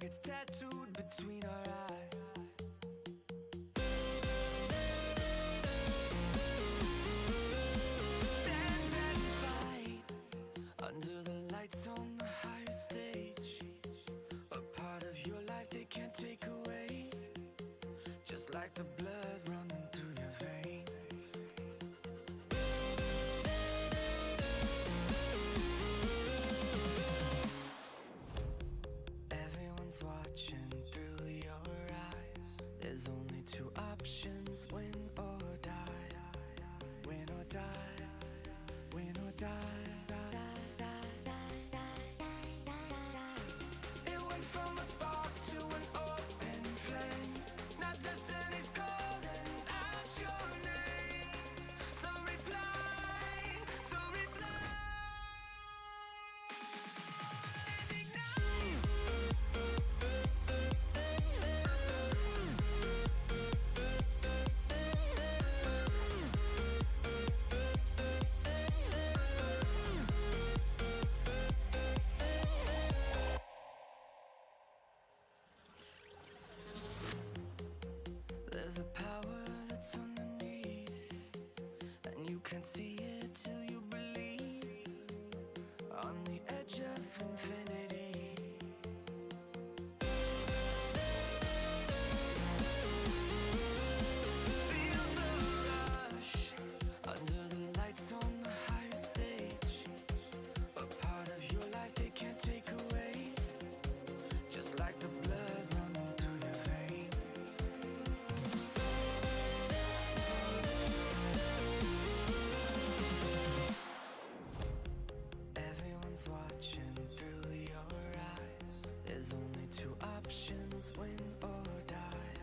targets tattooed between our eyes. Stand and fight under the lights on the higher stage. A part of your life they can't take away, just like the blood running through your veins. Everyone's watching through your eyes. There's only two options: win or die. Win or die. Win or die. It went from a spark to an open flame. Now destiny's calling out your name. So reply, so reply. And ignite. There's a power that's underneath, and you can't see it till you believe. On the edge of infinity, feel the rush under the lights on the higher stage. A part of your life they can't take away, just like the blood running through your veins. Everyone's watching through your eyes. There's only two options: win or die.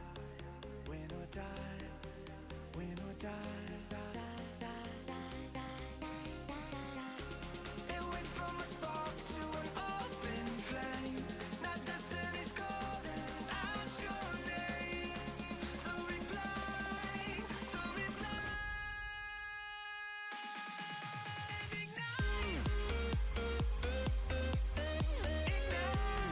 Win or die. Win or die. It went from a spark to an open flame. Now destiny's calling out your name. So reply, so reply. And ignite. Ignite.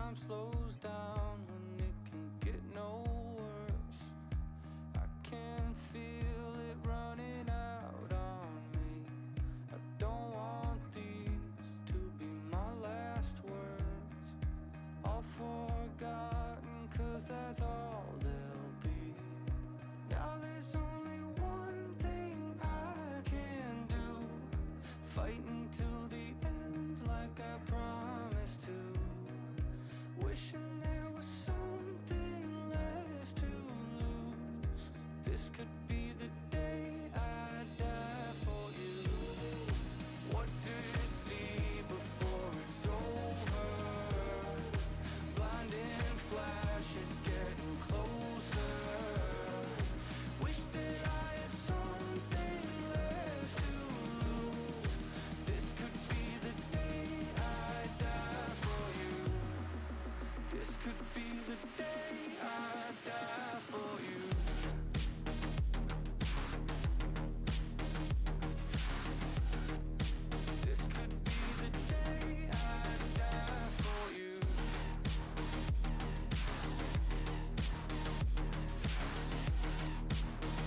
time slows down when it can get no worse. I can feel it running out on me. I don't want these to be my last words. All forgotten, 'cause that's all they'll be. Now there's only one thing I can do. Fighting till the end like I promised to. Wishing there was something left to lose. This could be the day I die for you. What do you see before it's over? Blinding flashes getting closer. Wish that I had something left to lose. This could be the day I die for you. This could be the day I die for you. This could be the day I die for you.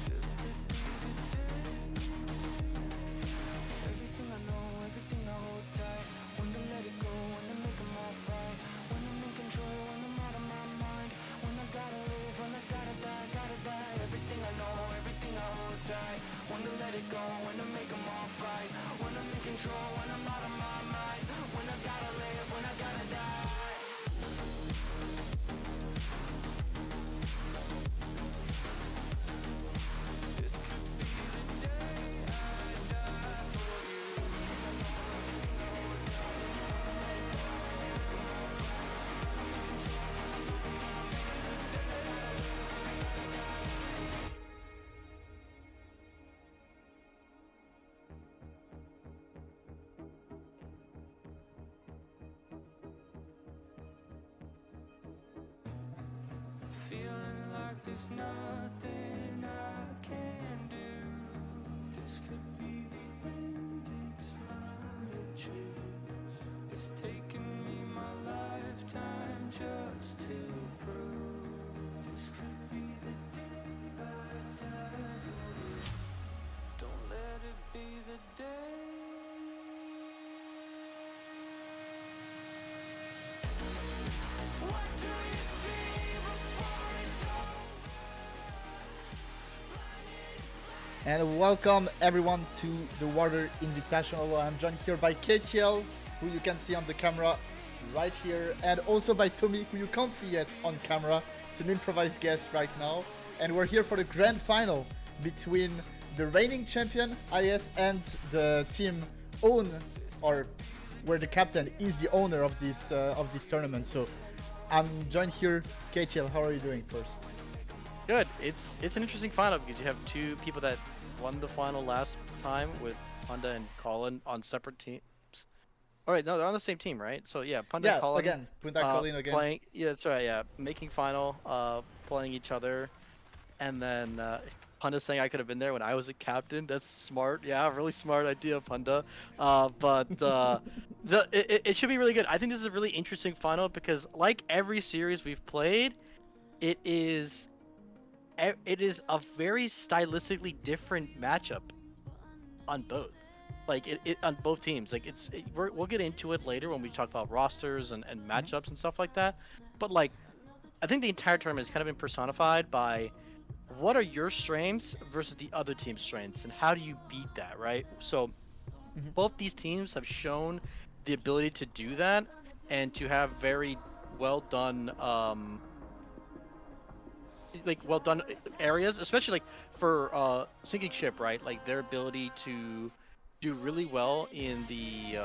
This could be the day. Everything I know, everything I hold tight. When to let it go, when to make 'em all fight. When I'm in control, when I'm out of my mind. When I gotta live, when I gotta die, gotta die. Everything I know, everything I hold tight. When to let it go, when to make 'em all fight. When I'm in control, when I'm out of my mind. When I gotta live, when I gotta die. This could be the day I die for you. Feeling like there's nothing I can do. This could be the end, it's mine to choose. It's taken me my lifetime just to prove. This could be the day I die for you. Don't let it be the day. What do you see before it's over? And welcome everyone to the Water Invitational. I'm joined here by KTL, who you can see on the camera right here, and also by Tommy, who you can't see yet on camera. It's an improvised guest right now. And we're here for the grand final between the reigning champion, IS, and the team own, or where the captain is the owner of this tournament. So I'm joined here. KTL, how are you doing first? Good. It's an interesting final because you have two people that won the final last time with Panda and Colin on separate teams. All right, no, they're on the same team, right? So yeah, Panda and Colin again, Punta Colin again. playing. Yeah, that's right. Yeah, making final, playing each other, and then Panda saying I could have been there when I was a captain. That's smart. Yeah, really smart idea, Panda. It should be really good. I think this is a really interesting final because like every series we've played, it is it is a very stylistically different matchup on both. Like it on both teams. Like we'll get into it later when we talk about rosters and matchups and stuff like that. But like I think the entire tournament has kind of been personified by what are your strengths versus the other team's strengths and how do you beat that, right? So both these teams have shown the ability to do that and to have very well done well done areas, especially like for sinking ship, right? Like their ability to do really well in the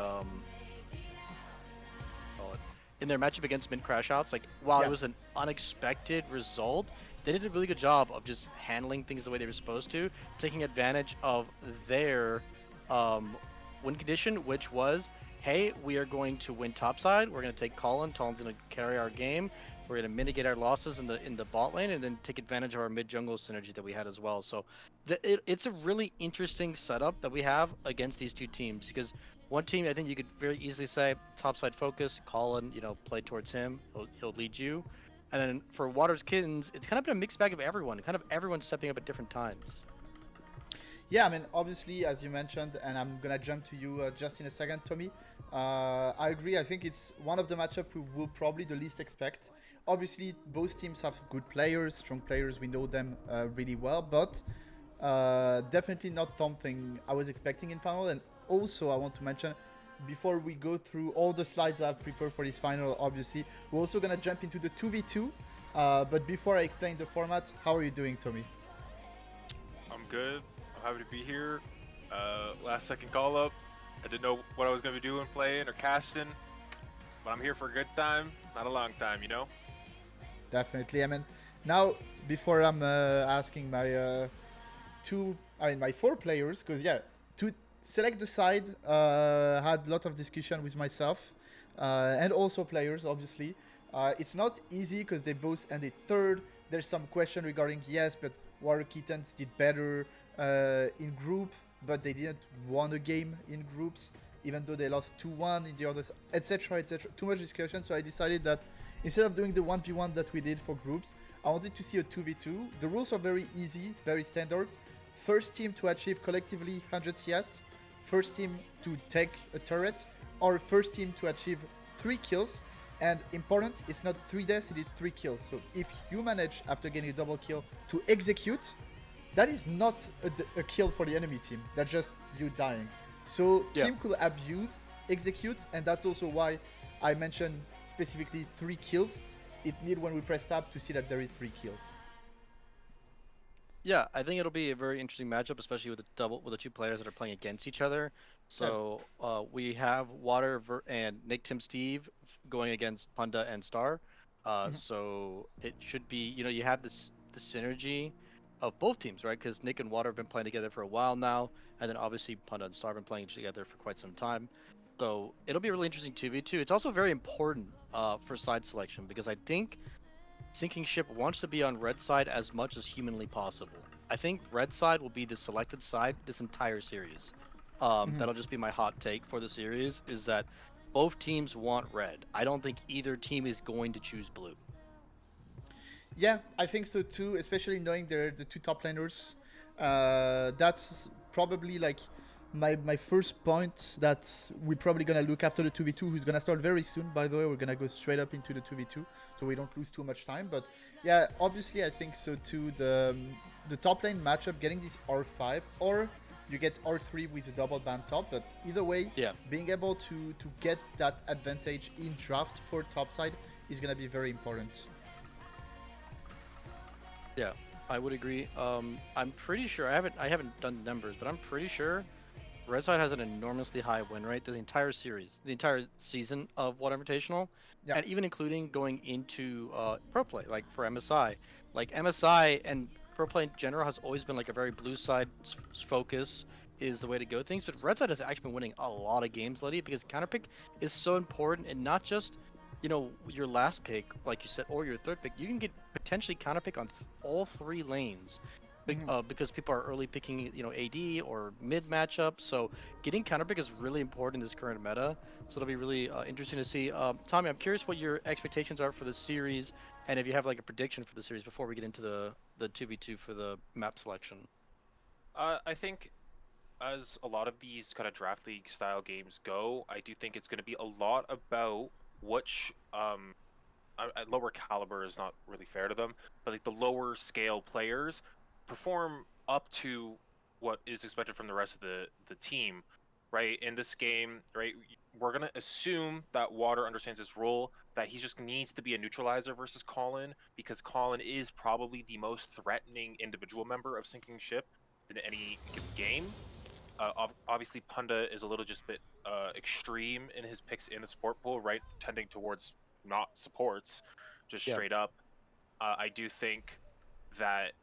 in their matchup against mid crash outs. Like while it was an unexpected result, they did a really good job of just handling things the way they were supposed to, taking advantage of their win condition, which was, hey, we are going to win topside. We're going to take Colin. Colin's going to carry our game. We're going to mitigate our losses in the bot lane and then take advantage of our mid jungle synergy that we had as well. So it's a really interesting setup that we have against these two teams because One team, I think you could very easily say topside focus, Colin, play towards him. He'll lead you. And then for Water's Kittens, it's kind of been a mixed bag of everyone. Kind of everyone stepping up at different times. Yeah, I mean, obviously, as you mentioned, and I'm gonna jump to you just in a second, Tommy. I agree. I think it's one of the matchup we will probably the least expect. Obviously, both teams have good players, strong players. We know them really well, but definitely not something I was expecting in final. And also, I want to mention before we go through all the slides I've prepared for this final, obviously, we're also gonna jump into the 2v2. But before I explain the format, how are you doing, Tommy? I'm good. I'm happy to be here. Last second call up. I didn't know what I was gonna be doing, playing or casting, but I'm here for a good time, not a long time, you know. Definitely. I mean, now before I'm asking my my four players, because yeah, to select the side, had a lot of discussion with myself and also players. Obviously, it's not easy because they both ended third. There's some question regarding yes, but Water Kittens did better in group, but they didn't won a game in groups, even though they lost 2-1 in the others, etc., etc. Too much discussion, so I decided that instead of doing the 1v1 that we did for groups, I wanted to see a 2v2. The rules are very easy, very standard. First team to achieve collectively 100 CS, first team to take a turret, or first team to achieve 3 kills. And important, it's not 3 deaths, it is 3 kills. So if you manage, after getting a double kill, to execute, that is not a kill for the enemy team. That's just you dying. So Yeah. team could abuse, execute, and that's also why I mentioned specifically 3 kills. It need when we press tab to see that there is 3 kills. Yeah, I think it'll be a very interesting matchup, especially with the two players that are playing against each other. Yeah. So we have and Nick, Tim, Steve going against Punda and Star. So it should be, you have the synergy of both teams, right? Because Nick and Water have been playing together for a while now, and then obviously Punda and Star have been playing together for quite some time. So it'll be a really interesting 2v2. It's also very important for side selection because I think Sinking Ship wants to be on red side as much as humanly possible. I think red side will be the selected side this entire series. That'll just be my hot take for the series is that both teams want red. I don't think either team is going to choose blue. Yeah, I think so too, especially knowing they're the two top laners. That's probably like my first point that we're probably gonna look after the 2v2, who's gonna start very soon. By the way, we're gonna go straight up into the 2v2, so we don't lose too much time. But yeah, obviously I think so too. The top lane matchup, getting this R5, or you get R3 with a double ban top. But either way, Yeah. being able to get that advantage in draft for topside is gonna be very important. Yeah, I would agree. I'm pretty sure I haven't done the numbers, but I'm pretty sure Red Side has an enormously high win rate the entire series, the entire season of Water Invitational, Yeah. and even including going into pro play, like for MSI. Like MSI and pro play in general has always been like a very blue side focus is the way to go things, but Red Side has actually been winning a lot of games lately because counterpick is so important and not just your last pick, like you said, or your third pick. You can get potentially counterpick on all 3 lanes because people are early picking, AD or mid matchup. So getting counterpick is really important in this current meta. So it'll be really interesting to see. Tommy, I'm curious what your expectations are for the series, and if you have like a prediction for the series before we get into the 2v2 for the map selection. I think as a lot of these kind of draft league style games go, I do think it's going to be a lot about which lower caliber is not really fair to them, but like the lower scale players perform up to what is expected from the rest of the team, right? In this game, right, we're gonna assume that Water understands his role, that he just needs to be a neutralizer versus Colin, because Colin is probably the most threatening individual member of Sinking Ship in any given game. Obviously, Punda is a little just bit extreme in his picks in the support pool, right? Tending towards not supports, just Yeah. straight up. I do think that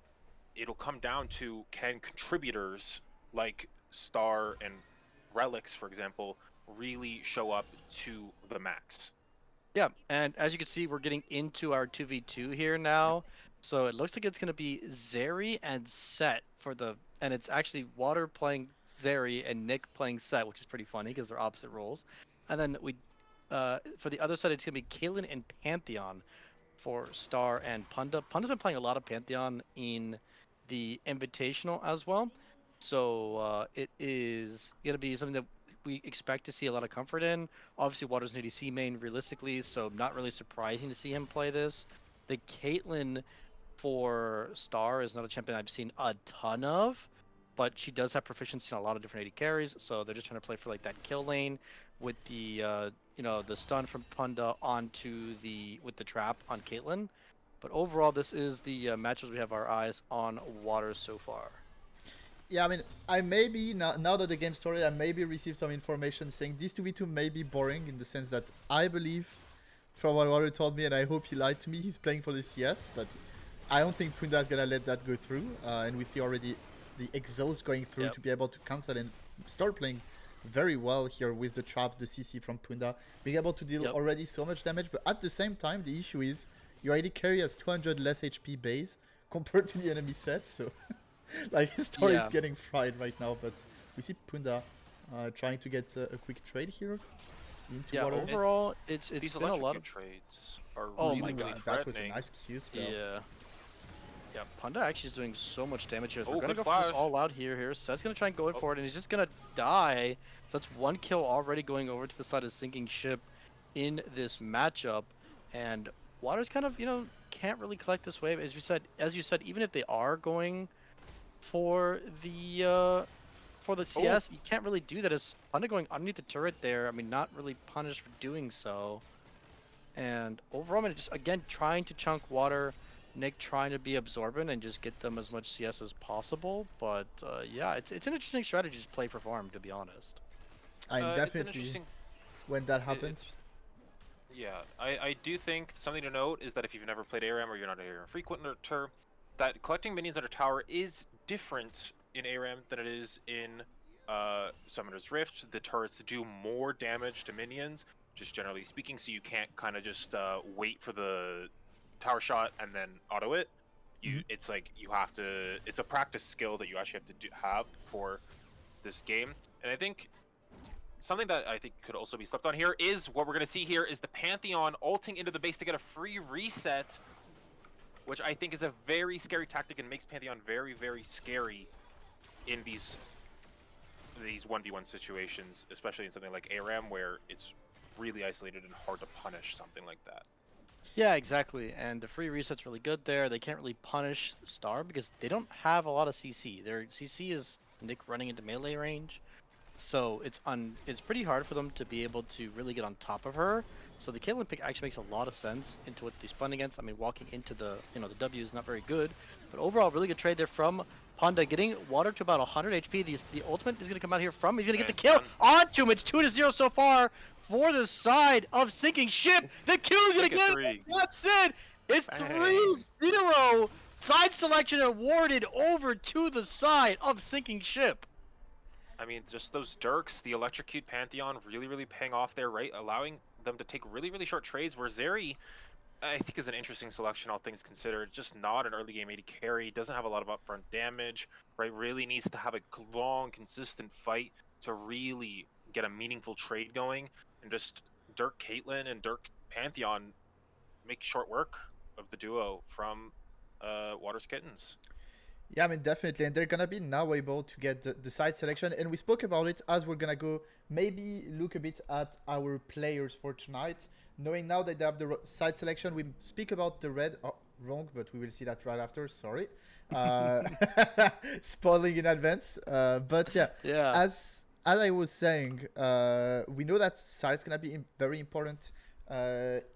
it'll come down to can contributors like Star and Relics, for example, really show up to the max. Yeah, and as you can see, we're getting into our 2v2 here now. So it looks like it's going to be Zeri and Set and it's actually Water playing Zeri and Nick playing Set, which is pretty funny because they're opposite roles. And then for the other side, it's gonna be Caitlyn and Pantheon for Star and Punda. Punda's been playing a lot of Pantheon in the Invitational as well, so it is gonna be something that we expect to see a lot of comfort in. Obviously, Waters an ADC main realistically, so not really surprising to see him play this. The Caitlyn for Star is not a champion I've seen a ton of, but she does have proficiency in a lot of different AD carries, so they're just trying to play for like that kill lane with the the stun from Punda onto the with the trap on Caitlyn. But overall, this is the matches we have our eyes on Waters so far. Yeah, I mean, I maybe now that the game started, I maybe received some information saying this 2v2 may be boring in the sense that I believe, from what Water told me, and I hope he lied to me, he's playing for the CS, but I don't think Punda is gonna let that go through. And we see already the exhaust going through Yep. to be able to cancel and start playing very well here with the trap, the CC from Punda, being able to deal Yep. already so much damage. But at the same time, the issue is your AD carry has 200 less HP base compared to the enemy set, so like his story is Yeah. getting fried right now. But we see Punda trying to get a quick trade here into Yeah, water. overall, it's These been a lot electrocute of trades are Oh really, my really God, that was a threatening. nice Q spell. Yeah, Punda actually is doing so much damage here. Oh, We're gonna good go for this flash. all out here. Set's gonna try and go in Oh. for it, and he's just gonna die. So that's one kill already going over to the side of sinking ship in this matchup. And Water's kind of, can't really collect this wave. As you said, even if they are going for the CS, you can't really do that. As Punda going underneath the turret there, I mean, not really punished for doing so. And overall, I mean, just again trying to chunk Water, Nick trying to be absorbent and just get them as much CS as possible. But yeah, it's an interesting strategy to play for farm, to be honest. I It's an definitely interesting. when that it- happened. It's Yeah, I do think something to note is that if you've never played ARAM or you're not an ARAM frequenter, that collecting minions under tower is different in ARAM than it is in Summoner's Rift. The turrets do more damage to minions, just generally speaking, so you can't kind of just wait for the tower shot and then auto it. It's like you have to. It's a practice skill that you actually have to have for this game, and I think something that I think could also be slept on here is what we're going to see here is the Pantheon ulting into the base to get a free reset, which I think is a very scary tactic and makes Pantheon very, very scary in these 1v1 situations, especially in something like ARAM where it's really isolated and hard to punish something like that. Yeah, exactly. And the free reset's really good there. They can't really punish Star because they don't have a lot of CC. Their CC is Nick running into melee range. So it's pretty hard for them to be able to really get on top of her. So the Caitlyn pick actually makes a lot of sense into what they spun against. I mean, walking into the the W is not very good, but overall really good trade there from Panda, getting Water to about 100 HP. The ultimate is gonna come out here from. He's gonna get the And kill done. onto him. It's 2-0 so far for the side of sinking ship. The kill is gonna Make it get three. it. That's it. It's Bang. 3-0. Side selection awarded over to the side of sinking ship. I mean, just those Dirks, the Electrocute Pantheon really, really paying off there, right? Allowing them to take really, really short trades, where Zeri, I think, is an interesting selection, all things considered. Just not an early game AD carry, doesn't have a lot of upfront damage, right? Really needs to have a long, consistent fight to really get a meaningful trade going. And just Dirk Caitlyn and Dirk Pantheon make short work of the duo from Waters Kittens. Yeah, I mean, definitely. And they're going to be now able to get the side selection. And we spoke about it as we're going to go maybe look a bit at our players for tonight. Knowing now that they have the side selection, we speak about the red. Oh, wrong, but we will see that right after. Sorry. Spoiling in advance. But yeah, Yeah. as I was saying, we know that side's going to be very important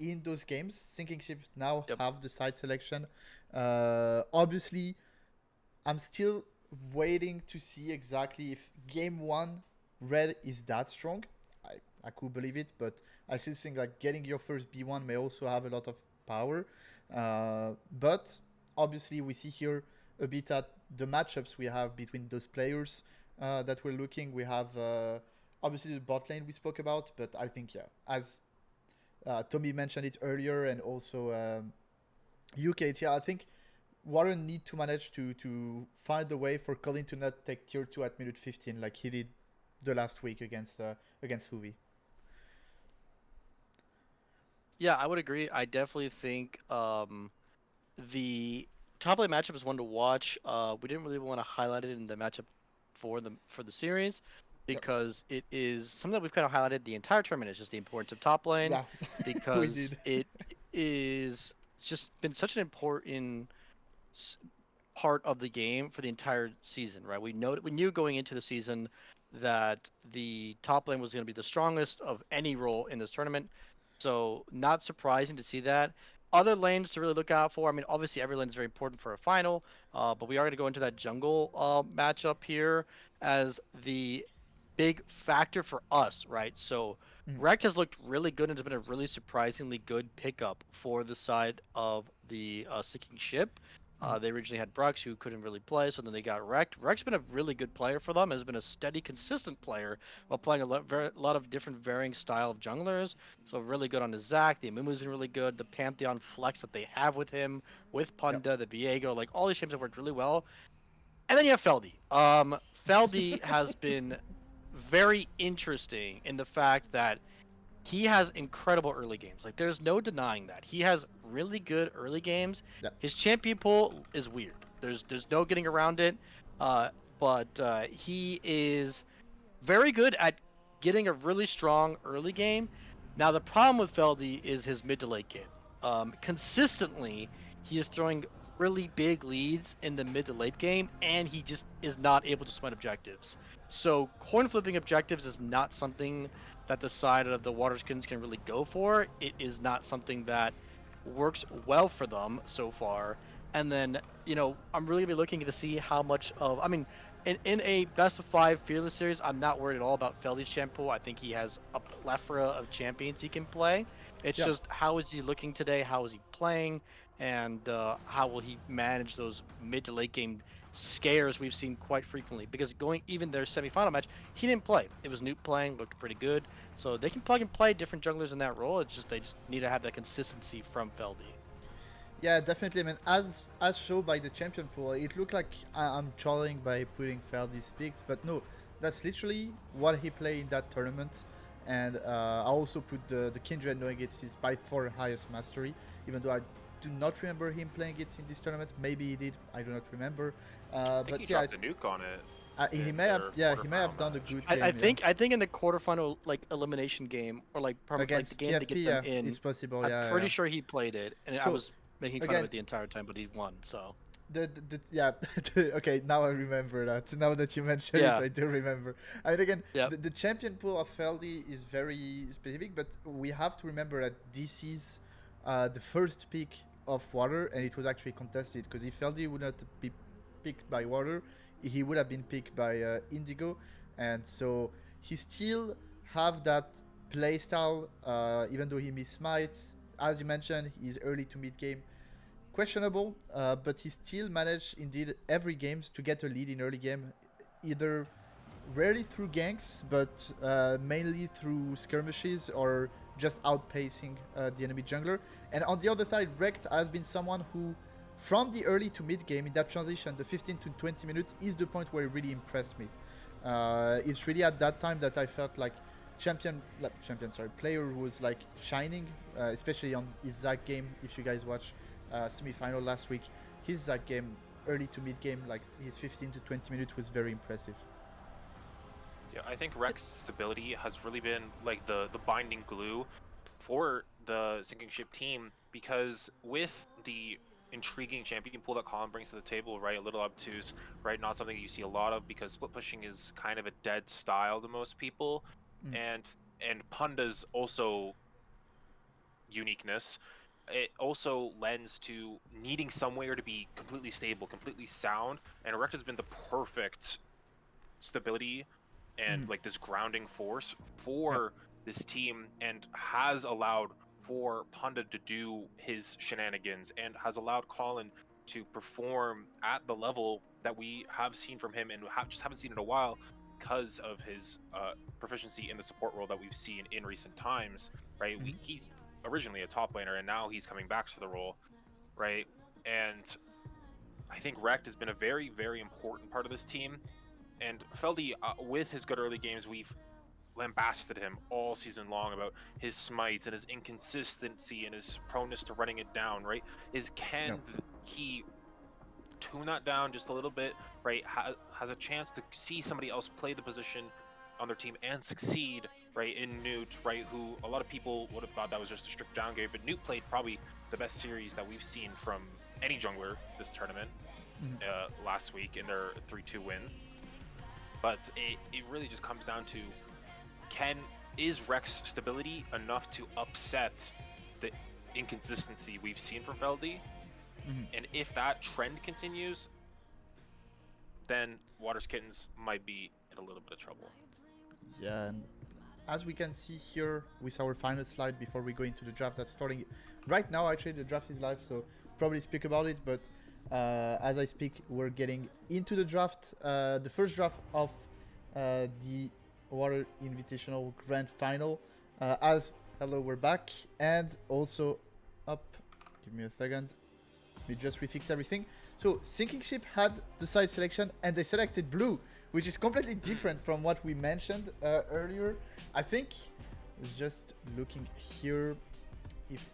in those games. Sinking Ship now Yep. have the side selection. Obviously, I'm still waiting to see exactly if game one red is that strong. I could believe it, but I still think like getting your first B1 may also have a lot of power. But obviously we see here a bit at the matchups we have between those players that we're looking. We have obviously the bot lane we spoke about, but I think, yeah, as Tommy mentioned it earlier and also UKT, I think Water need to manage to find a way for Colin to not take tier 2 at minute 15 like he did the last week against Hoovy. Yeah, I would agree. I definitely think the top lane matchup is one to watch. We didn't really want to highlight it in the matchup for the series Yep. because it is something that we've kind of highlighted the entire tournament. It's just the importance of top lane Yeah, we because did. it is just been such an important s- part of the game for the entire season, right? We knew going into the season that the top lane was going to be the strongest of any role in this tournament. So not surprising to see that. Other lanes to really look out for. I mean, obviously every lane is very important for a final, but we are going to go into that jungle matchup here as the big factor for us, right? So Mm, Rekt has looked really good and has been a really surprisingly good pickup for the side of the sinking ship. mm, They originally had Brux, who couldn't really play, so then they got Rekt. Rekt's been a really good player for them, has been a steady, consistent player while playing lot of different varying style of junglers. So really good on the Zac. The Amumu's been really good. The Pantheon flex that they have with him, with yep. Punda, the Viego, like all these champs have worked really well. And then you have Feldy. Feldy has been very interesting in the fact that he has incredible early games. Like there's no denying that. He has really good early games. Yep. His champion pool is weird. There's no getting around it. Uh, but he is very good at getting a really strong early game. Now the problem with Feldy is his mid to late game. Consistently, he is throwing really big leads in the mid to late game, and he just is not able to smite objectives. So coin flipping objectives is not something that the side of the Waterskins can really go for. It is not something that works well for them so far. And then, I'm really be looking to see how much of, I mean, in a best of five fearless series, I'm not worried at all about Feldy's champ pool. I think he has a plethora of champions he can play. It's Yeah. just how is he looking today? How is he playing? And how will he manage those mid to late game scares we've seen quite frequently? Because going even their semifinal match, he didn't play. It was Nuke playing, looked pretty good. So they can plug and play different junglers in that role. It's just they just need to have that consistency from Feldy. Yeah, definitely. I mean, as shown by the champion pool, it looked like I'm trolling by putting Ferdi's picks, but no, that's literally what he played in that tournament. And I also put the Kindred, knowing it's his by far highest mastery, even though I do not remember him playing it in this tournament. Maybe he did. I do not remember. I think he But yeah, dropped a nuke on it he in may have. their Yeah, he may have quarterfinal done a match. good I game. Yeah, think I think in the quarterfinal like elimination game or like the against game that TFP. gets them Yeah, it's in, possible. I'm Yeah, yeah, pretty yeah. sure he played it, and I So was making fun of again, it the entire time, but he won. So yeah. Okay, now I remember that. Now that you mention it, yeah, I do remember. I mean, again, yep, the champion pool of Feldy is very specific, but we have to remember that this is the first pick of Water, and it was actually contested because if Feldy would not be picked by Water, he would have been picked by Indigo, and so he still have that playstyle, even though he miss smites. As you mentioned, he's early to mid game questionable, but he still managed indeed every games to get a lead in early game, either rarely through ganks, but mainly through skirmishes or just outpacing the enemy jungler. And on the other side, Rekt has been someone who, from the early to mid game in that transition, the 15 to 20 minutes, is the point where it really impressed me. It's really at that time that I felt like player who was like shining, especially on his Zac game. If you guys watch semi-final last week, his Zac game, early to mid game, like his 15 to 20 minutes was very impressive. Yeah, I think Rex's stability has really been like the binding glue for the sinking ship team because with the intriguing champion pool that Colin brings to the table, right, a little obtuse, right, not something you see a lot of because split pushing is kind of a dead style to most people, Mm, and Punda's also uniqueness. It also lends to needing somewhere to be completely stable, completely sound, and Erect has been the perfect stability and mm, like this grounding force yep. for this team and has allowed for Punda to do his shenanigans and has allowed Colin to perform at the level that we have seen from him and just haven't seen in a while because of his proficiency in the support role that we've seen in recent times, right? Mm-hmm. He's originally a top laner and now he's coming back to the role, right? And I think Rekt has been a very, very important part of this team. And Feldy, with his good early games, we've lambasted him all season long about his smites and his inconsistency and his proneness to running it down, right? Yeah. He tune that down just a little bit, right? Has a chance to see somebody else play the position on their team and succeed, right? In Newt, right? Who a lot of people would have thought that was just a strict downgrade, but Newt played probably the best series that we've seen from any jungler this tournament last week in their 3-2 win. But it really just comes down to is Rekt's stability enough to upset the inconsistency we've seen from Feldy? And if that trend continues, then Waters Kittens might be in a little bit of trouble. Yeah, and as we can see here with our final slide before we go into the draft that's starting right now. Actually, the draft is live, so probably speak about it. But as I speak, we're getting into the draft, the first draft of the Water Invitational Grand Final. Hello, we're back, and also up. Give me a second. We just refix everything. So Sinking Ship had the side selection and they selected blue, which is completely different from what we mentioned earlier. I think it's just looking here if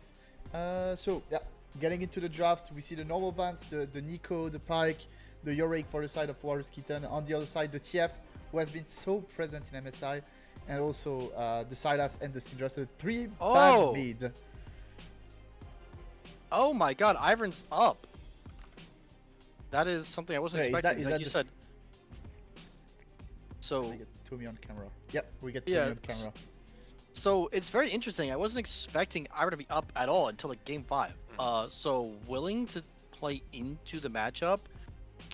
so yeah, getting into the draft, we see the normal bans, the Nico, the Pike, the Yorick for the side of Waters Kitten. On the other side, the TF, who has been so present in MSI, and also the Silas and the Syndra. So 3 bad mid. Oh my god, Ivern's up. That is something I wasn't expecting. Like you said. So we get Tommy on camera. Yep, we get Tommy on camera. So it's very interesting. I wasn't expecting Ivern to be up at all until like game 5. So willing to play into the matchup.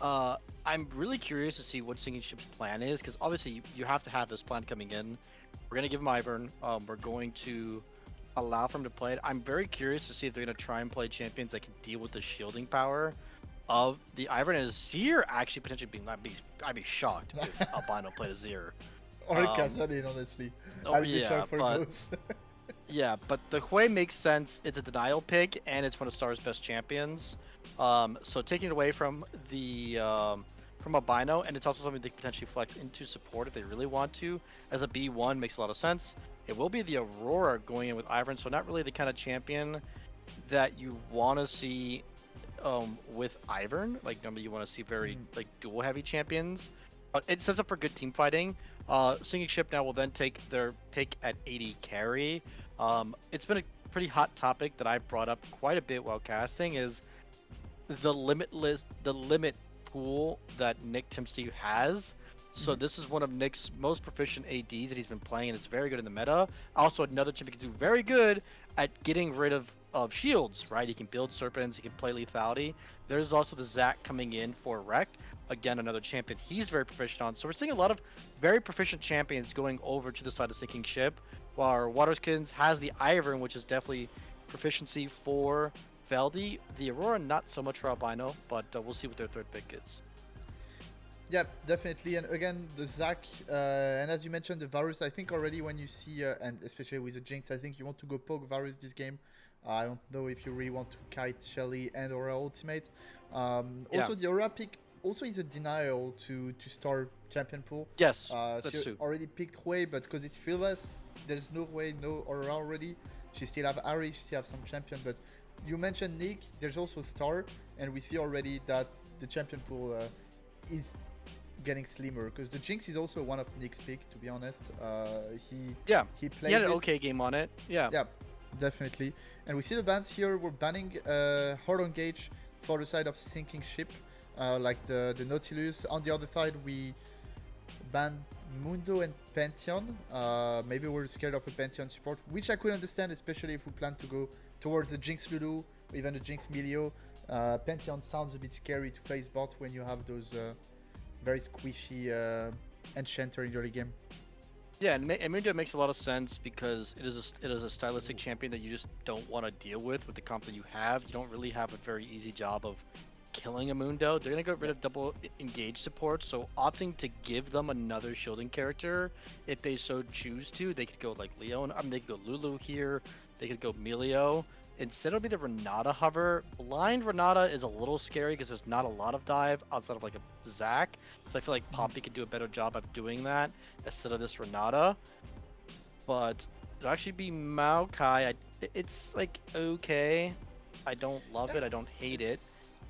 I'm really curious to see what Sinking Ship's plan is, because obviously you have to have this plan coming in. We're gonna give him Ivern. We're going to allow for him to play it. I'm very curious to see if they're going to try and play champions that can deal with the shielding power of the Ivern. And Azir actually potentially being, I'd be shocked if Albino played Azir. Or Kazadin, honestly. I'd be shocked for both. Yeah, but the Hui makes sense. It's a denial pick, and it's one of Star's best champions. So taking it away from the from Albino, and it's also something they can potentially flex into support if they really want to. As a B1 makes a lot of sense. It will be the Aurora going in with Ivern, so not really the kind of champion that you want to see with Ivern. Like normally you want to see very like dual heavy champions. But it sets up for good team fighting. Sinking Ship now will then take their pick at 80 carry. It's been a pretty hot topic that I brought up quite a bit while casting, is the limit pool that Nick Timstew has. So this is one of Nick's most proficient ADs that he's been playing, and it's very good in the meta. Also, another champion can do very good at getting rid of shields, right? He can build serpents, he can play lethality. There's also the Zac coming in for Rekt. Again, another champion he's very proficient on. So we're seeing a lot of very proficient champions going over to the side of Sinking Ship, while our Waterskins has the Ivern, which is definitely proficiency for Feldy. The Aurora, not so much for Albino, but we'll see what their third pick is. Yeah, definitely. And again, the Zac, and as you mentioned, the Varus, I think already when you see, and especially with the Jinx, I think you want to go poke Varus this game. I don't know if you really want to kite Shelly and Aura ultimate. Also, the Aura pick also is a denial to start champion pool. Yes, she that's true. Already picked Hui, but because it's fearless, there's no Hui, no Aura already. She still have Ari, she still have some champion, but you mentioned Nick, there's also Star, and we see already that the champion pool is getting slimmer, because the Jinx is also one of Nick's pick, to be honest. He plays had an okay game on it. Yeah, definitely. And we see the bans here. We're banning Hard on Gauge for the side of Sinking Ship, like the Nautilus. On the other side, we ban Mundo and Pantheon. Maybe we're scared of a Pantheon support, which I could understand, especially if we plan to go towards the Jinx Lulu or even the Jinx Milio. Pantheon sounds a bit scary to face bot when you have those very squishy enchanter in your early game. Yeah, and Mundo makes a lot of sense because it is a stylistic champion that you just don't want to deal with the comp that you have. You don't really have a very easy job of killing a Mundo. They're gonna get rid of double engage support, so opting to give them another shielding character, if they so choose to, they could go like Leon. I mean, they could go Lulu here. They could go Milio. instead it'll be the Renata hover. Blind Renata is a little scary because there's not a lot of dive outside of like a Zac. So I feel like Poppy could do a better job of doing that instead of this Renata. But it'll actually be Maokai. It's like okay. I don't love Yeah, it. I don't hate it.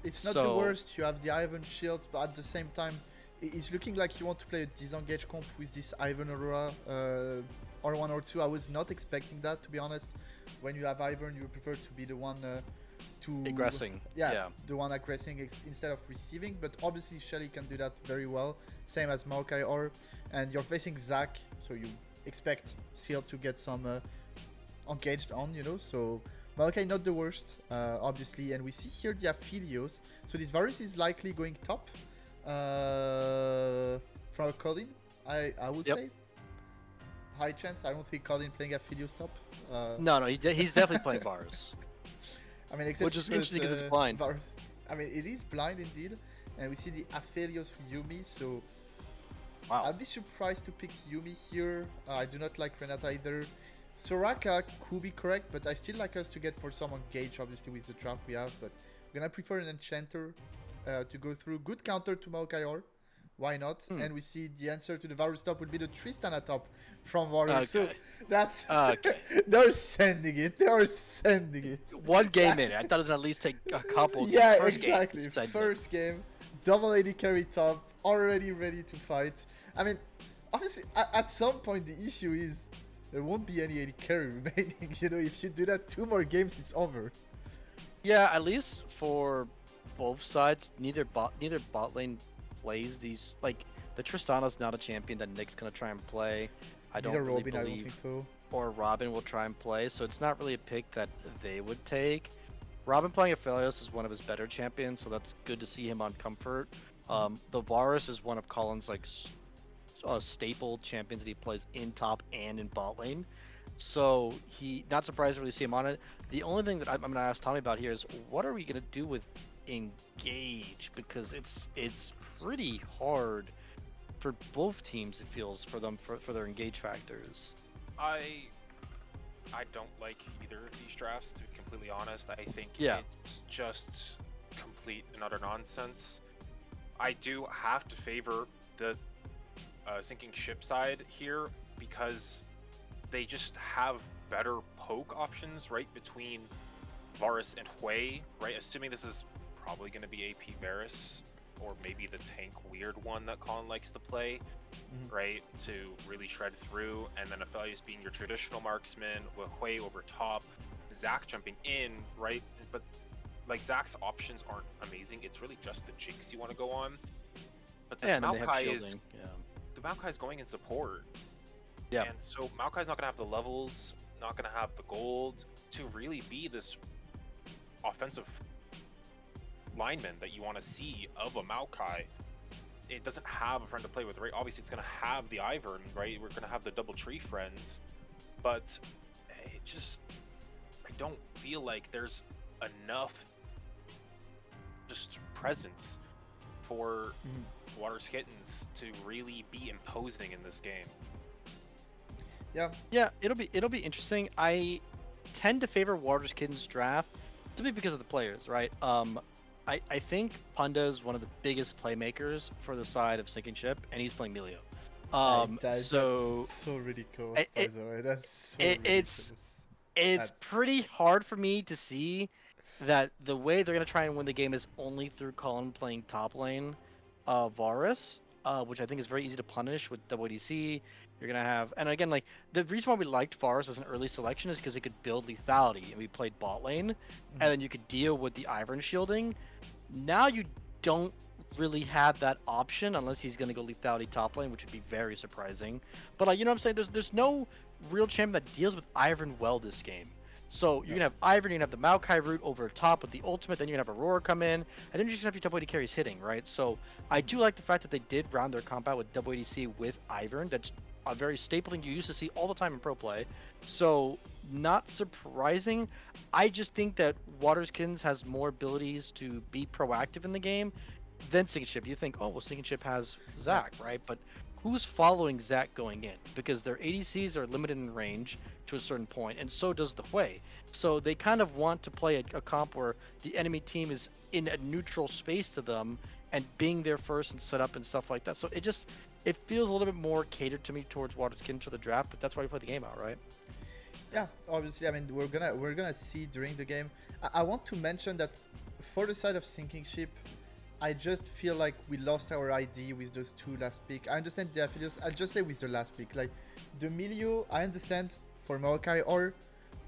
it's not the So worst. You have the Ivan shields, but at the same time, it's looking like you want to play a disengage comp with this Ivan Aurora R1 or 2. I was not expecting that, to be honest. When you have Ivan, you prefer to be the one to aggressing. yeah, the one aggressing instead of receiving. But obviously, Shelly can do that very well, same as Maokai or. And you're facing Zac, so you expect Seal to get some engaged on, you know. So Maokai not the worst, obviously. And we see here the Aphelios. So this Varus is likely going top from Colin, I would Yep. say. High chance. I don't think Colin playing Aphelios top. no, he's definitely playing Varus. I mean, except Which is interesting 'cause it's uh, blind. Varus. I mean, it is blind indeed. And we see the Aphelios with Yumi, so Wow. I'd be surprised to pick Yumi here. I do not like Renata either. Soraka could be correct, but I still like us to get for some engage, obviously, with the draft we have. But we're gonna prefer an Enchanter to go through. Good counter to Maokai. Why not? And we see the answer to the Varus top would be the Tristana top from Warriors. So Okay. that's Okay. they're sending it. They're sending it. One game in. I thought it was gonna at least take a couple. Yeah, First game, exactly. segment. First game, double AD carry top, already ready to fight. I mean, obviously, at some point the issue is there won't be any AD carry remaining. You know, if you do that 2 more games, it's over. Yeah, at least for both sides, neither bot lane plays these. Like the Tristana's not a champion that Nick's gonna try and play. I don't Neither really Robin, I don't believe, think so. or Robin will try and play. So it's not really a pick that they would take. Robin playing Aphelios is one of his better champions, so that's good to see him on comfort. The Varus is one of Colin's like staple champions that he plays in top and in bot lane. So he not surprised to really see him on it. The only thing that I'm gonna ask Tommy about here is what are we gonna do with engage, because it's pretty hard for both teams, it feels, for them for their engage factors. I don't like either of these drafts, to be completely honest. I think Yeah. it's just complete and utter nonsense. I do have to favor the sinking ship side here because they just have better poke options right between Varus and Hui, right? Assuming this is probably going to be AP Varus or maybe the tank weird one that Colin likes to play, right? To really shred through, and then Aphelios being your traditional marksman with Hui over top, Zac jumping in, right? But like Zac's options aren't amazing. It's really just the Jinx you want to go on. But this And then they have Maokai is shielding. Yeah. the Maokai's going in support. Yeah. And so Maokai's not gonna have the levels, not gonna have the gold to really be this offensive lineman that you want to see of a Maokai. It doesn't have a friend to play with, right? Obviously it's gonna have the Ivern, right? We're gonna have the double tree friends, but it just, I don't feel like there's enough just presence for Water's Kittens to really be imposing in this game. Yeah. It'll be interesting. I tend to favor Waters Kittens draft simply because of the players, right? I think Punda is one of the biggest playmakers for the side of Sinking Ship, and he's playing Melio. That's so ridiculous, by the way. That's so ridiculous. It's pretty hard for me to see that the way they're gonna try and win the game is only through Colin playing top lane Varus, which I think is very easy to punish with WDC. You're gonna have, and again, like the reason why we liked Varus as an early selection is because it could build lethality, and we played bot lane, and then you could deal with the Ivern shielding. Now you don't really have that option unless he's gonna go lethality top lane, which would be very surprising. But like, you know what I'm saying? There's no real champion that deals with Ivern well this game. So you're gonna have Ivern, you're gonna have the Maokai route over top with the ultimate, then you're gonna have Aurora come in, and then you're just gonna have your WAD carries hitting, right? So I do like the fact that they did round their combat with WADC with Ivern. That's a very staple thing you used to see all the time in pro play. So not surprising. I just think that Waterskins has more abilities to be proactive in the game than Sinking Ship. You think, oh well, Sinking Ship has Zac, right? But who's following Zac going in, because their ADCs are limited in range to a certain point, and so does the Hui. So they kind of want to play a comp where the enemy team is in a neutral space to them and being there first and set up and stuff like that. So it feels a little bit more catered to me towards what it's getting to the draft, but that's why you play the game out, right? Yeah, obviously. I mean, we're gonna see during the game. I want to mention that for the side of sinking ship, I just feel like we lost our ID with those two last pick. I understand the affiliates. I'll just say with the last pick, like the Milio, I understand for Maokai or,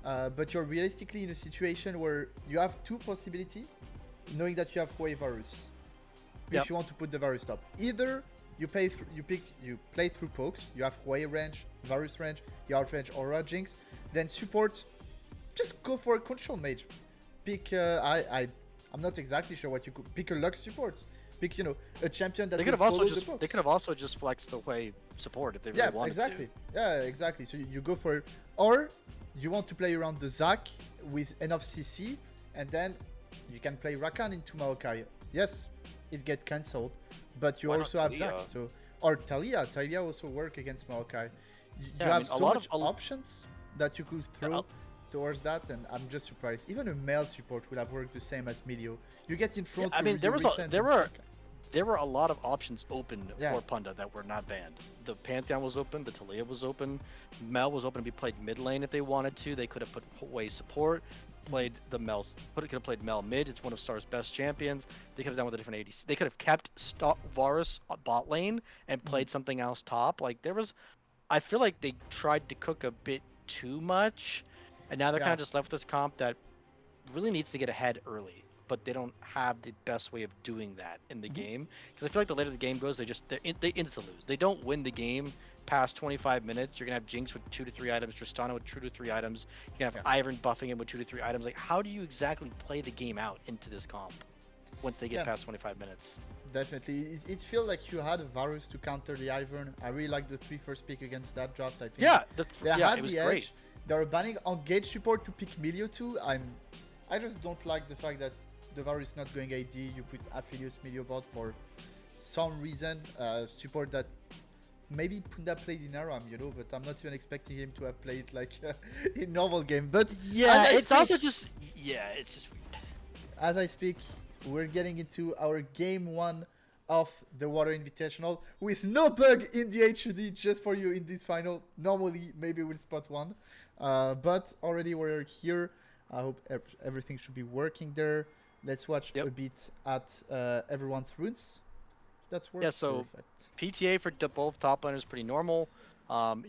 but you're realistically in a situation where you have two possibilities, knowing that you have Hui Varus. Yep. If you want to put the Varus top, either you play through pokes, you have Hui range, Varus range, you outrange Aura Jinx, then support, just go for a control mage. Pick I'm not exactly sure what you could pick. A Lux support. Pick a champion that They could will have also follow just the books. they could have also just flexed the Hui support if they really Yeah, wanted exactly. to. Yeah, exactly. So you go for, or you want to play around the Zac with enough CC, and then you can play Rakan into Maokai. Yes, it gets cancelled, but you Why not also have Talia? Zac. So or Talia also work against Maokai. You Yeah, I have mean, so much options that you could throw towards that, and I'm just surprised. Even a male support will have worked the same as Milio. You get in front. I mean, there were a lot of options open Yeah. for Punda that were not banned. The Pantheon was open, the Talia was open, Mel was open to be played mid lane if they wanted to. They could have put Hui support, played the Mel, could have played Mel mid. It's one of Star's best champions. They could have done with a different ADC. They could have kept Varus bot lane and played something else top. Like I feel like they tried to cook a bit too much, and now they're kind Yeah. of just left with this comp that really needs to get ahead early, but they don't have the best way of doing that in the game. Because I feel like the later the game goes, they insta lose. They don't win the game past 25 minutes. You're gonna have Jinx with 2 to 3 items, Tristana with 2 to 3 items. You're gonna have Ivern buffing him with 2 to 3 items. Like, how do you exactly play the game out into this comp once they get past 25 minutes? Definitely. It feels like you had Varus to counter the Ivern. I really like the 3 first pick against that draft. I think Yeah, they yeah, had it was the edge. great. They were banning engage support to pick Milio too. I just don't like the fact that the Varus is not going AD. You put Aphelios Milio bot for some reason. Support that maybe Punda played in Aram, but I'm not even expecting him to have played like in normal game. But Yeah, as I it's speak, also just it's just weird. as I speak, we're getting into our game 1 of the Water Invitational with no bug in the HUD just for you in this final. Normally, maybe we'll spot one, but already we're here. I hope everything should be working there. Let's watch a bit at everyone's runes. That's working. Yeah, so Perfect. PTA for both top laners is pretty normal.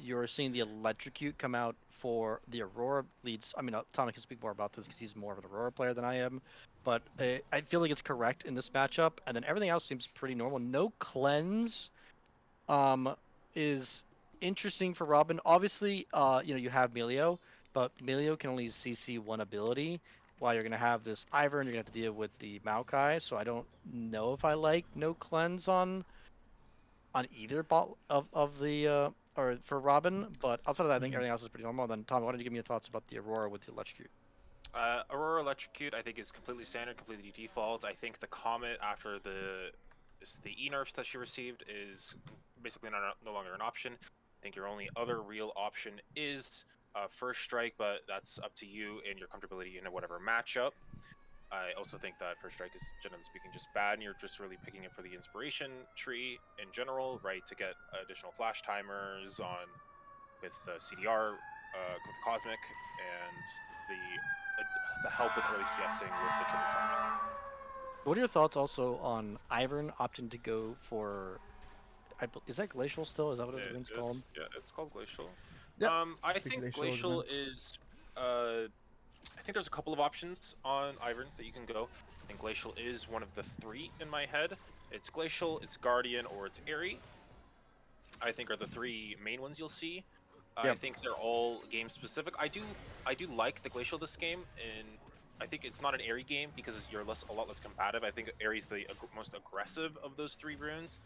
You're seeing the Electrocute come out for the Aurora leads. I mean, Tommy can speak more about this because he's more of an Aurora player than I am. But I feel like it's correct in this matchup. And then everything else seems pretty normal. No cleanse is interesting for Robin. Obviously, you have Melio, but Melio can only CC one ability. While you're going to have this Ivern, you're going to have to deal with the Maokai. So I don't know if I like no cleanse on either bot of the or for Robin, but outside of that, I think everything else is pretty normal. Then Tom, why don't you give me your thoughts about the Aurora with the Electrocute? Aurora Electrocute, I think, is completely standard, completely default. I think the Comet after the E-nerfs that she received is basically no longer an option. I think your only other real option is First Strike, but that's up to you and your comfortability in whatever matchup. I also think that First Strike is, generally speaking, just bad, and you're just really picking it for the inspiration tree in general, right? To get additional flash timers on with CDR, with Cosmic, and the help with early CSing with the triple farming. What are your thoughts also on Ivern opting to go for? Is that Glacial still? Is that what it's called? Yeah, it's called Glacial. Yep. I think Glacial elements. is. I think there's a couple of options on Ivern that you can go. I think Glacial is one of the 3 in my head. It's Glacial, it's Guardian, or it's Airy. I think are the 3 main ones you'll see. I think they're all game specific. I do like the Glacial this game, and I think it's not an Airy game because you're a lot less combative. I think Airy's the most aggressive of those 3 runes.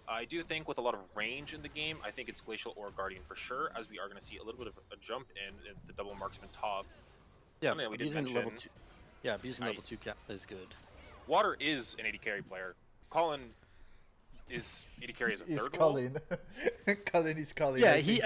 I do think with a lot of range in the game, I think it's Glacial or Guardian for sure, as we are going to see a little bit of a jump in the double marksman top. Yeah, something that we didn't using mention. level 2. Yeah, using level 2 cap is good. Water is an AD carry player. Colin is AD carry as a Is third role? Colin. Colin is Colin, Yeah, I think.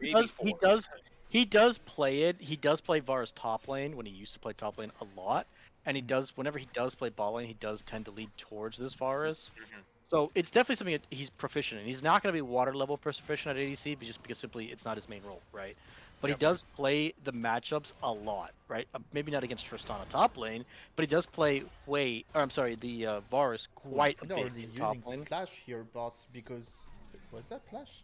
Maybe fourth. he does play it. He does play Varus top lane when he used to play top lane a lot, and he Mhm. does whenever he does play bot lane, he does tend to lead towards this Varus. Mhm. So it's definitely something that he's proficient in. He's not going to be water level proficient at ADC, but just because simply it's not his main role, right? But he Yep. does play the matchups a lot, right? Maybe not against Tristana top lane, but he does play the Varus Ooh, quite a they're bit already in top using lane. flash here, bots, because was that flash?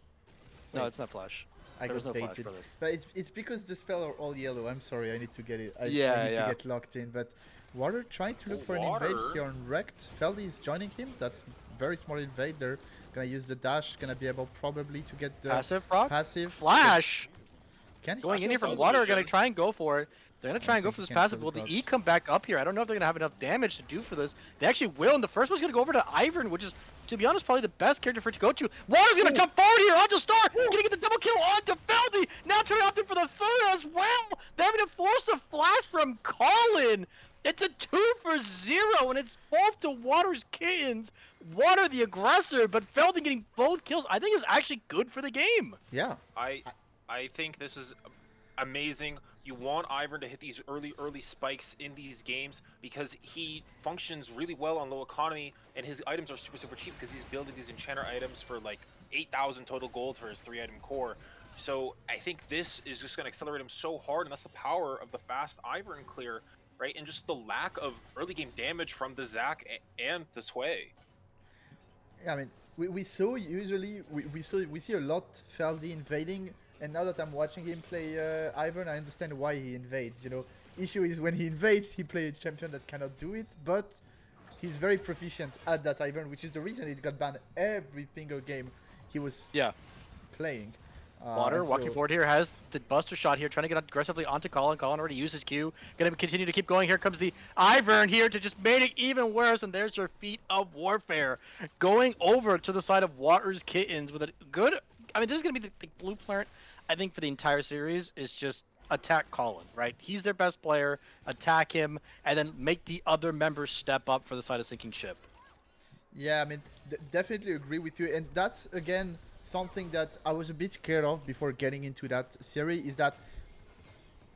No, Wait, it's not flash. I There was got no flash, baited. brother. But it's because the spell are all yellow. I'm sorry, I need to get it. I Yeah, need to yeah. get locked in. But Water trying to look Oh, for an invade water. here on Wrecked. Feldy is joining him. That's very smart invade there. Gonna use the dash. Gonna be able probably to get the Passive proc? passive. Flash! Can he Going in kill here from Feldy? water are Television. going to try and go for it. They're going to I try don't and go think for he this can kill passive. the Will the E dodge. come back up here? I don't know if they're going to have enough damage to do for this. They actually will, and the first one's going to go over to Ivern, which is, to be honest, probably the best character for it to go to. Water's going to jump forward here onto Star, going to get the double kill onto Feldy. Now turning off for the third as well. They're having to force a flash from Colin. It's a 2-for-0, and it's both to Water's kittens. Water the aggressor, but Feldy getting both kills, I think is actually good for the game. Yeah. I I think this is amazing. You want Ivern to hit these early spikes in these games because he functions really well on low economy, and his items are super cheap because he's building these enchanter items for like 8,000 total gold for his 3-item core. So I think this is just going to accelerate him so hard, and that's the power of the fast Ivern clear, right? And just the lack of early game damage from the Zac and the Sway. Yeah, I mean, we saw usually we see a lot Feldy invading, and now that I'm watching him play Ivern, I understand why he invades. You know, issue is when he invades, he plays a champion that cannot do it, but he's very proficient at that Ivern, which is the reason he got banned every single game he was Yeah. playing. Water And walking so- forward here has the Buster shot here, trying to get aggressively onto Colin. Colin already used his Q. Gonna continue to keep going. Here comes the Ivern here to just make it even worse. And there's your feat of warfare. Going over to the side of Water's Kittens with a good. I mean, this is gonna be the blueprint, I think, for the entire series is just attack Colin, right? He's their best player. Attack him, and then make the other members step up for the side of sinking ship. Yeah, I mean, definitely agree with you, and that's again something that I was a bit scared of before getting into that series. Is that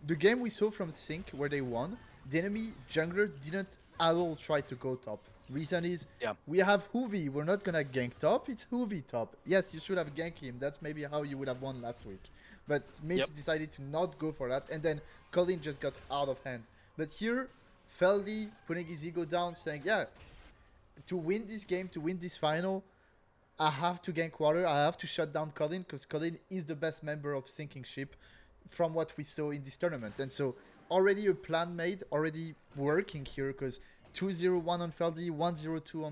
the game we saw from Sync where they won, the enemy jungler didn't at all try to go top. Reason is, Yeah. we have Hoovy. We're not gonna gank top. It's Hoovy top. Yes, you should have ganked him. That's maybe how you would have won last week. But Mitch Yep. decided to not go for that, and then Colin just got out of hand. But here, Feldy putting his ego down, saying, "Yeah, to win this game, to win this final, I have to gank water. I have to shut down Colin because Colin is the best member of Sinking Ship from what we saw in this tournament." And so already a plan made, already working here because 2-0-1 on Feldy, 1-0-2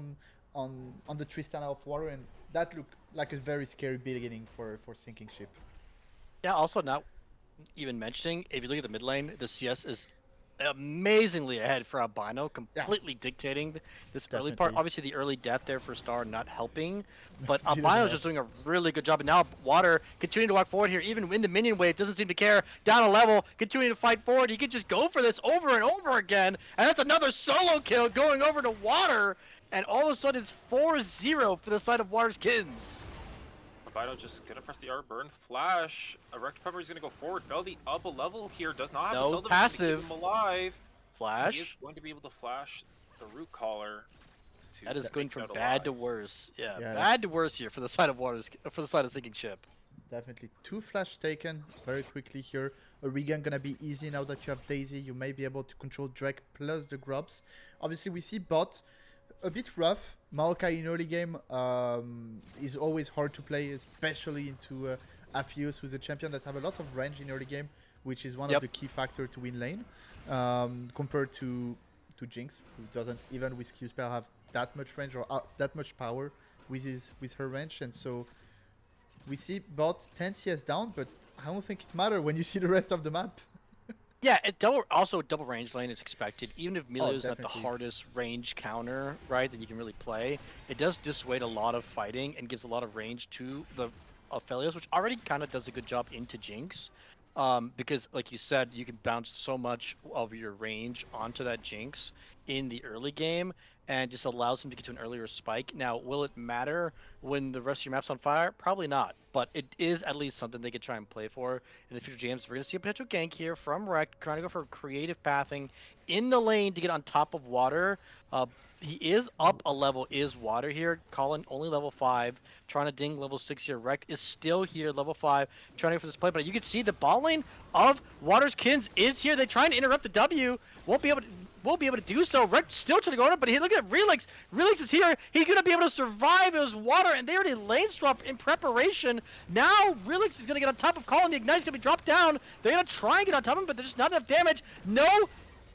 on the Tristana of Water, and that looked like a very scary beginning for Sinking Ship. Yeah. Also, not even mentioning, if you look at the mid lane, the CS is amazingly ahead for Albino, completely dictating this early part. Definitely. Obviously, the early death there for Star not helping, but Didn't Albino's help. just doing a really good job. And now Water continuing to walk forward here, even in the minion wave, doesn't seem to care. Down a level, continuing to fight forward. He could just go for this over and over again, and that's another solo kill going over to Water. And all of a sudden, it's 4-0 for the side of Water's Kittens. Albino just gonna press the R burn flash. A Wrecked Pepper is gonna go forward. Feldy up a level here. Does not have No the cell division to passive. keep him alive. Flash. He is going to be able to flash the root collar. That is going from out bad to alive. worse. Yeah, Yeah, bad that's- to worse here for the side of Sinking Ship. Definitely. 2 flash taken very quickly here. A regen gonna be easy now that you have Daisy. You may be able to control Drake plus the grubs. Obviously, we see bot a bit rough. Maokai in early game is always hard to play, especially into Aphios, who's a champion that have a lot of range in early game, which is one Yep. of the key factors to win lane, compared to Jinx, who doesn't even with Q spell have that much range or that much power with her range, and so we see bot 10 CS down, but I don't think it matters when you see the rest of the map. Yeah, also double range lane is expected. Even if Melee is not the definitely. hardest range counter, right, that you can really play, it does dissuade a lot of fighting and gives a lot of range to the Aphelios, which already kind of does a good job into Jinx. Because, like you said, you can bounce so much of your range onto that Jinx in the early game, and just allows him to get to an earlier spike. Now, will it matter when the rest of your map's on fire? Probably not, but it is at least something they could try and play for in the future games. We're going to see a potential gank here from Rekt, trying to go for creative pathing in the lane to get on top of water. Uh, he is up a level, is water here. Colin only level 5, trying to ding level 6 here. Rekt is still here, level 5, trying to go for this play, but you can see the ball lane of Water's Kins is here. They're trying to interrupt the W. Won't be able to do so. Rekt still trying to go on it, but look at Relix. Relix is here. He's going to be able to survive his water, and they already lane swap in preparation. Now, Relix is going to get on top of Colin. The Ignite's going to be dropped down. They're going to try and get on top of him, but there's just not enough damage. No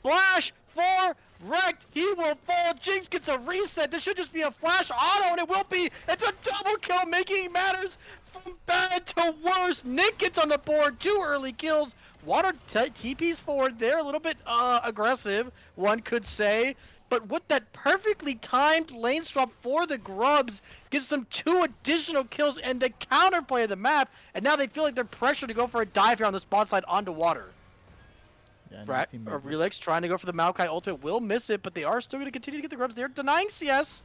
flash for Rekt. He will fall. Jinx gets a reset. This should just be a flash auto, and it will be. It's a double kill, making matters from bad to worse. Nick gets on the board. 2 early kills. Water TP's forward. They're a little bit aggressive, one could say. But with that perfectly timed lane swap for the Grubs, gives them 2 additional kills and the counterplay of the map. And now they feel like they're pressured to go for a dive here on the spot side onto Water. Yeah, Right, nothing or but Relix trying to go for the Maokai ultimate will miss it, but they are still going to continue to get the Grubs. They're denying CS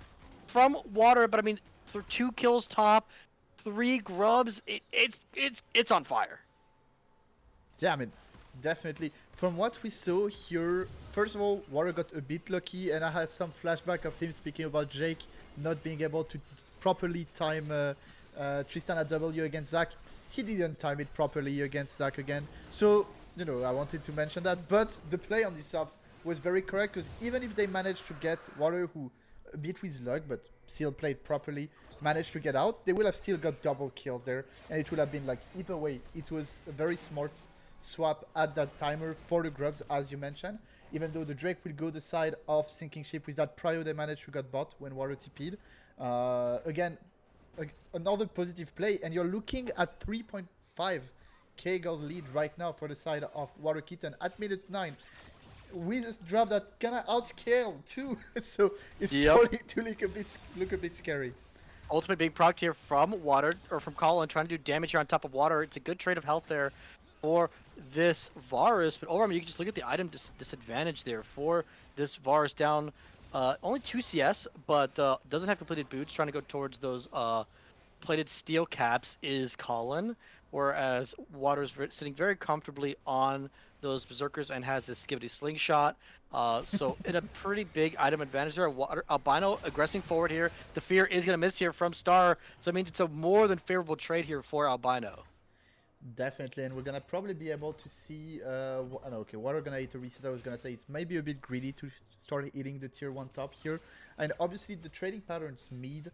from Water, but I mean, for 2 kills top, 3 Grubs, it's on fire. Yeah, I mean, definitely. From what we saw here, first of all, Water got a bit lucky, and I had some flashback of him speaking about Jake not being able to properly time Tristan at W against Zach. He didn't time it properly against Zach again. So, you know, I wanted to mention that. But the play on this stuff was very correct, because even if they managed to get Water, who a bit with luck, but still played properly, managed to get out, they will have still got double killed there. And it would have been like, either way, it was a very smart swap at that timer for the Grubs, as you mentioned, even though the Drake will go the side of Sinking Ship with that prio they managed to get bot when Water TP'd. Again, another positive play, and you're looking at 3.5k gold lead right now for the side of Water Kitten at minute 9. We just dropped that kinda outscale too, so it's starting to look a bit scary. Ultimate being procced here from Water, or from Colin, trying to do damage here on top of Water. It's a good trade of health there for this Varus, but overall, I mean, you can just look at the item disadvantage there for this Varus down only 2 CS, but doesn't have completed boots, trying to go towards those plated steel caps is Colin, whereas Water's sitting very comfortably on those Berserkers and has this Skivity Slingshot. So in a pretty big item advantage there. Albino aggressing forward here. The fear is going to miss here from Star, so it means it's a more than favorable trade here for Albino. Definitely, and we're gonna probably be able to see. Okay, Water gonna hit a reset. I was gonna say it's maybe a bit greedy to start hitting the tier 1 top here, and obviously the trading patterns mid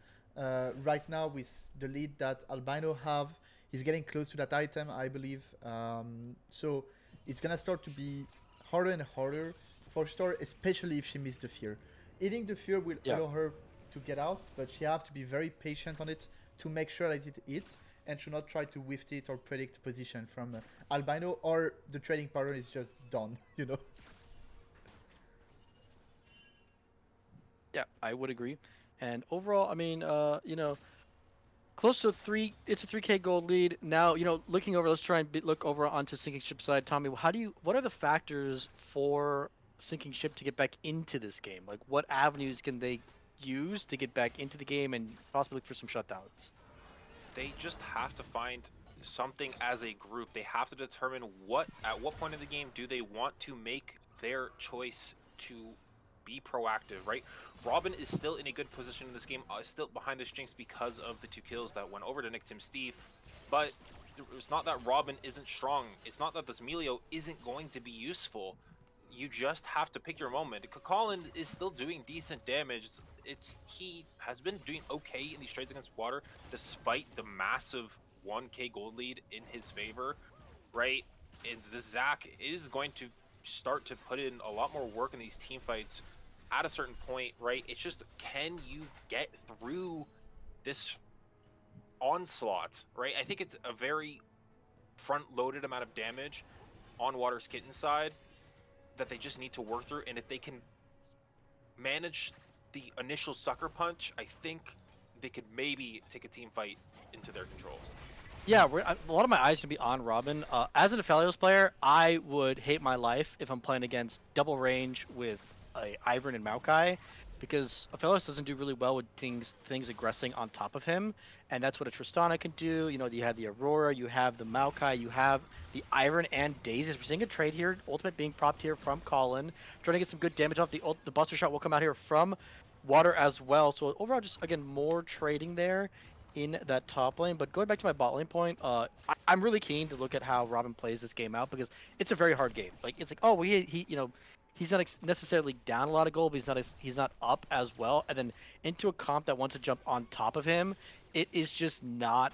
right now with the lead that Albino have. He's getting close to that item, I believe. So it's gonna start to be harder and harder for Star, especially if she missed the fear. Hitting the fear will allow her to get out, but she have to be very patient on it to make sure that it hits, and should not try to whiff it or predict position from Albino, or the trading pattern is just done, you know? Yeah, I would agree. And overall, I mean, you know, close to it's a 3k gold lead. Now, you know, looking over, let's try and look over onto Sinking Ship side. Tommy, what are the factors for Sinking Ship to get back into this game? Like, what avenues can they use to get back into the game and possibly look for some shutdowns? They just have to find something as a group. They have to determine at what point in the game do they want to make their choice to be proactive, right? Robin is still in a good position in this game, still behind this Jinx because of the 2 kills that went over to Nick Tim Steve, but it's not that Robin isn't strong. It's not that this Melio isn't going to be useful. You just have to pick your moment. Colin is still doing decent damage. He has been doing okay in these trades against Water, despite the massive 1k gold lead in his favor, right? And the Zac is going to start to put in a lot more work in these team fights at a certain point, right? It's just, can you get through this onslaught, right? I think it's a very front-loaded amount of damage on Water's Kitten side that they just need to work through, and if they can manage the initial sucker punch, I think they could maybe take a team fight into their control. Yeah, a lot of my eyes should be on Robin. As an Aphelios player, I would hate my life if I'm playing against double range with Ivern and Maokai. because Aphelios doesn't do really well with things aggressing on top of him, and that's what a Tristana can do. You know, you have the Aurora, you have the Maokai, you have the Iron and Daisies. We're seeing a trade here. Ultimate being propped here from Colin, trying to get some good damage off. The Buster Shot will come out here from Water as well. So overall, just again more trading there in that top lane. But going back to my bot lane point, I'm really keen to look at how Robin plays this game out because it's a very hard game. Like it's like, oh, well, he you know he's not necessarily down a lot of gold, but he's not up as well. And then into a comp that wants to jump on top of him, it is just not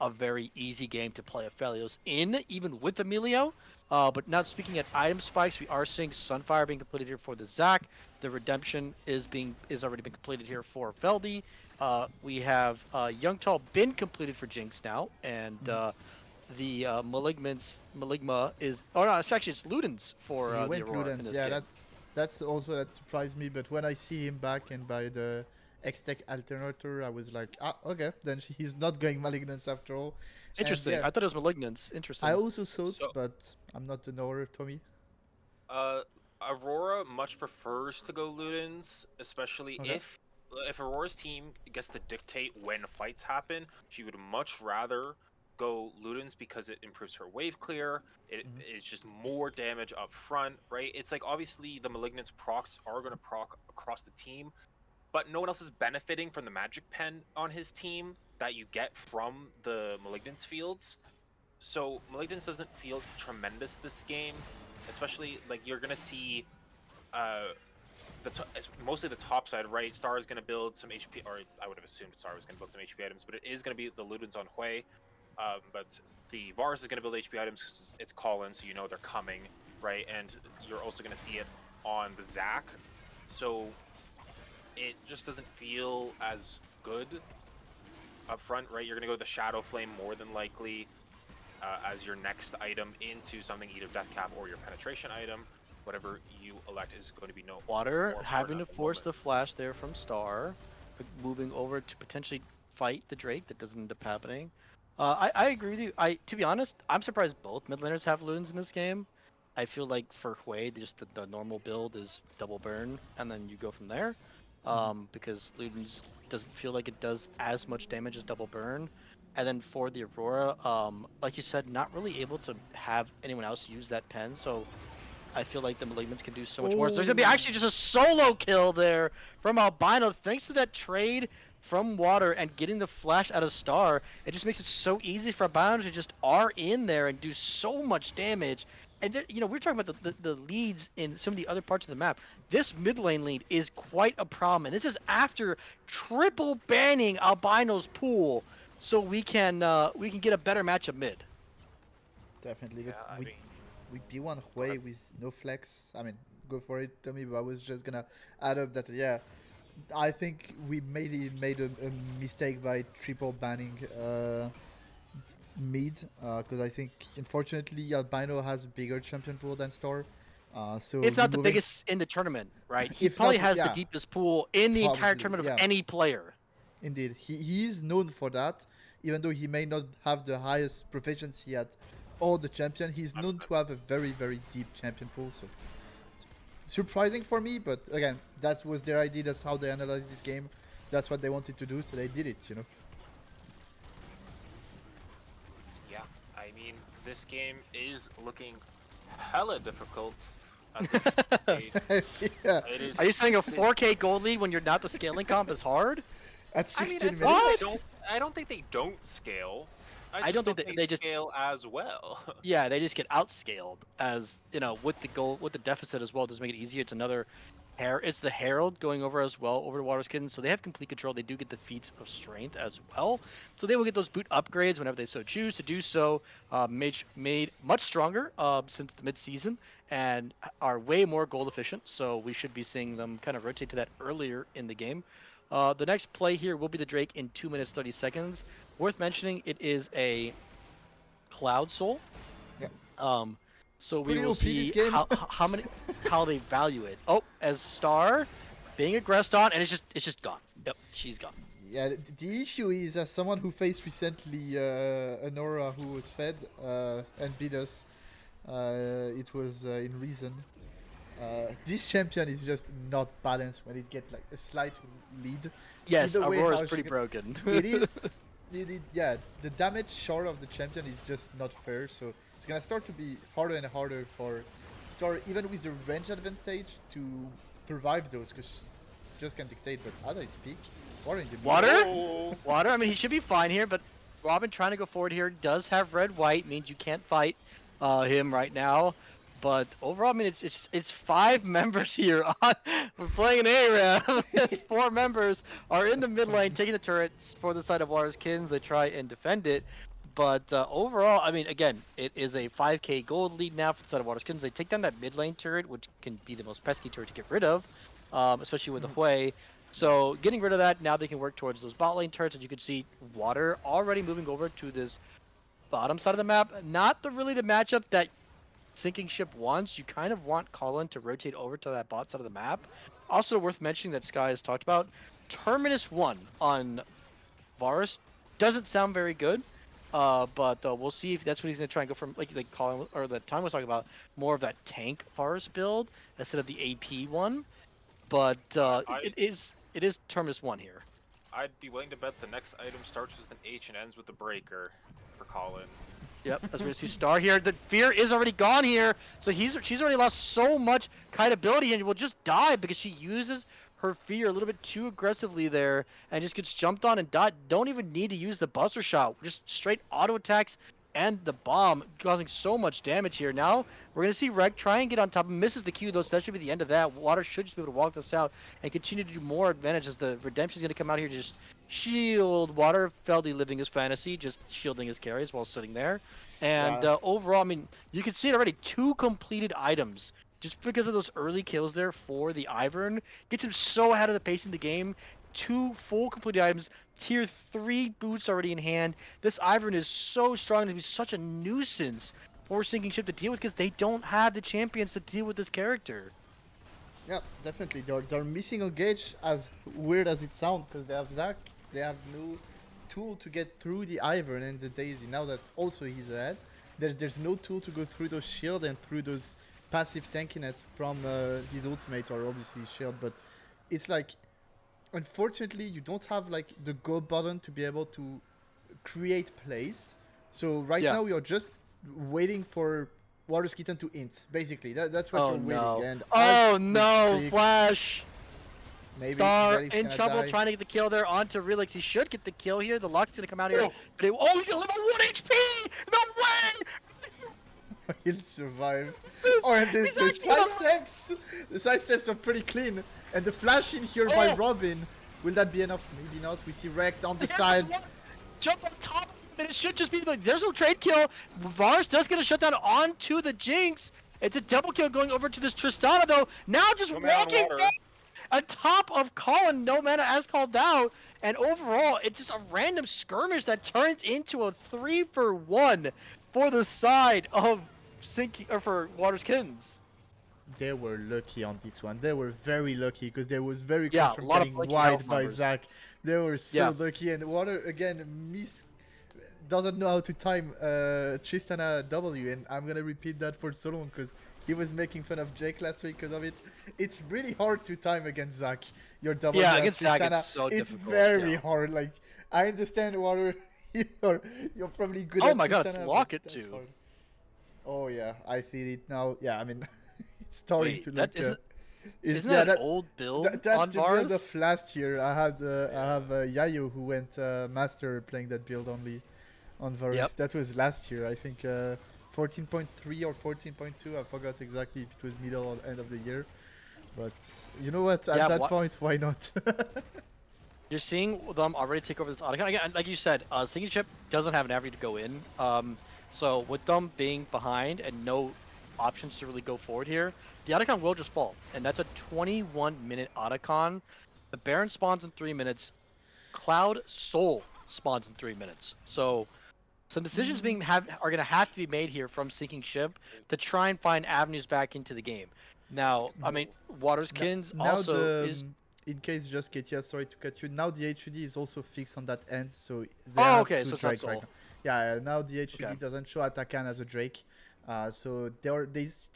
a very easy game to play Aphelios in, even with Emilio. But now speaking at item spikes, we are seeing Sunfire being completed here for the Zac. The Redemption is already been completed here for Feldy. We have Young Tall been completed for Jinx now, and the Maligma is. Oh no, it's Ludens for He the went Aurora in Ludens. this Yeah, game. that's also that surprised me. But when I see him back and by the X-Tech alternator, I was like, ah, okay, then he's not going Malignance after all. And Interesting. yeah, I thought it was Malignance. I Interesting. also thought, So, but I'm not the knower, Tommy. uh, Aurora much prefers to go Ludens, especially Okay. if Aurora's team gets to dictate when fights happen. She would much rather go Ludens because it improves her wave clear. It's just more damage up front, right? It's like obviously the Malignance procs are going to proc across the team, but no one else is benefiting from the magic pen on his team that you get from the Malignance fields. So Malignance doesn't feel tremendous this game, especially like you're gonna see uh it's mostly the top side, right? Star is gonna build some HP, or I would have assumed Star was gonna build some HP items, but it is gonna be the Ludens on Hui. But the Varus is gonna build HP items because it's Colin, so you know they're coming, right? And you're also gonna see it on the Zac, so it just doesn't feel as good up front, right? You're gonna go the Shadow Flame more than likely as your next item into something either Death Cap or your penetration item. Whatever you elect is going to be no Water more having important to at the force moment. the flash there from Star, moving over to potentially fight the Drake. That doesn't end up happening. I agree with you. To be honest, I'm surprised both mid laners have Loons in this game. I feel like for Hui, just the normal build is double burn, and then you go from there. Because Ludens doesn't feel like it does as much damage as double burn. And then for the Aurora, like you said, not really able to have anyone else use that pen, so I feel like the Malignants can do so much more. So there's gonna be Oh, actually just a solo kill there from Albino, thanks to that trade from Water and getting the flash out of Star. It just makes it so easy for Albino to just R in there and do so much damage. And then, we're talking about the leads in some of the other parts of the map. This mid lane lead is quite a problem, and this is after triple banning Albino's pool, so we can get a better matchup mid. definitely. But Yeah, I mean, with B1 go ahead. Hui with no flex, I mean, go for it, Tommy. But I was just gonna add up that yeah, I think we made a mistake by triple banning mid because I think unfortunately Albino has a bigger champion pool than Star. So If not the removing, biggest in the tournament, right? He if probably not, has the yeah, deepest pool in the entire probably, tournament of yeah, any player. indeed, he is known for that. Even though he may not have the highest proficiency at all the champion, he's known to have a very deep champion pool. So surprising for me, but again, that was their idea. That's how they analyzed this game. That's what they wanted to do, so they did it. Yeah, I mean, this game is looking hella difficult at this stage. Yeah, It is. Are you saying a It is 4K gold lead when you're not the scaling comp is hard? at I mean, 16 I'd say they What? minutes. don't. I don't think they don't scale. I I just don't think don't that think they they just scale as well. yeah, they just get outscaled as with the goal with the deficit as well. It does make it easier. It's another it's the Herald going over as well over to Waterskin, so they have complete control. They do get the feats of strength as well, so they will get those boot upgrades whenever they so choose to do so. Made much stronger since the mid season and are way more gold efficient. So we should be seeing them kind of rotate to that earlier in the game. The next play here will be the Drake in 2 minutes 30 seconds. Worth mentioning, it is a Cloud Soul. Yeah, Um, so we pretty will OP this see game. how they value it. Oh, as Star being aggressed on, and it's just gone. Yep, she's gone. Yeah, the issue is as someone who faced recently an aura who was fed and beat us. It was in Reason, This champion is just not balanced when it gets like a slight lead. Yes, Either way, Aurora's how she pretty get- broken. it is. Yeah, the damage short of the champion is just not fair. So it's gonna start to be harder and harder for Star, even with the range advantage, to survive those, because just can dictate. But Ada is peak. Water in the middle. Water? Oh, Water. I mean, he should be fine here, but Robin trying to go forward here does have red white, means you can't fight him right now. But overall, I mean, it's 5 members here. We're playing an ARAM. As 4 members are in the mid lane taking the turrets for the side of Water's Kins. They try and defend it. But overall, I mean, again, it is a 5k gold lead now for the side of Water's Kins. They take down that mid lane turret, which can be the most pesky turret to get rid of, especially with the Hui. So getting rid of that, now they can work towards those bot lane turrets. As you can see, Water already moving over to this bottom side of the map. Not really the matchup that Sinking Ship wants. You kind of want Colin to rotate over to that bot side of the map. Also worth mentioning that Sky has talked about, Terminus 1 on Varus doesn't sound very good. But we'll see if that's what he's going to try and go from, like Colin or the time was talking about, more of that tank Varus build instead of the AP one. But it is Terminus 1 here. I'd be willing to bet the next item starts with an H and ends with a breaker for Colin. Yep, as we're gonna see Star here. The fear is already gone here, so she's already lost so much kite ability and will just die because she uses her fear a little bit too aggressively there and just gets jumped on and died. Don't even need to use the buster shot, just straight auto attacks and the bomb, causing so much damage here. Now we're gonna see Reg try and get on top, misses the Q though, so that should be the end of that. Water should just be able to walk this out and continue to do more advantage as the redemption is gonna come out here to just shield Water. Feldy living his fantasy, just shielding his carries while sitting there. And Yeah. overall, I mean, you can see it already. 2 completed items just because of those early kills there for the Ivern. Gets him so ahead of the pace in the game. 2 full completed items, tier 3 boots already in hand. This Ivern is so strong to be such a nuisance for Sinking Ship to deal with because they don't have the champions to deal with this character. Yeah, definitely. They're missing a gauge, as weird as it sounds, because they have Zac. They have no tool to get through the Ivern and the Daisy. Now that also he's ahead, there's no tool to go through those shield and through those passive tankiness from his ultimate or obviously his shield. But it's like, unfortunately, you don't have like the go button to be able to create plays. So right Yeah. now you're just waiting for Water's Kitten to int. Basically, that's what you're waiting. And Oh as we no, speak, Flash! maybe Star Relics in gonna trouble die. trying to get the kill there onto Relix. He should get the kill here. The lock's gonna come out here. But he's a level 1 HP! No way! He'll survive. This Oh, and the he's actually side not- steps! The side steps are pretty clean. And the flash in here by Oh. Robin. Will that be enough? Maybe not. We see Wrecked on the Here's side. one. Jump on top, and it should just be like there's no trade kill. Varus does get a shutdown onto the Jinx. It's a double kill going over to this Tristana though. Now just No mana on walking Water. back on top of Colin. No mana as called out. And overall, it's just a random skirmish that turns into a 3-for-1 for the side of Sinking or for Water's Kins. They were lucky on this one. They were very lucky because they was very Yeah, close a from lot of getting lucky wide health by numbers. Zac. They were so Yeah. lucky. And Water again doesn't know how to time Tristana W. And I'm gonna repeat that for so long because he was making fun of Jake last week because of it. It's really hard to time against Zac. Your W Yeah, as against Zac, Tristana. it's so It's difficult, very yeah. hard. Like I understand Water. you're probably good Oh at my God, it's Tristana, lock but it that's too. hard. Oh yeah, I see it now. Yeah, I mean, it's starting Wait, to that look. isn't- It's- Isn't yeah, that an old build that's on the build Varus? of last year. I have Yayo who went master playing that build only on Varus. Yep. That was last year. I think 14.3 or 14.2. I forgot exactly if it was middle or end of the year. But you know what? At Yeah, that what- point, why not? You're seeing them already take over this Otacon. Again, like you said, Sinking Ship doesn't have an avenue to go in. So with them being behind and no options to really go forward here, the Otacon will just fall. And that's a 21-minute Otacon. The Baron spawns in 3 minutes. Cloud Soul spawns in 3 minutes. So some decisions are going to have to be made here from Sinking Ship to try and find avenues back into the game. Now, I mean, Water's Kins now also is... in case just Ketia, sorry to cut you. Now the HUD is also fixed on that end, so they Oh, have okay, two so it's not Drake right Soul. now. Yeah, now the HUD Okay. doesn't show Atakan as a Drake. So there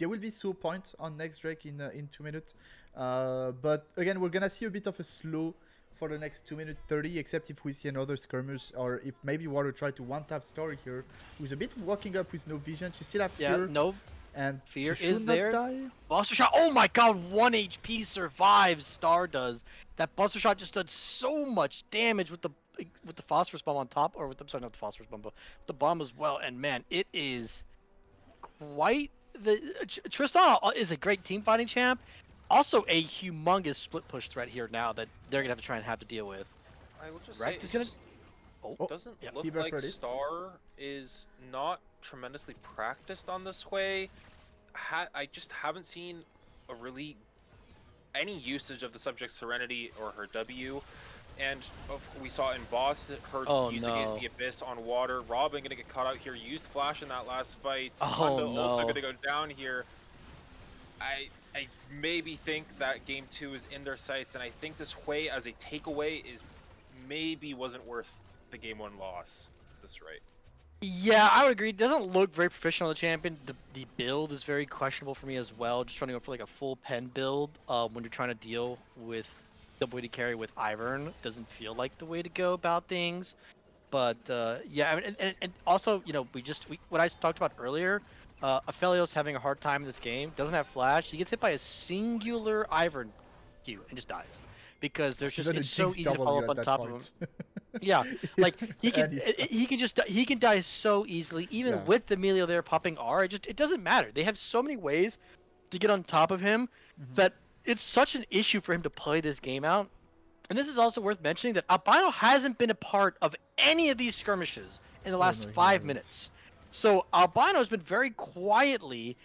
will be slow point on next Drake in 2 minutes. But again, we're gonna see a bit of a slow for the next 2 minute 30, except if we see another skirmish or if maybe Water try to one tap Story here, who's a bit walking up with no vision. She still have Yeah, fear, no and she fear should is not there. die. Buster shot. Oh my god, 1 HP survives. Star does. That Buster shot just does so much damage with the phosphorus bomb on top, or with I'm sorry, not the phosphorus bomb, but the bomb as well. And man, it is quite the Tristan is a great team fighting champ. Also a humongous split push threat here now that they're gonna have to try and have to deal with. I will just say Rect it is gonna. just Oh, Oh, doesn't yeah. look he like buffered it. Star is not tremendously practiced on this way. I just haven't seen a really any usage of the subject Serenity or her W. And we saw in boss her Oh, used no. against the Abyss on water. Robin gonna get caught out here. Used Flash in that last fight. Oh, Honda also no. gonna go down here. I maybe think that game 2 is in their sights, and I think this Hui as a takeaway is maybe wasn't worth the game 1 loss. That's right. Yeah, I would agree. It doesn't look very professional. The champion. The build is very questionable for me as well. Just trying to go for like a full pen build when you're trying to deal with the way to carry with Ivern doesn't feel like the way to go about things. But yeah, I mean, and also what I talked about earlier. Aphelios having a hard time in this game. Doesn't have flash. He gets hit by a singular Ivern Q and just dies because there's just Even a it's so Jinx easy to follow W up at on that top of him. point. Yeah, like And he's he can die so easily, even Yeah. with the Melio there popping R. It doesn't matter. They have so many ways to get on top of him that it's such an issue for him to play this game out. And this is also worth mentioning that Albino hasn't been a part of any of these skirmishes in the Oh last no, he 5 minutes. So Albino has been very quietly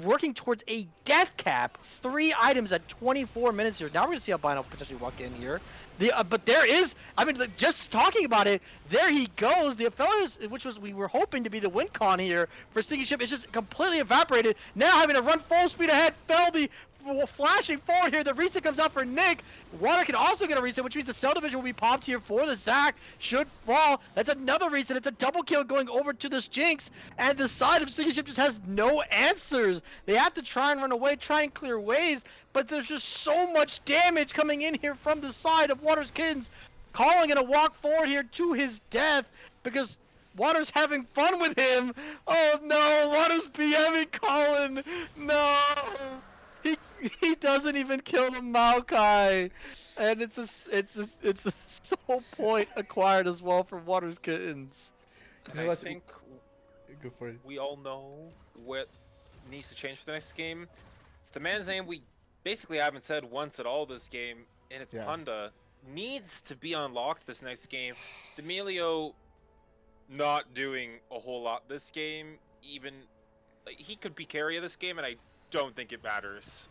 working towards a death cap, 3 items at 24 minutes here. Now we're gonna see Albino potentially walk in here. But there is, I mean, just talking about it, there he goes. The fellas, which was we were hoping to be the win con here for Sinking Ship, is just completely evaporated. Now having to run full speed ahead, Feldy flashing forward here. The reset comes out for Nick. Water can also get a reset, which means the cell division will be popped here for the Zac. Should fall. That's another reset. It's a double kill going over to this Jinx. And the side of Sinking Ship just has no answers. They have to try and run away, try and clear ways. But there's just so much damage coming in here from the side of Water's Kittens. Calling it a walk forward here to his death because Water's having fun with him. Oh no, Water's BMing Colin. No. He doesn't even kill the Maokai, and it's a soul point acquired as well for Water's Kittens. And know I what? think Go for it. we all know what needs to change for the next game. It's the man's name we basically haven't said once at all this game, and it's Yeah. Punda. Needs to be unlocked this next game. D'Amelio not doing a whole lot this game. Even like, he could be carry of this game, and I don't think it matters.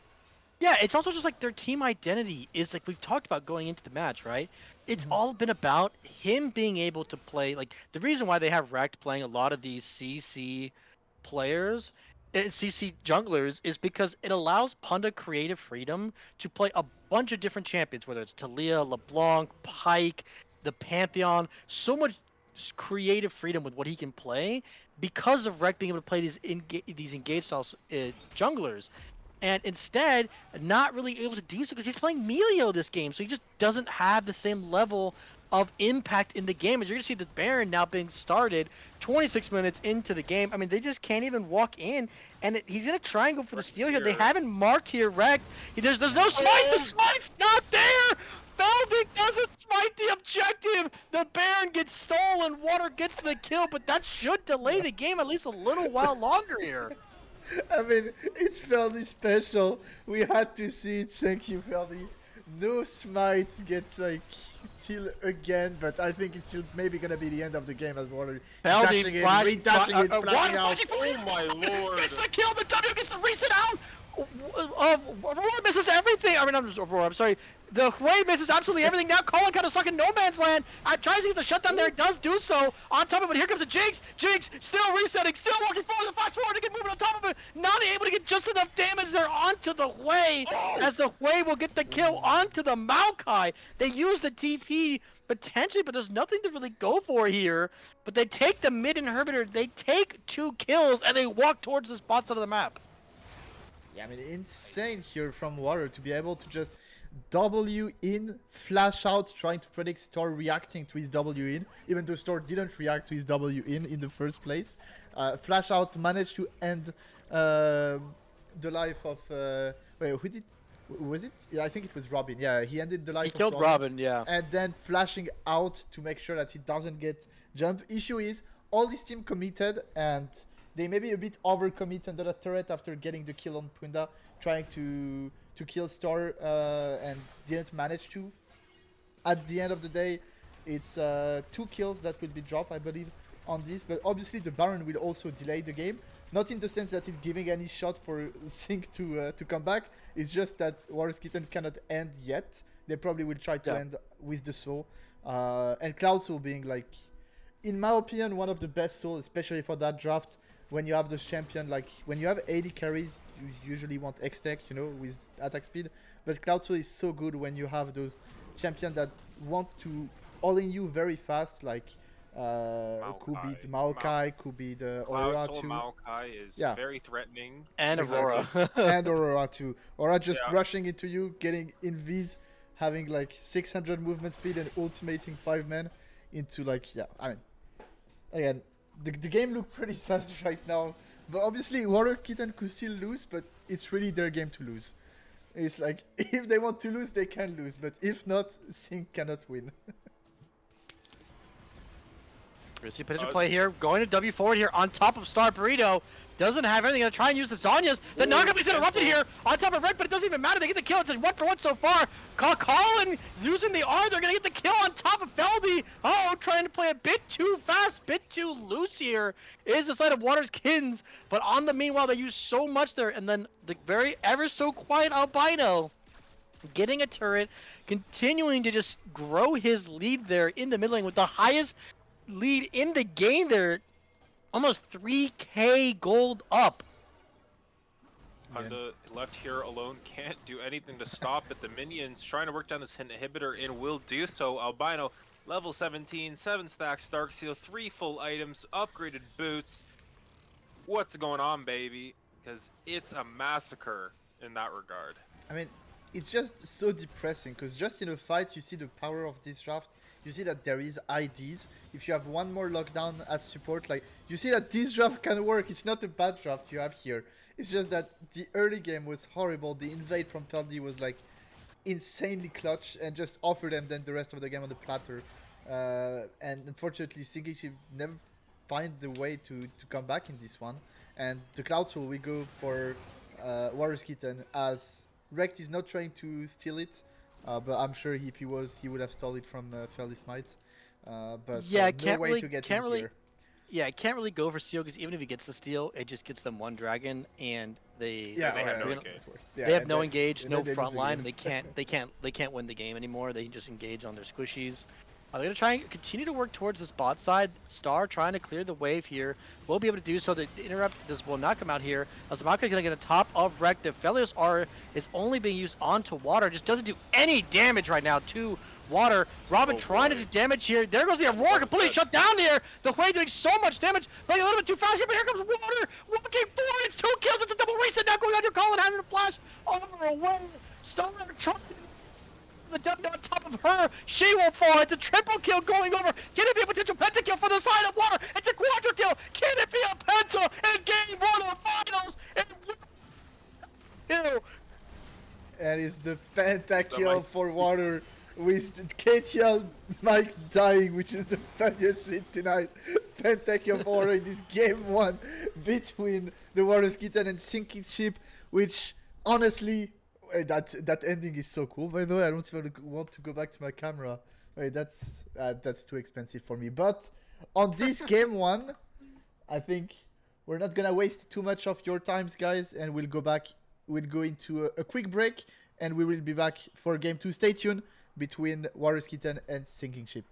Yeah, it's also just like their team identity is like we've talked about going into the match, right? It's all been about him being able to play. Like the reason why they have Rect playing a lot of these CC players and CC junglers is because it allows Punda creative freedom to play a bunch of different champions, whether it's Talia, LeBlanc, Pike, the Pantheon. So much creative freedom with what he can play because of Rect being able to play these engaged style junglers. And instead, not really able to do so because he's playing Melio this game, so he just doesn't have the same level of impact in the game. As you're gonna see the Baron now being started 26 minutes into the game. I mean, they just can't even walk in, and he's gonna try and go for the steal here. They haven't marked here, Rect. There's no smite. The smite's not there. Veldic doesn't smite the objective. The Baron gets stolen. Water gets the kill, but that should delay the game at least a little while longer here. I mean, it's fairly special. We had to see it. Thank you, Ferdi. No smites gets like still again, but I think it's still maybe gonna be the end of the game as Water dashing in, re-dashing in, flashing out. Oh my lord! Gets the kill, the W gets the reset out. Aurora misses everything. I mean, I'm sorry. The Hui misses absolutely everything. Now Colin kind of stuck in no man's land. Tries to get the shutdown there. Does do so on top of it. Here comes the Jinx. Jinx still resetting. Still walking forward. The flash forward to get moving on top of it. Not able to get just enough damage there onto the Hui. As the Hui will get the kill onto the Maokai. They use the TP potentially, but there's nothing to really go for here. But they take the mid inhibitor. They take 2 kills and they walk towards the spots out of the map. Yeah, I mean, insane here from Water to be able to just W in, flash out, trying to predict Star reacting to his W in, even though Star didn't react to his W in the first place. Flash out managed to end the life of... wait, who did... Was it? Yeah, I think it was Robin. Yeah, he ended the life He of killed Robin, yeah. And then flashing out to make sure that he doesn't get jumped. Issue is, all this team committed and... They may be a bit overcommit under the turret after getting the kill on Punda, trying to kill Star and didn't manage to. At the end of the day, it's 2 kills that will be dropped, I believe, on this. But obviously the Baron will also delay the game. Not in the sense that it's giving any shot for Sync to come back. It's just that Warriors Kitten cannot end yet. They probably will try to end with the Soul. And Cloud Soul being like, in my opinion, one of the best Soul, especially for that draft. When you have those champion, like when you have 80 carries, you usually want X-Tech, you know, with attack speed. But Cloud Soul is so good when you have those champions that want to all-in you very fast, like could be the Maokai, could be the Aurora too. Maokai is very threatening. And Aurora. And Aurora too. Aurora just rushing into you, getting invis, having like 600 movement speed and ultimating 5 men into like, I mean, again, the game look pretty sus right now, but obviously Warrior Kitten could still lose, but it's really their game to lose. It's like, if they want to lose, they can lose, but if not, Sync cannot win. Risky potential play here, going to W forward here on top of Star Burrito. Doesn't have anything, gonna try and use the Zonyas. The Nagami's interrupted here on top of Red, but it doesn't even matter. They get the kill. It's just 1-for-1 so far. Colin using the R. They're gonna get the kill on top of Feldy. Oh, trying to play a bit too fast, bit too loose here is the side of Waters Kins. But on the meanwhile, they use so much there. And then the very ever so quiet Albino getting a turret, continuing to just grow his lead there in the middle lane with the highest lead in the game there. Almost 3k gold up. Panda left here alone, can't do anything to stop it. The minions trying to work down this inhibitor and will do so. Albino, level 17, 7 stacks Dark Seal, 3 full items, upgraded boots. What's going on, baby? Because it's a massacre in that regard. I mean, it's just so depressing, because just in a fight, you see the power of this draft. You see that there is IDs. If you have one more lockdown as support, like, you see that this draft can work. It's not a bad draft you have here. It's just that the early game was horrible. The invade from Feldy was like insanely clutch and just offered them then the rest of the game on the platter. And unfortunately, Singichi never find the way to come back in this one. And the Cloud Soul, we go for Warriors Kitten, as Rekt is not trying to steal it. But I'm sure if he was, he would have stole it from Feldy Smite. But yeah, no way to get in here. Yeah, I can't really go for steal because even if he gets the steal, it just gets them 1 dragon, and they have no engage, no front line, and they can't win the game anymore. They can just engage on their squishies. They're gonna try and continue to work towards this bot side. Star trying to clear the wave here. Will be able to do so. The interrupt will not come out here. Azamaka is gonna get on top of Rekt. The Felios R is only being used onto Water. Just doesn't do any damage right now to Water. Robin trying to do damage here. There goes the Aurora, completely shut down here. The Hui doing so much damage, playing a little bit too fast here, but here comes Water. Walking forward, it's 2 kills, it's a double reset now going on your Colin, having a flash over away. Star trying to the W on top of her. She will fall. It's a triple kill going over. Can it be a potential pentakill for the side of Water? It's a quadra kill. Can it be a penta in game 1 of finals? And it's the pentakill for Water, with KTL Mike dying, which is the funniest shit tonight. Pentakill for Water in this game 1 between the Warriors Kitten and Sinking Ship, which honestly, that ending is so cool. By the way, I don't even want to go back to my camera. Wait, that's too expensive for me. But on this game 1, I think we're not gonna waste too much of your times, guys, and we'll go back. We'll go into a quick break, and we will be back for game 2. Stay tuned between Warriors Kitten and Sinking Ship.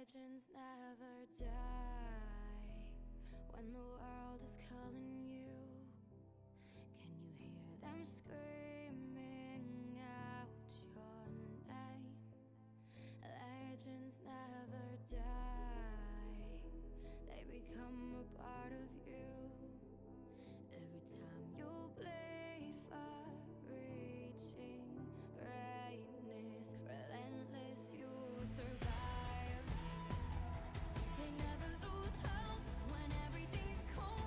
Legends never die when the world is calling you. Can you hear them screaming out your name? Legends never die, they become a part of you. Every time you bleed far reaching greatness, relentless, you survive. They never lose hope when everything's cold.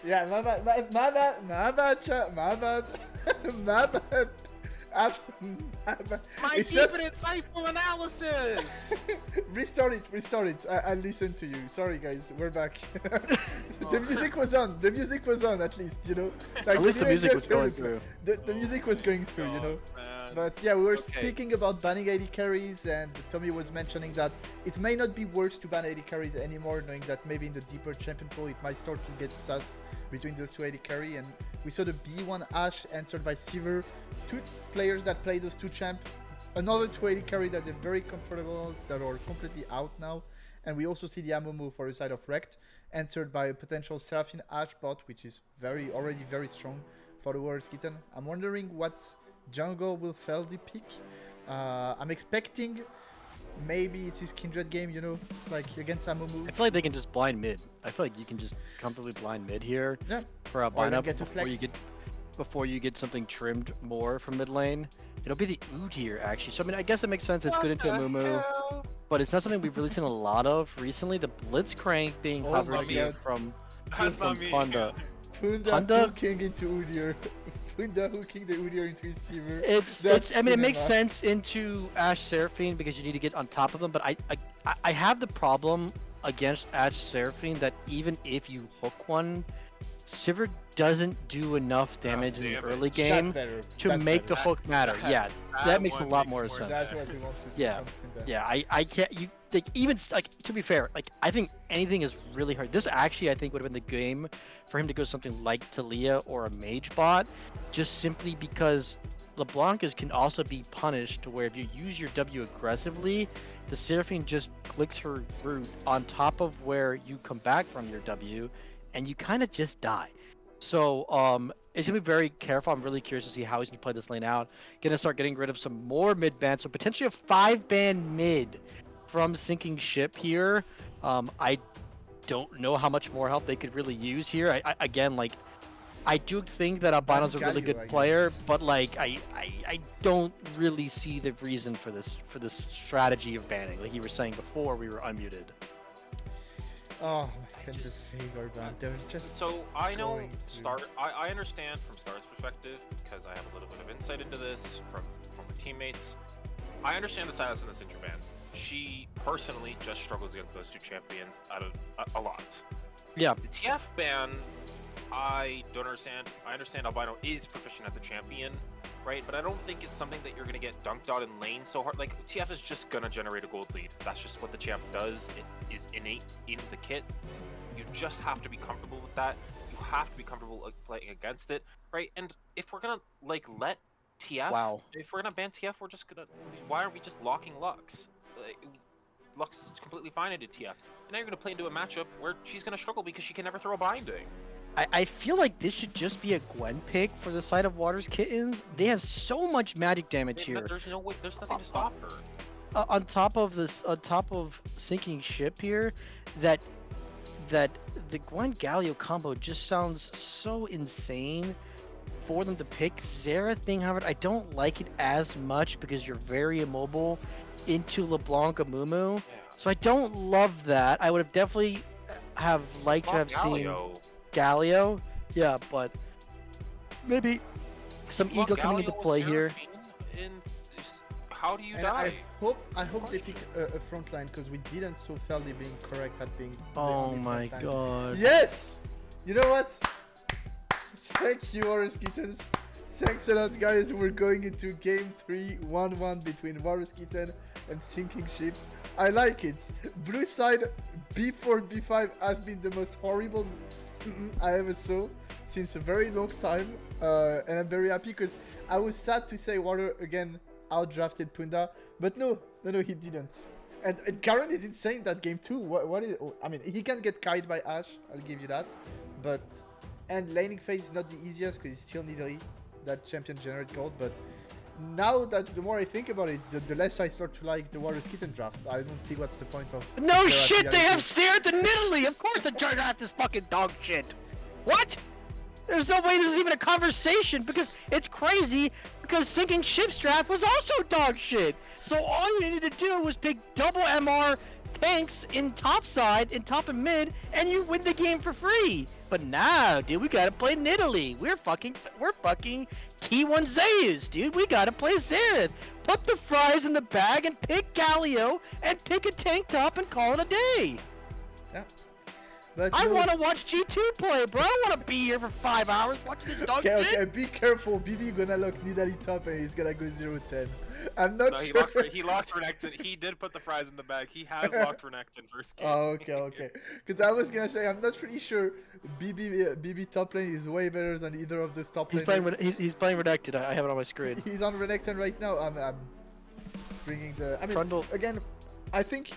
Yeah, my bad, my bad. My bad. My It's deep just- and insightful analysis. Restart it. I listened to you. Sorry, guys, we're back. The music was on. The music was on, at least, you know. Like, At least you the didn't music just was going hear it. through. The music was going through, you know. Man. But yeah, we were Okay. speaking about banning AD carries, and Tommy was mentioning that it may not be worse to ban AD carries anymore, knowing that maybe in the deeper champion pool it might start to get sus between those two AD carry. And we saw the B1 Ashe answered by Seaver, two players that play those two champ. Another two AD carry that they're very comfortable, that are completely out now. And we also see the Amumu for the side of Rect, answered by a potential Seraphine Ashe bot, which is already very strong for the Warriors Kitten. I'm wondering what jungle will fail the pick. I'm expecting maybe it's his Kindred game, you know, like against Amumu. I feel like they can just blind mid. I feel like you can just comfortably blind mid here Yeah. for a Or bind then up get to flex. before you get something trimmed more from mid lane. It'll be the Ood here actually. So I mean, I guess it makes sense. It's good into a Mumu, but it's not something we've really seen a lot of recently. The Blitzcrank being Oh hovered my here God. from That's not from me. Panda. Punda Panda? hooking into Udyr. Punda hooking the Udyr into his Seaver. It's That's I mean it makes cinema. sense into Ashe Seraphine because you need to get on top of them, but I have the problem against Ashe Seraphine that even if you hook one, Sivir doesn't do enough damage in the damage. early That's game better. to That's make the better. hook matter. Yeah, that makes a one lot makes more more sense. That's what he wants to see Yeah. from Punda. Yeah, I can't. You like even like to be fair, like I think anything is really hard. This actually I think would have been the game for him to go something like Talia or a Mage bot, just simply because LeBlancas can also be punished to where if you use your W aggressively, the Seraphine just clicks her root on top of where you come back from your W, and you kind of just die. So it's gonna be very careful. I'm really curious to see how he's gonna play this lane out. Gonna start getting rid of some more mid bans, so potentially a 5-ban mid from Sinking Ship here. I don't know how much more help they could really use here. I again like I do think that Albano's a really Galio, good I player, guess. but like I don't really see the reason for this strategy of banning. Like you were saying before, we were unmuted. Oh my god, the just- Veigar ban. There's just So I know going through. I understand from Star's perspective because I have a little bit of insight into this from former teammates. I understand the silence in this interbans. She personally just struggles against those two champions a lot. Yeah, The TF ban, I don't understand. I understand Albino is proficient at the champion, right? But I don't think it's something that you're gonna get dunked on in lane so hard. Like TF is just gonna generate a gold lead. That's just what the champ does. It is innate in the kit. You just have to be comfortable with that. You have to be comfortable playing against it, right? And if we're gonna like let TF, wow. if we're gonna ban TF, we're just gonna. Why aren't we just locking Lux? Like, Lux is completely fine into TF. And now you're gonna play into a matchup where she's gonna struggle because she can never throw a binding. I feel like this should just be a Gwen pick for the side of Waters Kittens. They have so much magic damage here. There's no way. There's nothing to stop her. On top of this, on top of Sinking Ship here, that the Gwen Galio combo just sounds so insane for them to pick. Zera thing, however, I don't like it as much because you're very immobile into LeBlanc Amumu. Yeah. So I don't love that. I would have definitely have liked to have seen Galio. Galio. Yeah, but maybe some Well, ego coming Galio into was play here. Seraphine, and how do you and die? I hope they pick a front line because we didn't so Feldy being correct at being the Oh only my front line. god. Yes! You know what? Thank you, Warriors Kittens. Thanks a lot, guys. We're going into game 3, 1-1 between Warriors Kitten and Sinking Ship. I like it. Blue side, B4, B5 has been the most horrible I ever saw since a very long time. And I'm very happy because I was sad to say Water again outdrafted Punda. But no, he didn't. And Karen is insane that game too. What is? Oh, I mean, he can get kite by Ashe. I'll give you that. But and laning phase is not the easiest because he still need that champion generate gold. But now that the more I think about it, the less I start to like the Warriors Kitten draft. I don't think what's the point of. No Zera's shit, they have reality. Sarah in Italy! Of course the draft is fucking dog shit! What? There's no way this is even a conversation because it's crazy because Sinking Ship's draft was also dog shit! So all you needed to do was pick double MR tanks in top side, in top and mid, and you win the game for free! But now, dude, we gotta play Nidalee. We're fucking T1 Zeus, dude. We gotta play Xerath. Put the fries in the bag and pick Galio and pick a tank top and call it a day. Yeah. But I no. want to watch G2 play, bro. I want to be here for 5 hours watching this dog Okay, shit. okay, be careful. BB gonna lock Nidalee top and he's gonna go 0-10. I'm not No, sure. he locked Renekton. He did put the fries in the bag. He has locked Renekton first game. Oh, okay, okay. Because I was gonna say I'm not pretty sure BB top lane is way better than either of those top He's laners. playing with he's playing Redacted. I have it on my screen. He's on Renekton right now. I'm bringing the. I mean, Trundle. again, I think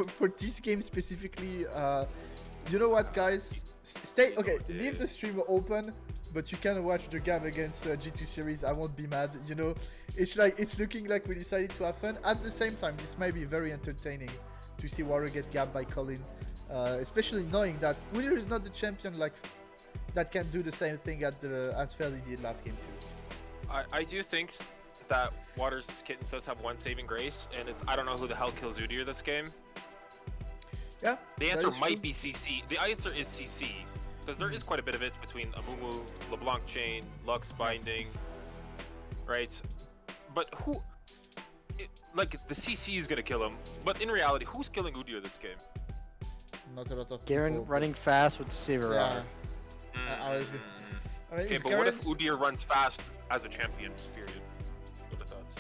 for this game specifically, you know what, guys? Stay okay. Leave the stream open, but you can watch the game against G2 series. I won't be mad. You know, it's looking like we decided to have fun. At the same time, this might be very entertaining to see Water get gapped by Colin, especially knowing that Wheeler is not the champion like that can do the same thing as Fairly did last game too. I do think that Water's Kittens does have one saving grace, and it's I don't know who the hell kills Udyr this game. Yeah. The answer might be CC. The answer is CC, because there is quite a bit of it between Amumu, LeBlanc Chain, Lux Binding, right? But who, like the CC is gonna kill him, but in reality, who's killing Udyr this game? Not a lot of Garen people, running fast with Sivir. Yeah. I mean, Okay, if but what if Garen's- Udyr runs fast as a champion? Period. What are the thoughts?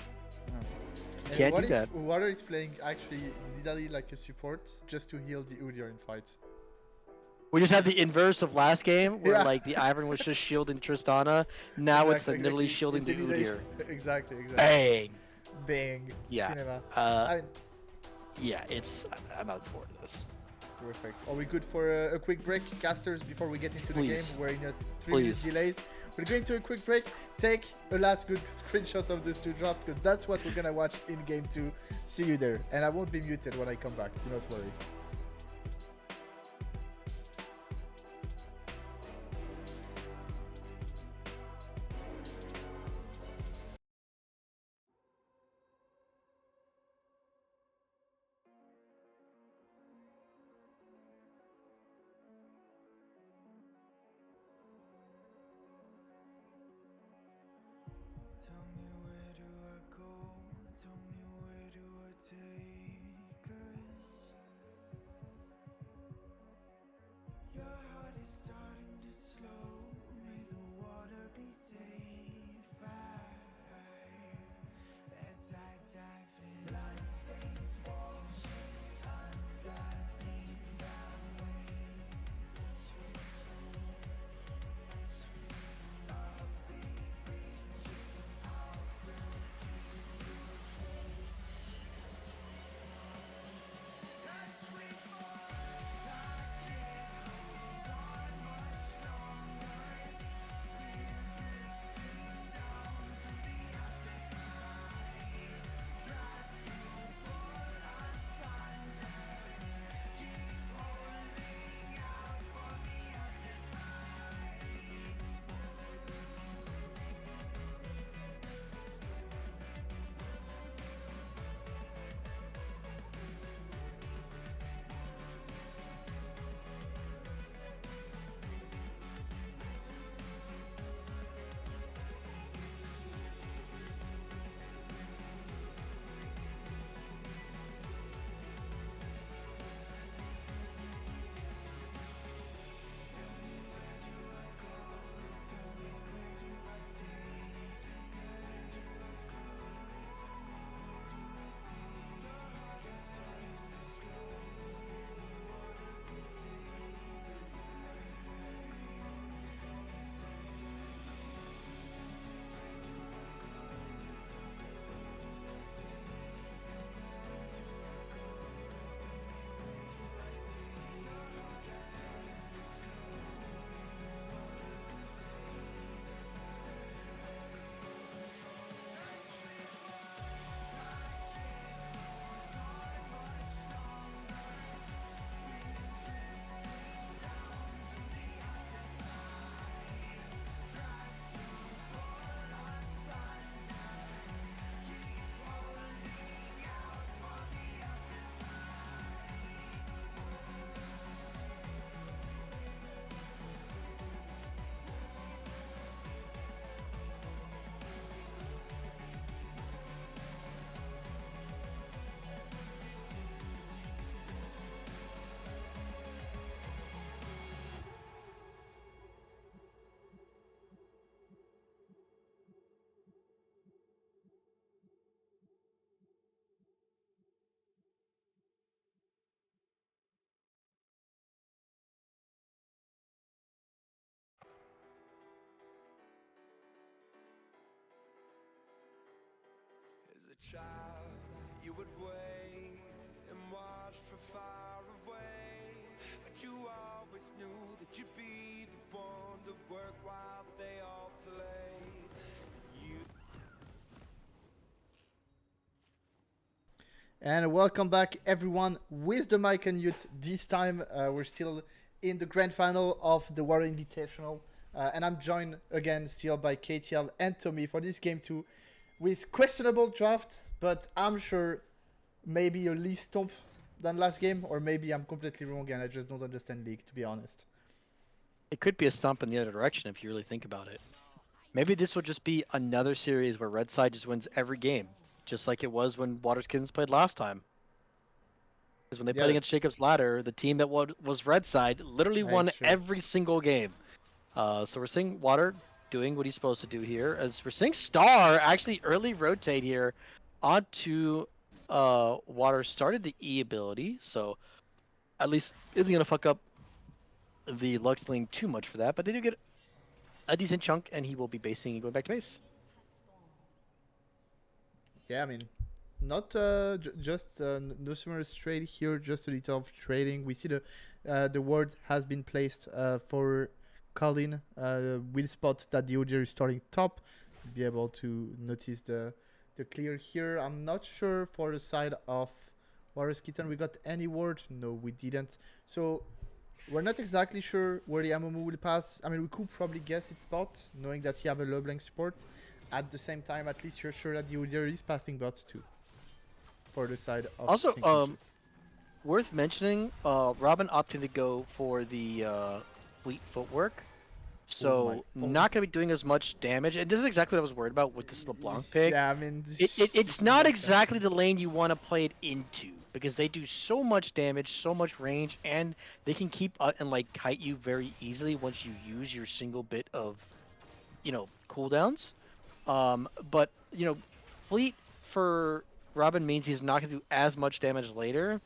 And Can't what do if that. Water is playing actually Nidalee like a support just to heal the Udyr in fight? We just had the inverse of last game, where Yeah. like the Ivern was just shielding Tristana. Now it's the Exactly, Nidalee shielding it's the Nidalee. Udyr. Exactly, exactly. Bang. Bang. Yeah. Cinema. Uh, I mean, yeah, I'm not looking forward to this. perfect. Are we good for a quick break, casters, before we get into the Please. game? We're in a 3-minute Please. delays. We're going to a quick break. Take a last good screenshot of those two drafts, because that's what we're gonna watch in game 2. See you there. And I won't be muted when I come back. Do not worry. Tell me where do I go? Tell me where do I take us? child, you would wait and watch from far away. But you always knew that you'd be the one to work while they all played. You And welcome back, everyone, with the mic and mute. This time, we're still in the grand final of the Water Invitational. And I'm joined again still by KTL and Tommy for this game too, with questionable drafts, but I'm sure maybe a less stomp than last game, or maybe I'm completely wrong and I just don't understand League, to be honest. It could be a stump in the other direction if you really think about it. Maybe this will just be another series where Red Side just wins every game, just like it was when Waterskins played last time. Because when they played Yeah, against Jacob's Ladder, the team that was Red Side literally that won is true. every single game. So we're seeing Water doing what he's supposed to do here, as we're seeing Star actually early rotate here onto Water started the E ability, so at least isn't gonna fuck up the Lux Lane too much for that, but they do get a decent chunk, and he will be basing and going back to base. Yeah, I mean, not just no similar trade here, just a little of trading. We see the word has been placed for Colin. We'll spot that the ODR is starting top. Be able to notice the clear here. I'm not sure for the side of Warriors Kitten we got any word. No, we didn't. So we're not exactly sure where the Amumu will pass. I mean, we could probably guess its bot, knowing that he have a low blank support. At the same time, at least you're sure that the ODR is passing bot too. For the side of Also, Synchrony. worth mentioning, Robin opted to go for the fleet footwork, so not going to be doing as much damage. And this is exactly what I was worried about with this LeBlanc pick. Yeah, I mean, It's not exactly the lane you want to play it into, because they do so much damage, so much range, and they can keep and like kite you very easily once you use your single bit of, cooldowns. But fleet for Robin means he's not going to do as much damage later,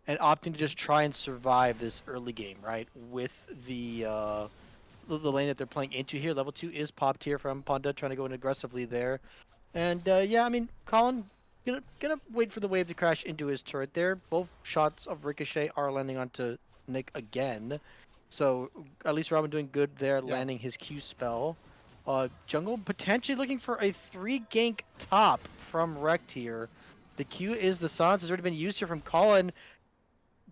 and opting to just try and survive this early game, right? With the lane that they're playing into here. Level 2 is popped here from Ponda, trying to go in aggressively there. And yeah, I mean, Colin gonna wait for the wave to crash into his turret there. Both shots of Ricochet are landing onto Nick again. So at least Robin doing good there, landing his Q spell. Jungle potentially looking for a 3 gank top from Rect here. The Q is the silence has already been used here from Colin.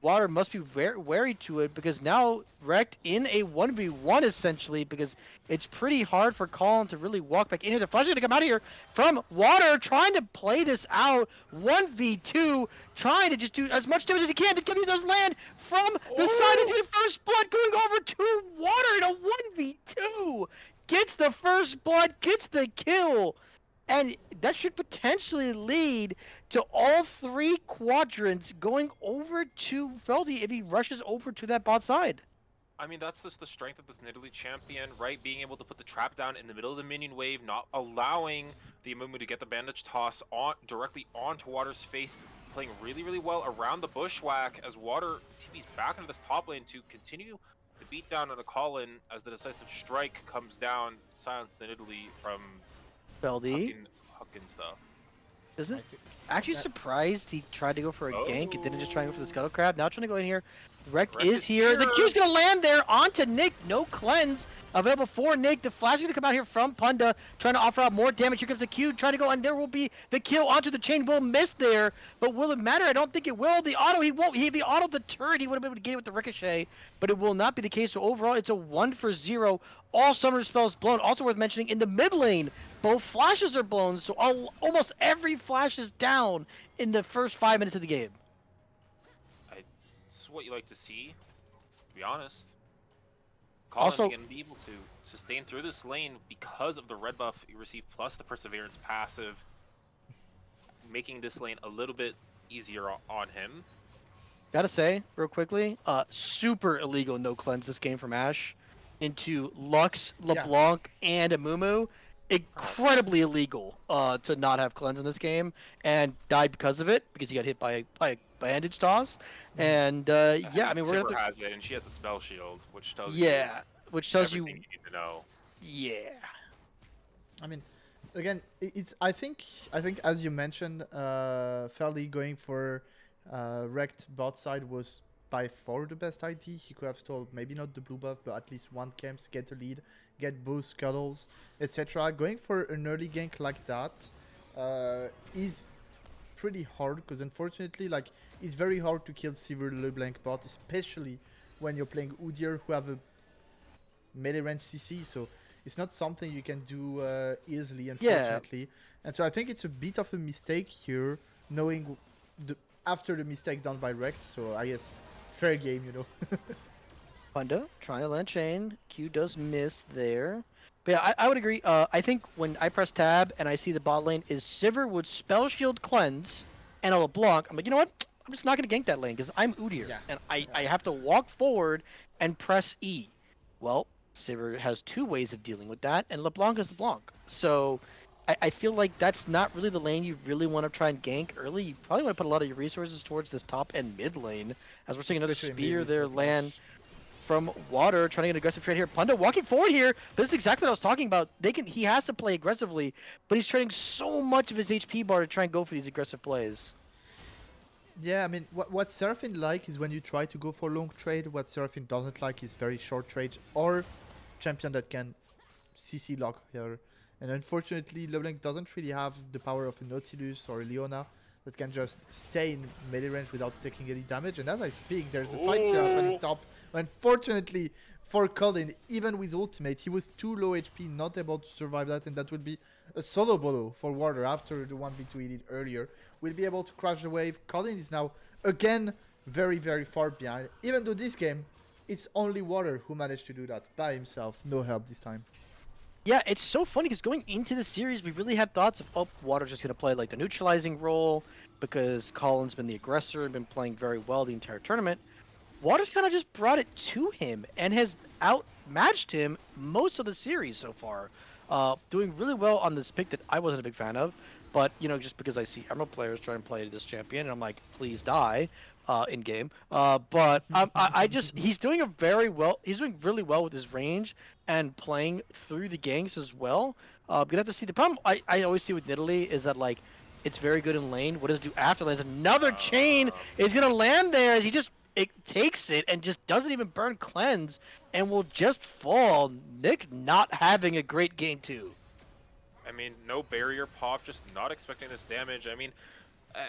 Water must be very wary to it, because now Rect in a 1v1 essentially, because it's pretty hard for Colin to really walk back in here. The flash is going to come out of here from Water, trying to play this out. 1v2, trying to just do as much damage as he can. The W does land from the side into the first blood, going over to Water in a 1v2. Gets the first blood, gets the kill. And that should potentially lead to all 3 quadrants going over to Feldy if he rushes over to that bot side. I mean, that's just the strength of this Nidalee champion, right? Being able to put the trap down in the middle of the minion wave, not allowing the Amumu to get the bandage toss directly onto Water's face, playing really, really well around the bushwhack as Water TV's back into this top lane to continue the beat down on a call-in as the decisive strike comes down, silence the Nidalee from Feldy hucking stuff. isn't actually surprised he tried to go for a gank and didn't just try and go for the scuttle crab. Now trying to go in here. Rect is here. The Q's gonna land there onto Nick. No cleanse available for Nick. The flash is gonna come out here from Punda, trying to offer out more damage. Here comes the Q, trying to go, and there will be the kill onto the chain. Will miss there, but will it matter? I don't think it will. The auto, he won't. He autoed the turret. He would have been able to get it with the ricochet, but it will not be the case. So overall, it's a 1-for-0. All summoner spells blown. Also worth mentioning, in the mid lane, both flashes are blown. So almost every flash is down in the first 5 minutes of the game. It's what you like to see, to be honest. Colin Also, going to be able to sustain through this lane because of the red buff you receive, plus the Perseverance passive, making this lane a little bit easier on him. Gotta say, real quickly, super illegal no cleanse this game from Ash into Lux, LeBlanc, and Amumu. Incredibly illegal to not have cleanse in this game, and died because of it, because he got hit by a bandage toss. And yeah, I mean, we're gonna has it, and she has a spell shield, which tells which tells you everything you need to know. Yeah. I mean, again, it's I think as you mentioned, Feldy going for wrecked bot side was by far the best idea. He could have stole maybe not the blue buff, but at least one camps, get a lead, get both scuttles, etc. Going for an early gank like that is pretty hard because unfortunately, like, it's very hard to kill Silver LeBlanc bot, especially when you're playing Udyr who have a melee range CC. So it's not something you can do easily, unfortunately. And so I think it's a bit of a mistake here, knowing the after the mistake done by Rect. So I guess fair game, you know. Punda trying to land chain. Q does miss there. But yeah, I would agree. I think when I press tab and I see the bot lane is Sivir would spell shield cleanse and a LeBlanc, I'm like, you know what? I'm just not gonna gank that lane because I'm Udyr Yeah. and I have to walk forward and press E. Well, Sivir has two ways of dealing with that, and LeBlanc is LeBlanc. So I feel like that's not really the lane you really want to try and gank early. You probably want to put a lot of your resources towards this top and mid lane, as we're seeing another Especially mid spear with there no land flash. from Water, trying to get an aggressive trade here. Punda walking forward here. This is exactly what I was talking about. He has to play aggressively, but he's trading so much of his HP bar to try and go for these aggressive plays. Yeah, I mean, what Seraphine like is when you try to go for long trade. What Seraphine doesn't like is very short trades or champion that can CC lock here. And unfortunately, LeBlanc doesn't really have the power of a Nautilus or a Leona that can just stay in melee range without taking any damage. And as I speak, there's a fight here happening top. Unfortunately for Colin, even with ultimate, he was too low HP, not able to survive that, and that would be a solo bolo for Warder after the 1v2 he did earlier. Will be able to crash the wave. Colin is now, again, very, very far behind. Even though this game, it's only Warder who managed to do that by himself. No help this time. Yeah, it's so funny because going into the series, we really had thoughts of, oh, Water's just going to play like the neutralizing role because Colin's been the aggressor and been playing very well the entire tournament. Water's kind of just brought it to him and has outmatched him most of the series so far. Doing really well on this pick that I wasn't a big fan of, but just because I see Emerald players trying to play this champion, and I'm like, please die, in game. But I just he's doing a very well. He's doing really well with his range and playing through the ganks as well. Gonna have to see. The problem I always see with Nidalee is that like it's very good in lane. What does it do after lands? Another chain is gonna land there as he just it takes it and just doesn't even burn cleanse and will just fall. Nick not having a great game too. I mean, no barrier pop, just not expecting this damage. I mean, uh,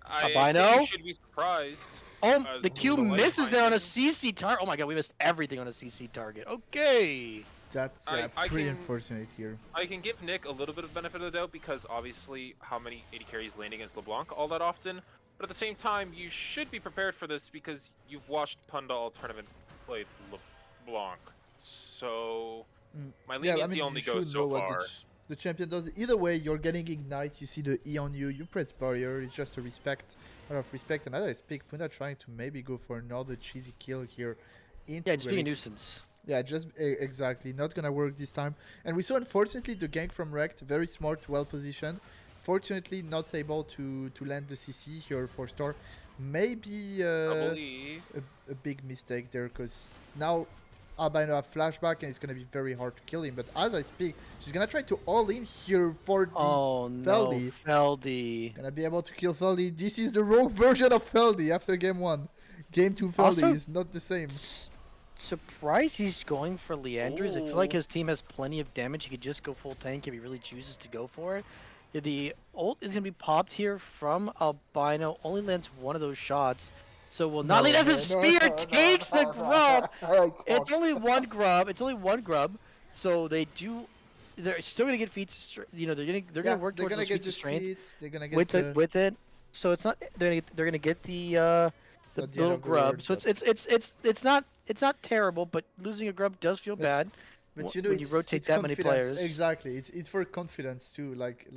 I'd say Albino? you should be surprised. Oh, as the Q the light misses there on a finding. CC target. Oh my god, we missed everything on a CC target. Okay. That's I pretty can- unfortunate here. I can give Nick a little bit of benefit of the doubt because obviously how many AD carries land against LeBlanc all that often. But at the same time, you should be prepared for this because you've watched Punda all tournament play LeBlanc. So my leniency only you goes should know so what far. the champion does. Either way, you're getting ignite. You see the E on you. You press barrier. It's just a respect, out of respect. And as I speak, Puna trying to maybe go for another cheesy kill here. Into Yeah, just being a Relics. nuisance. Yeah, just exactly. Not gonna work this time. And we saw, unfortunately, the gank from Rect. Very smart, well positioned. Fortunately, not able to land the CC here for Star. Maybe Probably. a big mistake there, because now Albino have flashback and it's gonna be very hard to kill him. But as I speak, she's gonna try to all in here for the Oh no, Feldy. Feldy. Gonna be able to kill Feldy. This is the rogue version of Feldy after game 1. Game 2 Feldy Also- is not the same. Surprised he's going for Leanders. I feel like Ooh. his team has plenty of damage. He could just go full tank if he really chooses to go for it. Yeah, the ult is going to be popped here from Albino. Only lands one of those shots. So will not lead as a spear takes the grub. It's only one grub. It's only one grub. So they're still going to get feats. They're going to work they're towards gonna those get feats the of strength streets. They're gonna get with it. So it's not they're gonna get the Not the end little of the grub. world, So but- it's not terrible, but losing a grub does feel That's- bad. But you know, when you it's, rotate it's that many confidence. players. Exactly. It's for confidence too. Like,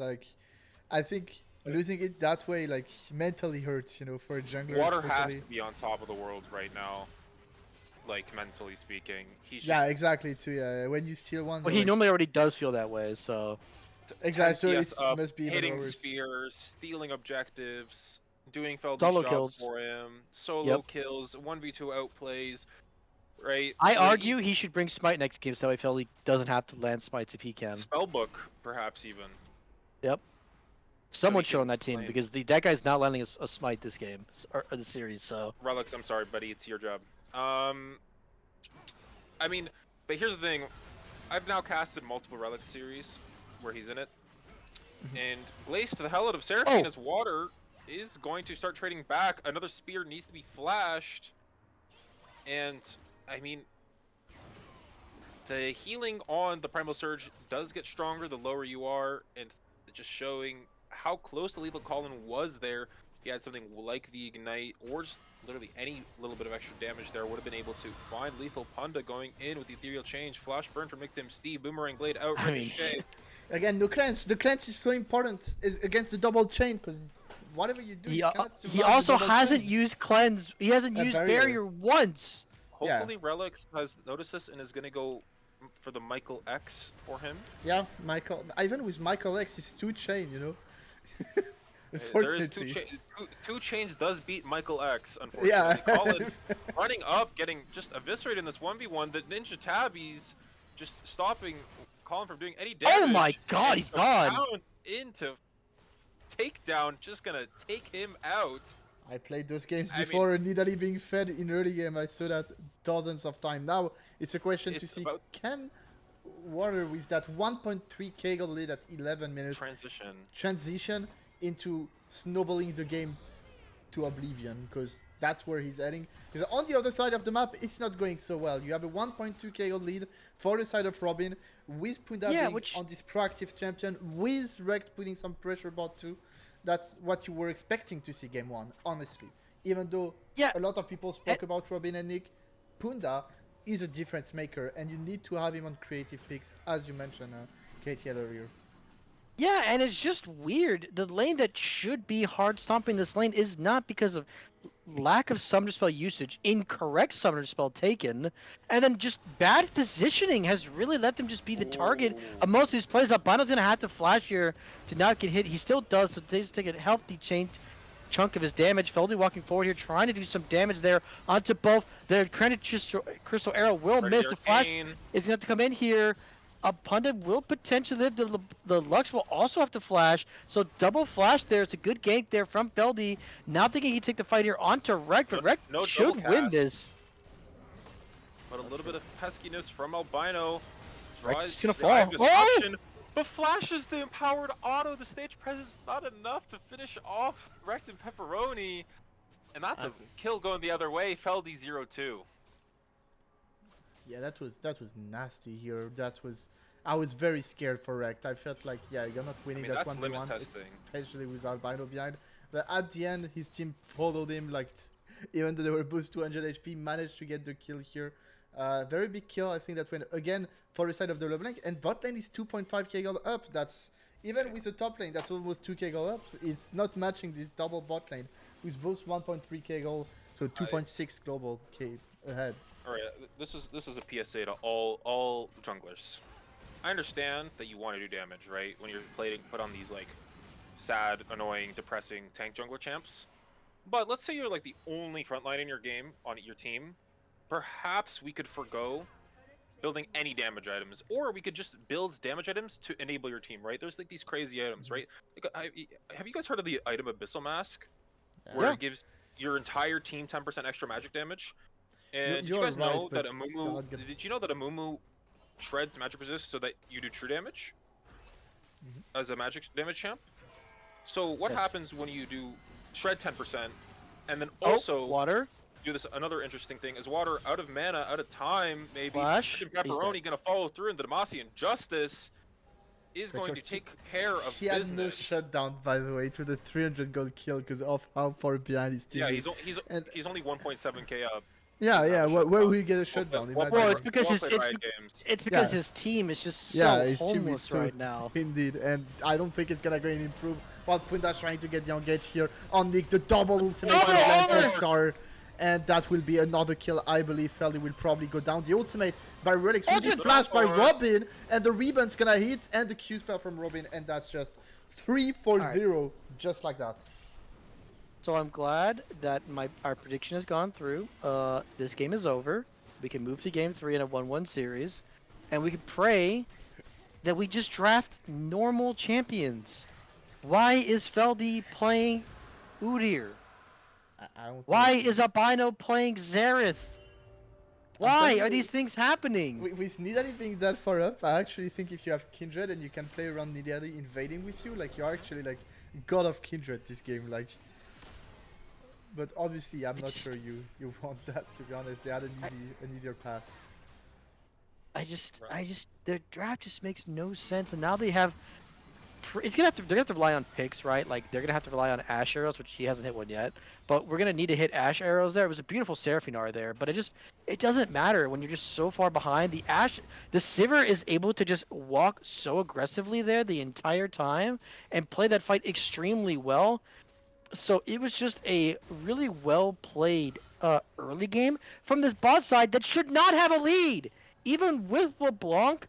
I think losing it that way, like, mentally hurts. For a jungler. Water has especially. to be on top of the world right now, like mentally speaking. He's Yeah, just exactly. Too. Yeah. When you steal one. Well, he like- normally already does feel that way. So Exactly. So 10 it CS up, must be even hitting worse. spears, stealing objectives, doing Feldy's Solo job kills. for him, solo kills, 1v2 outplays. right? I Like, argue he should bring Smite next game so I feel he doesn't have to land Smites if he can. Spellbook, perhaps even. Yep. So Someone he should can on that team claim. because that guy's not landing a Smite this game or the series. So Relics, I'm sorry, buddy, it's your job. I mean, but here's the thing. I've now casted multiple Relic series where he's in it. And Blaze to the hell out of Seraphine as water is going to start trading back. Another spear needs to be flashed. And, I mean, the healing on the Primal Surge does get stronger the lower you are. And just showing how close the Lethal Colin was there. He had something like the Ignite or just literally any little bit of extra damage there would have been able to find Lethal Punda going in with the Ethereal Change. Flash Burn from Victim Steve, Boomerang Blade out, I mean, Ricochet. Again, no cleanse. The cleanse is so important is against the double chain because whatever you do, you cannot survive he the also double hasn't chain. used cleanse. He hasn't A used barrier. barrier once. Yeah. Hopefully Relics has noticed this and is going to go for the Michael X for him. Yeah, Michael. Even with Michael X, it's two chain, you know. There is Unfortunately. two chains does beat Michael X, unfortunately. Yeah. Colin running up, getting just eviscerated in this 1v1. The Ninja Tabbies just stopping Colin from doing any damage. Oh my God, and he's the gone. bounce into takedown, just gonna take him out. I played those games I mean- before, Nidalee being fed in early game. I saw that dozens of times. Now it's a question to It's see about- can Water with that 1.3k goal lead at 11 minutes transition into snowballing the game to oblivion, because that's where he's heading. Because on the other side of the map, it's not going so well. You have a 1.2k goal lead for the side of Robin, with Punda being on this proactive champion, with Rect putting some pressure bot too. That's what you were expecting to see game one, honestly. Even though a lot of people spoke about Robin and Nick, Punda is a difference maker, and you need to have him on creative picks, as you mentioned, KTL earlier. Yeah, and it's just weird. The lane that should be hard stomping this lane is not because of lack of summoner spell usage, incorrect summoner spell taken, and then just bad positioning has really let them just be the target of most of these plays. Albino's gonna have to flash here to not get hit. He still does, so they just take a healthy chunk of his damage. Feldy walking forward here, trying to do some damage there onto both. The Crystal Arrow will miss. The flash is gonna have to come in here. Punda will potentially live. The Lux will also have to flash. So double flash there. It's a good gank there from Feldy. Now thinking he'd take the fight here onto Rekt, but Rekt should win this. But a little bit of peskiness from Albino. Rekt's gonna fall. Oh! But flashes the empowered auto. The stage presence not enough to finish off Rekt and Pepperoni. And that's a kill going the other way. Feldy 0-2. Yeah, that was nasty here. I was very scared for Rekt. I felt like, yeah, you're not winning that 1v1, especially with Albino behind. But at the end, his team followed him, like, even though they were boost 200 HP, managed to get the kill here. Very big kill, I think that went, again, for the side of the low lane. And bot lane is 2.5k gold up. That's, even with the top lane, that's almost 2k gold up. It's not matching this double bot lane, with both 1.3k gold, so 2.6 global k ahead. All right, this is a PSA to all junglers. I understand that you want to do damage, right? When you're put on these like sad, annoying, depressing tank jungler champs. But let's say you're like the only frontline in your game on your team. Perhaps we could forgo building any damage items, or we could just build damage items to enable your team, right? There's like these crazy items, right? Like, have you guys heard of the item Abyssal Mask, where it gives your entire team 10% extra magic damage? And did you guys know that Amumu? Did you know that Amumu shreds magic resist so that you do true damage as a magic damage champ? So what happens when you do shred 10% and then also water? Do this another interesting thing is water out of mana, out of time, maybe. Flash. Pepperoni gonna follow through, and the Demacian Justice is going to take care of he business. He had no shutdown, by the way, to the 300 gold kill because of how far behind his team. Yeah, he's only 1.7k up. Yeah. Where will he get a shutdown? Well, it's because his team is just so homeless right now. Indeed, and I don't think it's gonna go and improve. While Punda's trying to get the engage here on Nick, the double ultimate star. And that will be another kill, I believe. Feldy will probably go down. The ultimate by Relics will be flashed by Robin, and the rebound's gonna hit, and the Q spell from Robin, and that's just 3-4-0, just like that. So I'm glad that our prediction has gone through. This game is over. We can move to game 3 in a 1-1 series, and we can pray that we just draft normal champions. Why is Feldy playing Udyr? I don't know. Why is Albino playing Xerath? I'm Why telling are you, these things happening? with Nidalee being that far up, I actually think if you have Kindred and you can play around Nidalee invading with you, like you're actually like god of Kindred this game, like. But obviously, I'm not sure you want that. To be honest, they had an easier path. Their draft just makes no sense, and now they have. They're gonna have to rely on picks, right? Like they're gonna have to rely on Ash arrows, which he hasn't hit one yet. But we're gonna need to hit Ash arrows there. It was a beautiful Seraphinar there, but it doesn't matter when you're just so far behind. The Sivir is able to just walk so aggressively there the entire time and play that fight extremely well. So it was just a really well played early game from this bot side that should not have a lead. Even with LeBlanc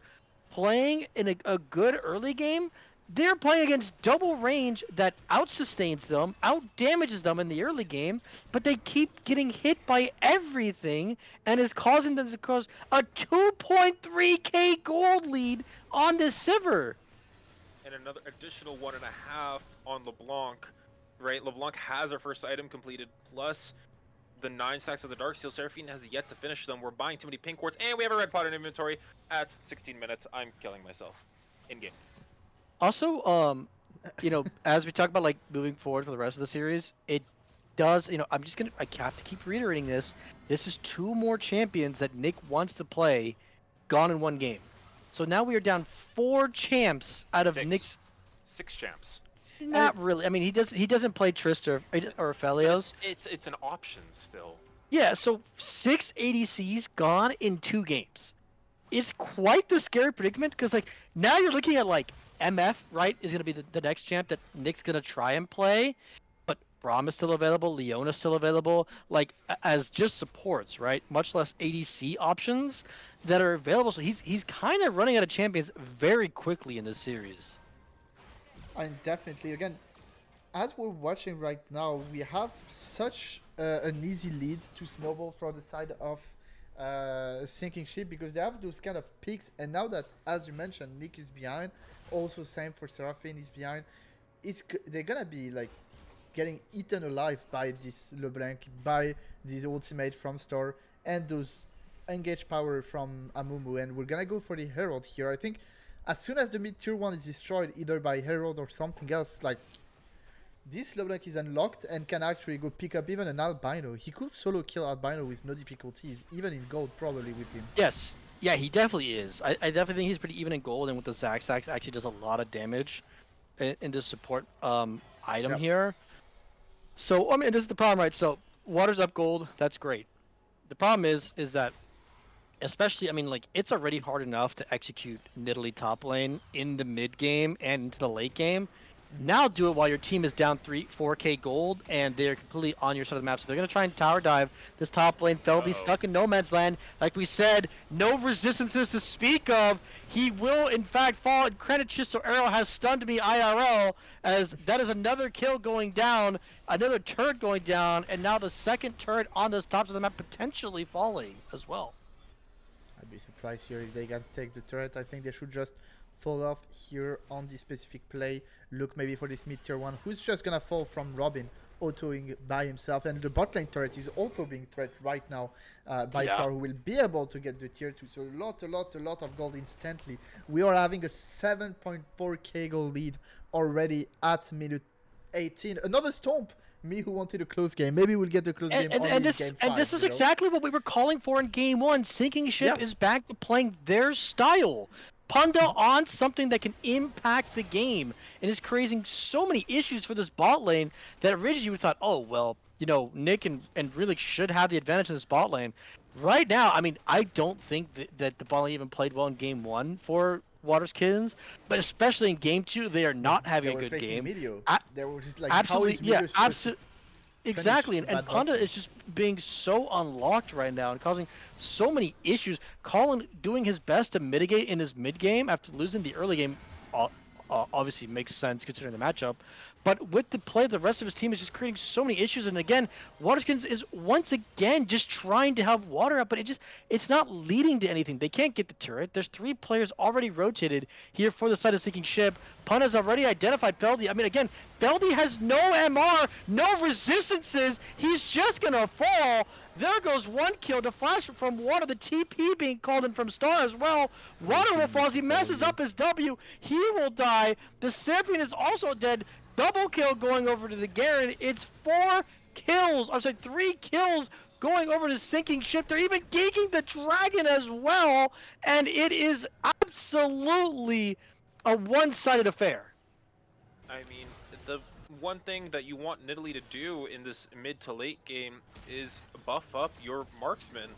playing in a good early game, they're playing against double range that outsustains them, out damages them in the early game, but they keep getting hit by everything and is causing them to cause a 2.3k gold lead on this Sivir. And another additional 1.5 on LeBlanc. Right, LeBlanc has our first item completed, plus the 9 stacks of the Darksteel. Seraphine has yet to finish them. We're buying too many pink quartz, and we have a red pot in inventory at 16 minutes. I'm killing myself in game. Also, as we talk about like moving forward for the rest of the series, it does, I have to keep reiterating this. This is 2 more champions that Nick wants to play gone in 1 game. So now we are down 4 champs out of Nick's 6 champs. Not really. I mean, he doesn't play Trista or Felios. It's an option still. Yeah, so 6 ADCs gone in 2 games. It's quite the scary predicament because like now you're looking at like MF, right, is gonna be the next champ that Nick's gonna try and play, but Braum is still available, Leona's still available, like as just supports, right? Much less ADC options that are available. So he's kind of running out of champions very quickly in this series. And definitely, again, as we're watching right now, we have such an easy lead to snowball from the side of Sinking Ship because they have those kind of peaks. And now that, as you mentioned, Nick is behind, also same for Seraphine is behind. They're gonna be like getting eaten alive by this LeBlanc, by this ultimate from Star, and those engage power from Amumu. And we're gonna go for the Herald here. I think as soon as the mid tier 1 is destroyed, either by Herald or something else, like this LeBlanc is unlocked and can actually go pick up even an Albino. He could solo kill Albino with no difficulties, even in gold probably with him. Yes. Yeah, he definitely is. I definitely think he's pretty even in gold, and with the Zax actually does a lot of damage in the support item here. So, I mean, this is the problem, right? So, Water's up gold, that's great. The problem is that especially, I mean, like, it's already hard enough to execute Nidalee top lane in the mid game and into the late game. Now do it while your team is down 4k gold and they're completely on your side of the map. So they're going to try and tower dive this top lane. Feldy's stuck in no man's land. Like we said, no resistances to speak of. He will, in fact, fall. And credit Chisto Arrow has stunned me IRL, as that is another kill going down, another turret going down, and now the second turret on this top of the map potentially falling as well. I'd be surprised here if they can take the turret. I think they should just fall off here on this specific play. Look maybe for this mid tier 1 who's just gonna fall from Robin autoing by himself, and the bot lane turret is also being threatened right now by Star, who will be able to get the tier 2. So a lot of gold instantly. We are having a 7.4k gold lead already at minute 18. Another stomp. Me who wanted a close game. Maybe we'll get the close game only in game 5. And this is exactly what we were calling for in game 1. Sinking Ship is back to playing their style. Punda on something that can impact the game and is creating so many issues for this bot lane that originally we thought, oh, well, Nick and really should have the advantage in this bot lane. Right now, I mean, I don't think that the bot lane even played well in game 1 for Waters Kittens, but especially in game 2, they are not having a good game. They were just like, absolutely, absolutely. Exactly, and Punda is just being so unlocked right now and causing so many issues. Colin doing his best to mitigate in his mid game after losing the early game obviously makes sense considering the matchup. But with the play, the rest of his team is just creating so many issues. And again, Waterskins is once again just trying to help Water up, but it's not leading to anything. They can't get the turret. There's 3 players already rotated here for the side of Sinking Ship. Pun has already identified Feldy. I mean, again, Feldy has no MR, no resistances. He's just gonna fall. There goes 1 kill. The flash from Water, the TP being called in from Star as well. Water will fall as he messes up his W. He will die. The Seraphine is also dead. Double kill going over to the Garen. It's 4 kills. I'm sorry, 3 kills going over to Sinking Ship. They're even ganking the Dragon as well. And it is absolutely a one-sided affair. I mean, the one thing that you want Nidalee to do in this mid to late game is buff up your marksman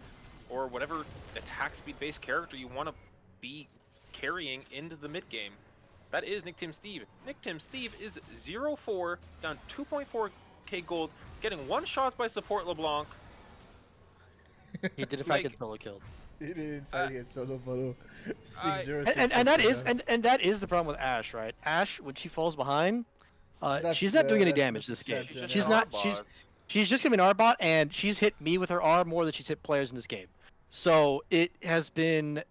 or whatever attack speed based character you want to be carrying into the mid game. That is Nick Tim Steve. Nick Tim Steve is 0-4, down 2.4k gold, getting 1 shot by support LeBlanc. He did in fact get solo killed. He did in fact get solo photo. 6-0, And that is the problem with Ashe, right? Ashe, when she falls behind, she's not doing any damage this game. She's not. She's just gonna be an R-bot, and she's hit me with her R more than she's hit players in this game. So it has been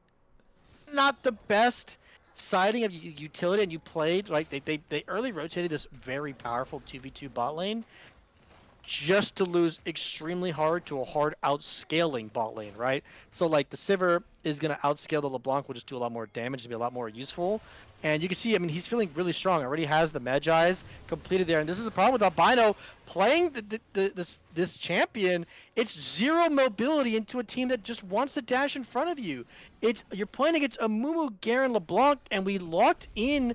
not the best siding of utility, and you played like they early rotated this very powerful 2v2 bot lane just to lose extremely hard to a hard outscaling bot lane, right? So like the Sivir is gonna outscale the LeBlanc, will just do a lot more damage to be a lot more useful. And you can see, I mean, he's feeling really strong. Already has the Magi's completed there, and this is the problem with Albino playing this champion. It's 0 mobility into a team that just wants to dash in front of you. You're playing against Amumu, Garen, LeBlanc, and we locked in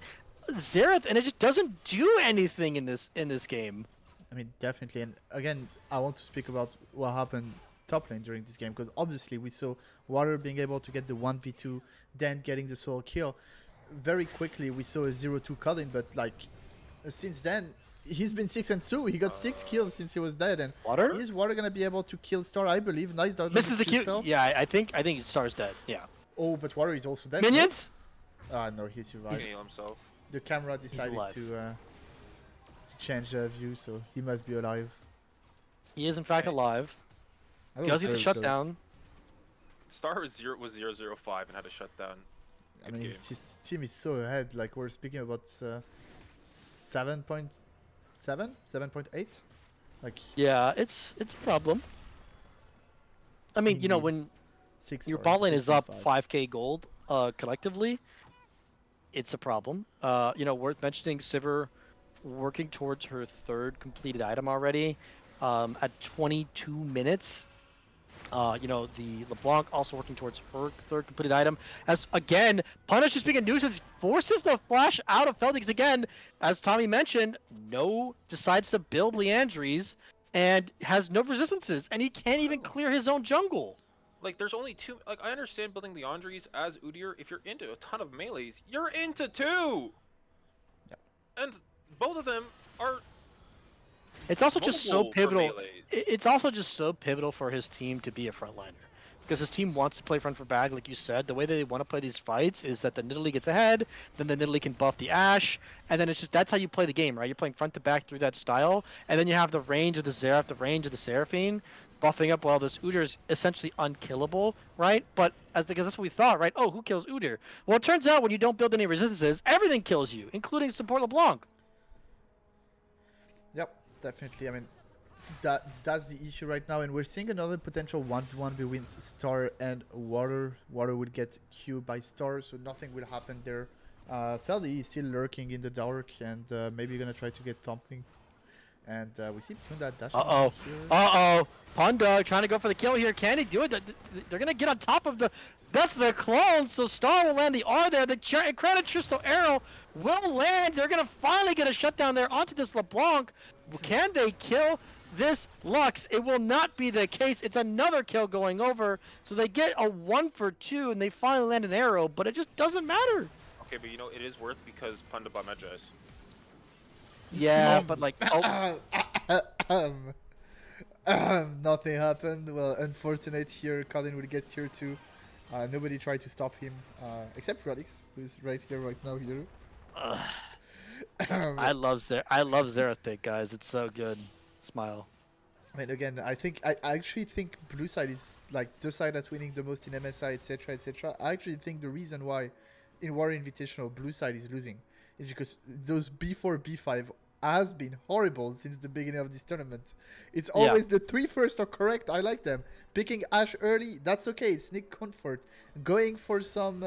Xerath, and it just doesn't do anything in this game. I mean, definitely. And again, I want to speak about what happened top lane during this game, because obviously we saw Water being able to get the 1v2, then getting the solo kill. Very quickly we saw a 0-2 Colin, but like since then he's been 6-2. He got 6 kills since he was dead. And Water? Is Water gonna be able to kill Star? I believe. Nice dodge. This is the cute. Yeah, I think Star's dead. Yeah. Oh, but Water is also dead. Minions? Ah, no, he survived. Heal himself. The camera decided to change view, so he must be alive. He is in fact alive. Does get the shutdown. Star was 0-0-5 and had a shutdown. I mean, his team is so ahead. Like we're speaking about 7.7, 7.8. Like yeah, it's a problem. I mean, you know, when your bot lane is up 5k gold collectively, it's a problem. You know, worth mentioning, Sivir working towards her 3rd completed item already at 22 minutes. You know, the LeBlanc also working towards her 3rd completed item. As again, Punish is being a nuisance, forces the flash out of Feldy. Because again, as Tommy mentioned, decides to build Leandries and has no resistances, and he can't even clear his own jungle. Like, there's only 2. Like, I understand building Leandries as Udyr. If you're into a ton of melees, you're into 2. Yeah. And both of them are. It's also just so pivotal. It's also just so pivotal for his team to be a frontliner, because his team wants to play front for bag, like you said. The way they want to play these fights is that the Nidalee gets ahead, then the Nidalee can buff the Ashe, and then it's just that's how you play the game, right? You're playing front to back through that style, and then you have the range of the Xerath, the range of the Seraphine, buffing up while this Udyr is essentially unkillable, right? But because that's what we thought, right? Oh, who kills Udyr? Well, it turns out when you don't build any resistances, everything kills you, including support LeBlanc. Yep, definitely. I mean, that's the issue right now, and we're seeing another potential 1v1 between Star and Water. Water would get queued by Star, so nothing will happen there. Feldy is still lurking in the dark, and maybe gonna try to get something. And we see Punda dash. Punda trying to go for the kill here. Can he do it? They're gonna get on top of the. That's the clone, so Star will land the R there. The Credit Tristo arrow will land. They're gonna finally get a shutdown there onto this LeBlanc. Can they kill this Lux? It will not be the case. It's another kill going over, so they get a 1 for 2, and they finally land an arrow, but it just doesn't matter. Okay, but you know, it is worth because Punda bought Medjais. Yeah, but like, nothing happened. Well, unfortunate here. Colin will get tier 2. Nobody tried to stop him, except Radix, who's right here, right now here. Ugh. I love Zerathig, guys. It's so good. Smile. I mean, again, I actually think blue side is like the side that's winning the most in MSI, etc., etc. I actually think the reason why in War Invitational blue side is losing is because those B4 B5 has been horrible since the beginning of this tournament. It's Yeah. always the three first are correct. I like them. Picking Ash early, that's okay. It's Nick Comfort. Going for some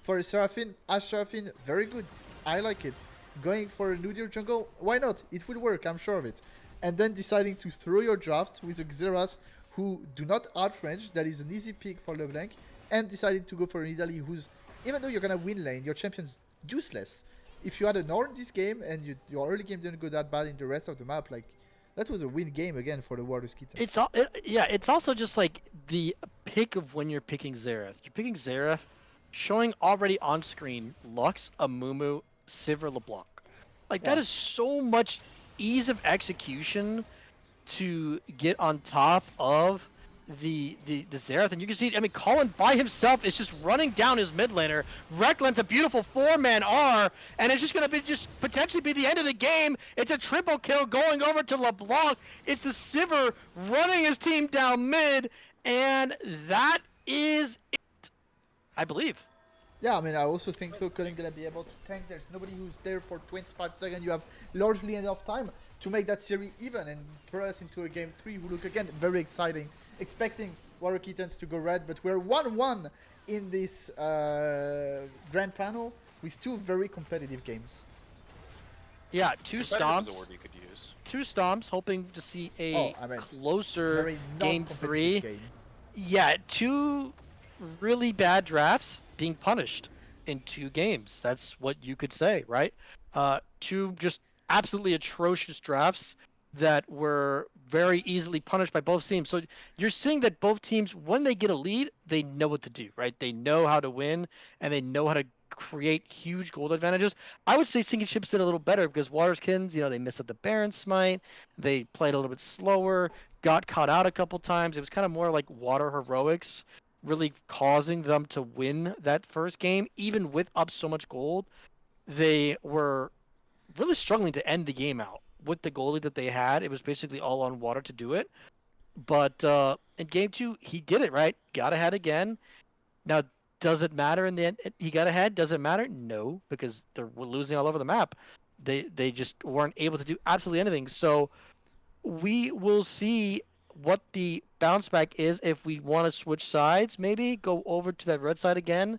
for Seraphine, Ash Seraphine, very good. I like it. Going for a Nudir jungle, why not? It will work. I'm sure of it. And then deciding to throw your draft with a Xerath who do not outrange, that is an easy pick for LeBlanc, and deciding to go for an Italy who's, even though you're gonna win lane, your champion's useless. If you had an Ornn this game and your early game didn't go that bad in the rest of the map, like, that was a win game again for the Warriors Kitten. Yeah, it's also just like the pick of when you're picking Xerath. You're picking Xerath, showing already on screen Lux, Amumu, Sivir, LeBlanc. Like that Yeah. is so much ease of execution to get on top of the Xerath, and you can see, I mean, Colin by himself is just running down his mid laner. Reckland's a beautiful 4-man R, and it's just gonna be just potentially be the end of the game. It's a triple kill going over to LeBlanc. It's the Sivir running his team down mid, and that is it, I believe. Yeah, I mean, I also think Phil Cullen gonna be able to tank. There's nobody who's there for 25 seconds. You have largely enough time to make that series even and throw us into a game 3 who look again very exciting. Expecting Warrior Kittens to go red, but we're 1-1 in this grand panel with two very competitive games. Yeah, two Competitive is a stomps. word you could use. Two stomps, hoping to see Oh, a I meant closer very game non-competitive 3. game. Yeah, two really bad drafts being punished in 2 games. That's what you could say, right? Two just absolutely atrocious drafts that were very easily punished by both teams. So you're seeing that both teams, when they get a lead, they know what to do, right? They know how to win and they know how to create huge gold advantages. I would say Sinking Ships did a little better because Waterskins, they missed up the Baron Smite. They played a little bit slower, got caught out a couple times. It was kind of more like water heroics, really causing them to win that first game, even with up so much gold. They were really struggling to end the game out with the goalie that they had. It was basically all on water to do it. But in game 2, he did it right. Got ahead again. Now, does it matter in the end? He got ahead. Does it matter? No, because they're losing all over the map. They just weren't able to do absolutely anything. So we will see what the bounce back is if we want to switch sides. Maybe go over to that red side again.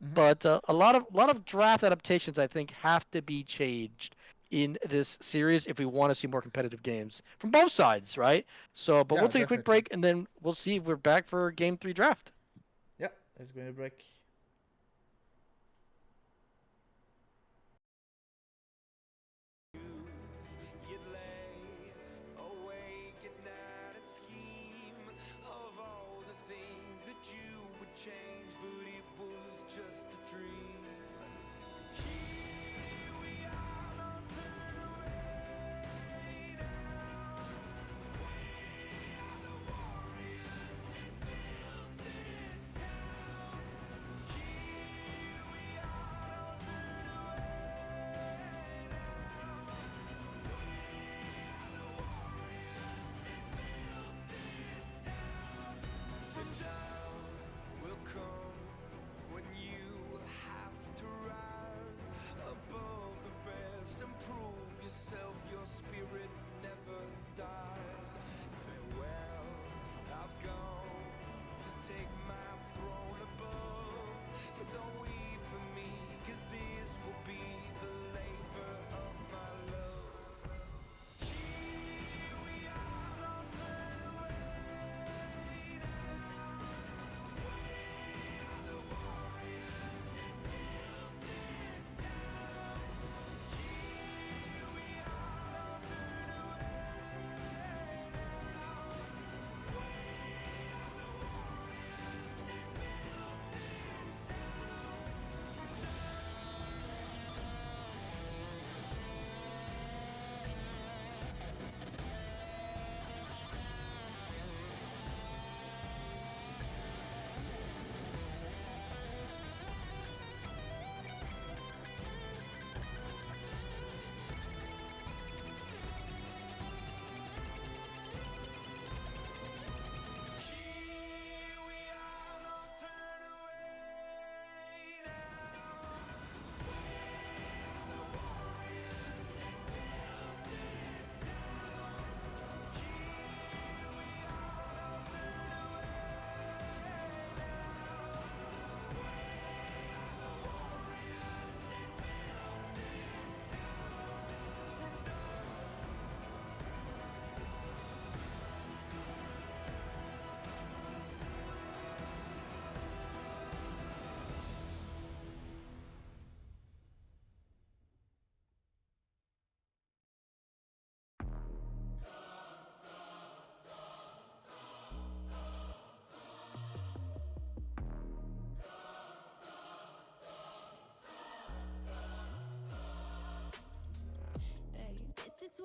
Mm-hmm. But a lot of draft adaptations I think have to be changed in this series if we want to see more competitive games from both sides, right? So, but Yeah, we'll take a quick definitely. break and then we'll see if we're back for game 3 draft. Yeah, let's go in a break. You'd lay awake at night and scheme of all the things that you would change, but it was just a dream. Here we are, don't turn away now. We are the warriors that built this town.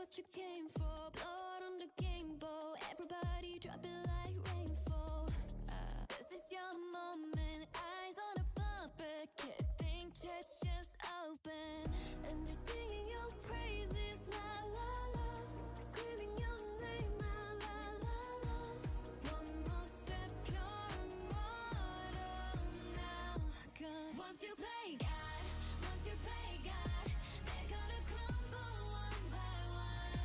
what you came for. Blood on the game bow. Everybody drop it like rainfall. This is your moment. Eyes on a puppet. Can't think, chest just open. And they're singing your praises. La la la. Screaming your name. La la la la. One more step, you're immortal now. 'Cause once you play God, once you play God, they're gonna crumble one by one.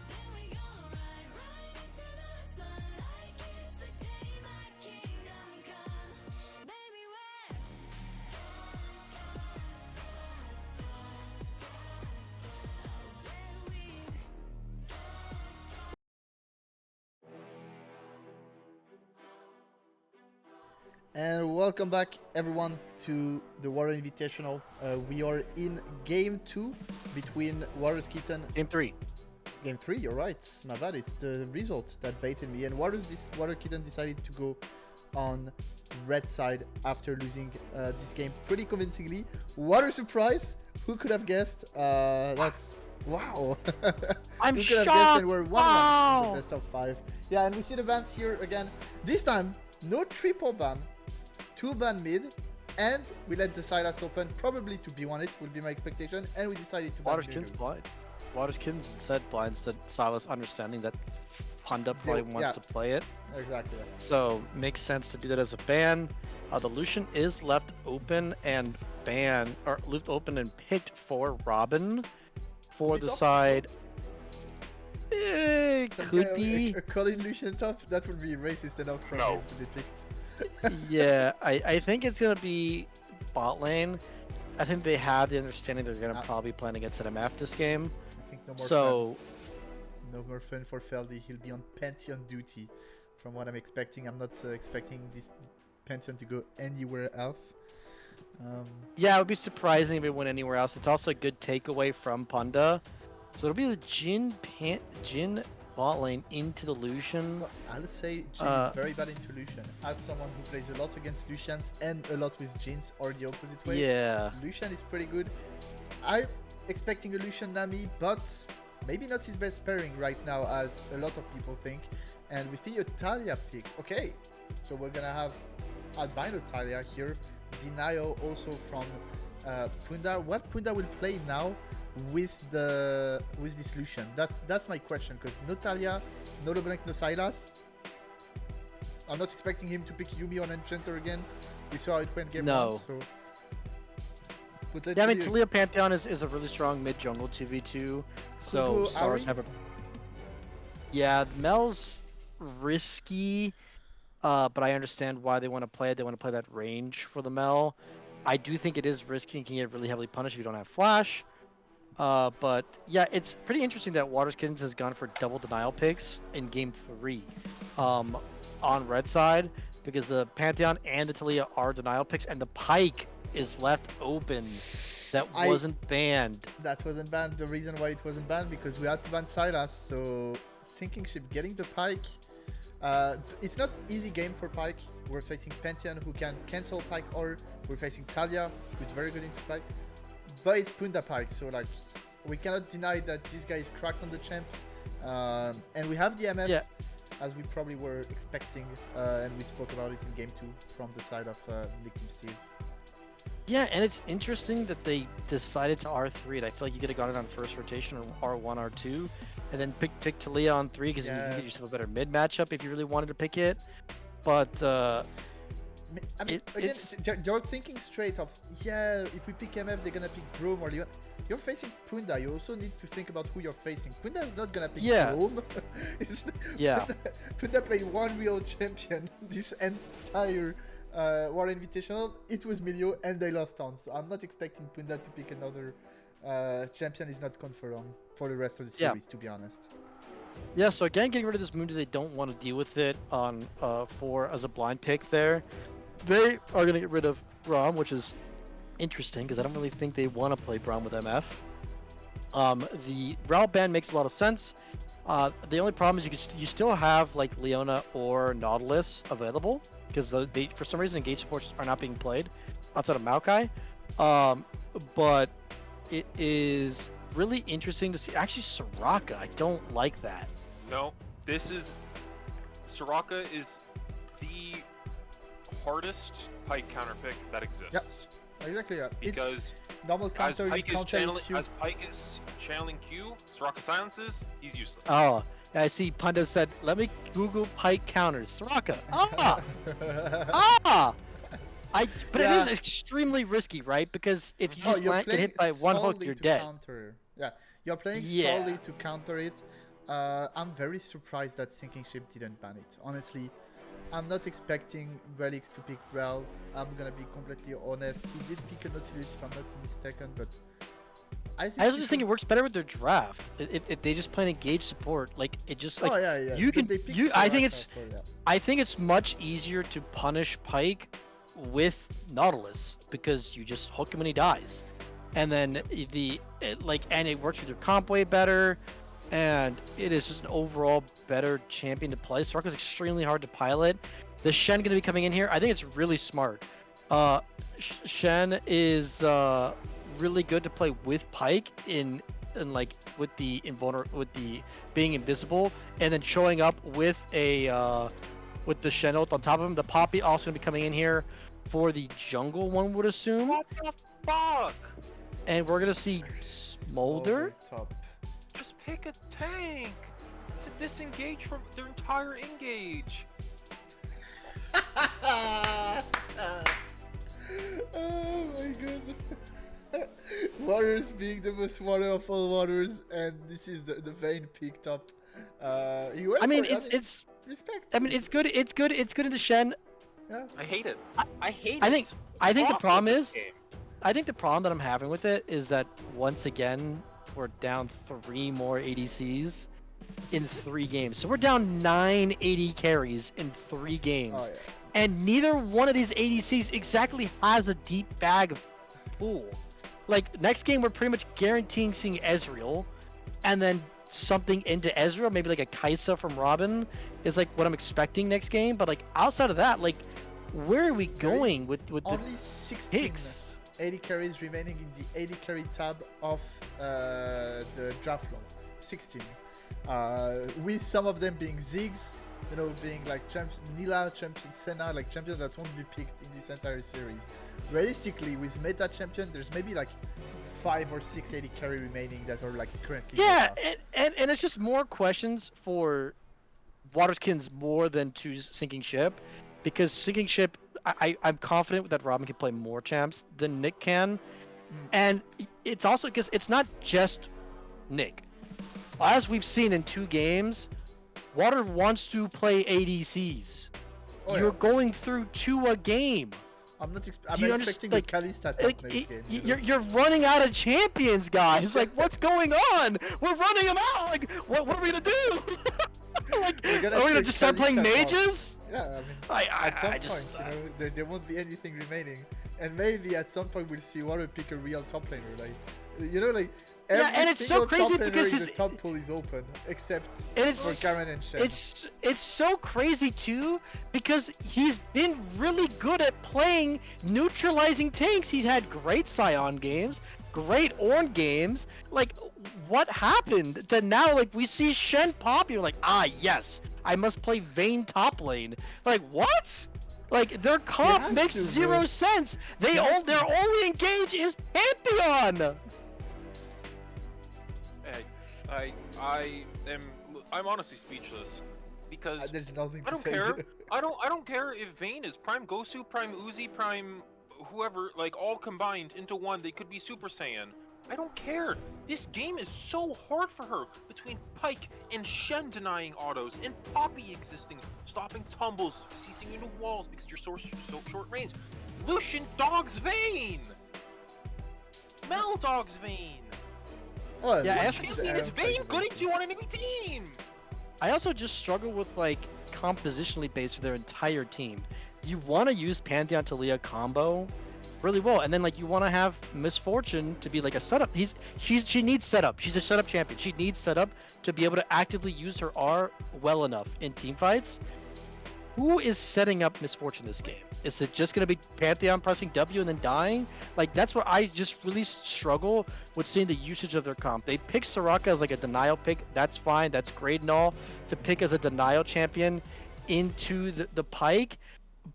Then we gonna ride right into the sun like it's the day my kingdom come. Baby, we're yeah, we And welcome back, everyone, to the Water Invitational. We are in Game 2 between Waters Kitten. Game 3. Game 3, you're right. My bad, it's the result that baited me. And Water Kitten decided to go on red side after losing this game pretty convincingly. What a surprise! Who could have guessed? That's... Wow! I'm Who could have guessed? shocked! And we're 1-1 in Wow! the best of 5. Yeah, and we see the bans here again. This time, no triple ban. 2 ban mid, and we let the Silas open, probably to B1 it, will be my expectation, and we decided to ban Waters Kitten's Lulu. blind. Waters Kitten's said blinds that Silas understanding that Punda probably wants yeah. to play it. Exactly. So makes sense to do that as a ban. The Lucian is left open and left open and picked for Robin for the top? side. Could be. A Colin Lucian top, that would be racist enough for him to be picked. Yeah, I think it's gonna be bot lane. I think they have the understanding they're gonna Ah. probably plan against an MF this game. I think no more So no more fun for Feldy. He'll be on Pantheon duty, from what I'm expecting. I'm not expecting this Pantheon to go anywhere else. yeah, it would be surprising if it went anywhere else. It's also a good takeaway from Punda. So it'll be the Jin bot lane into the Lucian. Well, I'll say Jin is very bad into Lucian. As someone who plays a lot against Lucians and a lot with Jins, or the opposite way. Yeah. Lucian is pretty good. I'm expecting a Lucian Nami, but maybe not his best pairing right now, as a lot of people think. And we see a Talia pick. Okay, so we're gonna have albino Talia here. Denial also from Punda. What Punda will play now with this Lucian? That's my question, because no Talia, no LeBlanc, no Silas. I'm not expecting him to pick Yumi on Enchanter again. We saw it went game 1, so... Yeah, I mean, Talia Pantheon is a really strong mid jungle 2v2. So Kubo, Stars Ari? have a. Yeah, Mel's risky, but I understand why they want to play it. They want to play that range for the Mel. I do think it is risky and can get really heavily punished if you don't have flash. But yeah, it's pretty interesting that Waters Kittens has gone for double denial picks in game 3 on red side, because the Pantheon and the Talia are denial picks, and the Pike is left open. That wasn't banned. That wasn't banned. The reason why it wasn't banned, because we had to ban Silas. So Sinking Ship getting the Pike. It's not easy game for Pike. We're facing Pantheon, who can cancel Pike, or we're facing Talia, who's very good into Pike. But it's Punda Pike, so like we cannot deny that this guy is cracked on the champ. And we have the MF, as we probably were expecting, and we spoke about it in game 2 from the side of Nick Team Steve. Yeah, and it's interesting that they decided to R3 it. I feel like you could have got it on first rotation or R1, R2, and then pick Talia on 3, because you can get yourself a better mid matchup if you really wanted to pick it. But I mean, again, you're thinking straight of, yeah, if we pick MF, they're gonna pick Brome or Leon. You're facing Punda. You also need to think about who you're facing. Punda is not gonna pick Brome. Punda played one real champion this entire War Invitational. It was Milio, and they lost on. So I'm not expecting Punda to pick another champion. Is not confirmed for the rest of the series, to be honest. Yeah, so again, getting rid of this Mundi, they don't want to deal with it on as a blind pick there. They are going to get rid of Braum, which is interesting, because I don't really think they want to play Braum with MF. The route ban makes a lot of sense. The only problem is you still have like Leona or Nautilus available, because they for some reason engage supports are not being played outside of Maokai. But it is really interesting to see. Actually, Soraka, I don't like that. No, this is Soraka is the hardest Pike counter pick that exists. Exactly. Yeah. Because It's normal as counter. You Pike is counter his channeling, Q. as Pike is channeling Q, Soraka silences. He's useless. Oh, I see. Punda said, "Let me Google Pike counters Soraka." Ah, ah. But it Yeah. is extremely risky, right? Because if you Oh, just you're get playing hit by one hook, solely you're to dead. counter. Yeah, you're playing Yeah. solely to counter it. I'm very surprised that Sinking Ship didn't ban it. Honestly, I'm not expecting Relics to pick well. I'm gonna be completely honest. He did pick a Nautilus if I'm not mistaken, but I think I also he just think should- it works better with their draft. If they just play an engaged support, like it just like Oh yeah. you can They pick I think Soraka it's for, yeah. I think it's much easier to punish Pike with Nautilus because you just hook him and he dies, and then and it works with your comp way better, and it is just an overall better champion to play. Soraka's extremely hard to pilot. The Shen gonna be coming in here. I think it's really smart. Shen is really good to play with Pike in like with the being invisible, and then showing up with a with the Shen ult on top of him. The Poppy also gonna be coming in here for the jungle, one would assume, What the fuck? and we're gonna see Smolder. Over top. Just pick a tank to disengage from their entire engage. Oh my god. Waters being the most water of all waters, and this is the Vayne picked up. He went I mean, for it. it's respect. I mean, it's good. It's good. It's good into Shen. Yeah. I hate it. I hate I it. think the Awful problem this is game. I think the problem that I'm having with it is that once again we're down 3 more ADCs in 3 games. So we're down 9 AD carries in 3 games. Oh yeah. And neither one of these ADCs exactly has a deep bag of pool. Like next game we're pretty much guaranteeing seeing Ezreal, and then something into Ezreal, maybe like a Kaisa from Robin is like what I'm expecting next game. But like outside of that, like where are we There going is with the only 16 picks? 80 carries remaining in the 80 carry tab of the draft log. 16. With some of them being Ziggs, you know, being like champion Nila, champion Senna, like champions that won't be picked in this entire series. Realistically, with meta champion, there's maybe like 5 or 6 80 carry remaining that are like currently. Yeah, meta. and it's just more questions for Waterskins more than to Sinking Ship, because Sinking Ship, I'm confident that Robin can play more champs than Nick can, and it's also because it's not just Nick. As we've seen in 2 games, Water wants to play ADCs. Oh, You're yeah. going through 2 a game. I'm not Do you expecting like, the Kalista top Like, next game. You know? you're running out of champions, guys. Like, what's going on? We're running them out. Like, what are we gonna do? Like, We're gonna are we see gonna just start playing Kalista top. mages? Yeah, I mean, I at some just, point, you know, there won't be anything remaining, and maybe at some point we'll see Water pick a real top laner, like, you know, like every Yeah, and it's so single crazy top laner because in his- the top pool is open, except And it's for Karen and Shen. it's so crazy too, because he's been really good at playing neutralizing tanks. He's had great Scion games, great Ornn games. Like, what happened that now like we see Shen pop? You're like, ah yes, I must play Vayne top lane. Like what? Like their comp has makes to, zero bro. sense. You have Their to. only engage is Pantheon. I'm honestly speechless because There's nothing I to don't say. care. I don't care if Vayne is Prime Gosu, Prime Uzi, Prime whoever, like all combined into one. They could be Super Saiyan. I don't care. This game is so hard for her between Pike and Shen denying autos and Poppy existing, stopping tumbles, ceasing into walls because you're so short range. Lucian dogs Vayne. Mel dogs Vayne. Oh, Yeah, look, I What also- it's champion is Aaron Vayne plays good it. into on an enemy team? I also just struggle with like compositionally based for their entire team. You want to use Pantheon to Leah combo really well, and then like you want to have Misfortune to be like a setup. She needs setup. She's a setup champion. She needs setup to be able to actively use her R well enough in team fights. who is setting up Misfortune this game? Is it just going to be Pantheon pressing W and then dying? Like, that's where I just really struggle with seeing the usage of their comp. They pick Soraka as like a denial pick. That's fine. That's great and all to pick as a denial champion into the Pike,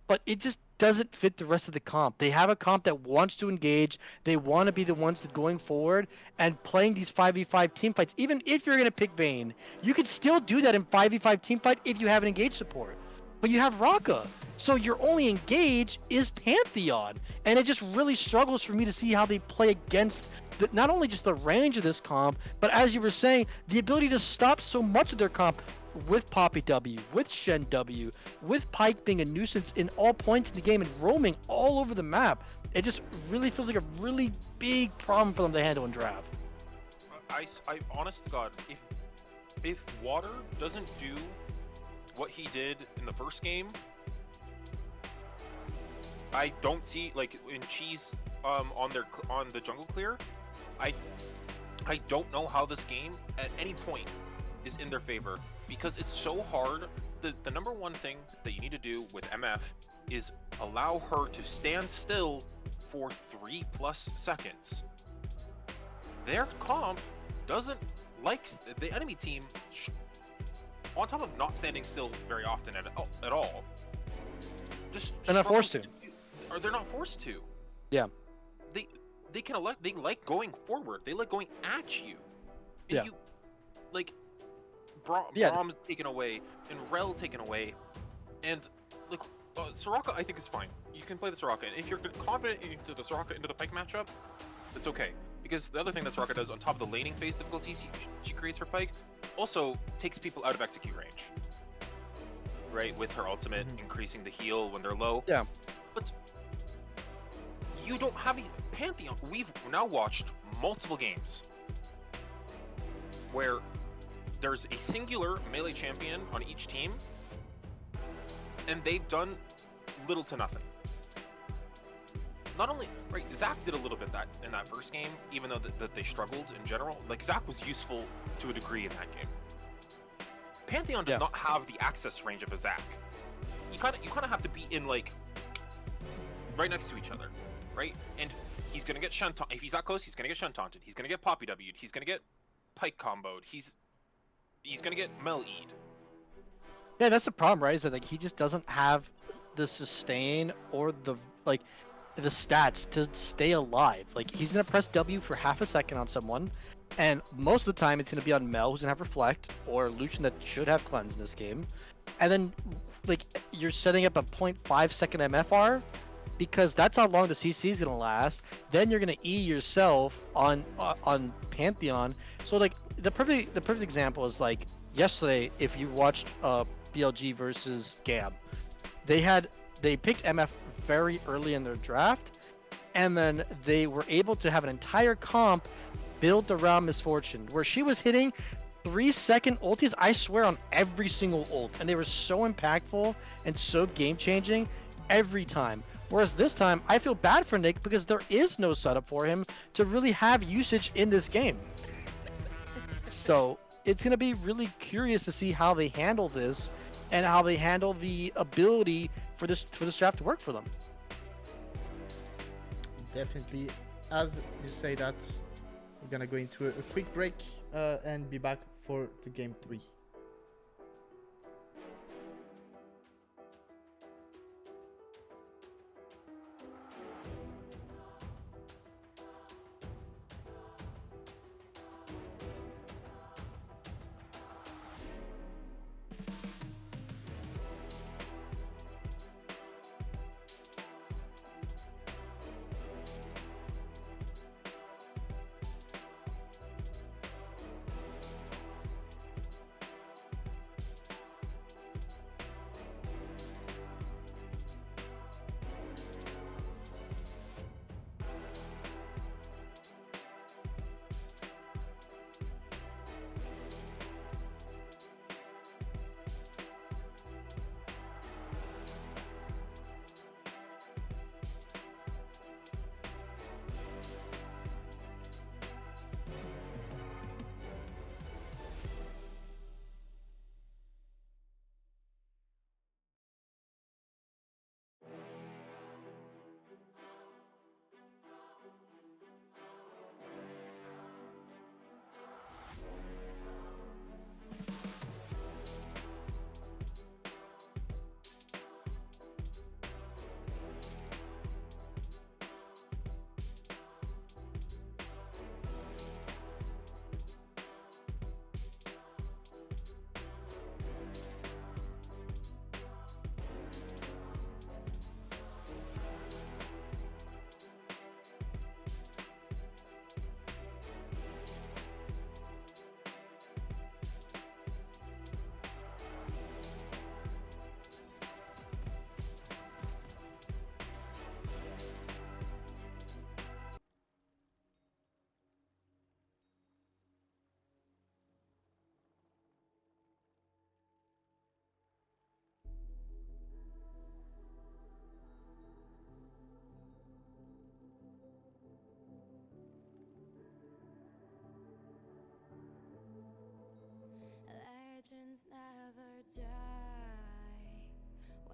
but it just doesn't fit the rest of the comp. They have a comp that wants to engage. They want to be the ones that going forward and playing these 5v5 team fights. Even if you're going to pick Vayne, you could still do that in 5v5 team fight if you have an engage support. But you have Raka. So your only engage is Pantheon. And it just really struggles for me to see how they play against not only just the range of this comp, but as you were saying, the ability to stop so much of their comp with Poppy W, with Shen W, with Pike being a nuisance in all points in the game and roaming all over the map. It just really feels like a really big problem for them to handle in draft. I honest to God, if Water doesn't do what he did in the first game, I don't see, like in Cheese on the jungle clear, I don't know how this game at any point is in their favor, because it's so hard. The number one thing that you need to do with MF is allow her to stand still for 3+ seconds. Their comp doesn't like the enemy team, on top of not standing still very often at all. Just They're not forced to. Or they're not forced to. Yeah. They can elect. They like going forward. They like going at you. And Yeah. you, like, Yeah. Brahms taken away and Rel taken away, and like Soraka I think is fine. You can play the Soraka, and if you're confident into the Soraka into the Pike matchup, it's okay. Because the other thing that Soraka does on top of the laning phase difficulties she creates for Pike, also takes people out of execute range. Right, with her ultimate increasing the heal when they're low. Yeah. But you don't have a Pantheon. We've now watched multiple games where there's a singular melee champion on each team, and they've done little to nothing. Not only, right, Zac did a little bit that in that first game, even though that they struggled in general. Like, Zac was useful to a degree in that game. Pantheon does not have the access range of a Zac. You kind of have to be in, like, right next to each other, right? And he's gonna get Shen if he's that close, he's gonna get Shen taunted. He's gonna get Poppy W'd. He's gonna get Pike comboed. He's gonna get Mel E'd. Yeah, that's the problem, right? Is that like he just doesn't have the sustain or the stats to stay alive. Like, he's gonna press W for half a second on someone, and most of the time it's gonna be on Mel, who's gonna have Reflect, or Lucian that should have Cleanse in this game. And then like you're setting up a 0.5 second MFR because that's how long the CC is gonna last. Then you're gonna E yourself on Pantheon. So like the perfect example is like yesterday, if you watched BLG versus Gam, they picked MF very early in their draft, and then they were able to have an entire comp built around Misfortune, where she was hitting 3-second ultis, I swear, on every single ult, and they were so impactful and so game-changing every time. Whereas this time, I feel bad for Nick because there is no setup for him to really have usage in this game. So it's going to be really curious to see how they handle this and how they handle the ability for this draft to work for them. Definitely. As you say that, we're gonna go into a quick break and be back for the game 3.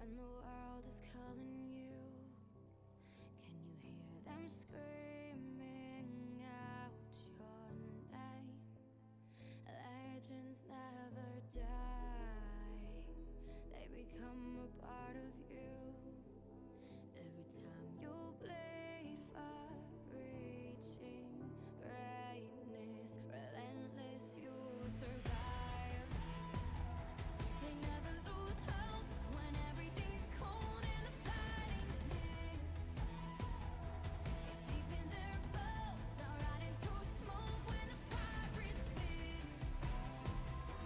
When the world is calling you, can you hear them screaming out your name? Legends never die, they become a part of you. Every time you bleed for reaching greatness, relentless, you survive. They never lose hope when everything's cold and the fighting's near. It's deep in their bones, they'll rot into smoke when the fire is fierce.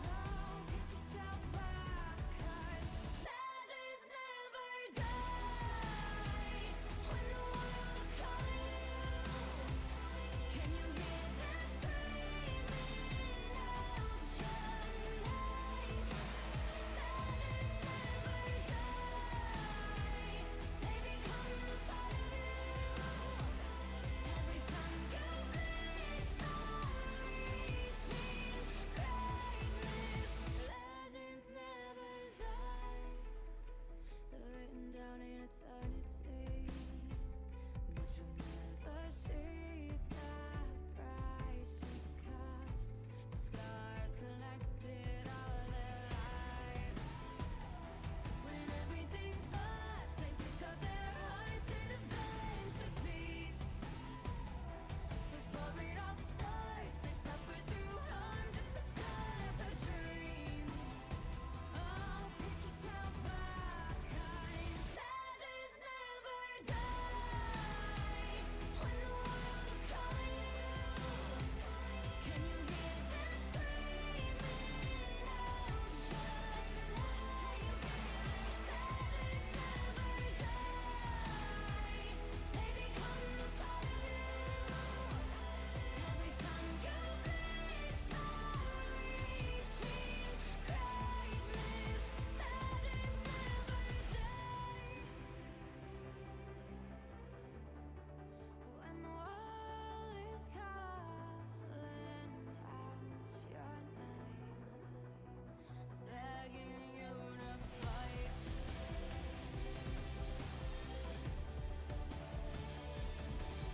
Oh, pick yourself up, 'cause legends never die. When the world is calling you, can you hear them screaming out your name? Legends never die, they become a part of you. Every time you bleed for reaching greatness, legends never die. They're written down in eternity, but you'll never see the price it costs. The scars collected all their lives. When everything's lost, they pick up their hearts and avenge defeat. Before it all starts, they suffer through harm just to touch a dream. Oh, pick yourself up, 'cause legends never die. When the world is calling you, can you hear them screaming out your name? Legends never die, they become a part of you. Every time you bleed for reaching greatness, legends never die. When the world is calling out your name, begging you to fight.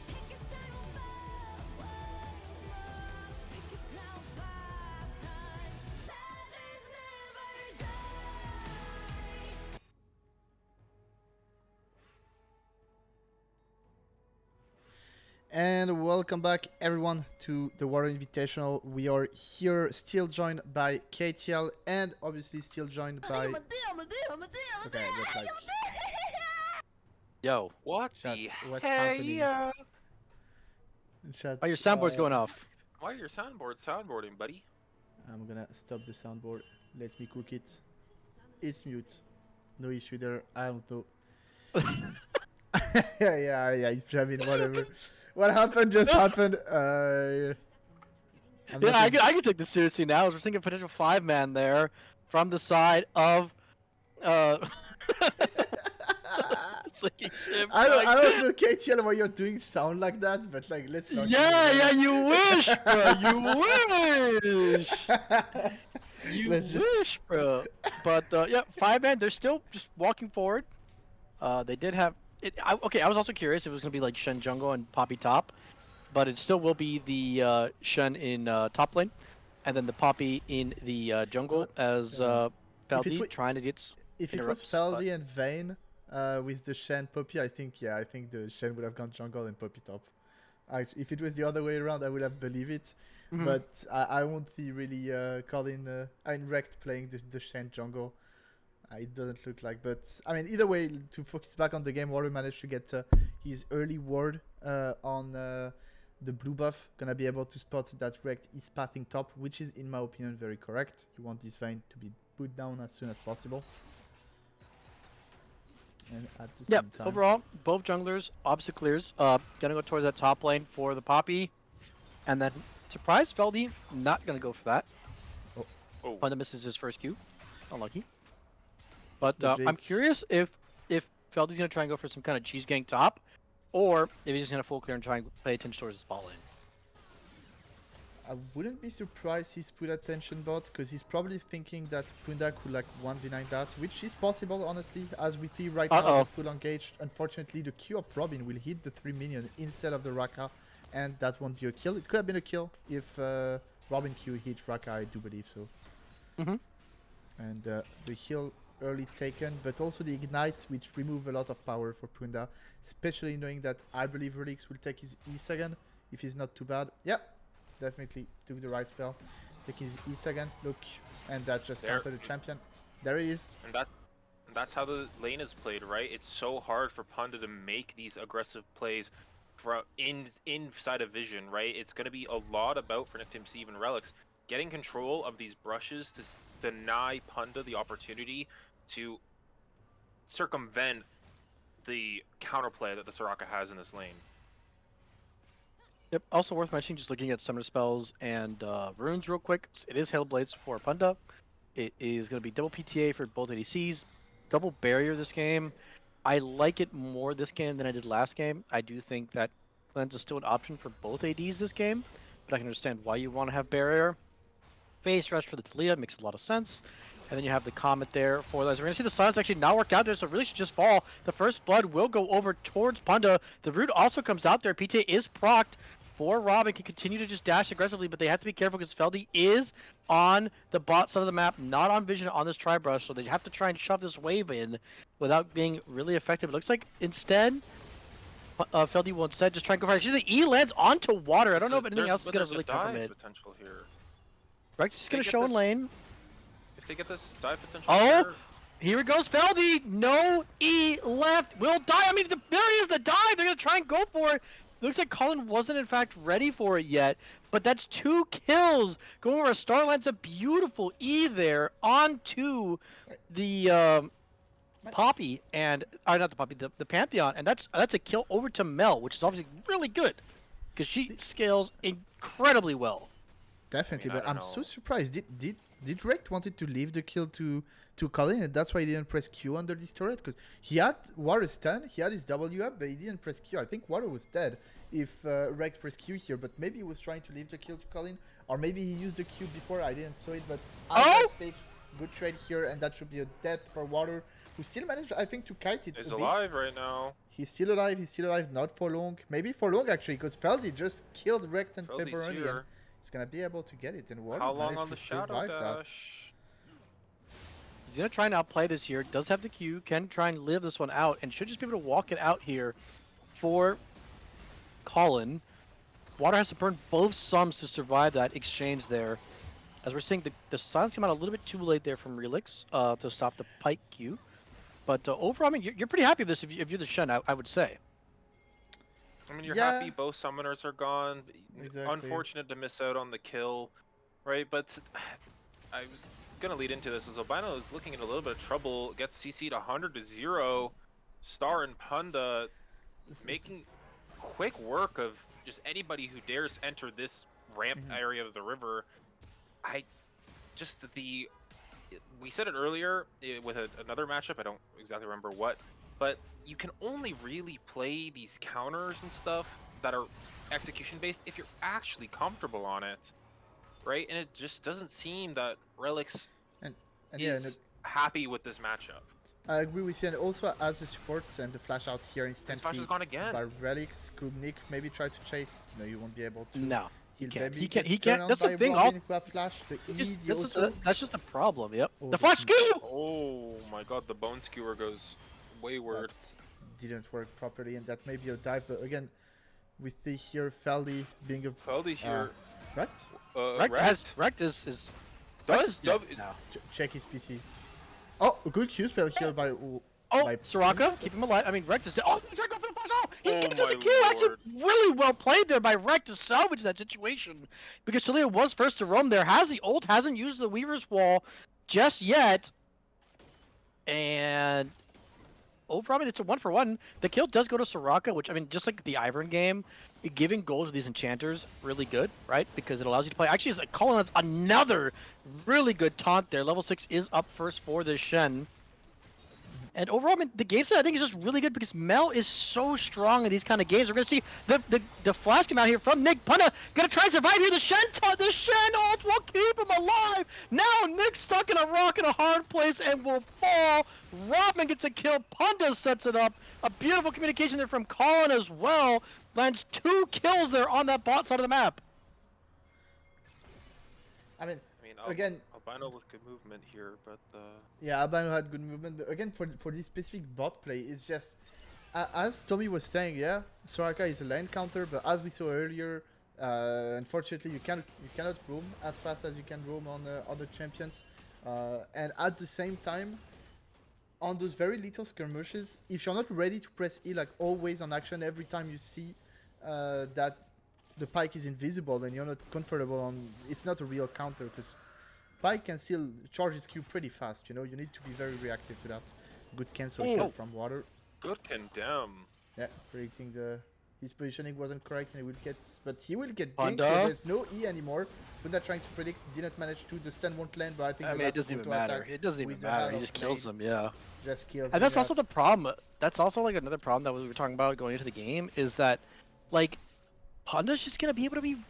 Pick yourself up once more. Pick yourself up, 'cause legends never die. And welcome back, everyone, to the Water Invitational. We are here, still joined by KTL, and obviously still joined by. Okay, that's like Yo, What chat. the What's hey? happening? Chat. why your soundboard's going off? Why are your soundboarding, buddy? I'm gonna stop the soundboard. Let me cook it. It's mute. No issue there. I don't know. yeah. I mean, whatever. What happened just happened. I'm Yeah, not I ex- can take this seriously now. We're thinking potential 5-man there from the side of uh Sinking ship, I like- don't know, KTL, why you're doing sound like that, but like, let's not. Yeah, you wish, bro. You wish. You Let's just- wish, bro. But yeah, 5-man. They're still just walking forward. They did have it. Okay, I was also curious if it was gonna be like Shen jungle and Poppy top, but it still will be the Shen in top lane, and then the Poppy in the jungle as Feldy trying to get If it was interrupts. Feldy and Vayne with the Shen Poppy, I think the Shen would have gone jungle and Poppy top. If it was the other way around, I would have believed it. Mhm. But I won't see really Colin Rect playing the Shen jungle. It doesn't look like. But I mean, either way, to focus back on the game, Water managed to get his early ward on the blue buff. Gonna be able to spot that Rect is pathing top, which is, in my opinion, very correct. You want this Vayne to be put down as soon as possible. And at the same time, overall, both junglers, obstacle clears. Gonna go towards that top lane for the Poppy, and then surprise Feldy not gonna go for that. Oh. Punda misses his first Q, unlucky. But The I'm Jake. curious if Feldy's gonna try and go for some kind of cheese gang top, or if he's just gonna full clear and try and pay attention towards his ball lane. I wouldn't be surprised he's put attention bot because he's probably thinking that Punda could like 1v9 that, which is possible honestly. As we see right now, the full engaged. Unfortunately, the Q of Robin will hit the 3 minion instead of the Raka, and that won't be a kill. It could have been a kill if Robin Q hit Raka, I do believe so. And the heal early taken, but also the ignite, which remove a lot of power for Punda, especially knowing that I believe Relix will take his E second if he's not too bad. Yeah, definitely took the right spell. Take his E second, look, and that just countered the champion. There he is. And that's how the lane is played, right? It's so hard for Punda to make these aggressive plays from inside of vision, right? It's going to be a lot about, for NickTeamC, even Relics, getting control of these brushes to deny Punda the opportunity to circumvent the counterplay that the Soraka has in this lane. Yep. Also worth mentioning, just looking at summoner spells and runes real quick. It is Hailblades for Punda. It is going to be double PTA for both ADCs, double barrier this game. I like it more this game than I did last game. I do think that cleanse is still an option for both ADs this game, but I can understand why you want to have barrier. Phase rush for the Talia makes a lot of sense. And then you have the Comet there for that. So we're going to see the silence actually not work out there, so it really should just fall. The first blood will go over towards Punda. The root also comes out there. PTA is procced for Robin, can continue to just dash aggressively, but they have to be careful because Feldy is on the bot side of the map, not on vision on this tri-brush, so they have to try and shove this wave in without being really effective. It looks like instead, Feldy will instead just try and go for it. Actually, the E lands onto water. I don't know if anything else is going to really come from it. Potential here. Rex is just going to show in lane. If they get this dive potential here it goes, Feldy! No E left, will die. I mean, there is the dive. They're going to try and go for it. Looks like Colin wasn't in fact ready for it yet, but that's 2 kills going over. Starlands a beautiful E there onto the Poppy and not the Poppy, the Pantheon, and that's a kill over to Mel, which is obviously really good because she scales incredibly well. Definitely, but I'm so surprised. Did Rect wanted to leave the kill to Colin, and that's why he didn't press Q under this turret? Because he had Water stun, he had his W up, but he didn't press Q. I think Water was dead if Rect pressed Q here, but maybe he was trying to leave the kill to Colin, or maybe he used the Q before. I didn't saw it, but good trade here, and that should be a death for Water, who still managed, I think, to kite it. He's alive right now. He's still alive. Not for long. Maybe for long actually, because Feldy just killed Rect and Pepperoni. He's gonna be able to get it, and Water how long on the to shadow dash? He's gonna try and outplay this here. Does have the Q, can try and live this one out, and should just be able to walk it out here for Colin. Water has to burn both sums to survive that exchange there. As we're seeing, the silence came out a little bit too late there from Relix to stop the Pike Q. But overall, I mean, you're pretty happy with this if you're the Shen, I would say. I mean, you're happy both summoners are gone. Exactly. Unfortunate to miss out on the kill, right? But I was gonna lead into this as Albino is looking in a little bit of trouble. Gets CC'd 100-0. Star and Punda making quick work of just anybody who dares enter this ramp area of the river. We said it earlier with another matchup. I don't exactly remember what. But you can only really play these counters and stuff that are execution based if you're actually comfortable on it, right? And it just doesn't seem that Relix is happy with this matchup. I agree with you, and also as a support and the flash out here instantly flash is gone again. By Relix. Could Nick maybe try to chase? No, you won't be able to. No. He can't. That's the thing. Flash, that's just a problem. Yep. Oh, the flash skew. Oh my God! The bone skewer goes wayward. That didn't work properly, and that may be a dive. But again, with the here Feldy being a Feldy here. Rect? Rect is does check his PC. Oh, a good Q spell here by. Soraka, keep him alive. I mean, Rect is dead. Oh, he's trying to go for the flash. Oh, he gets the kill. Lord. Actually, really well played there by Rect to salvage that situation. Because Talia was first to roam there. Has the ult, hasn't used the Weaver's Wall just yet. And overall, I mean, it's a 1-for-1. The kill does go to Soraka, which, I mean, just like the Ivern game, giving gold to these enchanters really good, right? Because it allows you to play. Actually, it's Colin, that's another really good taunt there. Level 6 is up first for this Shen. And overall, I mean, the game set I think is just really good because Mel is so strong in these kind of games. We're gonna see the flash come out here from Nick. Punda gonna try and survive here. The Shen ult will keep him alive. Now Nick's stuck in a rock in a hard place and will fall. Robin gets a kill. Punda sets it up. A beautiful communication there from Colin as well. Lands 2 kills there on that bot side of the map. I mean, I mean, again, Albino with good movement here, but yeah, Albino had good movement, but again, for this specific bot play, it's just as Tommy was saying, yeah, Soraka is a lane counter, but as we saw earlier, unfortunately, you cannot roam as fast as you can roam on other champions, and at the same time, on those very little skirmishes, if you're not ready to press E like always on action every time you see that the Pyke is invisible, then you're not comfortable on. It's not a real counter because Pyke can still charge his Q pretty fast. You know, you need to be very reactive to that. Good cancel here from Water. good condemn. Yeah, predicting his positioning wasn't correct and he will get, but he will get ganked. Panda. So there's no E anymore. Punda trying to predict, didn't manage to. The stun won't land, but I think. I mean, it doesn't even matter. It doesn't even matter. He just kills him. Yeah. Just kills. And that's also the problem. That's also like another problem that we were talking about going into the game is that, like, Punda's just gonna be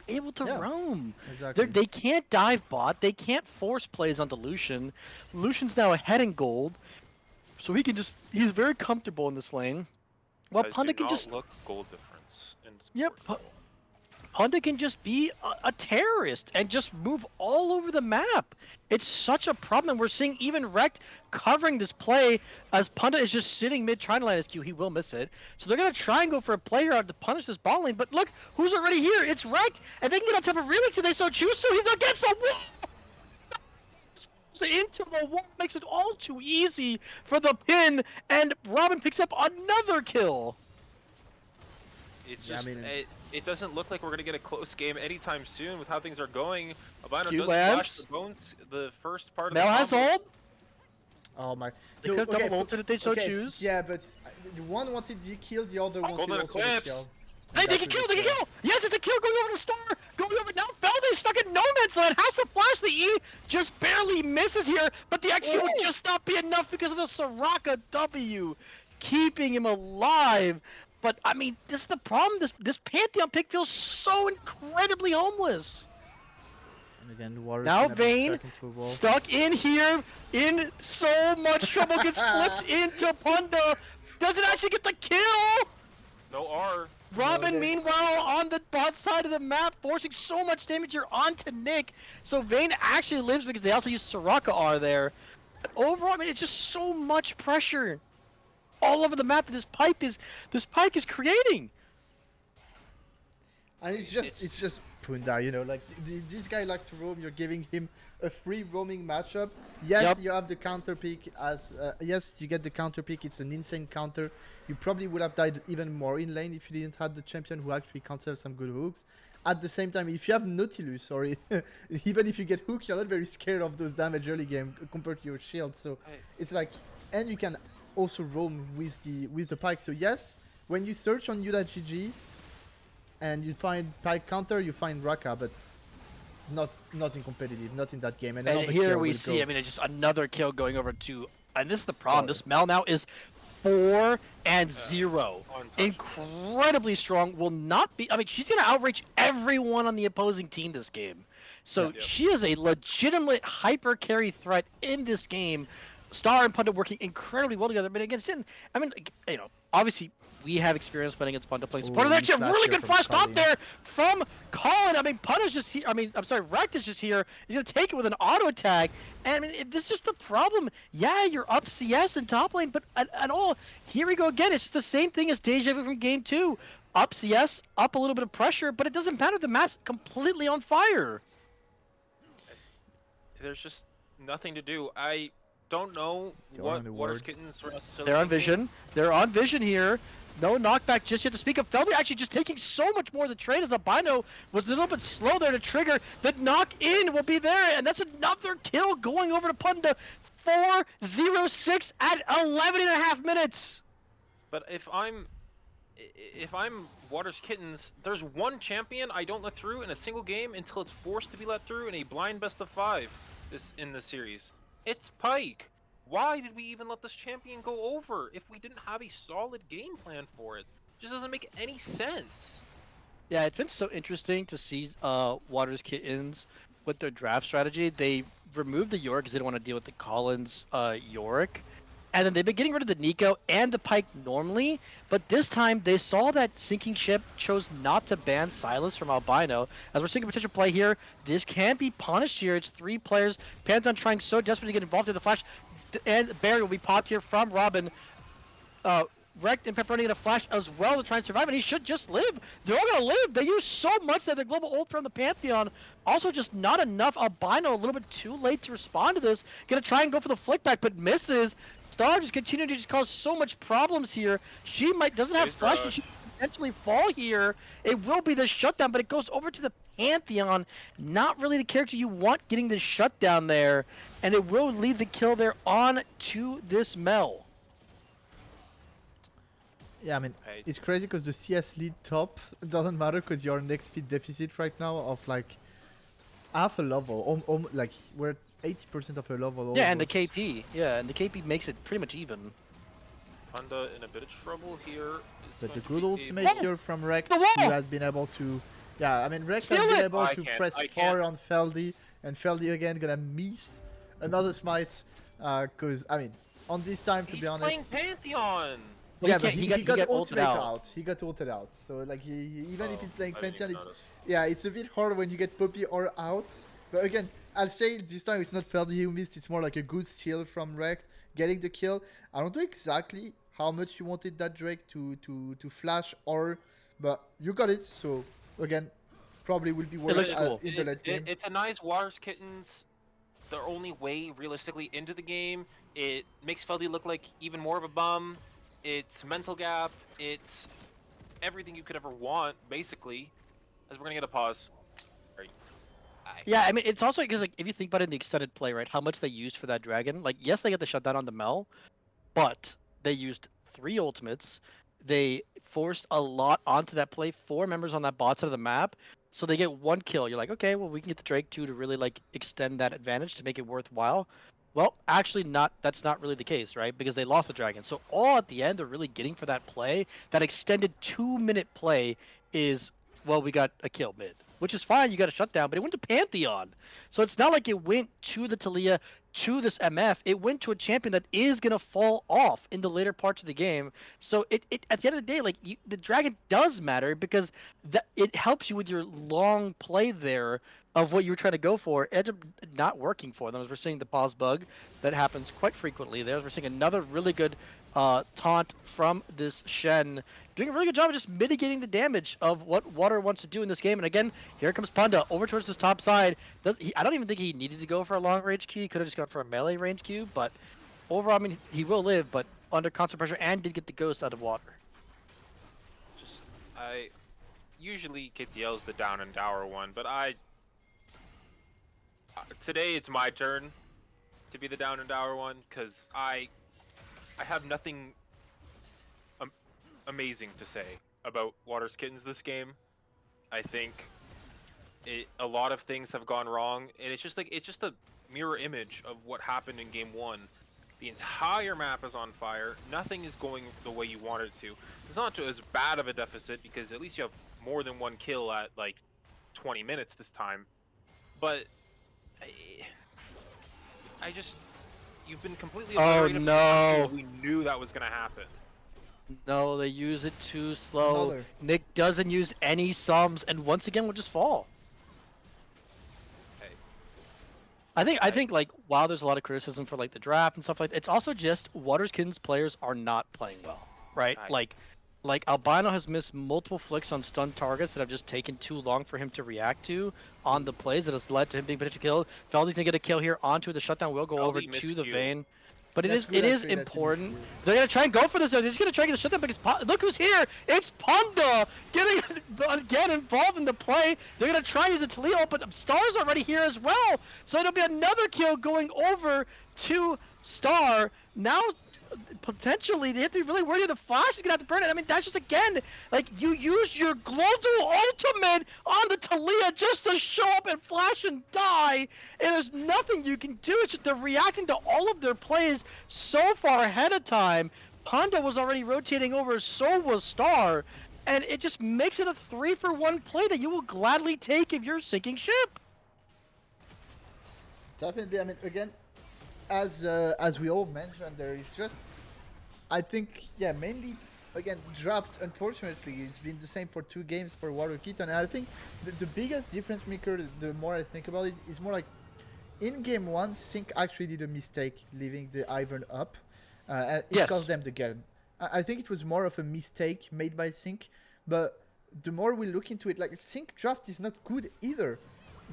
able to roam. Exactly. They can't dive bot. They can't force plays onto Lucian. Lucian's now ahead in gold, so he can just. He's very comfortable in this lane. Well, Guys, Punda do can not just. look gold difference. In Yep, sport. Punda can just be a terrorist and just move all over the map. It's such a problem, and we're seeing even Rekt covering this play as Punda is just sitting mid trying to land his Q. He will miss it. So they're going to try and go for a play here to punish this bot lane. But look, who's already here? It's Rekt, and they can get on top of Relix if they so choose to. He's against the wall! Into the wall makes it all too easy for the pin, and Robin picks up another kill. It's Yeah, I just mean- it doesn't look like we're gonna get a close game anytime soon with how things are going. Albino Q does labs. flash the bones the first part of Mel the has combo. ult. Oh my. They could have double ulted if they so choose. Yeah, but the one wanted you kill, the other wanted Golden also the Eclipse. kill. Hey, they can kill, they can kill! Yes, it's a kill going over to Star! Going over now, Felde's stuck in no man's land, has to flash the E, just barely misses here, but the XQ would just not be enough because of the Soraka W, keeping him alive. But, I mean, this is the problem, this Pantheon pick feels so incredibly homeless. And again, the water Now Vayne, stuck into a wall. stuck in here, in so much trouble, gets flipped into Punda, doesn't actually get the kill! No R. Robin, there's- meanwhile, on the bot side of the map, forcing so much damage here onto Nick. So Vayne actually lives because they also use Soraka R there. But overall, I mean, it's just so much pressure all over the map that this Pyke is creating. And it's just Punda, you know, like this guy like to roam. You're giving him a free roaming matchup. Yes, Yep. you have the counter pick as yes, you get the counter pick. It's an insane counter. You probably would have died even more in lane if you didn't have the champion who actually cancels some good hooks. At the same time, if you have Nautilus, or even if you get hooked, you're not very scared of those damage early game compared to your shield. So it's like, and you can also roam with the Pyke. So yes, when you search on Yuda.gg and you find Pyke counter, you find Raka, but not in competitive, not in that game. And, And another here kill we will see, go. I mean, it's just another kill going over to, and this is the problem. Star. This Mel now is 4-0. Untouchable. Incredibly strong. Will not be. I mean, she's gonna outreach everyone on the opposing team this game. So Yeah. she is a legitimate hyper carry threat in this game. Star and Punda working incredibly well together. But again, I mean, you know, obviously we have experience playing against Punda playing support. Ooh, There's actually a flash really here good from flash stop Colin. there from Colin. I mean, Punda's just here. I mean, I'm sorry, Rekt is just here. He's gonna take it with an auto attack. And I mean, this is just the problem. Yeah, you're up CS in top lane, but at all, here we go again. It's just the same thing as Deja Vu from game 2. Up CS, up a little bit of pressure, but it doesn't matter. The map's completely on fire. There's just nothing to do. I don't know Going what on the Water's ward. Kittens were necessarily They're on thinking. vision. They're on vision here. No knockback just yet to speak of. Feldy actually just taking so much more of the trade as Albino was a little bit slow there to trigger. The knock in will be there, and that's another kill going over to Punda. 4-0-6 at 11 and a half minutes. But if I'm Water's Kittens, there's one champion I don't let through in a single game until it's forced to be let through in a blind best of 5 in this series. It's Pyke. Why did we even let this champion go over if we didn't have a solid game plan for it? Just doesn't make any sense. Yeah, it's been so interesting to see Waters Kittens with their draft strategy. They removed the Yorick because they didn't want to deal with the Collins Yorick. And then they've been getting rid of the Nico and the Pike normally, but this time they saw that sinking ship chose not to ban Silas from Albino. As we're seeing a potential play here, this can be punished here. It's 3 players. Pantheon trying so desperately to get involved in the flash, and Barry will be popped here from Robin. uh, Wrecked and Pepperoni get a flash as well to try and survive, and he should just live. They're all gonna live. They use so much that the global ult from the Pantheon. Also, just not enough. Albino a little bit too late to respond to this. Gonna try and go for the flick back, but misses. Star just continuing to just cause so much problems here. She doesn't have flash, and she could potentially fall here. It will be the shutdown, but it goes over to the Pantheon. Not really the character you want getting the shutdown there, and it will lead the kill there on to this Mel. Yeah, I mean, Right. it's crazy because the CS lead top doesn't matter because you're in next speed deficit right now of like half a level. Like we're 80% of a level. Yeah, and the almost. KP. Yeah, and the KP makes it pretty much even. Panda in a bit of trouble here. But the going to good be ultimate able- here from Rex, The who wall! has been able to... Yeah, I mean, Rex has Steal been it! able I to can't, press I power can't. on Feldy, and Feldy again gonna miss another smite. Because, I mean, on this time, to He's be honest... playing Pantheon. Well, yeah, he but can't- he he got got ulted ultimate out. out. He got ulted out. So, like, even if Oh, he's playing I didn't Pantheon, even it's... notice. Yeah, it's a bit hard when you get Poppy or out. But again, I'll say this time it's not Feldy who missed, it's more like a good steal from Rekt getting the kill. I don't know exactly how much you wanted that Drake to flash or... But you got it, so again, probably will be worth looks it cool. in the late game. It's a nice Waters Kittens. Their only way realistically into the game. It makes Feldy look like even more of a bum. It's mental gap. It's everything you could ever want, basically. As we're gonna get a pause. Right. Yeah, I mean, it's also because, like, if you think about it in the extended play, right, how much they used for that dragon. Like, yes, they get the shutdown on the Mel, but they used 3 ultimates. They forced a lot onto that play, 4 members on that bot side of the map. So they get 1 kill. You're like, okay, well, we can get the Drake too to really, like, extend that advantage to make it worthwhile. Well, actually, not. That's not really the case, right? Because they lost the dragon. So all at the end they're really getting for that play, that extended 2-minute play, is, well, we got a kill mid, which is fine. You got a shutdown, but it went to Pantheon. So it's not like it went to the Talia, to this MF. It went to a champion that is gonna fall off in the later parts of the game. So it at the end of the day, like, the dragon does matter because it helps you with your long play there of what you were trying to go for. It ended up not working for them, as we're seeing the pause bug that happens quite frequently there. As we're seeing another really good taunt from this Shen, doing a really good job of just mitigating the damage of what Water wants to do in this game. And again, here comes Panda over towards this top side. I don't even think he needed to go for a long range Q. He could have just gone for a melee range Q. But overall, I mean, he will live, but under constant pressure, and did get the ghost out of Water. Just usually KTL's the down and dour one, but today it's my turn to be the down and dour one because I have nothing amazing to say about Waters Kittens this game. I think a lot of things have gone wrong, and it's just a mirror image of what happened in game 1. The entire map is on fire. Nothing is going the way you want it to. It's not as bad of a deficit because at least you have more than 1 kill at like 20 minutes this time. But I just, you've been completely obliterated from the no. field. We knew that was gonna happen. No, they use it too slow. Another. Nick doesn't use any sums, and once again will just fall. Hey. I think like, while there's a lot of criticism for like the draft and stuff like that, it's also just Waterskins players are not playing well, right? Right. Like Albino has missed multiple flicks on stun targets that have just taken too long for him to react to on the plays that has led to him being potentially killed. Feldy's gonna get a kill here onto the shutdown. Will go over Feldy to the miscued. vein. But That's it good, is actually, that he important. miscued. They're gonna try and go for this. They're just gonna try and get the shutdown because look who's here! It's Panda getting again involved in the play. They're gonna try and use the Talio, but Star's already here as well. So it'll be another kill going over to Star. Now potentially they have to be really worried the Flash is gonna have to burn it. I mean, that's just again like you used your global ultimate on the Talia just to show up and flash and die, and there's nothing you can do. It's just they're reacting to all of their plays so far ahead of time. Honda was already rotating over, so was Star, and it just makes it a 3-for-1 play that you will gladly take if you're sinking ship. Definitely. I mean, again, as we all mentioned, there is just, I think, yeah, mainly again draft. Unfortunately, it's been the same for 2 games for Water Keaton, and I think the biggest difference maker, the more I think about it, is more like in game 1, Sync actually did a mistake leaving the Ivern up, and it Yes. cost them the game. I think it was more of a mistake made by Sync, but the more we look into it, like Sync draft is not good either,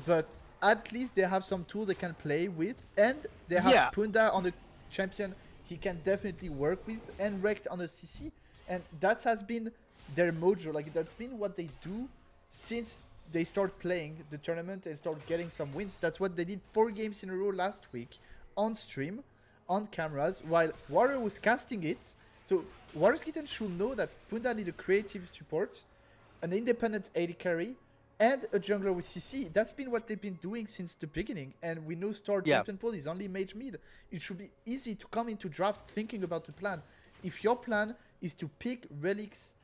but at least they have some tool they can play with, and they have Yeah. Punda on the champion he can definitely work with, and Rekt on the CC, and that has been their mojo. Like that's been what they do since they start playing the tournament and start getting some wins. That's what they did 4 games in a row last week on stream, on cameras, while Warrior was casting it. So Warrior's Kitten should know that Punda need a creative support, an independent AD carry, and a jungler with CC. That's been what they've been doing since the beginning, and we know Star Yeah. champion pool is only mage mid. It should be easy to come into draft thinking about the plan. If your plan is to pick Relics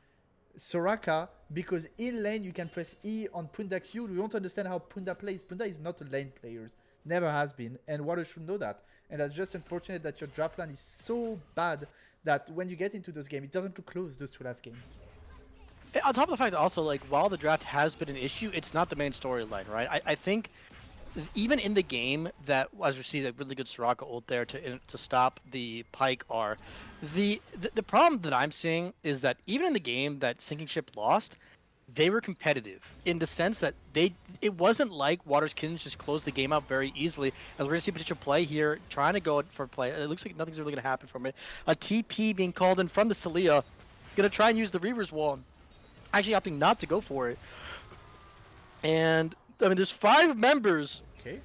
Soraka because in lane you can press E on Punda Q, you don't understand how Punda plays. Punda is not a lane player, never has been, and Water should know that. And that's just unfortunate that your draft plan is so bad that when you get into those games, it doesn't look close, those 2 last games. On top of the fact that also, like, while the draft has been an issue, it's not the main storyline, right? I think even in the game that, as we see, that really good Soraka ult there to stop the Pike R, the problem that I'm seeing is that even in the game that Sinking Ship lost, they were competitive in the sense that it wasn't like Waters Kittens just closed the game out very easily. As we're gonna see potential play here, trying to go for play. It looks like nothing's really gonna happen from it. A TP being called in from the Celia, gonna try and use the Reaver's Wall. Actually opting not to go for it. And I mean, there's 5 members Okay,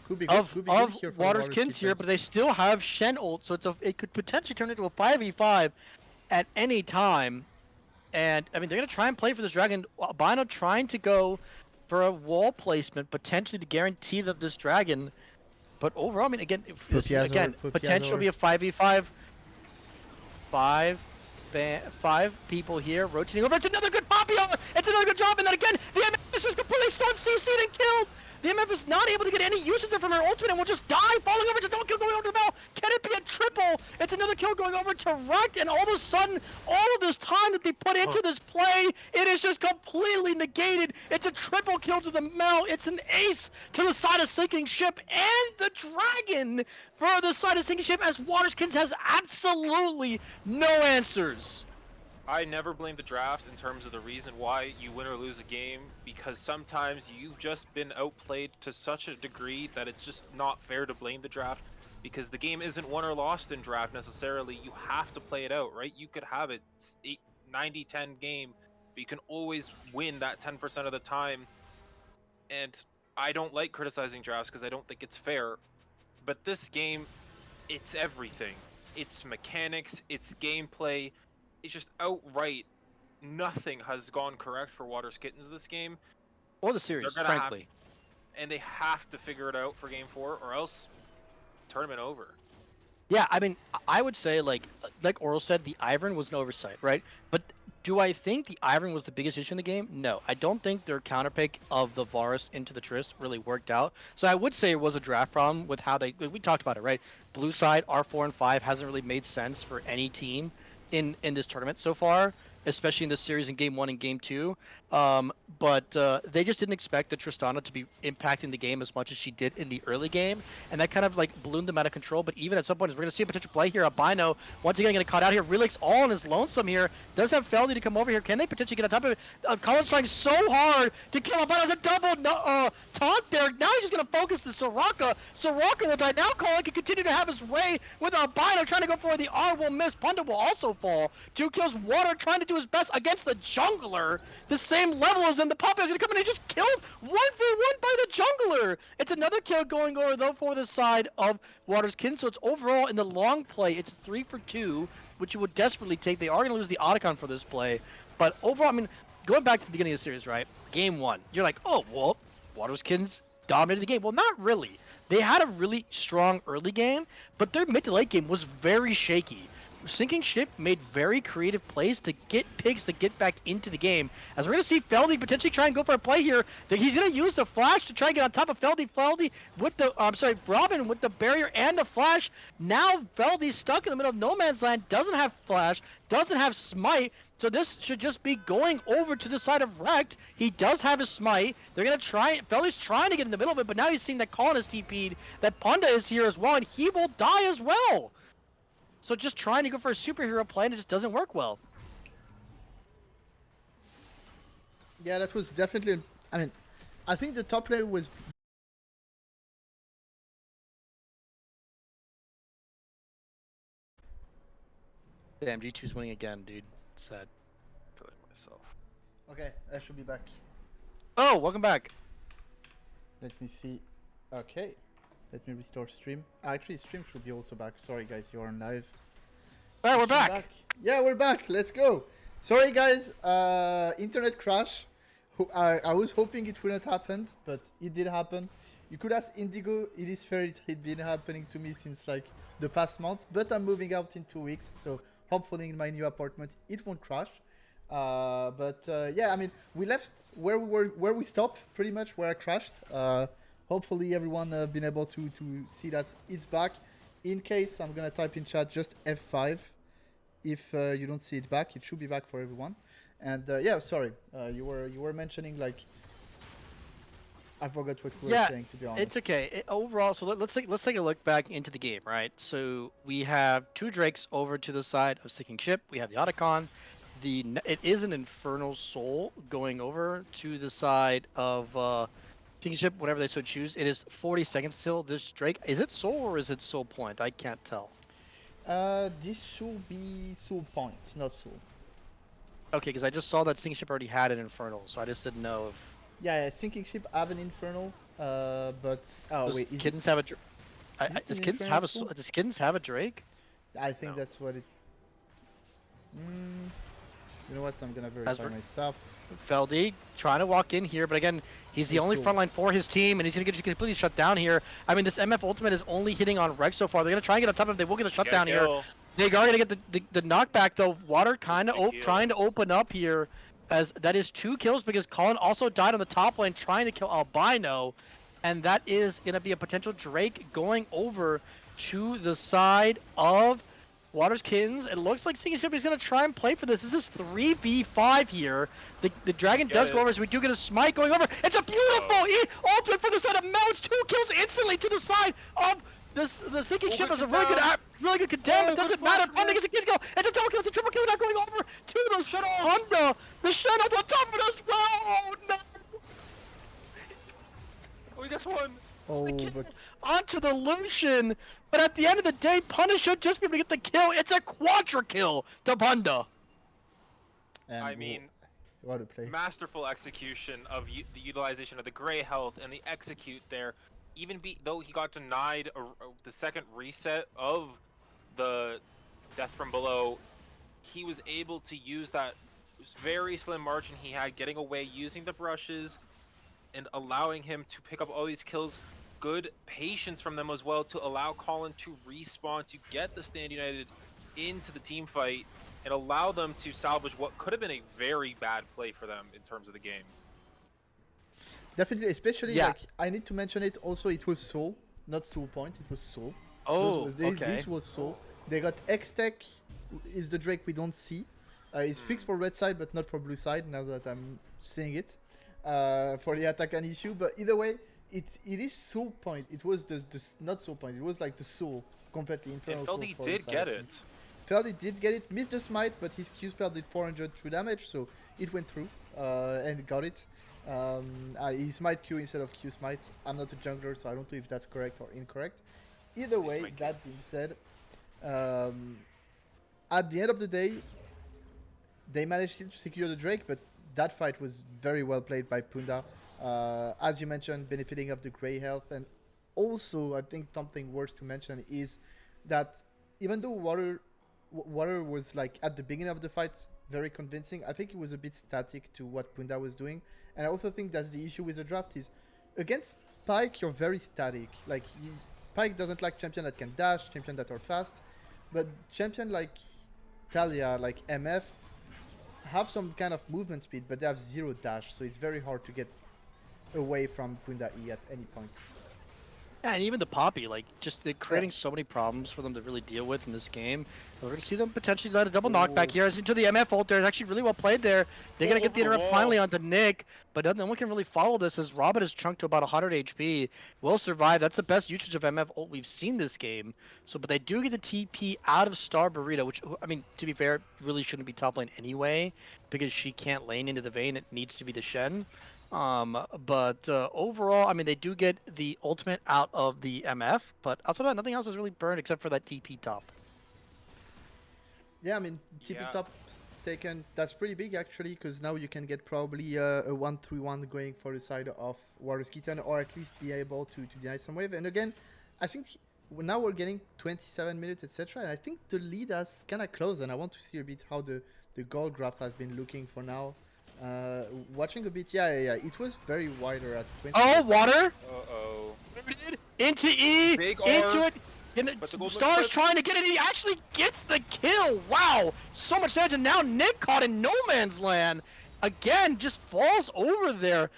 could be good. of Could be good here for the Waters Kittens here, but they still have Shen ult, so it could potentially turn into a 5v5 at any time. And I mean, they're gonna try and play for this dragon. Albino trying to go for a wall placement, potentially to guarantee that this dragon. But overall, I mean, again, Put Piazza again, over, put potential Piazza be a 5v5. 5 people here rotating over. It's another good poppy over. It's another good job, and then again, the MF is just completely sun CC'd and killed. The MF is not able to get any usage from her ultimate and will just die, falling over to double kill, going over to the bell. Can it be a triple? It's another kill going over to Rekt, and all of a sudden, all of this time that they put into this play, it is just completely negated. It's a triple kill to the Mel. It's an ace to the side of Sinking Ship, and the Dragon for the side of Sinking Ship, as Waterskins has absolutely no answers. I never blame the draft in terms of the reason why you win or lose a game, because sometimes you've just been outplayed to such a degree that it's just not fair to blame the draft, because the game isn't won or lost in draft necessarily. You have to play it out, right? You could have it 90-10 game, but you can always win that 10% of the time. And I don't like criticizing drafts because I don't think it's fair, but this game, it's everything. It's mechanics, it's gameplay. It's just outright nothing has gone correct for Waters Kittens this game. Or the series, They're gonna frankly. And they have to figure it out for game 4 or else tournament over. Yeah, I mean, I would say, like Oral said, the Ivern was an oversight, right? But do I think the Ivern was the biggest issue in the game? No. I don't think their counterpick of the Varus into the Trist really worked out. So I would say it was a draft problem with how we talked about it, right? Blue side, R4 and 5 hasn't really made sense for any team in this tournament so far, especially in this series in game 1 and game 2. But they just didn't expect the Tristana to be impacting the game as much as she did in the early game, and that kind of like ballooned them out of control. But even at some point, we're going to see a potential play here. Albino once again getting caught out here. Relix all on his lonesome here. Does have Feldy to come over here. Can they potentially get on top of it? Colin's trying so hard to kill Albino. It's a double taunt there. Now he's just going to focus to Soraka. Soraka with that now calling can continue to have his way with Albino trying to go for the R will miss. Punda will also fall. 2 kills. Water trying to do his best against the jungler. The same level as him. The Pop is going to come in and just killed 1-for-1 by the jungler. It's another kill going over though for the side of Water's Kin. So it's overall in the long play, it's 3 for 2, which you would desperately take. They are going to lose the Otacon for this play. But overall, I mean, going back to the beginning of the series, right? Game 1, you're like, oh, well, Water's Kins dominated the game. Well, not really. They had a really strong early game, but their mid to late game was very shaky. Sinking Ship made very creative plays to get Pigs to get back into the game. As we're going to see Feldy potentially try and go for a play here. That he's going to use the flash to try and get on top of Feldy. Feldy with the, Robin with the barrier and the flash. Now Feldy's stuck in the middle of no man's land, doesn't have flash, doesn't have smite. So this should just be going over to the side of Rekt. He does have his smite. They're going to try, Feldy's trying to get in the middle of it, but now he's seeing that Colin is TP'd, that Punda is here as well, and he will die as well. So just trying to go for a superhero play and it just doesn't work well. Yeah, that was definitely. I mean, I think the top lane was. Damn, G2's winning again, dude. It's sad. Killing myself. Okay, I should be back. Oh, welcome back. Let me see. Okay. Let me restore stream. Actually, stream should be also back. Sorry, guys, you're on live. Alright, we're Stream back. Yeah, we're back. Let's go. Sorry, guys. Internet crash. I was hoping it wouldn't happen, but it did happen. You could ask Indigo. It is fair. It had been happening to me since like the past months, but I'm moving out in 2 weeks, so hopefully in my new apartment it won't crash. Yeah, I mean, we left where we stopped, pretty much where I crashed. Hopefully everyone been able to see that it's back. In case, I'm gonna type in chat just F5. If you don't see it back, it should be back for everyone. And yeah, sorry, you were mentioning like I forgot what we were saying, to be honest. It's okay. Overall, so let's take a look back into the game, right? So we have 2 Drakes over to the side of Sinking Ship. We have the Otacon. It is an Infernal Soul going over to the side of Sinking Ship, whatever they so choose. It is 40 seconds till this Drake. Is it Soul or is it Soul Point? I can't tell. This should be Soul Points, not Soul. Okay, because I just saw that Sinking Ship already had an Infernal, so I just didn't know if... Yeah, Sinking Ship have an Infernal, but... Oh, does wait, Kittens have a... Does Kittens have a Drake? I think that's what it... You know what, I'm gonna verify myself. Feldy trying to walk in here, but again, he's the only frontline for his team, and he's gonna get completely shut down here. I mean, this MF ultimate is only hitting on Reg so far. They're gonna try and get on top of him. They will get a shutdown here. They are gonna get the knockback though. Water kind of trying to open up here, as that is 2 kills because Colin also died on the top lane trying to kill Albino, and that is gonna be a potential Drake going over to the side of Water's Kittens. It looks like Sinking Ship is going to try and play for this. This is 3v5 here. The Dragon does go over, so we do get a smite going over. It's a beautiful ultimate for the side of Melons. 2 kills instantly to the side of the Sinking Ship. Is a really good contend. It doesn't matter. Punda gets a kill. It's a double kill. It's a triple kill. Now going over to the Punda. The Shadow's on top of it as well. Oh no! We just won. Oh, but... Onto the Lucian, but at the end of the day, Punda should just be able to get the kill. It's a quadra kill to Punda. And I mean, what a play. Masterful execution of the utilization of the gray health and the execute there. Even though he got denied the second reset of the death from below, he was able to use that very slim margin he had, getting away using the brushes and allowing him to pick up all these kills. Good patience from them as well to allow Colin to respawn, to get the Stand United into the team fight and allow them to salvage what could have been a very bad play for them in terms of the game. Definitely, especially like I need to mention it also, it was Soul, not Soul Point, it was Soul. Oh, okay. This was Soul. They got X-Tech, is the Drake we don't see. It's fixed for red side but not for blue side, now that I'm seeing it. For the attack and issue, but either way, it is Soul Point. It was the not Soul Point. It was like the Soul completely. Infernal Soul. Feldy did get it. Feldy did get it. Missed the smite, but his Q spell did 400 true damage, so it went through and got it. He smite Q instead of Q smite. I'm not a jungler, so I don't know if that's correct or incorrect. Either way, smite Q. that being said, um, at the end of the day, they managed to secure the Drake, but that fight was very well played by Punda. As you mentioned, benefiting of the Grey health, and also I think something worth to mention is that even though Water was like at the beginning of the fight very convincing, I think it was a bit static to what Punda was doing, and I also think that's the issue with the draft is against Pyke you're very static. Like Pyke doesn't like champion that can dash, champion that are fast, but champion like Talia, like MF, have some kind of movement speed, but they have zero dash, so it's very hard to get away from Punda E at any point. Yeah, and even the Poppy, like, just they're creating so many problems for them to really deal with in this game. We're going to see them potentially let a double knockback here. As into the MF ult there, it's actually really well played there. They're going to get the interrupt finally onto Nick, but no one can really follow this as Robin is chunked to about 100 HP. Will survive. That's the best usage of MF ult we've seen this game. So, but they do get the TP out of Star Burrito, which, I mean, to be fair, really shouldn't be top lane anyway, because she can't lane into the Vayne. It needs to be the Shen. But overall, I mean, they do get the ultimate out of the MF, but outside of that, nothing else is really burned except for that TP top. Yeah, I mean, TP Yeah. top taken, that's pretty big actually, because now you can get probably a 1-3-1 going for the side of Warriors Kitten, or at least be able to deny some wave. And again, I think now we're getting 27 minutes, etc. And I think the lead has kind of closed, and I want to see a bit how the goal graph has been looking for now. Watching a bit, yeah, it was very wider at 20. Oh, Water! Uh-oh. Into E! Big into R, it! And but the the gold Star's looks trying to get it, he actually gets the kill! Wow! So much damage, and now Nick caught in no man's land! Again, just falls over there.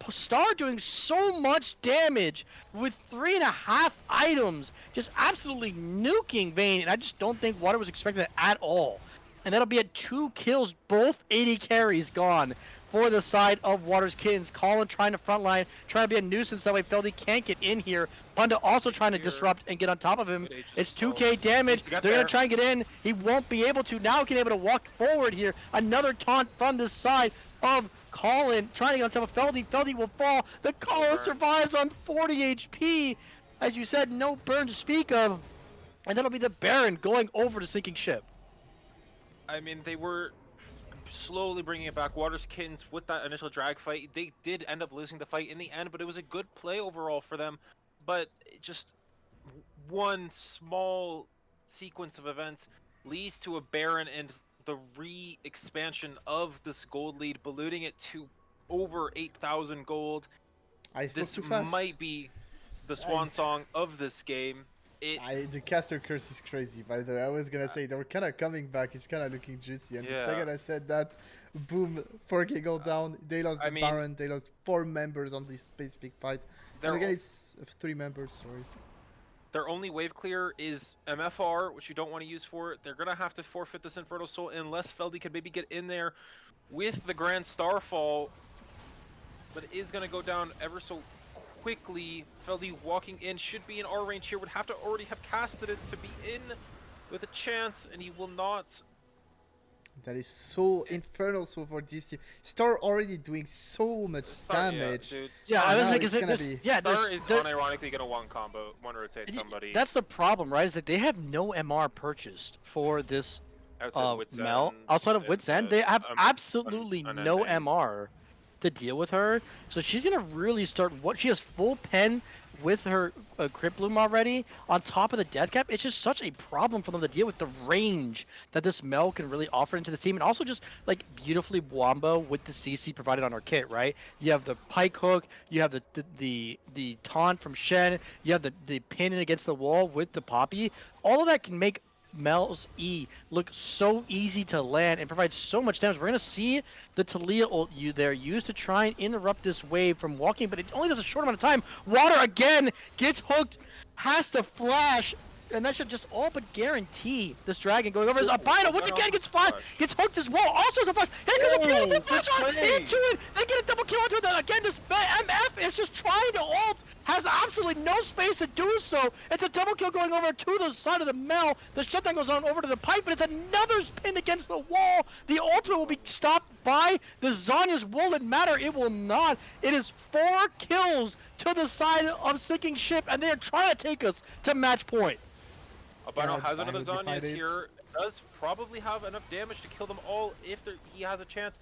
Star doing so much damage with 3.5 items. Just absolutely nuking Vayne, and I just don't think Water was expecting that at all. And that'll be at 2 kills, both 80 carries gone for the side of Water's Kittens. Colin trying to frontline, trying to be a nuisance, that way Feldy can't get in here. Punda also trying to disrupt and get on top of him. It's 2k damage, they're going to try and get in. He won't be able to, now he can able to walk forward here. Another taunt from this side of Colin, trying to get on top of Feldy. Feldy will fall, the Colin survives on 40 HP. As you said, no burn to speak of. And that'll be the Baron going over to sinking ship. I mean, they were slowly bringing it back. Water's Kittens with that initial drag fight, they did end up losing the fight in the end, but it was a good play overall for them. But just one small sequence of events leads to a Baron and the re-expansion of this gold lead, ballooning it to over 8,000 gold. I spoke This too fast. might be the swan song of this game. The caster curse is crazy, by the way. I was gonna say they were kind of coming back. It's kind of looking juicy. And the second I said that, boom, 4k go down. They lost Baron. They lost 4 members on this specific fight. And again, it's 3 members. Sorry. Their only wave clear is MFR, which you don't want to use for it. They're gonna have to forfeit this Infernal Soul unless Feldy could maybe get in there with the Grand Starfall, but it is gonna go down ever so quickly. Feldy walking in should be in R range here, would have to already have casted it to be in with a chance, and he will not. That is so Infernal Soul for this team. Star already doing so much damage. I was like, Star is unironically gonna one rotate somebody. That's the problem, right? Is that they have no MR purchased for this Mel. Outside of Wits End, they have absolutely no MR to deal with her. So she's gonna really start. What she has full pen with her Crypt Bloom already on top of the death cap. It's just such a problem for them to deal with, the range that this Mel can really offer into the team, and also just like beautifully wombo with the CC provided on her kit, right? You have the pike hook, you have the taunt from Shen, you have the pin against the wall with the Poppy. All of that can make Mel's E look so easy to land and provide so much damage. We're going to see the Talia ult there used to try and interrupt this wave from walking, but it only does a short amount of time. Water again gets hooked, has to flash, and that should just all but guarantee this dragon going over. Albino once again gets hooked as well. Also has a flash. Here comes a beautiful flash on into it. They get a double kill onto it. Again, this MF is just trying to ult. Has absolutely no space to do so. It's a double kill going over to the side of the Mel. The shutdown goes on over to the pipe, but it's another spin against the wall. The ultimate will be stopped by the Zhonya's. Will it matter? It will not. It is 4 kills to the side of sinking ship, and they're trying to take us to match point. Albino God, has I another would define Zhonya's it. here. Does probably have enough damage to kill them all if he has a chance.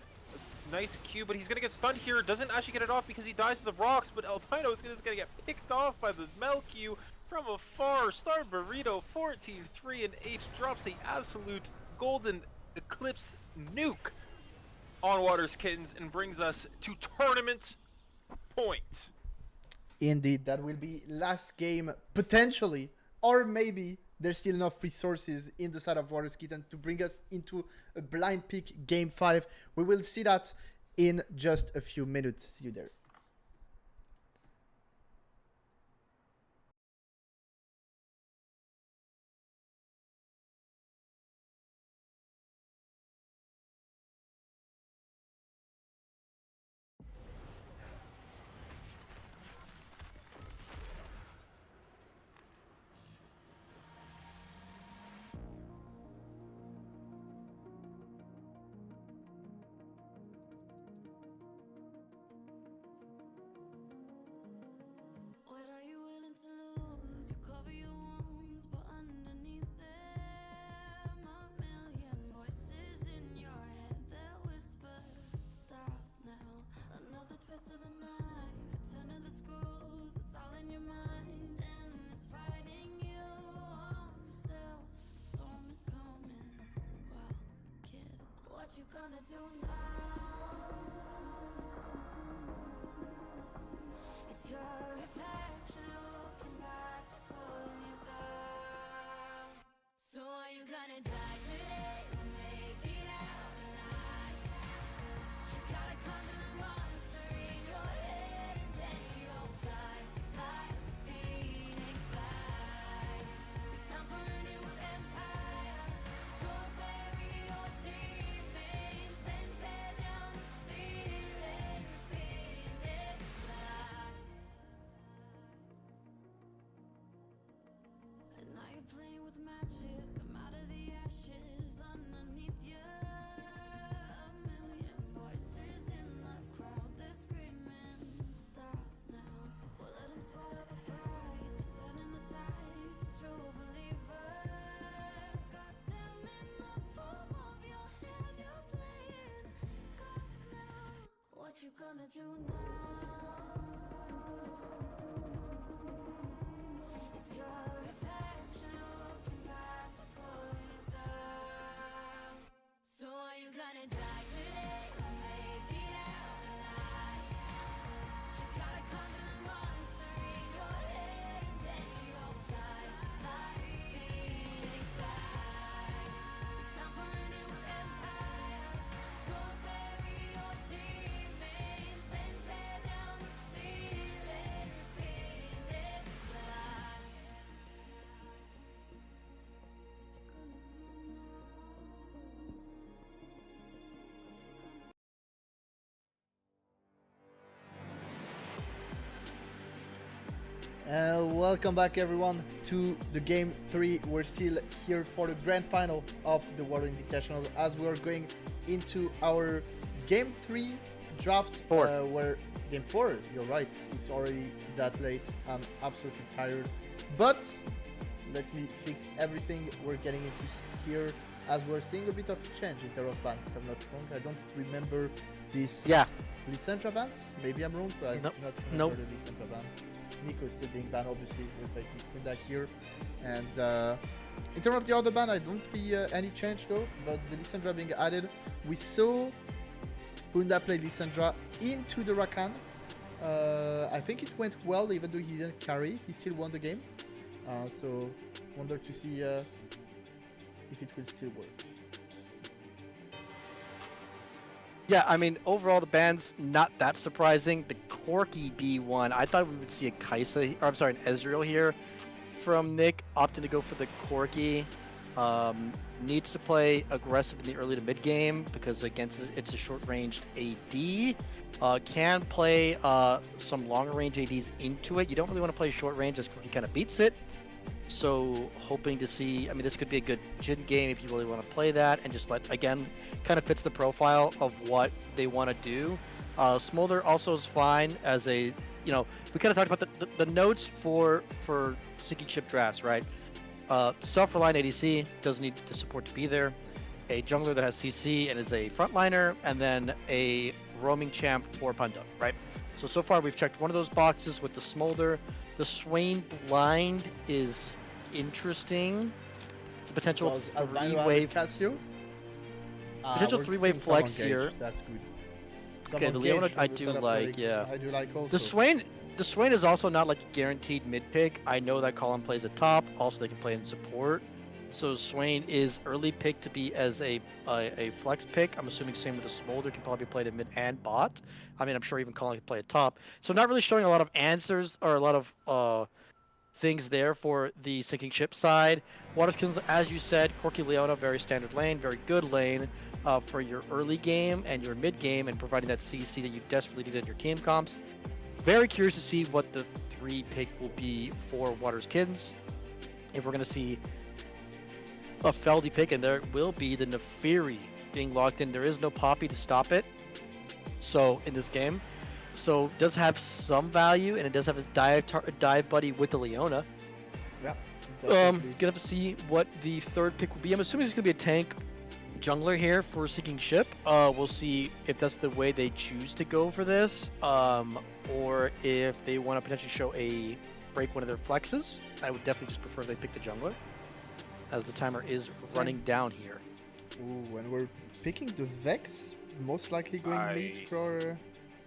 Nice Q, but he's gonna get stunned here. Doesn't actually get it off because he dies to the rocks, but Albino is just gonna get picked off by the Mel Q from afar. Star Burrito 14-3 and 8 drops a absolute golden eclipse nuke on Waters Kittens and brings us to tournament point. Indeed, that will be last game potentially, or maybe there's still enough resources in the side of Waters Kitten to bring us into a blind pick game 5. We will see that in just a few minutes. See you there. What are you willing to lose? You cover your wounds, but underneath them a million voices in your head that whisper, stop now. Another twist of the knife, a turn of the screws. It's all in your mind, and it's fighting you on yourself. The storm is coming. Wow, kid, what you gonna do now? It's your reflection looking back to pull you down. So are you gonna die today or make it out alive? You gotta conquer the monster in your head and then you'll fly, fly, Phoenix fly. It's time for a new empire. Go bury your demons, then tear down the ceiling. Phoenix fly. And now you're playing with matches. Come out of the ashes underneath you. A million voices in the crowd. They're screaming, stop now. Well, let them swallow the pride. You're turning the tides to true believers. Got them in the palm of your hand. You're playing God now. What you gonna do now? It's your reflection looking back to pull you down. So are you gonna die today or make it out alive? You gotta conquer the monster in your head and then you'll fly, fly, Phoenix fly. It's time for a new empire. Go bury your demons, then tear down the ceiling. Phoenix fly. Welcome back everyone to the game 3. We're still here for the grand final of the Water Invitational as we're going into our game 3 draft. 4. Where game 4, you're right, it's already that late. I'm absolutely tired, but let me fix everything. We're getting into here as we're seeing a bit of change in terms of bans, if I'm not wrong. I don't remember this Lissandra bans. Maybe I'm wrong, but I do not remember Nope. the Lissandra ban. Nico is still being banned, obviously, replacing Kunda here. And in terms of the other ban, I don't see any change though, but the Lissandra being added. We saw Kunda play Lissandra into the Rakan. I think it went well, even though he didn't carry. He still won the game. So, wonder to see if it will still work. Yeah, I mean, overall, the band's not that surprising. The Corky B1, I thought we would see a Kaisa, or I'm sorry, an Ezreal here from Nick, opting to go for the Corky. Needs to play aggressive in the early to mid game because against it's a short-ranged AD. Can play some longer range ADs into it. You don't really want to play short range as Corky kind of beats it. So hoping to see. I mean, this could be a good Jin game if you really want to play that, and just let again kind of fits the profile of what they want to do. Smolder also is fine as a we kind of talked about the notes for sinking ship drafts, right? Self-reliant ADC doesn't need the support to be there. A jungler that has CC and is a frontliner, and then a roaming champ for Punda, right? So far we've checked one of those boxes with the Smolder. The Swain blind is interesting. It's a potential Does Albino have a three-way Casio? potential We're three-way seeing some flex engage. here. That's good. Okay, Some the Leona engage I from the do side of like, Felix, yeah. I do like also. The Swain is also not like a guaranteed mid pick. I know that Colin plays at top. Also, they can play in support. So Swain is early pick to be as a flex pick. I'm assuming same with the Smolder, can probably be played in mid and bot. I mean, I'm sure even Colin can play at top. So not really showing a lot of answers or a lot of things there for the sinking ship side. Waterskins, as you said, Corky Leona, very standard lane, very good lane for your early game and your mid game, and providing that CC that you desperately need in your team comps. Very curious to see what the 3 pick will be for Waterskins. If we're going to see a Feldy pick, and there will be the Neferi being locked in. There is no Poppy to stop it. So in this game, so does have some value, and it does have a dive buddy with the Leona. Yeah. Gonna Definitely. have to see what the 3rd pick will be. I'm assuming it's gonna be a tank jungler here for sinking ship. We'll see if that's the way they choose to go for this, or if they want to potentially show a break one of their flexes. I would definitely just prefer they pick the jungler, as the timer is running down here. Ooh, and we're picking the Vex, most likely going mid for.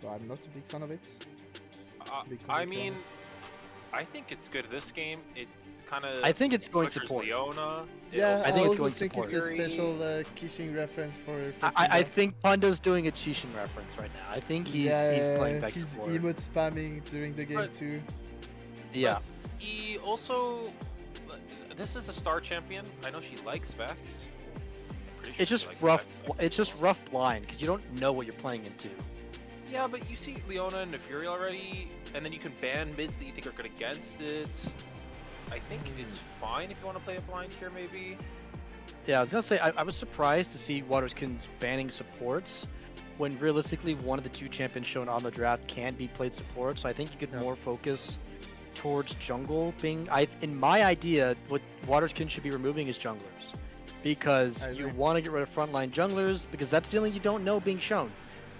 Well, I'm not a big fan of it. I mean, I think it's good this game. It kind of. I think it's going butchers support. Leona. It Yeah, also I think it's also going think support. it's a special Kissing reference for. I think Punda's doing a Chishin reference right now. I think he's playing back he's support. emote spamming during the game But- too. Yeah. But he also. This is a star champion. I know she likes Vex. Pretty sure It's she just likes rough. Vex. It's just rough blind because you don't know what you're playing into. Yeah, but you see Leona and Neferi already, and then you can ban mids that you think are good against it. I think it's fine if you want to play a blind here, maybe. Yeah, I was gonna say I was surprised to see Waterskins banning supports when realistically one of the 2 champions shown on the draft can be played support. So I think you could Yeah. more focus towards jungle being. In my idea, what Waterskins should be removing is junglers, because I you agree. want to get rid of frontline junglers because that's the only you don't know being shown.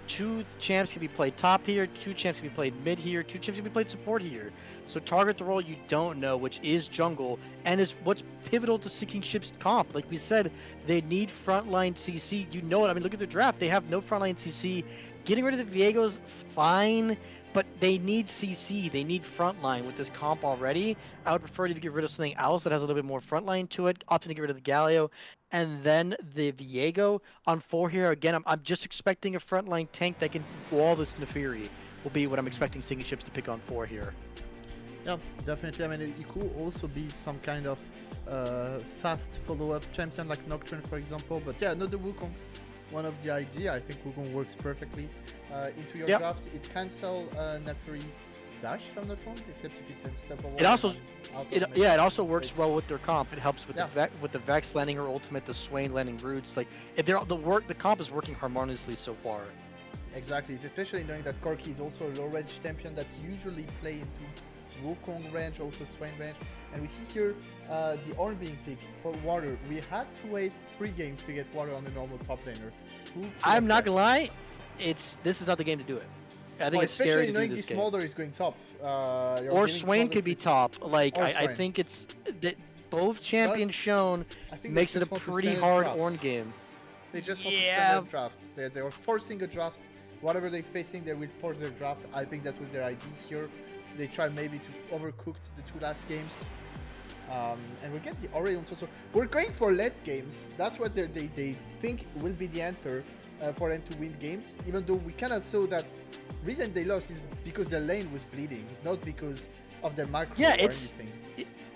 2 champs can be played top here, 2 champs can be played mid here, 2 champs can be played support here. So target the role you don't know, which is jungle, and is what's pivotal to sinking ship's comp. Like we said, they need frontline CC. You know it. I mean, look at the draft. They have no frontline CC. Getting rid of the Viegos, fine, but they need CC. They need frontline with this comp already. I would prefer to get rid of something else that has a little bit more frontline to it. Opting to get rid of the Galio, and then the Viego on 4 here. Again, I'm just expecting a frontline tank that can wall this Neferi. Will be what I'm expecting sinking ships to pick on 4 here. Yeah, definitely. I mean, it could also be some kind of fast follow-up champion like Nocturne, for example. But yeah, not the Wukong. One of the idea, I think Wukong works perfectly into your Yep. draft. It cancel Neferi dash, if I'm not wrong, except if it's unstoppable. It also- and out of It melee. also works Right. well with their comp. It helps with Yeah. the Vex landing her ultimate, the Swain landing roots. Like if they're the comp is working harmoniously so far. Exactly, especially knowing that Corki is also a low range champion that usually play into Wukong range, also Swain range. And we see here the Ornn being picked for Water. We had to wait 3 games to get Water on a normal top laner. Who could I'm have not gonna guessed? lie, this is not the game to do it. I think Well, it's scary especially to do knowing this this game. Smolder is going top. You're Or giving Swain Smolder could be free- top. Like Or I Swain. think it's that both champions But shown I think they makes it a just want to pretty standard hard draft. Ornn game. They just want Yeah. to standard drafts. They're forcing a draft. Whatever they're facing, they will force their draft. I think that was their idea here. They try maybe to overcook the 2 last games. And we get the Orion also. We're going for late games. That's what they think will be the answer for them to win games. Even though we kind of saw that reason they lost is because their lane was bleeding, not because of their macro Yeah, or it's- anything.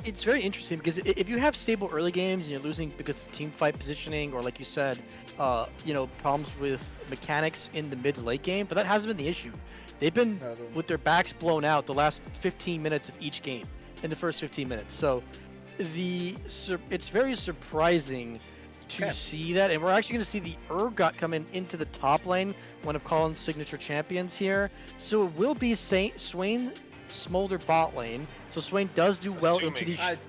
It's very interesting because if you have stable early games and you're losing because of team fight positioning or like you said, problems with mechanics in the mid to late game, but that hasn't been the issue. They've been Not at all. with their backs blown out the last 15 minutes of each game in the first 15 minutes. So it's very surprising to Okay. see that, and we're actually going to see the Urgot coming into the top lane, one of Colin's signature champions here. So it will be Swain Smolder bot lane. So Swain does do well into Assuming. the. It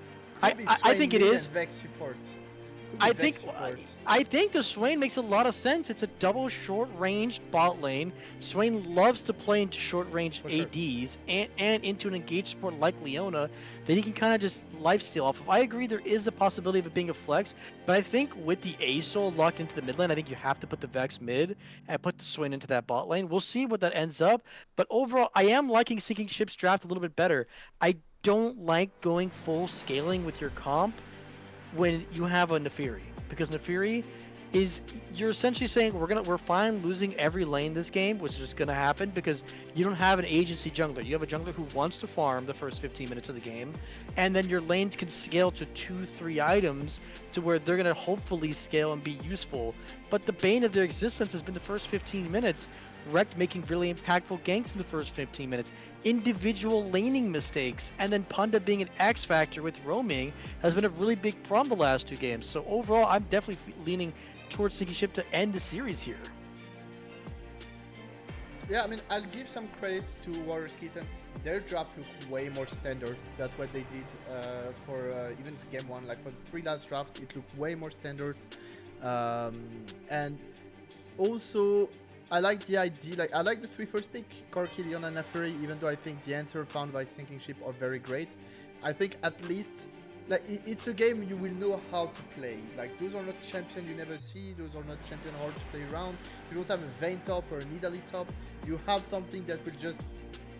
I, could be I Swain think it mid is. and Vex support. Could be I Vex think support. I think the Swain makes a lot of sense. It's a double short-range bot lane. Swain loves to play into short-range For sure. ADs and into an engaged support like Leona that he can kind of just lifesteal off of. I agree there is the possibility of it being a flex, but I think with the A Soul locked into the mid lane, I think you have to put the Vex mid and put the Swain into that bot lane. We'll see what that ends up, but overall, I am liking Sinking Ship's draft a little bit better. I don't like going full scaling with your comp when you have a Nefiri, because Nefiri is, you're essentially saying we're fine losing every lane this game, which is gonna happen because you don't have an agency jungler. You have a jungler who wants to farm the first 15 minutes of the game, and then your lanes can scale to 2-3 items to where they're gonna hopefully scale and be useful. But the bane of their existence has been the first 15 minutes. Rekt making really impactful ganks in the first 15 minutes, individual laning mistakes, and then Punda being an X factor with roaming has been a really big problem the last two games. So overall, I'm definitely leaning towards Sinking Ship to end the series here. Yeah, I mean, I'll give some credits to Warriors Kittens. Their draft looked way more standard than what they did for even game one. Like for the three last draft, it looked way more standard. And also, I like the idea. Like I like the three first pick, Corki, Leon, and Neferi. Even though I think the answer found by Sinking Ship are very great, I think at least like it's a game you will know how to play. Like those are not champions you never see. Those are not champions hard to play around. You don't have a Vayne top or a Nidalee top. You have something that will just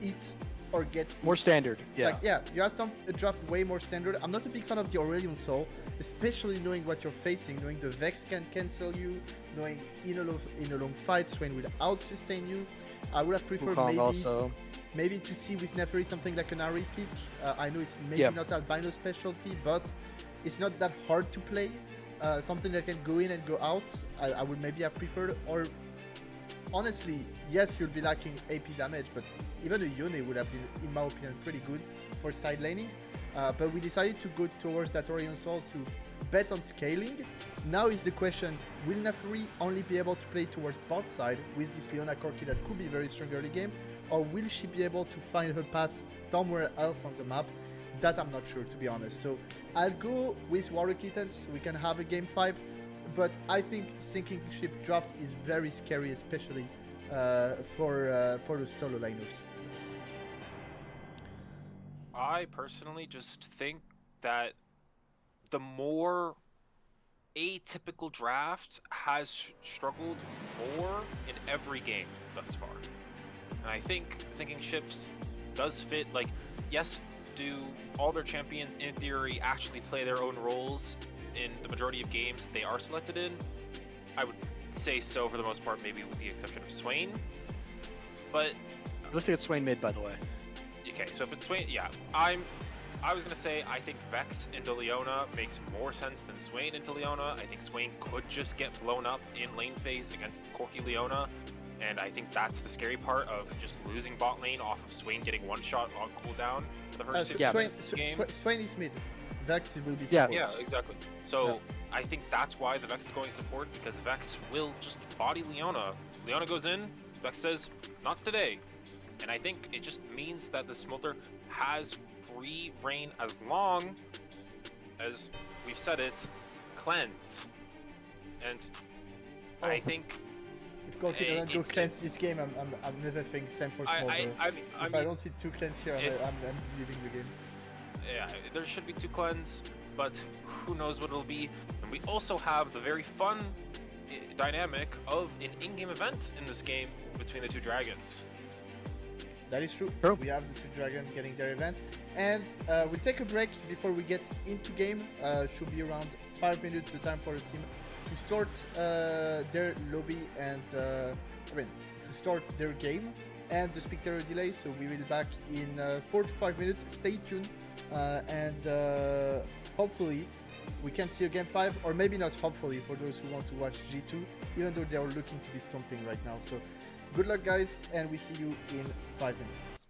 eat or get More eat. standard, yeah. Like yeah, you have a draft way more standard. I'm not a big fan of the Aurelion Soul, especially knowing what you're facing, knowing the Vex can cancel you, knowing in a long fight Swain will out sustain you. I would have preferred Wukong also. maybe to see with Neferi something like an Ari pick. I know it's maybe Yep. not albino specialty, but it's not that hard to play. Something that can go in and go out. I would maybe have preferred. Or honestly, yes, you'll be lacking AP damage, but even a Yone would have been, in my opinion, pretty good for side laning. But we decided to go towards that Orion Soul to bet on scaling. Now is the question, will Neferi only be able to play towards bot side with this Leona Corki that could be very strong early game, or will she be able to find her path somewhere else on the map? That I'm not sure, to be honest. So I'll go with Warrior Kittens so we can have a game 5, but I think Sinking Ship draft is very scary, especially for the solo liners. I personally just think that the more atypical draft has struggled more in every game thus far. And I think Sinking Ships does fit, like, yes, do all their champions in theory actually play their own roles in the majority of games they are selected in? I would say so for the most part, maybe with the exception of Swain. But Let's look at Swain mid, by the way. okay, so if it's Swain, yeah, I was gonna say I think Vex into Leona makes more sense than Swain into Leona. I think Swain could just get blown up in lane phase against Corki Leona, and I think that's the scary part of just losing bot lane off of Swain getting one shot on cooldown for the first 6 minutes of the game. Swain is mid. Vex will be Yeah. support. Yeah, exactly. So Yeah. I think that's why the Vex is going support, because Vex will just body Leona. Leona goes in, Vex says, not today. And I think it just means that the Smolder has free reign as long as, we've said it, cleanse. And I think If Corki doesn't go it's- cleanse this game, I'm never think same for I Smolder. mean, If I don't see 2 cleanse here, I'm leaving the game. yeah, there should be 2 cleanse, but who knows what it'll be. And we also have the very fun dynamic of an in-game event in this game between the 2 dragons. That is true. True. We have the 2 dragons getting their event. And we'll take a break before we get into game. Should be around 5 minutes, the time for the team to start their lobby and, to start their game and the spectator delay. So we will be back in 4 to 5 minutes. Stay tuned. And hopefully we can see a game 5, or maybe not hopefully for those who want to watch G2, even though they are looking to be stomping right now. So good luck, guys, and we see you in 5 minutes.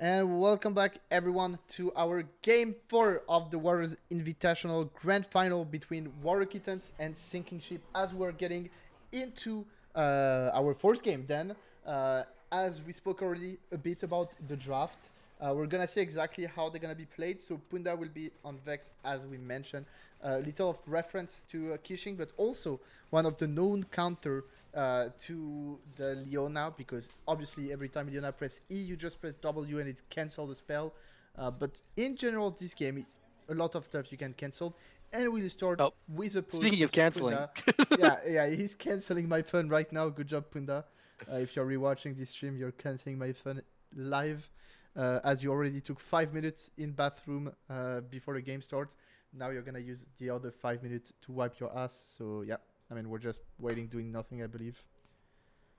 And welcome back, everyone, to our Game 4 of the Warriors Invitational Grand Final between Warrior Kittens and Sinking Ship as we're getting into our fourth game. Then, as we spoke already a bit about the draft, we're going to see exactly how they're going to be played. So, Punda will be on Vex, as we mentioned. A little of reference to Kishing, but also one of the known counter to the Leona, because obviously every time Leona press E, you just press W and it cancels the spell. But in general, this game, a lot of stuff you can cancel. And we'll start Oh, with a pose. speaking of 'cause canceling. Punda, yeah, he's canceling my fun right now. Good job, Punda. If you're rewatching this stream, you're canceling my fun live, as you already took 5 minutes in bathroom before the game starts. Now you're gonna use the other 5 minutes to wipe your ass. So yeah, I mean we're just waiting, doing nothing, I believe.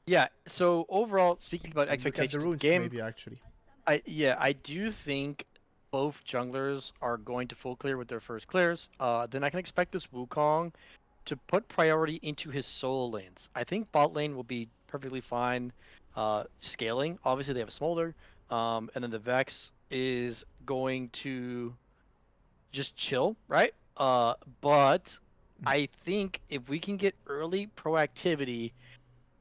Yeah, so overall, speaking about And look at the expectations of the runes, game, maybe actually. I do think both junglers are going to full clear with their first clears. Then I can expect this Wukong to put priority into his solo lanes. I think bot lane will be perfectly fine scaling. Obviously, they have a Smolder, and then the Vex is going to just chill, right? But I think if we can get early proactivity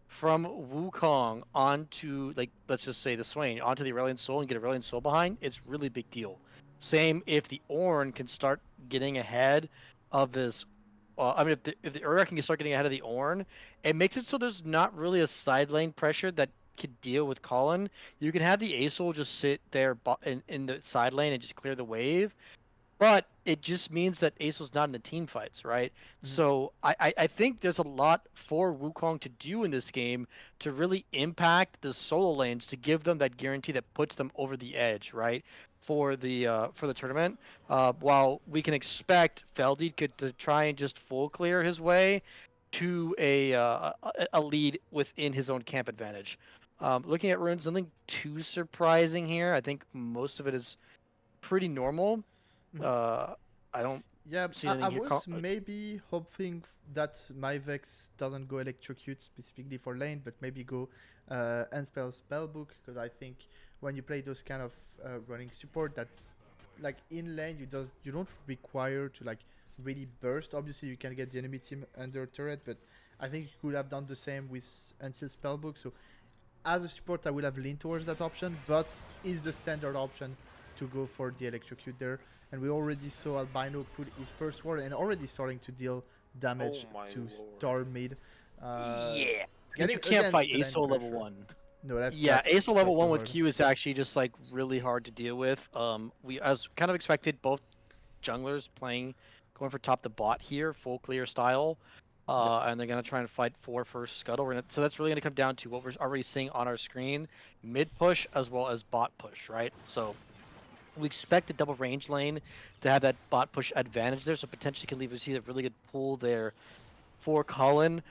from Wukong onto, like, let's just say the Swain onto the Aurelion Soul and get Aurelion Soul behind, it's really big deal. Same if the Ornn can start getting ahead of this. I mean, if the Urgot can start getting ahead of the Ornn, it makes it so there's not really a side lane pressure that could deal with Colin. You can have the Aesol just sit there in the side lane and just clear the wave, but it just means that Aesol's not in the team fights, right? Mhm. So I think there's a lot for Wukong to do in this game to really impact the solo lanes to give them that guarantee that puts them over the edge, right? For the tournament, while we can expect Feldy could to try and just full clear his way to a lead within his own camp advantage. Looking at runes, nothing too surprising here. I think most of it is pretty normal. Mhm. uh, I don't Yeah, see I anything here. was maybe hoping that my Vex doesn't go electrocute specifically for lane, but maybe go unspell spellbook, because I think when you play those kind of running support, that like in lane you don't require to like really burst. Obviously you can get the enemy team under turret, but I think you could have done the same with until spellbook. So as a support I would have leaned towards that option, but is the standard option to go for the electrocute there. And we already saw Albino put his first ward and already starting to deal damage Oh my to lord. Star Mid. Uh, Yeah, because Getting you can't again fight the lane ASO level pressure. one. No, Yeah, ASO level that's one too with hard. Q is actually just like really hard to deal with. We as kind of expected both junglers playing going for top to bot here, full clear style. Yep. And they're gonna try and fight for first scuttle. So that's really gonna come down to what we're already seeing on our screen: mid push as well as bot push, right? So we expect a double range lane to have that bot push advantage there, so potentially can leave us see a really good pull there for Colin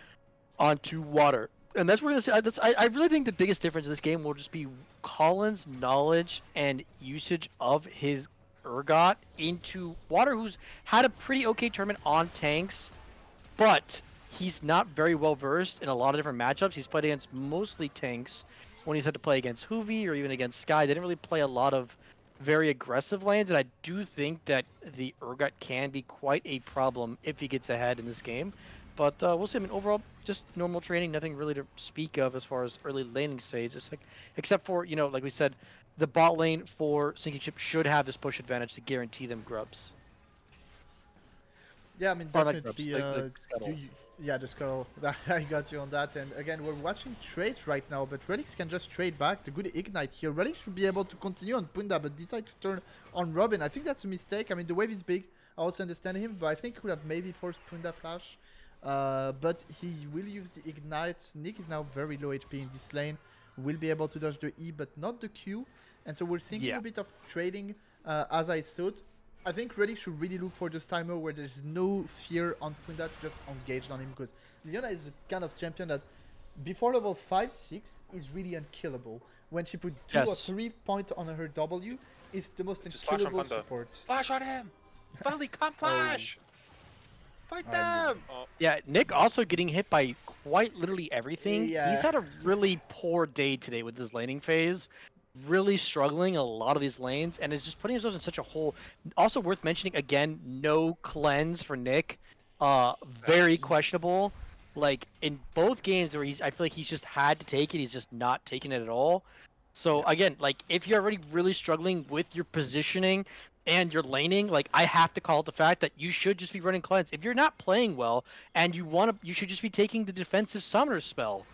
onto water. And that's what we're gonna see. I really think the biggest difference in this game will just be Colin's knowledge and usage of his Urgot into water, who's had a pretty okay tournament on tanks, but he's not very well versed in a lot of different matchups. He's played against mostly tanks when he's had to play against Hoovy or even against Sky. They didn't really play a lot of very aggressive lanes, and I do think that the Urgot can be quite a problem if he gets ahead in this game. But we'll see. I mean, overall, just normal training, nothing really to speak of as far as early laning stage. Just like, except for like we said, the bot lane for Sinking Ship should have this push advantage to guarantee them grubs. Yeah, I mean Or not grubs, definitely. like scuttle. Yeah, the skull. I got you on that. And again, we're watching trades right now, but Relix can just trade back. The good ignite here. Relix should be able to continue on Punda, but decide to turn on Robin. I think that's a mistake. I mean, the wave is big. I also understand him, but I think he could have maybe forced Punda flash. But he will use the ignite. Nick is now very low HP in this lane. Will be able to dodge the E, but not the Q. And so we're thinking Yeah. a bit of trading, as I thought. I think Relic should really look for this timer where there's no fear on Punda to just engage on him, because Leona is the kind of champion that before level 5, 6 is really unkillable. When she put 2 or 3 points on her W, it's the most Just flash on unkillable Punda. support. Flash on him! Feldy, come flash! Fight them! Oh, Yeah, Nick also getting hit by quite literally everything. Yeah. He's had a really poor day today with his laning phase. really struggling in a lot of these lanes and is just putting himself in such a hole. Also worth mentioning again, no cleanse for Nick. Very questionable. Like in both games where I feel like he's just had to take it, he's just not taking it at all. So Yeah. again, like if you're already really struggling with your positioning and your laning, like I have to call it the fact that you should just be running cleanse. If you're not playing well and you should just be taking the defensive summoner spell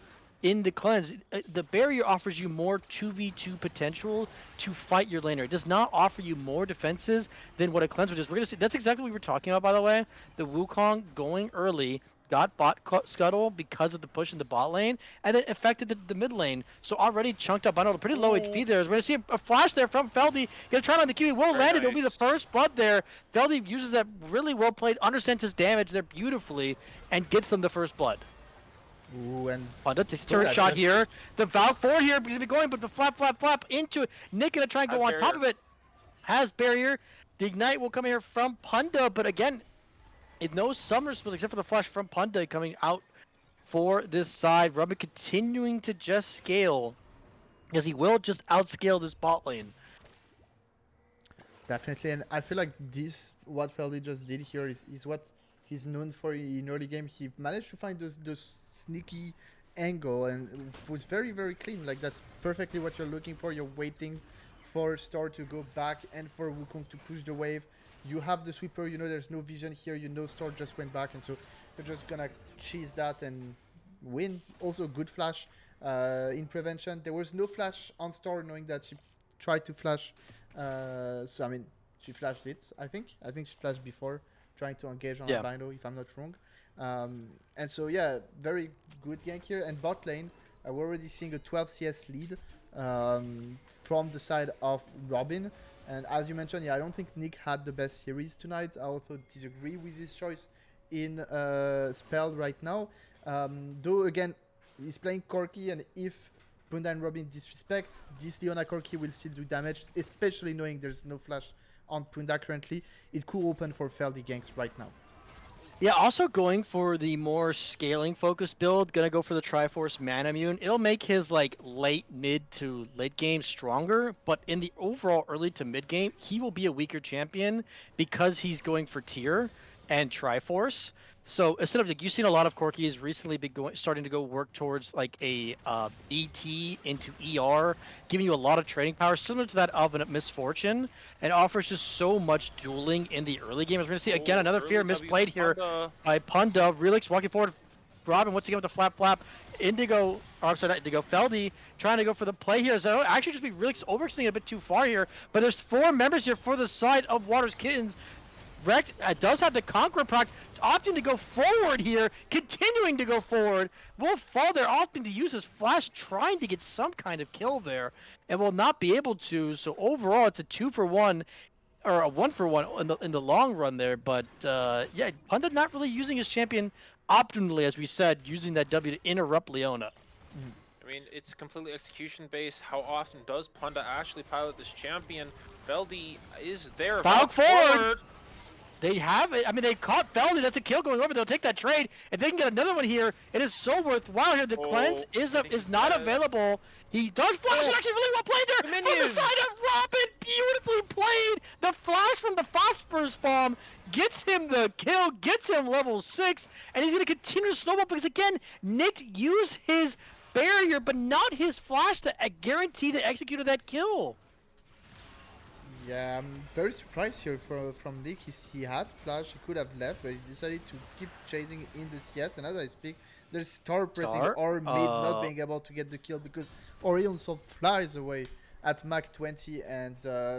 in the cleanse. The barrier offers you more 2v2 potential to fight your laner. It does not offer you more defenses than what a cleanse would. We're gonna see. That's exactly what we were talking about, by the way. The Wukong going early got bot scuttle because of the push in the bot lane, and then affected the mid lane. So already chunked up bundle, pretty low Ooh. HP there. We're gonna see a flash there from Feldy. Gonna try on the Q. He will Very land it. It'll be the nice. first blood there. Feldy uses that really well played, understands his damage there beautifully, and gets them the first blood. Ooh, and Honda takes a look at turret that, shot just here. The Valk 4 here gonna be going, but the flap into it. Nick gonna try and Has go on top barrier. of it. Has barrier. The ignite will come here from Punda, but again, no summoner spells except for the flash from Punda coming out for this side. Robin continuing to just scale, because he will just outscale this bot lane. definitely. And I feel like this, what Feldy just did here, is what he's known for in early game. He managed to find this sneaky angle and it was very, very clean. Like, that's perfectly what you're looking for. You're waiting for Star to go back and for Wukong to push the wave. You have the sweeper, you know there's no vision here, you know Star just went back, and so you're just gonna cheese that and win. Also, good flash in prevention. There was no flash on Star, knowing that she tried to flash. So I mean, she flashed it. I think she flashed before trying to engage on Yeah. albino, if I'm not wrong. And so yeah, very good gank here. And bot lane, we're already seeing a 12 CS lead from the side of Robin. And as you mentioned, yeah, I don't think Nick had the best series tonight. I also disagree with his choice in spell right now. Though again, he's playing Corki, and if Punda and Robin disrespect, this Leona Corki will still do damage, especially knowing there's no flash on Punda currently. It could open for Feldy ganks right now. Yeah, also going for the more scaling focused build, gonna go for the Triforce Mana Immune. It'll make his like late mid to late game stronger, but in the overall early to mid game, he will be a weaker champion because he's going for tier and Triforce. So instead of like you've seen a lot of Corkis recently be starting to go work towards like a BT into ER, giving you a lot of trading power, similar to that of a Misfortune, and offers just so much dueling in the early game. As we're gonna see again, another fear misplayed here by Punda. Relix walking forward. Robin once again with the flap. Indigo, or I'm sorry, not Indigo. Feldy trying to go for the play here. So actually just be Relix overextending a bit too far here. But there's 4 members here for the side of Waters Kittens. Rekt does have the Conqueror proc, opting to go forward here, continuing to go forward. Will fall there, opting to use his flash, trying to get some kind of kill there, and will not be able to. So overall, it's a 2-for-1. Or a 1-for-1 in the long run there, but yeah, Punda not really using his champion optimally, as we said, using that W to interrupt Leona. I mean, it's completely execution based. How often does Punda actually pilot this champion? Feldy is there. Valk forward! They have it. I mean, they caught Feldy. That's a kill going over. They'll take that trade. If they can get another one here, it is so worthwhile here. The cleanse is not available. He does flash it actually really well played there from the side of Robin. Beautifully played. The flash from the phosphorus bomb gets him the kill, gets him level 6, and he's going to continue to snowball because, again, Nick used his barrier, but not his flash to guarantee the execute of that kill. Yeah, I'm very surprised here from Nick. He had flash, he could have left, but he decided to keep chasing in the CS. And as I speak, there's Star pressing or mid not being able to get the kill because Orion so flies away at Mach 20 and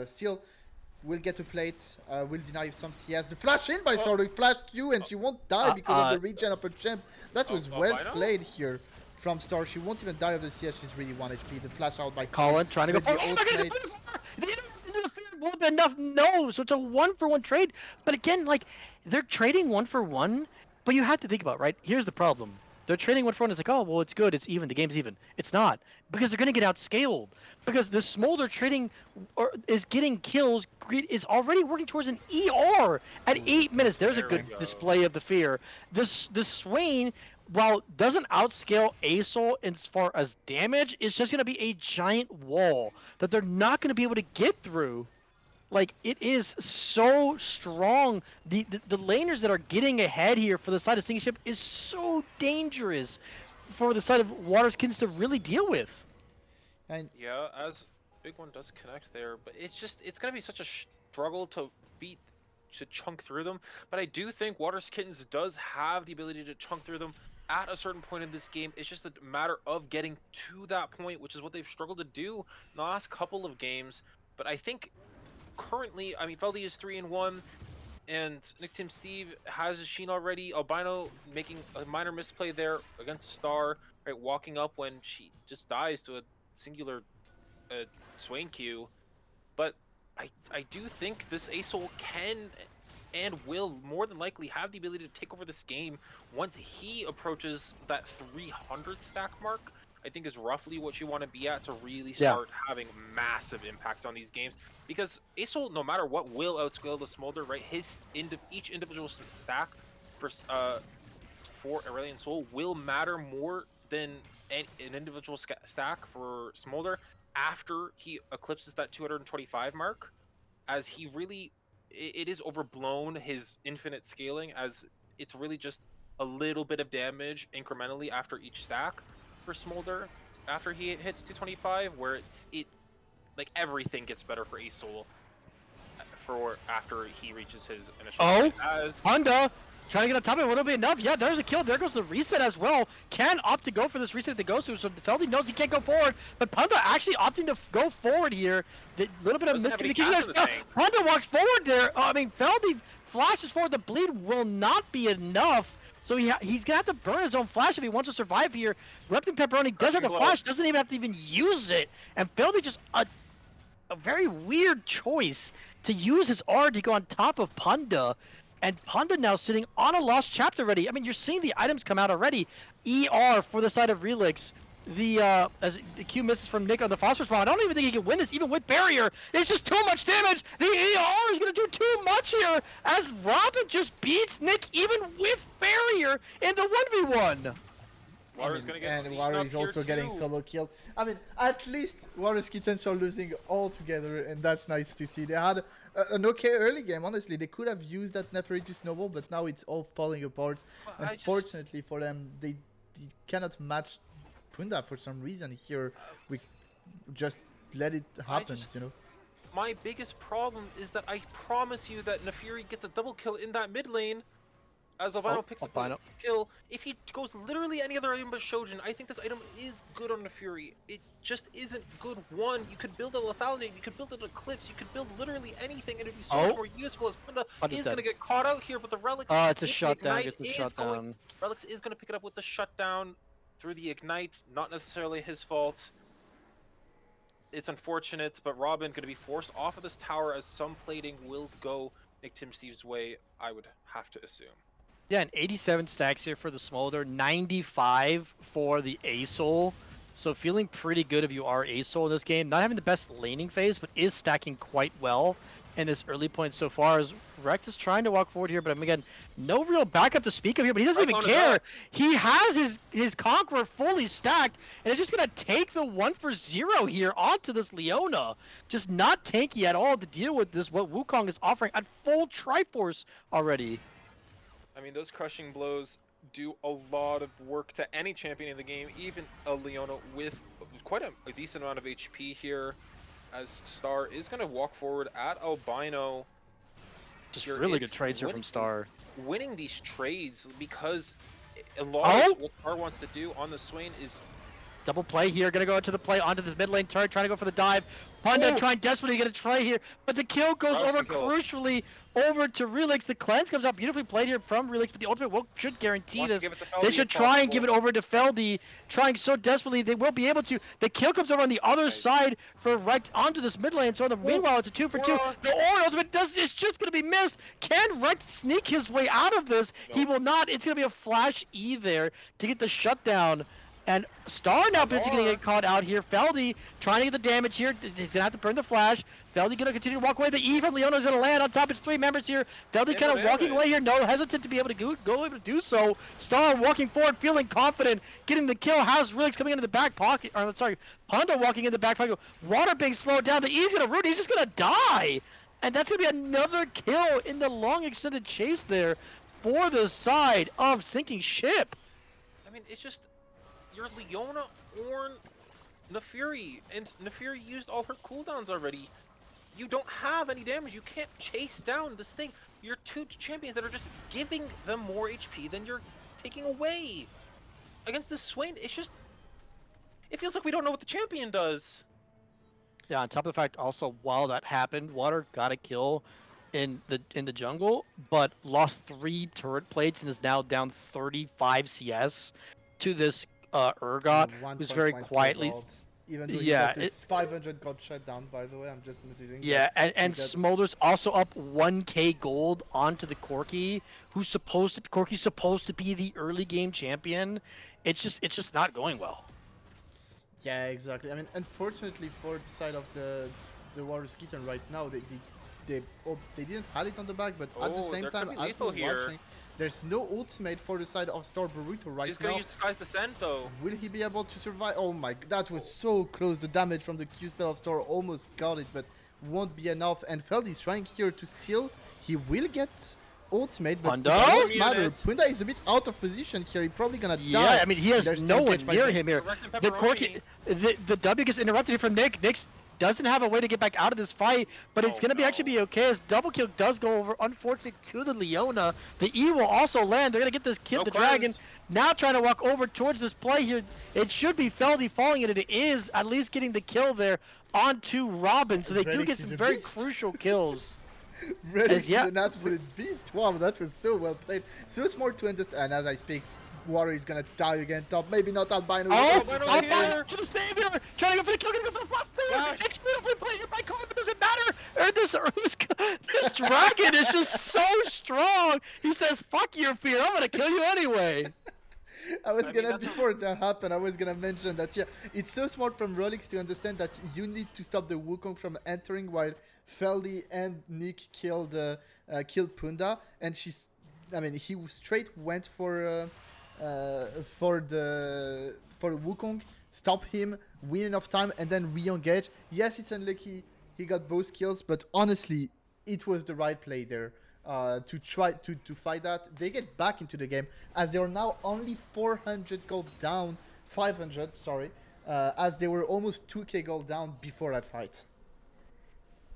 still will get a plate, will deny some CS. The flash in by Star, the flash Q, and she won't die because of the regen of her champ. That was well played here from Star. She won't even die of the CS, she's really 1 HP. The flash out by Colin trying to go with the oh ultimate. into the field won't be enough. No, so it's a 1-for-1 trade. But again, like they're trading 1-for-1, but you have to think about it, right? Here's the problem. They're trading 1-for-1. It's like, oh well, it's good, it's even, the game's even. It's not, because they're gonna get outscaled. Because the Smolder trading is getting kills, is already working towards an ER at 8 minutes. There's a good display of the fear. The Swain while doesn't outscale ASOL as far as damage, it's just going to be a giant wall that they're not going to be able to get through. Like, it is so strong. The laners that are getting ahead here for the side of Sinking Ship is so dangerous for the side of Waterskins to really deal with. And Yeah, as big one does connect there, but it's gonna be such a struggle to beat to chunk through them. But I do think Water's Kittens does have the ability to chunk through them at a certain point in this game. It's just a matter of getting to that point, which is what they've struggled to do in the last couple of games. But I think currently, I mean, Feldy is 3-1. And Nick Tim Steve has his Sheen already. Albino making a minor misplay there against Star, right? Walking up when she just dies to a singular Swain Q. But I do think this Asol can and will more than likely have the ability to take over this game once he approaches that 300 stack mark. I think is roughly what you want to be at to really start having massive impacts on these games. Because Asol, no matter what, will outscale the Smolder, right? Each individual stack for Aurelion Soul will matter more than an individual stack for Smolder after he eclipses that 225 mark, as he really it is overblown his infinite scaling, as it's really just a little bit of damage incrementally after each stack for Smolder after he hits 225, where it like everything gets better for Ace Soul for after he reaches his initial Oh, as Honda trying to get on top of it. Will it be enough? Yeah, there's a kill. There goes the reset as well. Can opt to go for this reset if they go to, so Feldy knows he can't go forward. But Panda actually opting to go forward here. The little bit of Doesn't have any miscommunication. gas in the tank. Panda walks forward there. I mean, Feldy flashes forward. The bleed will not be enough. So he's going to have to burn his own flash if he wants to survive here. Repton Pepperoni does have the Blow. flash, doesn't even have to even use it. And Feldy just a very weird choice to use his R to go on top of Panda. And Panda now sitting on a lost chapter already. I mean, you're seeing the items come out already. ER for the side of Relix. As the Q misses from Nick on the phosphorus bomb. I don't even think he can win this, even with barrier. It's just too much damage. The ER is going to do too much here, as Robin just beats Nick even with barrier in the 1v1. Water's gonna get and Water is also getting solo killed. I mean, at least Water's Kittens are losing all together, and that's nice to see. They had an okay early game, honestly. They could have used that Neperi to snowball, but now it's all falling apart. Unfortunately for them, they cannot match Punda for some reason here. We just let it happen, you know. My biggest problem is that I promise you that Nefiri gets a double kill in that mid lane. As Albino picks up a kill, if he goes literally any other item but Shojin, I think this item is good on Nefiri. It just isn't good. One, you could build a lethality, you could build an eclipse, you could build literally anything, and it'd be so much more useful. As Punda is going to get caught out here, but the Relics. Oh, it's a shutdown. It's a shutdown. Relics is going to pick it up with the shutdown through the ignite. Not necessarily his fault. It's unfortunate, but Robin going to be forced off of this tower, as some plating will go Nick Tim Steve's way, I would have to assume. Yeah, and 87 stacks here for the Smolder, 95 for the Asol. So feeling pretty good if you are Asol in this game. Not having the best laning phase, but is stacking quite well in this early point so far. As Rect is trying to walk forward here, but again, no real backup to speak of here, but he doesn't even care. He has his Conqueror fully stacked, and it's just going to take the 1-for-0 here onto this Leona. Just not tanky at all to deal with this, what Wukong is offering at full Triforce already. I mean, those crushing blows do a lot of work to any champion in the game, even a Leona with quite a decent amount of HP here, as Star is going to walk forward at Albino. Just really good trades here from Star. Winning these trades, because a lot of what Star wants to do on the Swain is double play here, gonna go into the play onto this mid lane turret, trying to go for the dive. Panda trying desperately to get a try here, but the kill goes over crucially over to Relix. The cleanse comes out beautifully played here from Relix, but the ultimate should guarantee this. They should try and give it over to Feldy, trying so desperately. They will be able to. The kill comes over on the other side for Rect onto this mid lane. So meanwhile, it's a 2-for-2. The Aura ultimate it's just gonna be missed. Can Rect sneak his way out of this? He will not. It's gonna be a flash E there to get the shutdown. And Star now potentially going to get caught out here. Feldy trying to get the damage here. He's going to have to burn the flash. Feldy gonna continue to walk away. The E from Leona's gonna land on top. It's 3 members here. Feldy kind of walking away here. No hesitant to be able to go able to do so. Star walking forward, feeling confident, getting the kill. House Relix coming into the back pocket. Or sorry, Honda walking in the back pocket. Water being slowed down. The E's gonna root. He's just gonna die, and that's gonna be another kill in the long extended chase there for the side of Sinking Ship. I mean, it's just you're Leona, Ornn, Nefiri, and Nefiri used all her cooldowns already. You don't have any damage. You can't chase down this thing. You're 2 champions that are just giving them more HP than you're taking away. Against this Swain, it's just... It feels like we don't know what the champion does. Yeah, on top of the fact also while that happened, Water got a kill in the jungle, but lost 3 turret plates and is now down 35 CS to this Urgot, who's very 1.1K quietly... gold. Even though Yeah, it's 500 got shut down, by the way, I'm just noticing. Yeah, that and he got- Smolder's also up 1k gold onto the Corki, Corki's supposed to be the early game champion. It's just not going well. Yeah, exactly. I mean, unfortunately for the side of the Warriors Kitten right now, they didn't have it on the back, but at the Oh, same there time, could be as lethal we're here. watching, there's no ultimate for the side of Star Burrito right He's now. gonna use Disguise Descent though. Will he be able to survive? Oh my, that was so close. The damage from the Q spell of Star almost got it, but won't be enough. And Feld is trying here to steal. He will get ultimate, but Punda? it doesn't Unit. matter. Punda is a bit out of position here. He's probably gonna die. Yeah, I mean he has There's no one engage by near Nick. him here. Direct and The Corki, the W gets interrupted here from Nick. Nick's doesn't have a way to get back out of this fight, but it's Oh, gonna be no. actually be okay as double kill does go over, unfortunately, to the Leona. The E will also land. They're gonna get this kill. No The cleanse. dragon now trying to walk over towards this play here. It should be Feldy falling, and it is at least getting the kill there onto Robin. So they do Relix get is some a very beast. crucial kills. Relix yeah. is an absolute beast. Wow, that was so well played. So smart to understand. And as I speak, Water is gonna die again. Top, maybe not Albino. Oh, Albino Albino here. to the savior! Trying to go for the kill, gonna go for the plus Yeah. Nick's beautifully played here by Coleman, but doesn't matter! This dragon is just so strong! He says, fuck your fear, I'm gonna kill you anyway! I was I mean, gonna, that's before that happened, I was gonna mention that, yeah, it's so smart from Rolex to understand that you need to stop the Wukong from entering while Feldy and Nick killed Punda, and he straight went for the Wukong, stop him, win enough time, and then re-engage. Yes, it's unlucky he got both kills, but honestly, it was the right play there. To try to fight that. They get back into the game as they are now only 400 gold down, 500, sorry, as they were almost 2k gold down before that fight.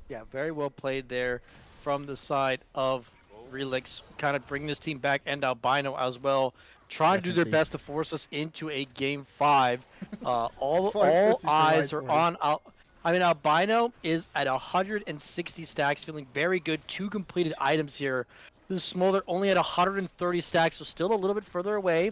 Yeah, very well played there from the side of Relix, kind of bringing this team back, and Albino as well, trying to do their Definitely. best to force us into a game 5. All Force us is the eyes right are word. on Albino is at 160 stacks, feeling very good. 2 completed items here. The Smolder only at 130 stacks, so still a little bit further away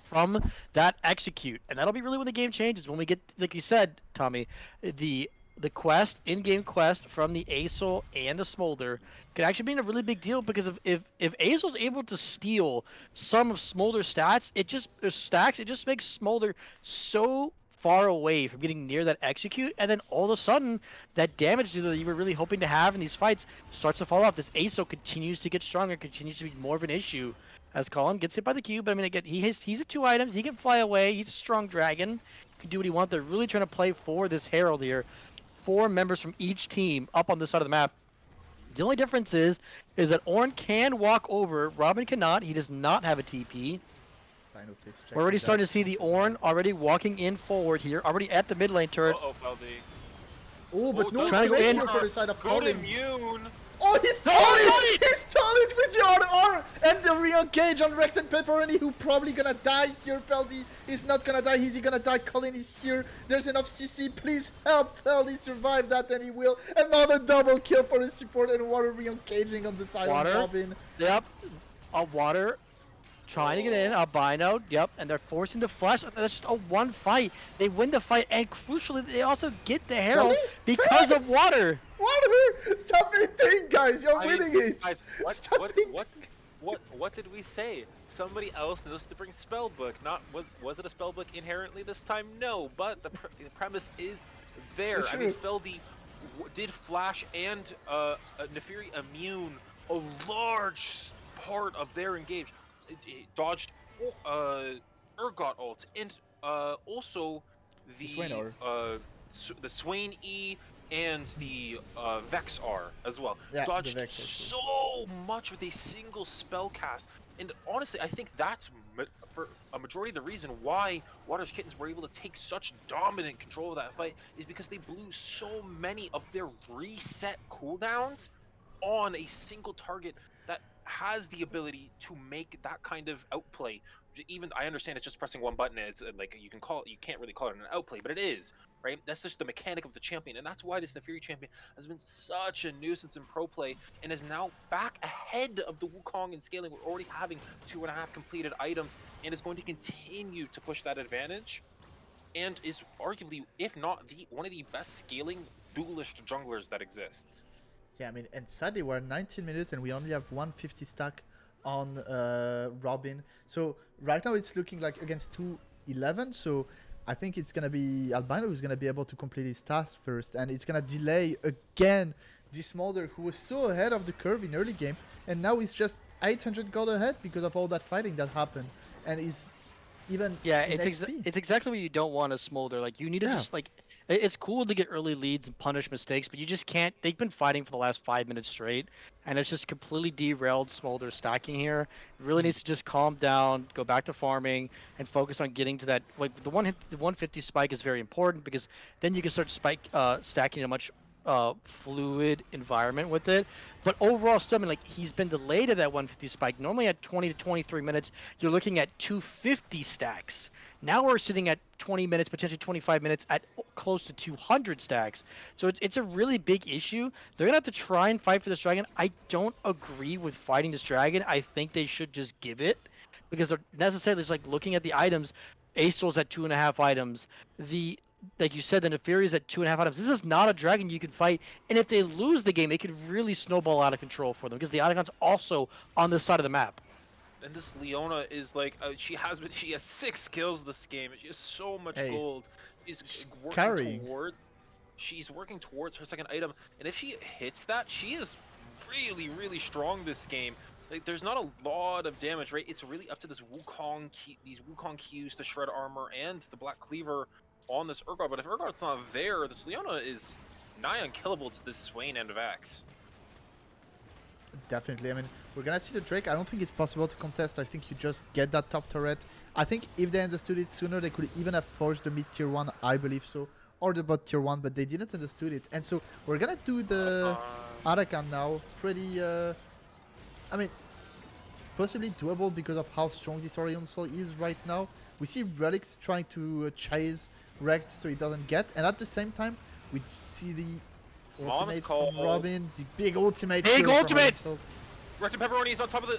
from that execute. And that'll be really when the game changes, when we get, like you said, Tommy, the quest, in-game quest from the Aesol and the Smolder could actually be a really big deal, because if Aesol's able to steal some of Smolder's stats, it just makes Smolder so far away from getting near that execute, and then all of a sudden that damage that you were really hoping to have in these fights starts to fall off. This Aesol continues to get stronger, continues to be more of an issue as Colin gets hit by the cube. But I mean, again, he's at 2 items, he can fly away, he's a strong dragon, can do what he wants. They're really trying to play for this Herald here. 4 members from each team up on this side of the map. The only difference is that Ornn can walk over, Robin cannot. He does not have a TP. We're already starting to see the Ornn already walking in forward here, already at the mid lane turret. Uh-oh, Feldy. Oh, but Oh, no trying to go ultimate in. here for the side of Good Colin. immune. Oh, he stole it! He stole it with the RR! And the re-engage on Rect and Pepperoni, who probably gonna die here. Feldy is not gonna die. Is he gonna die? Colin is here. There's enough CC. Please help Feldy survive that, and he will. Another double kill for the support, and Water re-engaging on the side Water. of Robin. Yep, Water trying to get in, Albino, yep, and they're forcing the flash. That's just a 1 fight. They win the fight, and crucially, they also get the Herald Feldy? because of Water. Water! Stop eating, guys! You're I mean, winning it! Guys, Stop eating. what did we say? Somebody else knows to bring spellbook. Not was it a spellbook inherently this time? No, but the premise is there. It's I mean, true. Feldy did Flash and Neferi immune a large part of their engage. It dodged Urgot ult and also The Swain the or the Swain E and the Vex R as well. yeah, the Dodged Vex actually. so much with a single spell cast. And honestly, I think that's for a majority of the reason why Water's Kittens were able to take such dominant control of that fight is because they blew so many of their reset cooldowns on a single target that has the ability to make that kind of outplay. Even I understand it's just pressing one button. It's like you can't really call it an outplay, but it is, right? That's just the mechanic of the champion, and that's why this Neferi champion has been such a nuisance in pro play and is now back ahead of the Wukong in scaling. We're already having 2.5 completed items, and is going to continue to push that advantage, and is arguably, if not the one of the best scaling duelist junglers that exists. Yeah, I mean, and sadly we're 19 minutes and we only have 150 stack on Robin. So right now it's looking like against 211. So I think it's gonna be Albino who's gonna be able to complete his task first, and it's gonna delay again this Molder who was so ahead of the curve in early game, and now he's just 800 gold ahead because of all that fighting that happened, and is even Yeah, in XP. it's exactly what you don't want to smolder. Like you need to Yeah. just like it's cool to get early leads and punish mistakes, but you just can't. They've been fighting for the last 5 minutes straight, and it's just completely derailed Smolder stacking here. It really needs to just calm down, go back to farming, and focus on getting to that. Like the 150 spike is very important because then you can start stacking in a much fluid environment with it. But overall, still, I mean, like he's been delayed at that 150 spike. Normally at 20 to 23 minutes, you're looking at 250 stacks. Now we're sitting at 20 minutes, potentially 25 minutes at close to 200 stacks. So it's a really big issue. They're going to have to try and fight for this dragon. I don't agree with fighting this dragon. I think they should just give it because they're necessarily just like looking at the items. Aesol's at 2.5 items. The like you said, the Nefari's at 2.5 items. This is not a dragon you can fight, and if they lose the game, it could really snowball out of control for them because the Otagon's also on this side of the map. And this Leona is like she has 6 kills this game. She has so much Hey, gold. She's working carrying. toward she's working towards her second item, and if she hits that, she is really strong this game. Like there's not a lot of damage, right? It's really up to this these Wukong Qs to shred armor and the Black Cleaver on this Urgot. But if Urgot's not there, this Leona is nigh unkillable to this Swain and Vax. Definitely. I mean, we're gonna see the Drake. I don't think it's possible to contest. I think you just get that top turret. I think if they understood it sooner, they could even have forced the mid tier 1. I believe so. Or the bot tier 1, but they didn't understood it. And so we're gonna do the Arakan now. Pretty, I mean, possibly doable because of how strong this Orion Soul is right now. We see Relics trying to chase Wrecked so he doesn't get. And at the same time, we see the ultimate from Robin, the big ultimate. Big ultimate! Rector Pepperoni is on top of the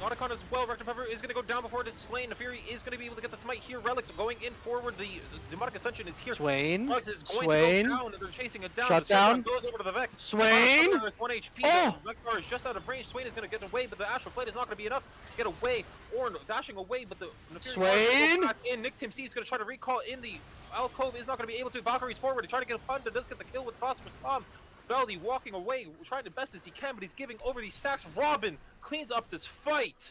Otacon as well. Rector Pepper is going to go down before it is slain. The Fury is going to be able to get the smite here. Relics going in forward. The Demonic Ascension is here. Swain. Relics is going Swain. to go down, and they're chasing it down. Shut the down. Goes over to the Vex. Swain. It's 1 HP. Oh. Vexar is just out of range. Swain is going to get away, but the Astral Blade is not going to be enough to get away. Ornn dashing away, but the Swain. in. Nick Tim C is going to try to recall in the alcove. Is not going to be able to. Valkyrie's forward to try to get a fun. Does get the kill with Phosphorus Bomb. Veldy walking away, trying the best as he can, but he's giving over these stacks. Robin cleans up this fight.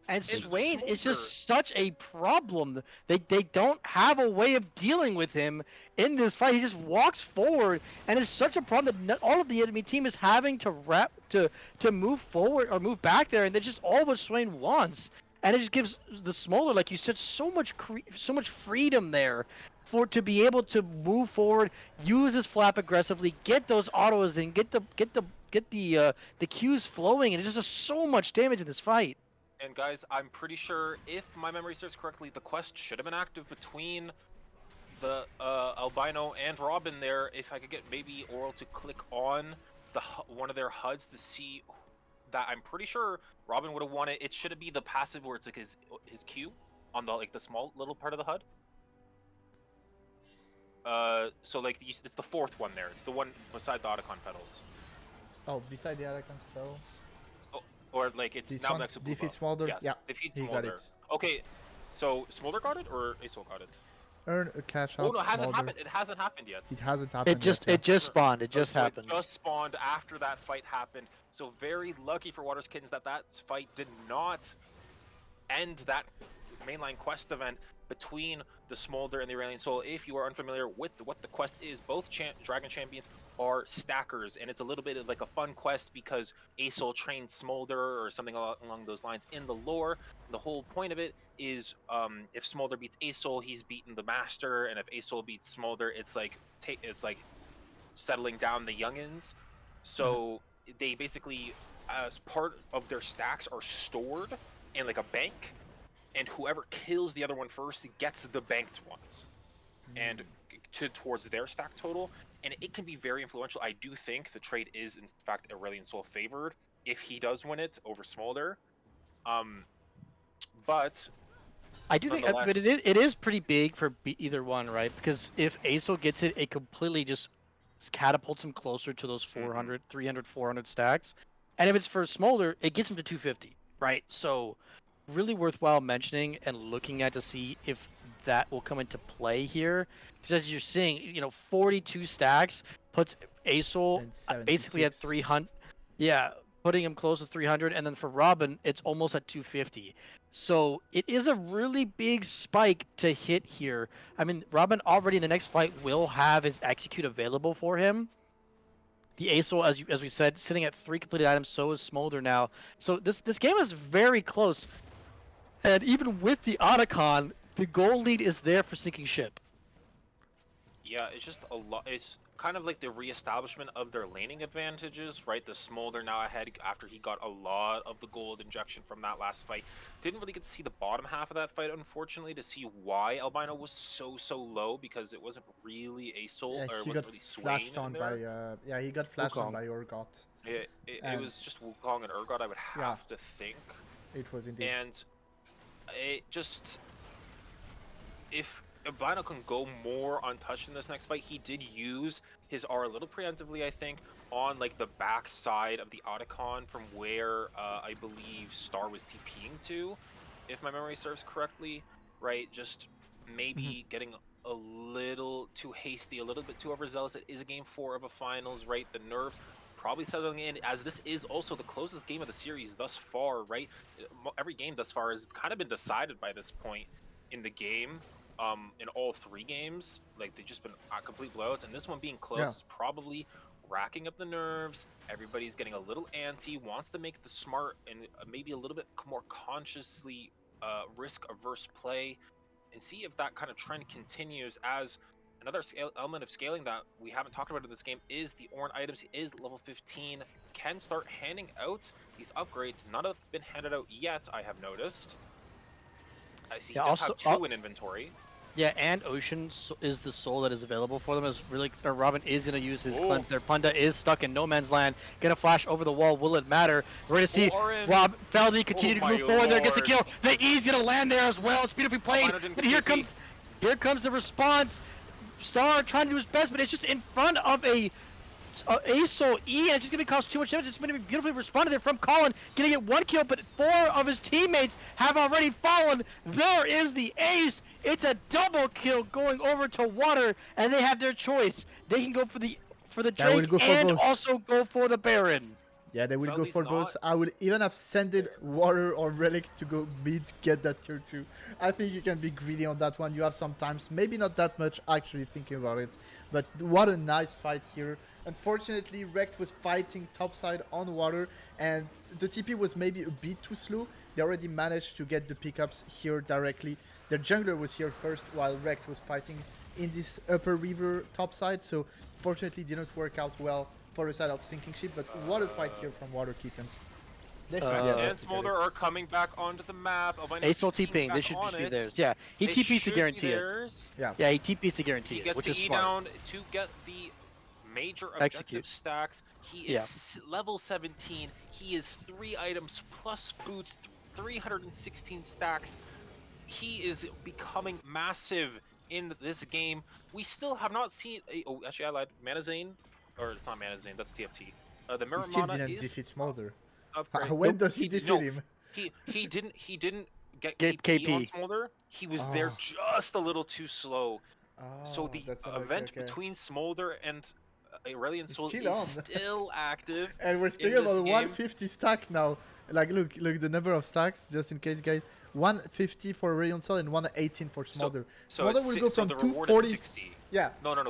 And Swain is just such a problem. They don't have a way of dealing with him in this fight. He just walks forward, and it's such a problem that all of the enemy team is having to move forward or move back there, and that's just all what Swain wants. And it just gives the Smolder, like you said, so much freedom there to be able to move forward, use his flap aggressively, get those autos in, get the Qs flowing, and it just does so much damage in this fight. And guys, I'm pretty sure, if my memory serves correctly, the quest should have been active between the Albino and Robin there. If I could get maybe Oral to click on one of their HUDs to see that, I'm pretty sure Robin would have won it. It should be the passive where it's like his Q on the small little part of the HUD. So like it's the fourth one there. It's the one beside the Otacon pedals. Oh, beside the Arakan spell. Or like it's This now one next to defeat Blue Smolder. Buff. Yeah, defeat he Smolder. got it. Okay, so Smolder got it or Aesol got it? Earn a cash Oh out no, it hasn't smolder. happened. It hasn't happened yet. It hasn't It happened just yet. it just spawned. It just So it happened. just spawned after that fight happened. So very lucky for Waters Kittens that that fight did not end that mainline quest event between the Smolder and the Iranian Soul. If you are unfamiliar with what the quest is, both Dragon Champions are stackers, and it's a little bit of like a fun quest because Aesol trained Smolder or something along those lines in the lore. The whole point of it is if Smolder beats Aesol, he's beaten the Master, and if Aesol beats Smolder, it's like settling down the youngins. So they basically, as part of their stacks, are stored in like a bank, and whoever kills the other one first gets the banked ones, and towards their stack total. And it can be very influential. I do think the trade is in fact Aurelian Soul favored if he does win it over Smolder. But I do think, but nonetheless, it is pretty big for either one, right? Because if Aso gets it, it completely just catapults him closer to those 400, 300, 400 stacks. And if it's for Smolder, it gets him to 250, right? So really worthwhile mentioning and looking at to see if that will come into play here. Because as you're seeing, 42 stacks puts Asol And basically at 76. 300. Yeah, putting him close to 300, and then for Robin, it's almost at 250. So it is a really big spike to hit here. I mean, Robin already in the next fight will have his execute available for him. The Aesol, as we said, sitting at 3 completed items. So is Smolder now. So this game is very close. And even with the Otacon, the goal lead is there for sinking ship. yeah, it's just a lot. It's kind of like the reestablishment of their laning advantages, right? The Smolder now ahead after he got a lot of the gold injection from that last fight. Didn't really get to see the bottom half of that fight, unfortunately, to see why Albino was so low, because it wasn't really a soul, Yeah, or it he got wasn't really Swain flashed on in by. there. Yeah, he got flashed on Wukong. by Urgot. It And was just Wukong and Urgot, I would yeah, have to think. it was indeed. And it just, if Albino can go more untouched in this next fight, he did use his R a little preemptively, I think, on like the back side of the Otacon from where I believe Star was TPing to, if my memory serves correctly, right? Just maybe getting a little too hasty, a little bit too overzealous. It is game 4 of a finals, right? The nerves probably settling in, as this is also the closest game of the series thus far, right? Every game thus far has kind of been decided by this point in the game. In all 3 games, like they've just been complete blowouts, and this one being close Yeah. is probably racking up the nerves. Everybody's getting a little antsy, wants to make the smart and maybe a little bit more consciously risk averse play, and see if that kind of trend continues. As another element of scaling that we haven't talked about in this game is the Ornn items. He is level 15, can start handing out these upgrades. None have been handed out yet, I have noticed. I see he Yeah, does also, have 2 in inventory. yeah, and Ocean is the soul that is available for them. As really, Robin is going to use his Ooh. cleanse there. Punda is stuck in no man's land. Gonna flash over the wall. Will it matter? We're going to see Orin. Rob Feldy continue Oh to my move forward there. Gets the lord. kill. The E's going to land there as well. It's beautifully played. Albino didn't But get TP. here comes the response. Star trying to do his best, but it's just in front of a Aesol E, and it's just going to cost too much damage. It's going to be beautifully responded there from Colin. Going to get 1 kill, but 4 of his teammates have already fallen. There is the ace. It's a double kill going over to Water, and they have their choice. They can go for the They will Drake go for and both. also go for the Baron. Yeah, they will go Feldy's for not both. I would even have sended Water or Relic to go mid, get that tier 2. I think you can be greedy on that one. You have sometimes, maybe not that much actually thinking about it. But what a nice fight here. Unfortunately, Rekt was fighting topside on Water, and the TP was maybe a bit too slow. They already managed to get the pickups here directly. Their jungler was here first, while Rekt was fighting in this upper river topside, so fortunately didn't work out well for the side of Sinking Ship, but what a fight here from Water Kittens. They found And out to get Smolder it. are coming back onto the map. Aesol TPing. They should just be theirs. Yeah, he They TPs to should guarantee be it. theirs. Yeah. Yeah, he TPs to guarantee He it, gets which the is E smart. down to get the major Execute. objective stacks. He is level 17. He is 3 items plus boots, 316 stacks. He is becoming massive in this game. We still have not seen. Oh, actually, I lied. Manazane, or it's not Manazane. That's TFT. The He still Miramana didn't is defeat Smolder. upgrade. When does he defeat him? He didn't get Get KP on KP. Smolder, he was there Oh. just a little too slow. So Oh, the that's not okay. event Okay. between Smolder and Aurelion It's Sol still is on. still active And we're in speaking this about game. 150 stack now. Like, look the number of stacks, just in case, guys. 150 for Rayon Sol and 118 for So Smolder. so Smolder it's will go so from the reward is 240. 60. Yeah. No, no, no.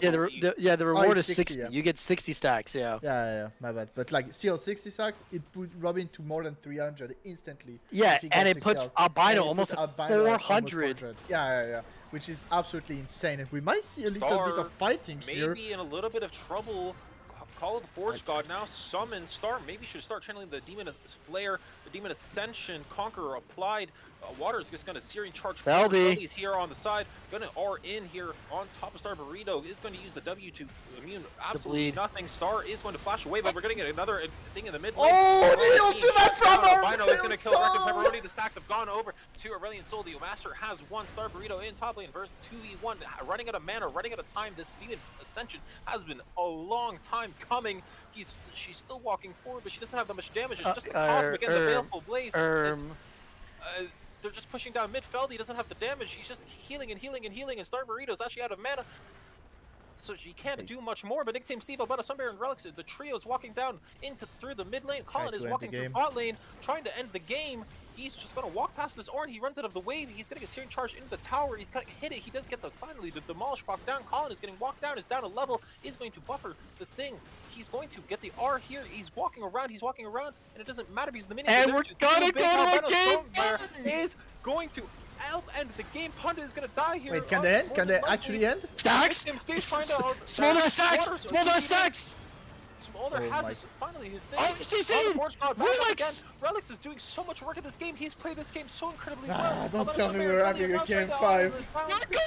Yeah, the Oh, reward it's is 60, 60. yeah. You get 60 stacks. Yeah. Yeah, my bad. But like, still 60 stacks, it put Robin to more than 300 instantly. Yeah, if he and got it 60 puts out. And albino it put almost at Albino at almost 400. 400. Yeah. Which is absolutely insane. And we might see a little bit of Star fighting here. maybe in a little bit of trouble. Call of the Forge God now summoned. Star maybe should start channeling the Demon Flare, the Demon Ascension. Conqueror applied. Water is just going to Searing Charge forward. Feldy. Feldy's here on the side. Going to R in here on top of Star. Burrito is going to use the W to immune absolutely bleed. nothing. Star is going to flash away, but we're getting another thing in the mid lane. Oh, the ultimate from Albino is going to kill Rectum Soul! Pepperoni. The stacks have gone over to Aurelion Sol. The Master has one. Star Burrito in top lane versus 2v1. Running out of mana, running out of time. This Demon Ascension has been a long time coming. She's still walking forward, but she doesn't have that much damage. It's just the Cosmic and the Baleful Blaze. They're just pushing down mid. Feldy doesn't have the damage. He's just healing and healing and healing, and Star Burrito's actually out of mana. So she can't do much more, but Nickteam Steve, Albetta, Sunbear, and Relics, the trio's walking down through the mid lane. Colin is walking through bot lane, trying to end the game. He's just gonna walk past this Ornn. He runs out of the wave. He's gonna get Searing Charge into the tower. He's gonna hit it. He does get finally the Demolish Rock down. Colin is getting walked down, is down a level, is going to buffer the thing. He's going to get the R here. He's walking around, and it doesn't matter because the minions And are there we're to gonna do big. go to a Albetta game Sunbear is going to help end the game. Punda is gonna die here. Wait, can they end? Can they actually end? Stacks. Smolder stacks. Smolder stacks. Smolder Oh has my- finally his thing. Oh, CC! Relics! Relics is doing so much work in this game. He's played this game so incredibly Ah, well. don't Albetta tell me Sunbear we're is having a running game around 5.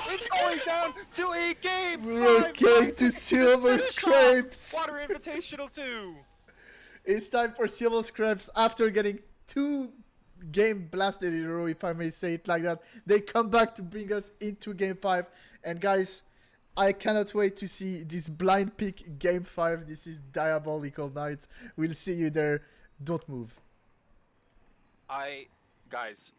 It's going down to a game We're 5. going to Silver Finish off Scrapes. Water Invitational 2. It's time for Silver Scrapes. After getting 2 game blasted in a row, if I may say it like that, they come back to bring us into game 5. And guys, I cannot wait to see this blind pick game 5. This is diabolical night. We'll see you there. Don't move. Guys,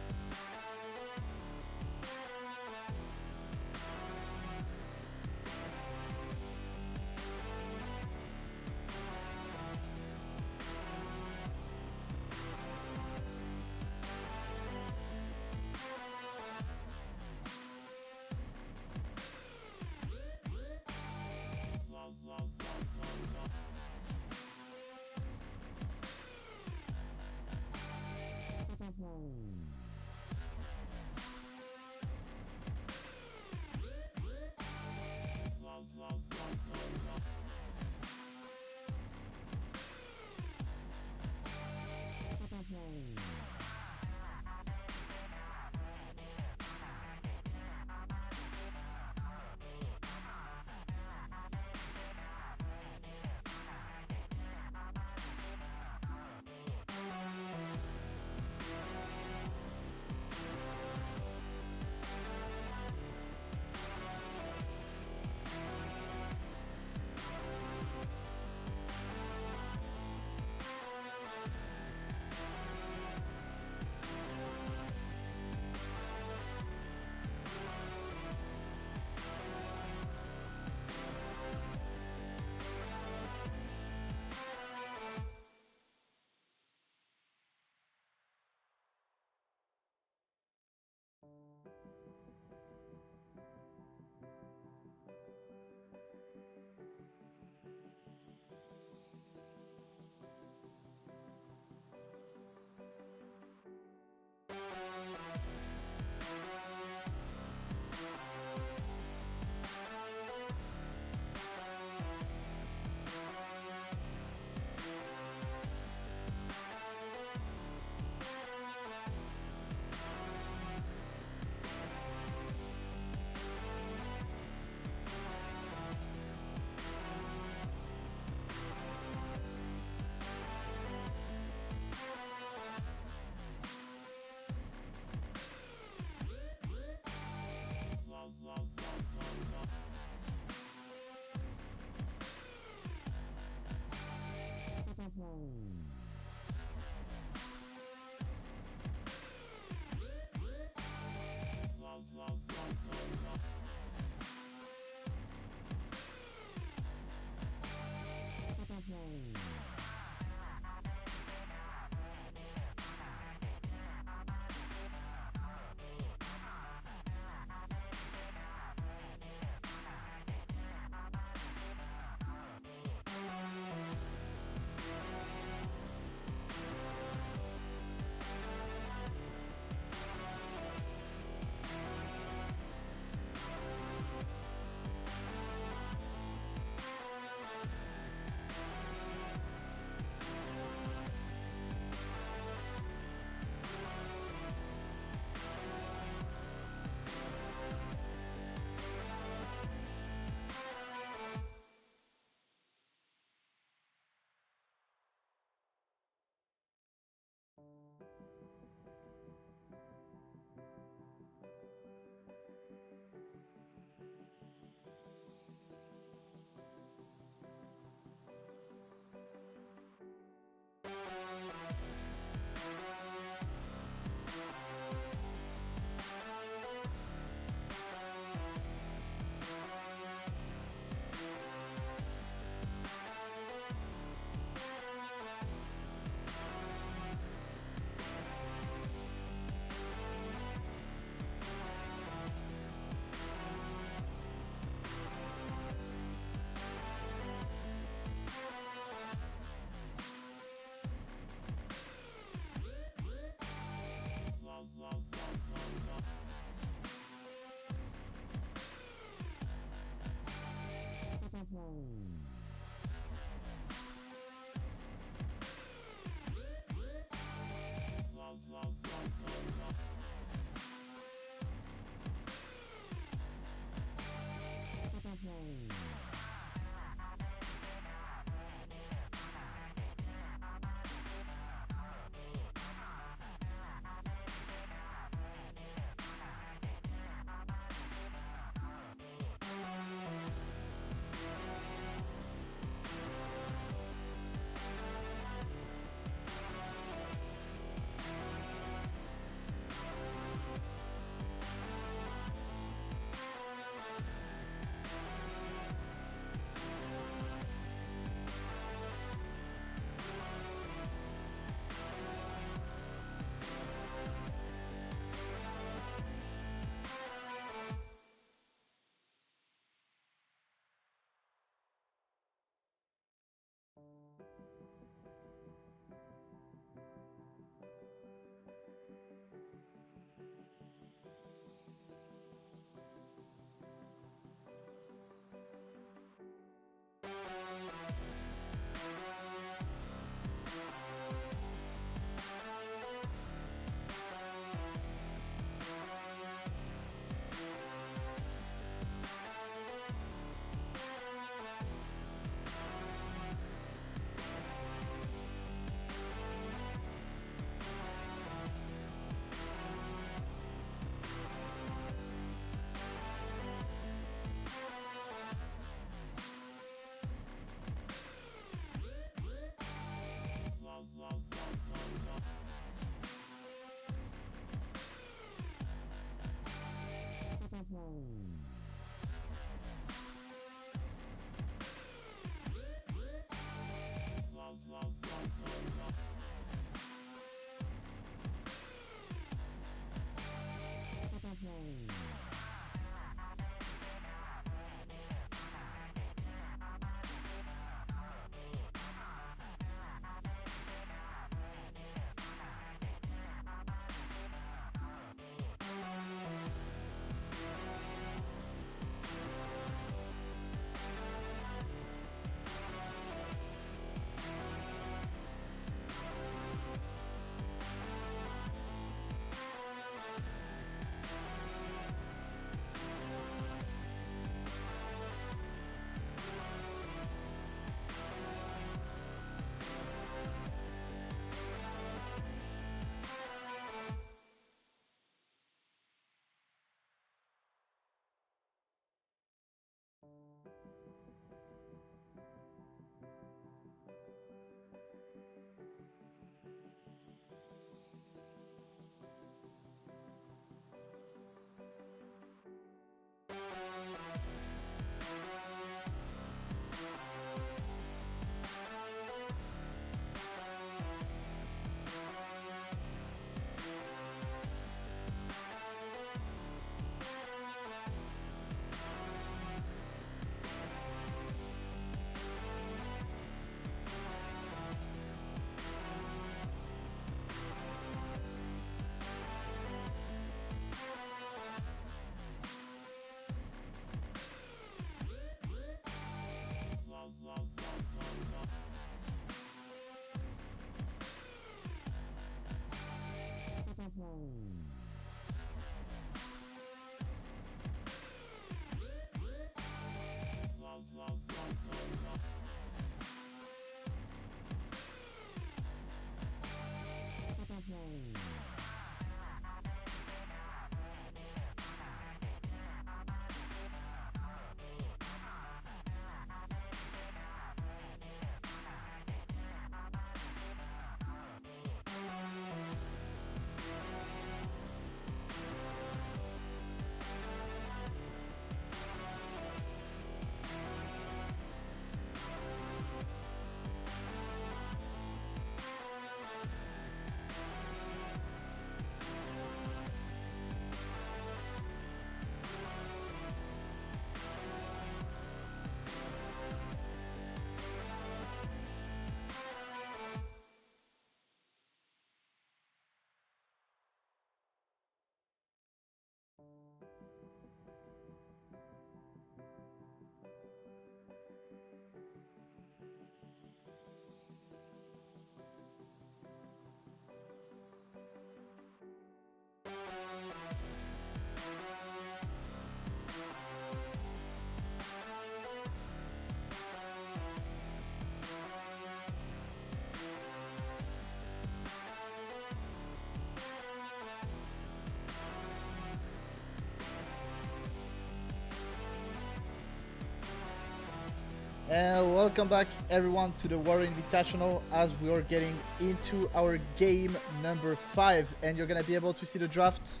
And welcome back everyone to the Warrior Invitational as we are getting into our game number 5 and you're gonna be able to see the draft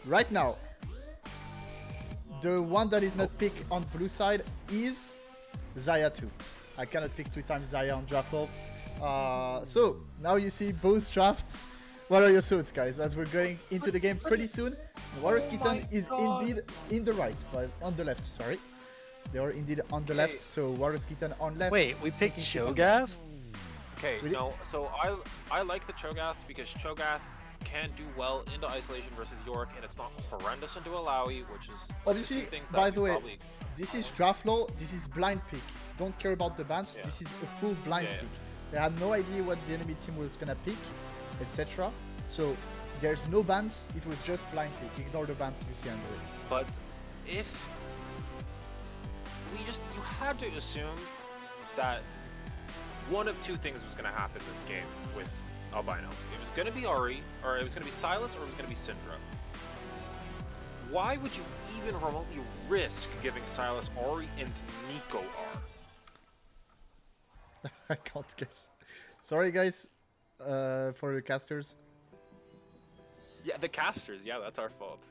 right now. The one that is not picked on blue side is Zaya 2. I cannot pick 2 times Zaya on draft hall. So now you see both drafts. What are your thoughts, guys, as we're going into the game pretty soon? Warriors Kitten is indeed in the right, but on the left, sorry. They are indeed on the left, so Warriors Kitten on left. Wait, we picked Sinking on Cho'Gath? right. Okay, Really? no, so I like the Cho'Gath because Cho'Gath can do well into isolation versus York, and it's not horrendous into Alawi, which is like, Obviously, the two things that by we the way, probably this is draft law, this is blind pick. Don't care about the bans, Yeah. this is a full blind Yeah. pick. They had no idea what the enemy team was gonna pick, etc. So there's no bans, it was just blind pick. Ignore the bans you see under it. But if you had to assume that one of two things was going to happen this game with Albino. It was going to be Ari, or it was going to be Silas, or it was going to be Syndra. Why would you even remotely risk giving Silas Ari and Nico R? I can't guess. Sorry guys, for the casters. Yeah, the casters. Yeah, that's our fault.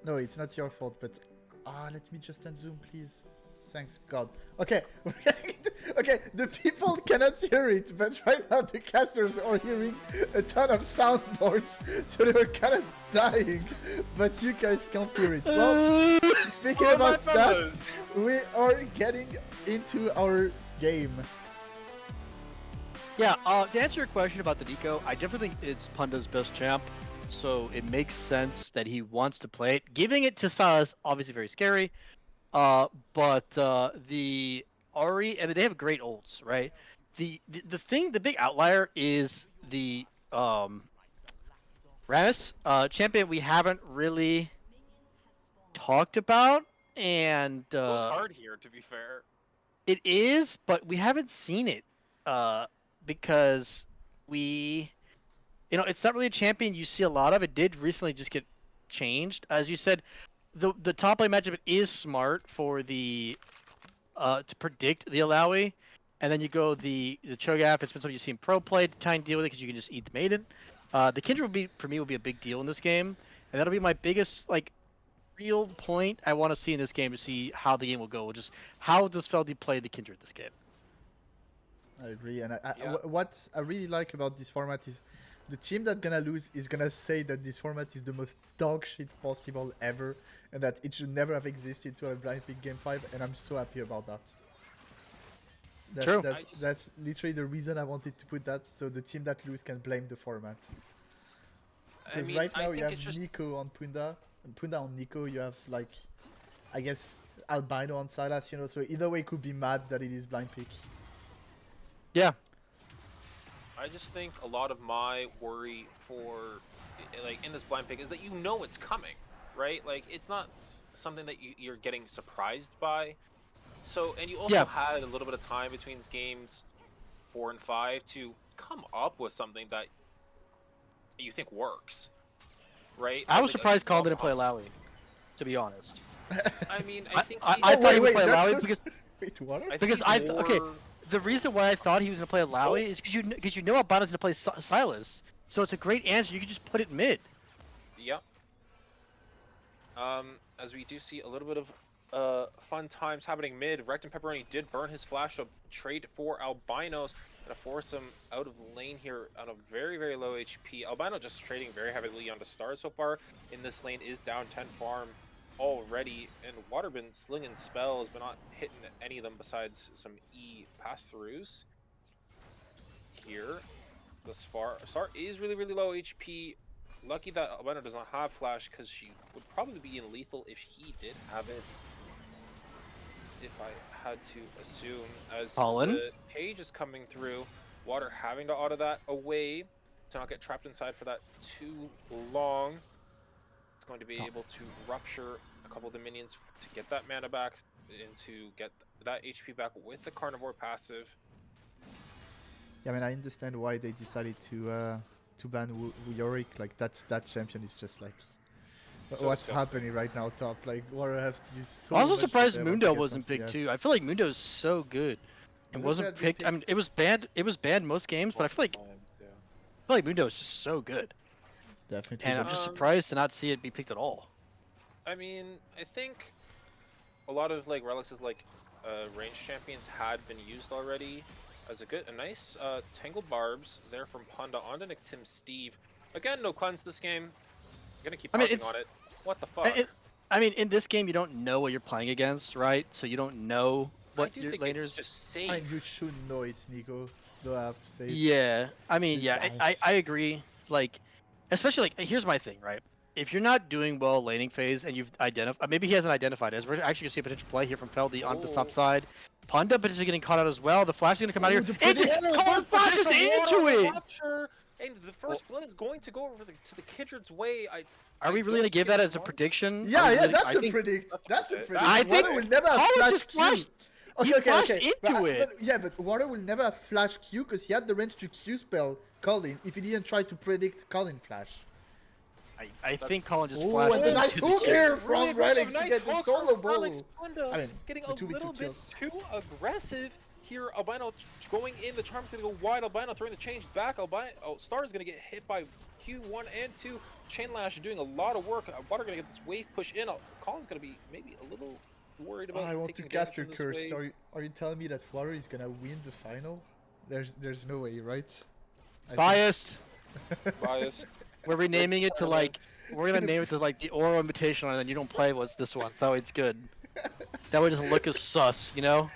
No, it's not your fault, but let me just unzoom, please. Thanks God. Okay, we're getting okay. The people cannot hear it, but right now the casters are hearing a ton of soundboards, so they were kind of dying. But you guys can't hear it. Well, speaking Oh, about my that, fellas. we are getting into our game. Yeah, to answer your question about the Nico, I definitely think it's Punda's best champ, so it makes sense that he wants to play it. Giving it to Silas, obviously very scary, but the Ari, and they have great ults, right? The thing, the big outlier is the Ramus champion we haven't really talked about, and It goes hard here, to be fair. it is, but we haven't seen it because we, it's not really a champion you see a lot of. It did recently just get changed, as you said. The top lane matchup is smart for the to predict the Alawi, and then you go the Cho'Gath. It's been something you've seen pro play to try and deal with it because you can just eat the maiden. The Kindred will be, for me, will be a big deal in this game, and that'll be my biggest real point I want to see in this game to see how the game will go. Just how does Feldy play the Kindred this game? I agree, and Yeah. what I really like about this format is the team that's gonna lose is gonna say that this format is the most dog shit possible ever, and that it should never have existed to have blind pick game 5, and I'm so happy about that. True. That's literally the reason I wanted to put that, so the team that lose can blame the format. Because right now you have Nico on Punda, and Punda on Nico, you have I guess Albino on Silas, so either way could be mad that it is blind pick. Yeah. I just think a lot of my worry for, in this blind pick is that it's coming, right? Like, it's not something that you're getting surprised by. So, and you also had a little bit of time between games 4 and 5 to come up with something that you think works, right? I was surprised Colin didn't play Alawi, to be honest. I mean, I think I thought he would play that's Alawi so because wait, what? because okay. The reason why I thought he was gonna play Alawi is because you know Albino's gonna play Silas, so it's a great answer. You can just put it mid. Yep. As we do see a little bit of fun times happening mid, Rect and Pepperoni did burn his flash to trade for Albinos, gonna force him out of lane here on a very, very low HP. Albino just trading very heavily onto stars so far. In this lane is down 10 farm already, and Water been slinging spells, but not hitting any of them besides some E pass-throughs. Here, thus far, Star is really, really low HP. Lucky that Albino does not have flash, because she would probably be in lethal if he did have it. If I had to assume, as Colin? the cage is coming through, Water having to auto that away to not get trapped inside for that too long. It's going to be able to rupture a couple of the minions to get that mana back and to get that HP back with the carnivore passive. Yeah, I mean, I understand why they decided to ban Yorick. Like that champion is just So What's disgusting. happening right now, top? Like, Water have to use so I'm also much surprised to get Mundo some wasn't picked too. CS. I feel like Mundo's so good and Mundo could wasn't have been picked. I mean, picked. it was banned. It was banned most games, but I feel Multiple times, yeah. like Mundo is just so good, Definitely, and I'm but just Um, surprised to not see it be picked at all. I mean, I think a lot of like Relix's like range champions had been used already as a nice tangled barbs there from Panda onto Nick Tim Steve. Again, no cleanse this game. I'm gonna keep I mean, harping on it. What the I- fuck? it, I mean, in this game, you don't know what you're playing against, right? So you don't know I what do your think it's laners. just I safe. mean, you should know it, Nico. Though I have to say it. Yeah, I mean, It's, yeah, I agree. Like, especially like, here's my thing, right? If you're not doing well laning phase and you've identified, maybe he hasn't identified it. We're actually gonna see a potential play here from Feldy on this top Oh, side. Panda potentially getting caught out as well. The flash is gonna come out Ooh, here. the It's predict! Colin flashes into it. Rapture, and the first blood is going to go over to the Kindred's way. Are we really don't gonna give think that it as a was. prediction? Are Yeah, we yeah, really- that's I a think predict. That's a predict. predict. I Water think will never have Colin flash just Q. flashed- Okay, he okay, flashed okay. into it. But, yeah, but Water will never have flash Q because he had the range to Q spell Colin if he didn't try to predict Colin flash. I think Colin just Ooh, flashed. and the into nice the hook kill. here Really from aggressive, Relix to nice get the hook solo from ball. Alex Panda, I mean, getting the a 2v2 little bit kills. too aggressive here. Albino going in, the charm's gonna go wide. Albino throwing the change back. Albino Star is gonna get hit by Q1 and 2. Chain Lash doing a lot of work. Water gonna get this wave push in. Colin's gonna be maybe a little worried about I want to taking cast advantage your of this curse. wave. Are you telling me that Water is gonna win the final? There's no way, right? I think- Biased. Biased. We're renaming it to like. We're To gonna the- name it to like the Oro Invitational, and then you don't play what's this one. So that way it's good. That way it doesn't look as sus, you know?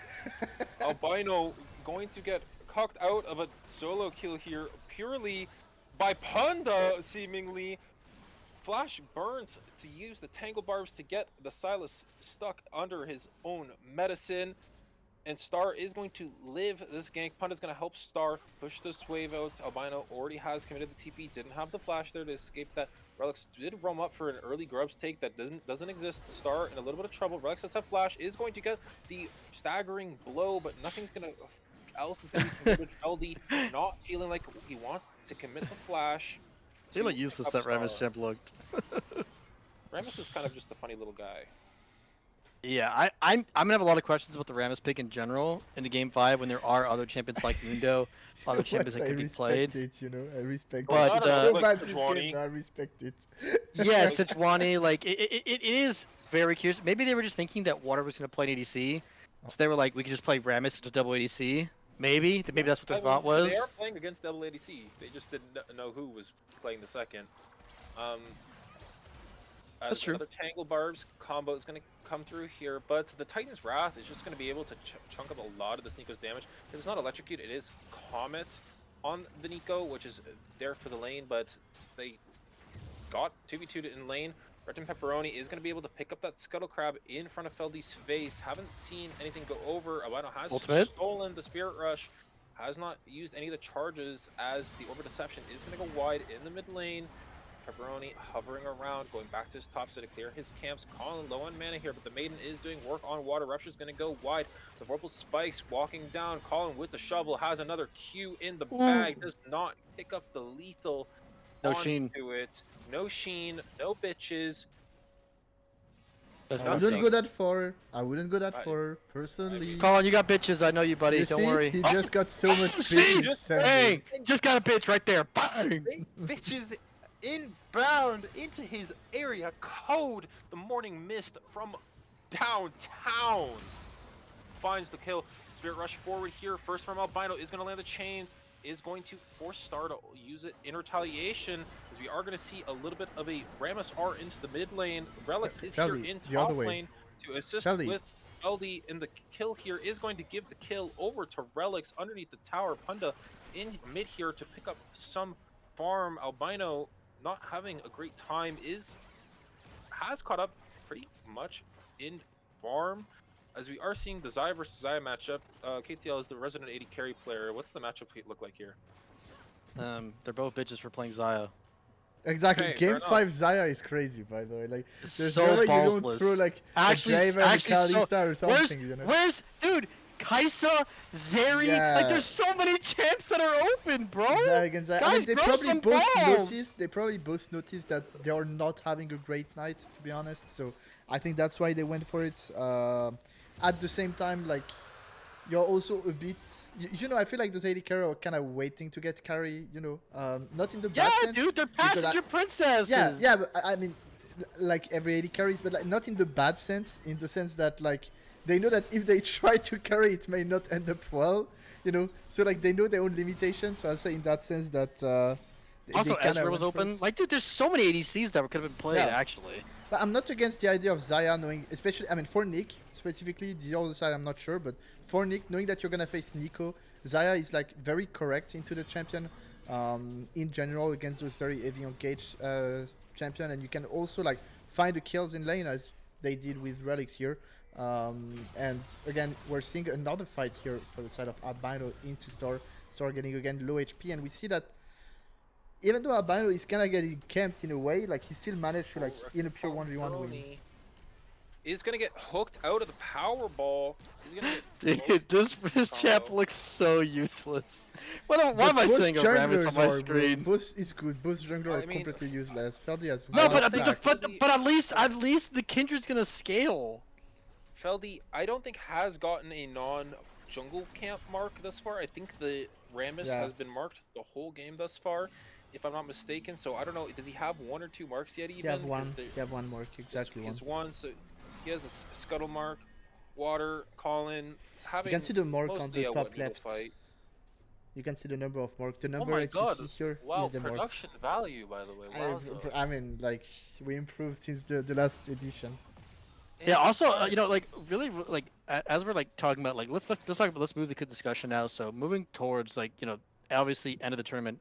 Albino going to get cocked out of a solo kill here purely by Panda, seemingly. Flash burns to use the Tangle Barbs to get the Silas stuck under his own medicine. And Star is going to live this gank. Panda's going to help Star push this wave out. Albino already has committed the TP, didn't have the flash there to escape that. Relics did roam up for an early grubs take that doesn't exist. Star in a little bit of trouble. Relics does have flash, is going to get the staggering blow, but nothing's going to else is going to be committed. Feldy not feeling like he wants to commit the flash. See how to useless pick up that Ramus Star. champ looked. Ramus is kind of just a funny little guy. Yeah, I'm gonna have a lot of questions about the Ramus pick in general in the game 5 when there are other champions like Mundo, You other know champions what? that I could be respect played. it, you know. I respect But, it. It's uh, so like bad this Sejuani. game, but I respect it. Yeah, Sejuani, like it is very curious. Maybe they were just thinking that Water was gonna play an ADC, so they were like, we could just play Ramus into double ADC. Maybe that's what their thought was. They are playing against double ADC. They just didn't know who was playing the second. That's true. Another Tangle Barbs combo is going to come through here, but the Titan's Wrath is just going to be able to chunk up a lot of this Nico's damage. Because it's not Electrocute, it is Comet on the Nico, which is there for the lane, but they got 2v2'd in lane. Red Team Pepperoni is going to be able to pick up that Scuttle Crab in front of Feldy's face. Haven't seen anything go over. Albino has Ultimate. stolen the Spirit Rush. Has not used any of the charges as the Orbit Deception is going to go wide in the mid lane. Pepperoni hovering around, going back to his top side to clear his camps. Colin low on mana here, but the Maiden is doing work on Water. Rupture is going to go wide. The Vorpal Spikes walking down. Colin with the shovel has another Q in the bag. Does not pick up the lethal. No Sheen. Onto it. No Sheen. No bitches. That's I not wouldn't thing. go that far. I wouldn't go that I- far, personally. Colin, you got bitches. I know you, buddy. You Don't see? worry. He just got so much see? bitches Just sent Bang! him. Just got a bitch right there. Bang! Bitches inbound into his area code. The morning mist from downtown finds the kill. Spirit Rush forward here. First from Albino is going to land the chains. Is going to force Star to use it in retaliation, as we are going to see a little bit of a Ramus R into the mid lane. Relics is here Shelly, in the other top way. lane to assist Shelly. with LD, and the kill here is going to give the kill over to Relics underneath the tower. Punda in mid here to pick up some farm. Albino not having a great time has caught up pretty much in farm, as we are seeing the Zaya versus Zaya matchup. KTL is the resident 80 carry player. What's the matchup look like here? They're both bitches for playing Zaya. Exactly. Okay, fair Game enough. 5 Zaya is crazy, by the way. Like, It's there's so no way you don't ballsless. throw like Actually, a Draven, a actually, Kalista or Where's, something, you know? where's, dude? Kaisa, Zeri. Like, there's so many champs that are open, bro. Zarg and Zarg. I mean, Guys, they grow probably some both balls. noticed. They probably both noticed that they are not having a great night, to be honest. So I think that's why they went for it. At the same time, like you're also a bit. You know, I feel like those AD carry are kind of waiting to get carry. You know, not in the Yeah, bad sense. dude, they're because passenger princesses. yeah, but I mean, like every AD carries, but like not in the bad sense. In the sense that like they know that if they try to carry, it may not end up well. You know, so like they know their own limitations. So I'll say in that sense that Also, they kinda Ezra was went for open. it. Like, dude, there's so many ADCs that could have been played, Yeah. actually. But I'm not against the idea of Zaya knowing, especially, I mean, for Nick specifically, the other side I'm not sure, but for Nick, knowing that you're gonna face Nico, Zaya is like very correct into the champion in general against those very heavy engaged champion, and you can also like find the kills in lane as they did with Relics here. And again, we're seeing another fight here for the side of Albino into Star. Star getting again low HP, and we see that even though Albino is kind of getting camped in a way, like he still managed to like in a pure 1v1 win. Is gonna get hooked out of the power ball. He's gonna get Dude, this close to champ combo. looks so useless. Why am But I both saying a Rammus on junglers my are, bro. screen? Both is good. Both junglers I are mean, completely useless. Feldy has No, one but stack. but at least the Kindred's gonna scale. Feldy, I don't think has gotten a non-jungle camp mark thus far. I think the Rammus Yeah. has been marked the whole game thus far, if I'm not mistaken. So I don't know. Does he have 1 or 2 marks yet? Even You have one. Is there- You have one mark. Exactly one. He's one. So he has a scuttle mark, water, Colin. You Having can see the mark on mostly the a top what, needle left. fight. You can see the number of mark. The Oh number my that god! you see here is Wow, the mark. production value, by the way. Wow. I mean, like we improved since the last edition. Yeah. Also, Inside. you know, like really, like as we're like talking about, like let's move the discussion now. So moving towards like obviously end of the tournament.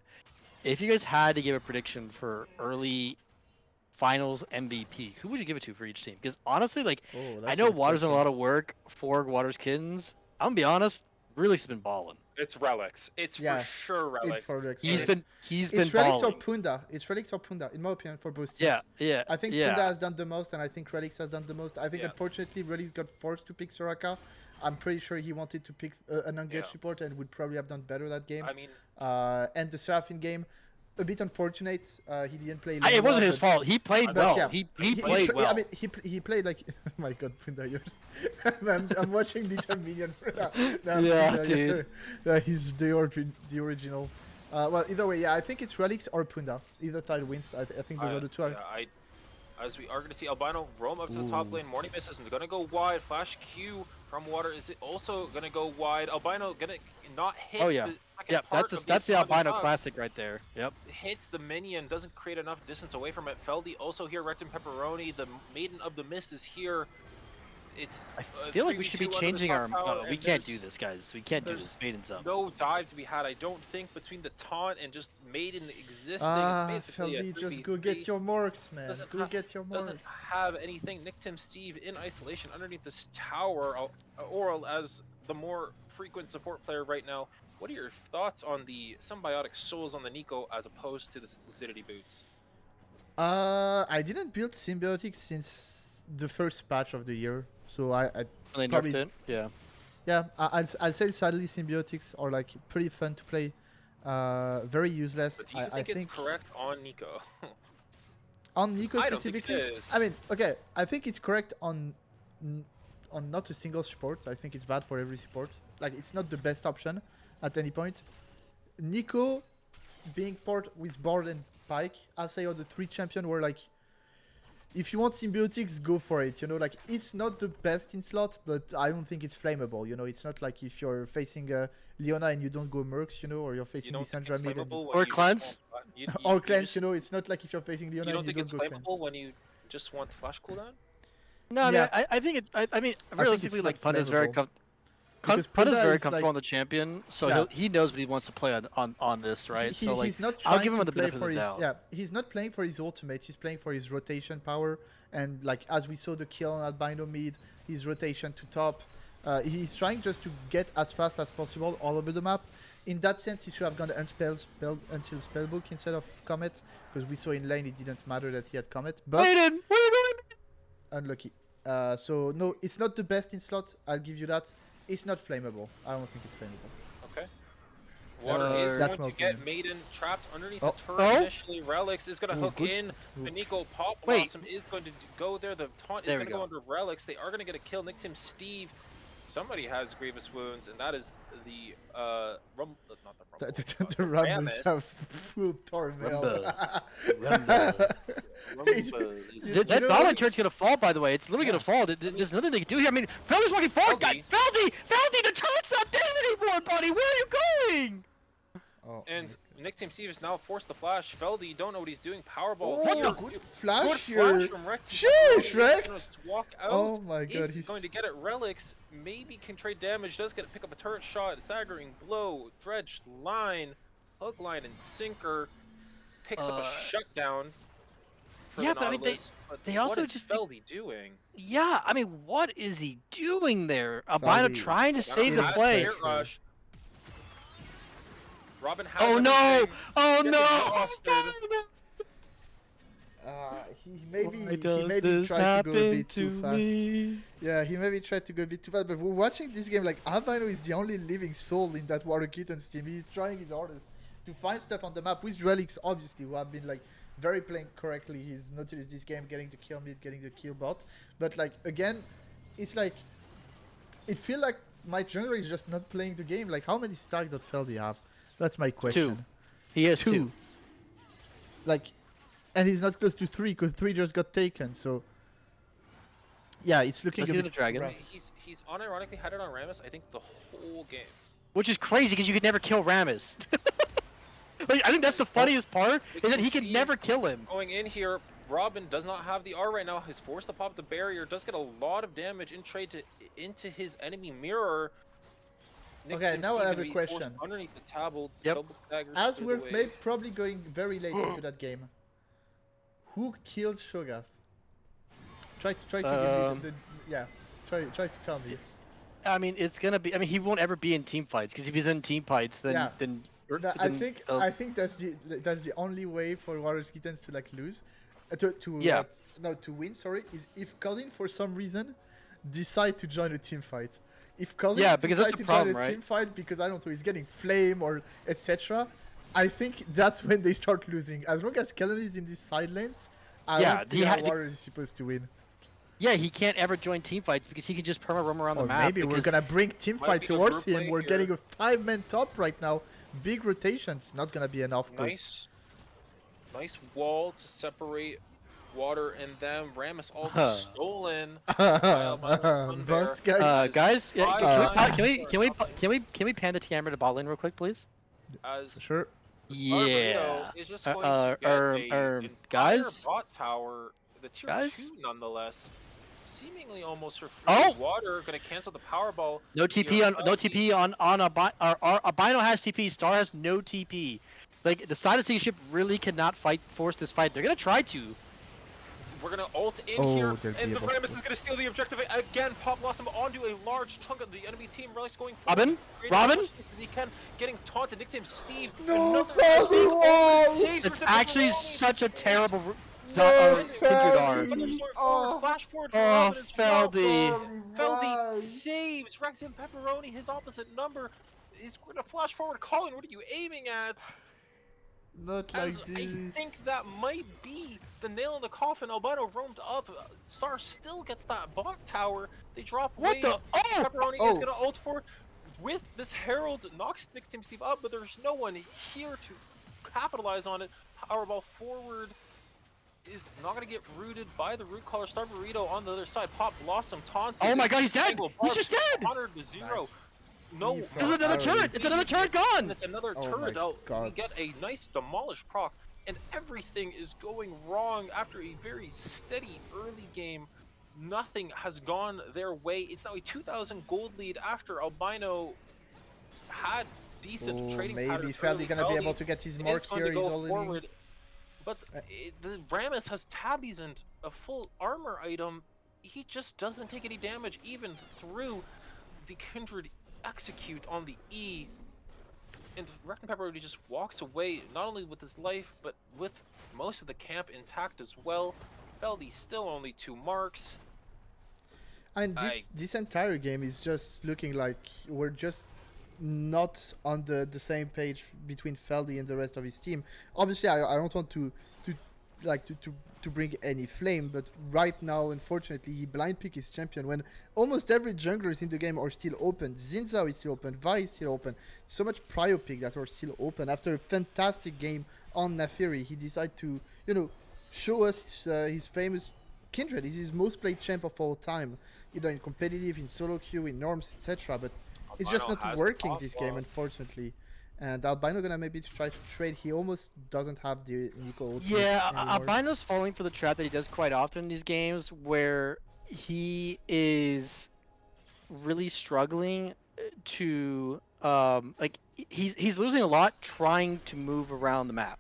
If you guys had to give a prediction for early finals MVP, who would you give it to for each team? Because honestly, like Oh, I that's know a good Water's done a question. lot of work for Water's Kittens. I'm gonna be honest, Relics has been balling. It's Relics. It's Yeah, for sure Relics. It's for Relics. He's been It's been Relics or balling. Punda. It's Relics or Punda, in my opinion, for both teams. Yeah, yeah. I think yeah. Punda has done the most, and I think Relics has done the most. I think Yeah. unfortunately Relics got forced to pick Soraka. I'm pretty sure he wanted to pick an engaged Yeah. support and would probably have done better that game. I mean, And the Seraphine game, a bit unfortunate. He didn't play. It Lane wasn't well, his but- fault. He played but well. yeah, He played well. I mean, he played like. Oh my god, Punda yours. I'm watching Little Minion. Yeah, dude. He's the original. Well, either way, yeah, I think it's Relics or Punda. Either side wins. I think those are the two. As we are going to see Albino roam up to the top lane. Morning Mist is going to go wide. Flash Q from Water is also going to go wide. Albino going to not hit. Oh yeah, the second yeah. part That's the of the albino hug. classic right there. Yep. Hits the minion, doesn't create enough distance away from it. Feldy also here, Rectum Pepperoni. The Maiden of the Mist is here. It's I feel like we should be 3v2 under the changing our. top tower, we and can't do there's this, guys. We can't do there's this. Maiden's up. No dive to be had, I don't think, between the taunt and just Maiden existing. It's basically a Feldy, just go 3v3. get your marks, man. Doesn't Go ha- get your Doesn't marks. have anything. Nick Tim Steve in isolation underneath this tower. Oral as the more frequent support player right now. What are your thoughts on the symbiotic souls on the Nico as opposed to the Lucidity boots? I didn't build symbiotics since the first patch of the year, so I They probably- nerfed it. Yeah. yeah, I'll say sadly symbiotics are like pretty fun to play, very useless. But do you I think think it's correct on Nico? on Nico I don't think it specifically. is. I mean, okay, I think it's correct on not a single support. I think it's bad for every support. Like it's not the best option at any point. Nico being paired with Bard and Pike, I'll say are the three champion where like if you want symbiotics, go for it. You know, like it's not the best in slot, but I don't think it's flammable. You know, it's not like if you're facing Leona and you don't go Mercs, you know, or you're You facing don't think Lissandra it's mid and flammable when Or you just cleanse? want- you- or you cleanse. just- You know, it's not like if you're facing Leona You don't and you think don't it's go flammable cleanse. when you just want flash cooldown? No, I Yeah. mean, I think it's. I mean, it's realistically, not like Punda's very flammable. Because Punda's Punda very is, comfortable like- on the champion, so Yeah. he knows what he wants to play on this, right? He, so like, he's not I'll trying give him to the play benefit for of the his doubt. yeah. He's not playing for his ultimate. He's playing for his rotation power, and like as we saw the kill on albino mid, his rotation to top. He's trying just to get as fast as possible all over the map. In that sense, he should have gone until spellbook instead of comet, because we saw in lane it didn't matter that he had comet, but Maiden, where are you going? unlucky. So no, it's not the best in slot. I'll give you that. It's not flammable. I don't think it's flammable. Okay. Water is That's going my to get opinion. Maiden trapped underneath Oh. the turret Oh. initially. Relics is going to Ooh, hook good. in. Ooh. Beniko Pop Wait. Blossom is going to go there. The taunt is There going we to go go. under Relics. They are going to get a kill. Nick Tim Steve. Somebody has grievous wounds, and that is the not the Rumble. The Rumbles Rammus. have full Tormail. Rumble. Rumble. You That know Dollar what? turn's gonna fall, by the way. It's literally Yeah. gonna fall. There's nothing they can do here. I mean, Feldy's walking forward, guys. Feldy. Feldy, the turn's not there anymore, buddy. Where are you going? Oh, And Nick Tim Steve is now forced to flash. Feldy, don't know what he's doing. Powerball. oh, here. good flash Good here. flash from Rex. Sheesh, He's gonna Rex. walk out. Oh my god, He's he's going to get it. Relics maybe can trade damage. Does get to pick up a turret shot. Staggering blow. Dredge line. Hook line and sinker. Picks up a shutdown. For Yeah, the but I mean, Nautilus. But they also what is just- Feldy doing? Yeah, I mean, what is he doing there? Albino Feldy trying to is save the in play. pressure. Rush. Robin has Oh no! everything. Oh Gets no! exhausted. he maybe Why he does maybe this tried to go a happen bit too to fast. me? Yeah, he maybe tried to go a bit too fast. But we're watching this game like Albino is the only living soul in that Water Kitten's team. He's trying his hardest to find stuff on the map with Relics, obviously, who have been like very playing correctly. He's noticed this game, getting the kill mid, getting the kill bot. But like again, it's like it feels like my jungler is just not playing the game. Like how many stacks does Feldy have? That's my question. He has two. Like, and he's not close to 3 because 3 just got taken. So yeah, it's looking Let's a see bit the dragon. rough. He's unironically had it on Rammus, I think, the whole game. Which is crazy because you could never kill Rammus. Like, I think that's the funniest part is that he can never kill him. Going in here, Robin does not have the R right now. He's forced to pop the barrier. Does get a lot of damage in trade into his enemy mirror. Nick Okay, Tim now I Steve have gonna a be question. forced underneath the table. Yep. Double daggers As clear we're the way. maybe probably going very late into that game, who killed Shogath? Try to give me the yeah. Try to tell me. I mean, it's gonna be. I mean, he won't ever be in team fights because if he's in team fights, then Yeah. then. I think that's the only way for Warriors Kittens to like lose, Yeah. to win. Sorry, is if Colin for some reason decide to join a team fight. If Colin Yeah, because that's decide the to problem, join a right? team fight because I don't know he's getting flame or etc. I think that's when they start losing. As long as Colin is in these side lanes, I Yeah, don't he think had- Warriors is supposed to win. Yeah, he can't ever join team fights because he can just perma roam around Or the map. maybe we're because- gonna bring team Might fight be a towards group him. play We're here. getting a 5-man top right now. Big rotations, not gonna be enough. 'Cause Nice wall to separate Water and them. Rammus all Huh. stolen. but guys, guys, yeah, Bye. can we pan the camera to bot lane real quick, please? As sure. Yeah. is just going to get a guys? entire bot tower, the tier Guys? 2 nonetheless, seemingly almost for free. Oh! Water gonna cancel the Powerball. No TP on Albino has TP. Star has no TP. Like the side of Sea ship really cannot force this fight. They're gonna try to. We're gonna ult in Oh, here, they'll be and the able to Rammus push. is gonna steal the objective again. Pop Blossom onto a large chunk of the enemy team. Relics going Robin? forward, Robin? as much as he can, getting taunted. Nicked him, Steve. No, another Feldy big wall! saves It's with the actually pepperoni. such a terrible No, kindred R. Feldy! Thunderstorm Oh. forward, flash forward for Oh, Robin as well. Feldy. Feldy saves Rectum Pepperoni, his opposite number. He's going to flash forward. Colin, what are you aiming at? Not As like I this. think that might be the nail in the coffin. Albino roamed up. Star still gets that bot tower. They drop What way the? up. Oh! Pepperoni Oh. is going to ult for with this Herald. Knocks Nick Team Steve up, but there's no one here to capitalize on it. Powerball forward is not going to get rooted by the root caller. Star Burrito on the other side. Pop Blossom taunts. Oh my God, he's dead! He's just dead! 100 to 0. Nice. No, He This is another Harry. turret! It's another turret gone! and it's another Oh turret my out. We God. get a nice demolish proc, and everything is going wrong after a very steady early game. Nothing has gone their way. It's now a 2,000 gold lead after Albino had decent Oh, trading maybe patterns Feldy early. gonna be Feldy able to get his is mark going here. to He's go already. forward, but the Rammus has tabbies and a full armor item. He just doesn't take any damage even through the Kindred execute on the E. And Rectum Pepperoni just walks away, not only with his life, but with most of the camp intact as well. Feldy still only 2 marks. And this entire game is just looking like we're just not on the same page between Feldy and the rest of his team. Obviously, I don't want to like to bring any flame, but right now, unfortunately, he blind pick his champion when almost every junglers in the game are still open. Zinzao is still open, Vi is still open. So much prio pick that are still open. After a fantastic game on Nafiri, he decided to, show us his famous Kindred. He's his most played champ of all time, either in competitive, in solo queue, in norms, etc. But it's just Albino not has working the this top game, one. unfortunately. And Albino gonna maybe try to trade. He almost doesn't have the Nico ultimate Yeah, anymore. Albino's falling for the trap that he does quite often in these games, where he is really struggling to like he's losing a lot trying to move around the map.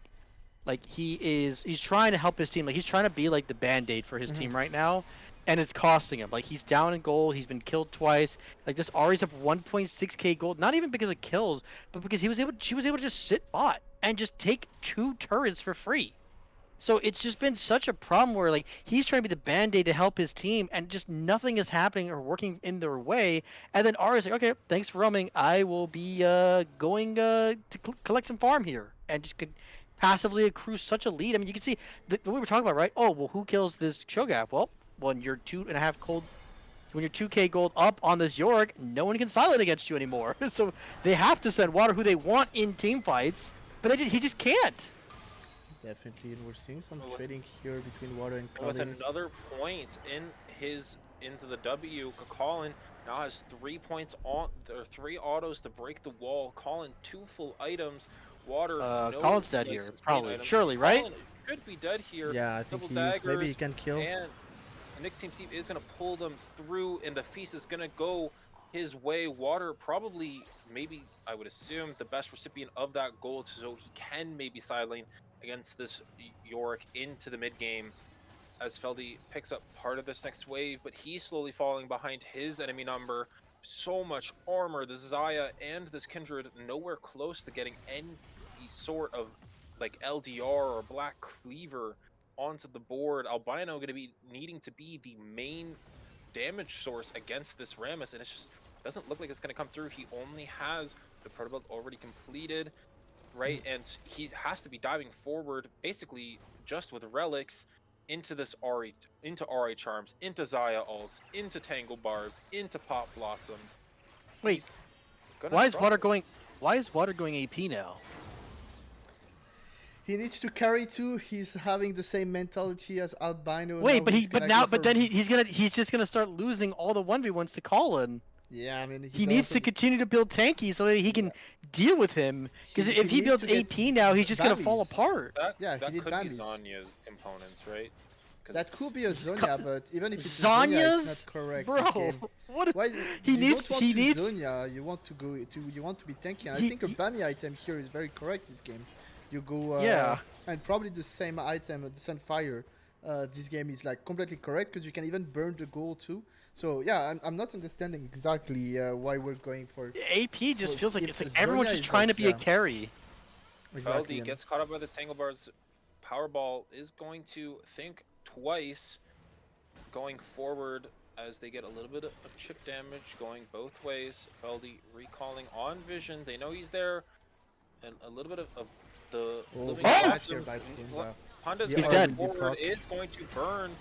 Like he's trying to help his team. Like he's trying to be like the band-aid for his team right now, and it's costing him. Like he's down in gold, he's been killed twice. Like this Ari's up 1.6k gold, not even because of kills, but because she was able to just sit bot and just take 2 turrets for free. So it's just been such a problem where like he's trying to be the band-aid to help his team and just nothing is happening or working in their way. And then Ari's like, okay, thanks for roaming. I will be going to collect some farm here and just could passively accrue such a lead. I mean, you can see the way we're talking about, right? Oh, well, who kills this Shogun? Well, when you're 2.5 cold, when you're 2k gold up on this Yorick, no one can silent against you anymore. So they have to send Water who they want in team fights, but he just can't. Definitely, and we're seeing some Well, trading here between Water and with Colin. another point into the W, Colin now has 3 points on or 3 autos to break the wall. Colin 2 full items. Water no Colin's dead like, here, sustained probably. items. Surely, right? Colin should be dead here. Yeah, I think Double he is. daggers, Maybe he can kill. and Nick Team Steve is gonna pull them through, and the feast is gonna go his way. Water probably, maybe I would assume, the best recipient of that gold, so he can maybe sidelane against this Yorick into the mid game as Feldy picks up part of this next wave, but he's slowly falling behind his enemy number. So much armor, the Zaya and this Kindred nowhere close to getting any sort of like LDR or Black Cleaver onto the board. Albino going to be needing to be the main damage source against this Rammus, and it just doesn't look like it's going to come through. He only has the Protobelt already completed, right? And he has to be diving forward basically just with relics into this Ari, into Ari charms, into Zaya ults, into Tangle bars, into Pop blossoms. Wait, He's gonna why is struggle. Water going? Why is Water going AP now? He needs to carry too. He's having the same mentality as Albino. Wait, now but he's gonna go for- then he's just gonna start losing all the 1v1s to Colin. Yeah, I mean He needs to doesn't- continue to build tanky so that he can deal with him. Because He if he needs builds to get AP now, he's just gonna fall Bambies. apart. Yeah, That he did could be Bambi's. Zonya's components, right? 'Cause That could be a Zonya, but even if it's a Zonya, Zonya's, it's not correct. bro. This game. What? Why, He you needs. don't want He to needs. Zonya. You want to go to. You want to be tanky. And I He- think a he- Bami item here is very correct. This game, you go. Yeah. And probably the same item, the Sunfire. This game is like completely correct because you can even burn the gold too. So yeah, I'm not understanding exactly why we're going for. AP just Well, feels like if it's like Zonya everyone's is just trying like- to be a yeah. carry. Exactly. Feldy and- gets caught up by the Tangle bars. Powerball is going to think twice going forward as they get a little bit of chip damage going both ways. Feldy recalling on Vision. They know he's there. And a little bit of the Oh, living flash here blossoms. by Punda. Honda's He's going dead. forward is going to burn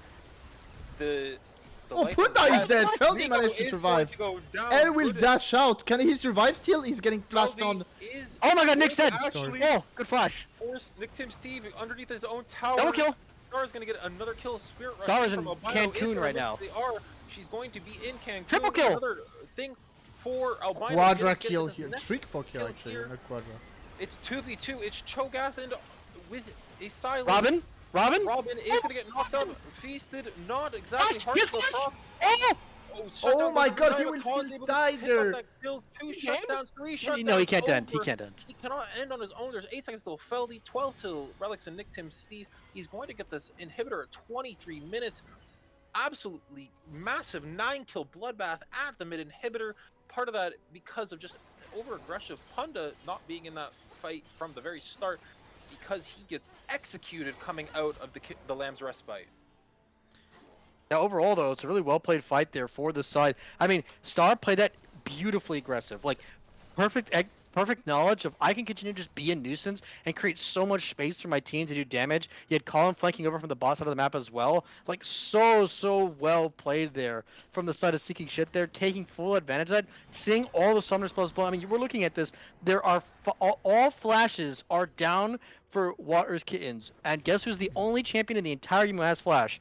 the Oh, life Punda of is dead. Red. Feldy Nico managed to is survive. going to go down. And will Good dash out. Can he survive still? He's getting flashed Feldy on. is Oh my God, Nick's going dead. to Actually, Oh, good flash. force Nick Tim Steve underneath his own tower. Double kill. Star is going to get another kill. Spirit Rush Star is from in Albino Cancun is gonna right miss now. the R. She's going to be in Cancun. Triple kill. Another thing for Albino. Quadra is getting kill this here. next Triple kill kill actually, here. not quadra. It's 2v2. It's Cho'Gath and with a silence. Robin. Robin is going to get knocked out. Feasted, not exactly Flash, hard yes, to the flash. top. Oh! Oh my God, he will still die there. 2 Can? shutdowns, 3 shutdowns. No, he can't end. He over. can't end. He cannot end on his own. There's 8 seconds till Feldy, 12 till Relics and Nick Tim Steve. He's going to get this inhibitor at 23 minutes. Absolutely massive 9-kill bloodbath at the mid inhibitor. Part of that because of just over aggressive Punda not being in that fight from the very start because he gets executed coming out of the Lamb's Respite. Now, overall, though, it's a really well played fight there for the side. I mean, Star played that beautifully aggressive. Like, perfect knowledge of I can continue to just be a nuisance and create so much space for my team to do damage. You had Colin flanking over from the bot side of the map as well. Like, so well played there from the side of Seeking Shit there, taking full advantage of that, seeing all the summoners plus blow. I mean, we're looking at this. There are all flashes are down for Water's Kittens. And guess who's the only champion in the entire game who has flash?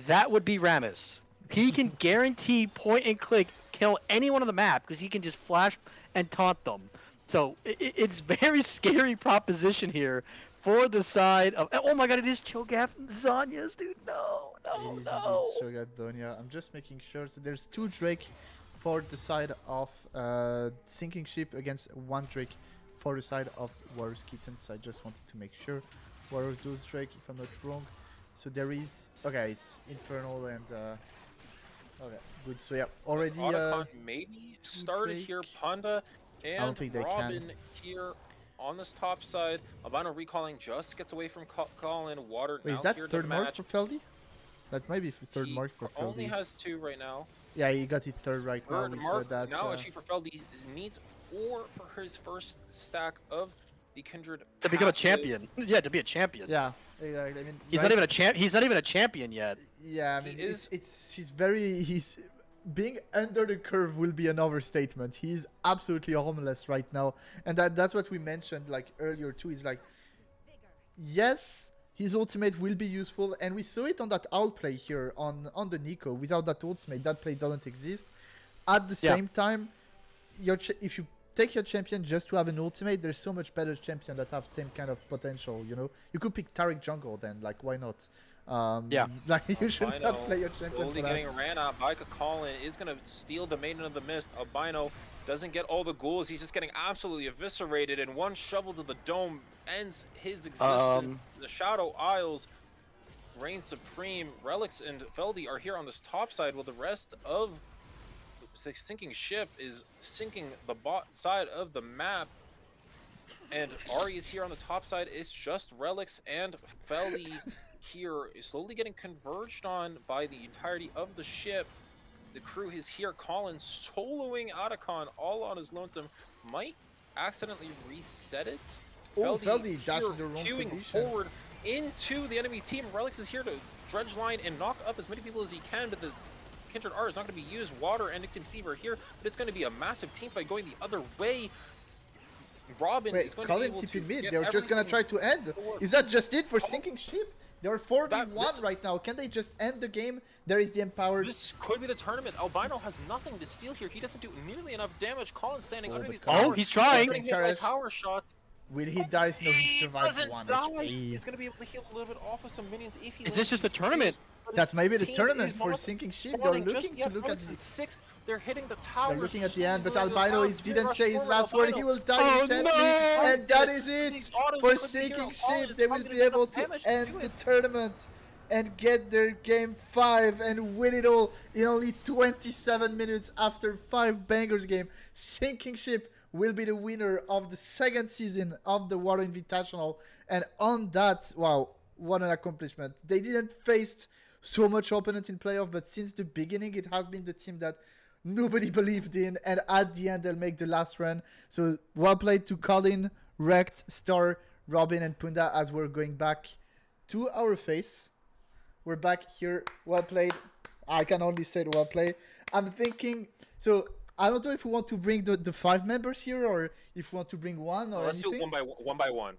That would be Rammus. He can guarantee point and click kill anyone on the map because he can just flash and taunt them. So it's very scary proposition here for the side of. Oh my god, it is Cho'Gath and Zanya's, dude. No. Shogat Donya. I'm just making sure. So there's 2 Drake for the side of Sinking Ship against 1 Drake for the side of Warriors Kittens. I just wanted to make sure. Warriors does Drake, if I'm not wrong. So there is. Okay, it's Infernal and. Okay, good. So yeah, already. Otacon maybe started Drake. here. Panda and don't think they Robin can. here on this top side. Albino recalling just gets away from Colin. Water Wait, now is that here to third mark match. for Feldy? That might be third He mark for only Feldy. has 2 right now. Yeah, he got it third right now. Third We mark said that. now achieved for Feldy. He needs 4 for his first stack of the Kindred To become a passive. champion. Yeah, to be a champion. Yeah, exactly. I mean, He's right- not even a champ. He's not even a champion yet. Yeah, I He mean, is- he's being under the curve will be an overstatement. He's absolutely homeless right now, and that's what we mentioned like earlier too. Is like, yes, his ultimate will be useful, and we saw it on that owl play here on the Nico. Without that ultimate, that play doesn't exist. At the Yeah. same time, if you take your champion just to have an ultimate, there's so much better champion that have same kind of potential. You know, you could pick Taric jungle then. Like, why not? Yeah. Like you should Albino not play your champion slowly for getting that. ran out by Colin is going to steal the Maiden of the Mist. Albino doesn't get all the ghouls. He's just getting absolutely eviscerated, and 1 shovel to the dome ends his existence. The Shadow Isles reign supreme. Relics and Feldy are here on this top side, while the rest of the sinking ship is sinking the bot side of the map. And Ari is here on the top side. It's just Relics and Feldy here, slowly getting converged on by the entirety of the ship. The crew is here. Colin soloing Otacon all on his lonesome. Might accidentally reset it. Oh, Feldy dashed here in the wrong queuing position. forward into the enemy team. Relics is here to dredge line and knock up as many people as he can, but the Kindred R is not going to be used. Water and Nickton Steve are here, but it's going to be a massive team fight going the other way. Robin is Wait, going Colin to be able to TP mid. get They were just gonna try everything to end. forward. Is that just it for Sinking Ship? They are 4v1 this- right now. Can they just end the game? There is the Empowered. This could be the tournament. Albino has nothing to steal here. He doesn't do nearly enough damage. Colin standing under the but tower. he's trying. Getting hit by Turrets. tower shots. Will he die? No, he survives doesn't 1 die. HP. He's going to be able to heal a little bit off of some minions if he Is this lives just a these tournament? games, but That's his maybe the team tournament is for not Sinking Ship. They're spawning looking just to yet. look at Relics the. and 6. They're hitting the tower. They're looking at the end, but Albino, if didn't say his last word, word, he will die Oh, instantly. no! And that is it These autos for could be Sinking here. Colin Ship. is They will probably be gonna do able damage to end do the it. tournament and get their game 5 and win it all in only 27 minutes after 5 bangers game. Sinking Ship will be the winner of the 2nd season of the Water Invitational, and on that, wow, what an accomplishment. They didn't face so much opponent in playoff, but since the beginning it has been the team that nobody believed in, and at the end they'll make the last run. So well played to Colin, Wrecked, Star, Robin and Punda as we're going back to our face. We're back here. Well played. I can only say well played. I'm thinking, so I don't know if we want to bring the 5 members here or if we want to bring one or Let's do anything. it one by one.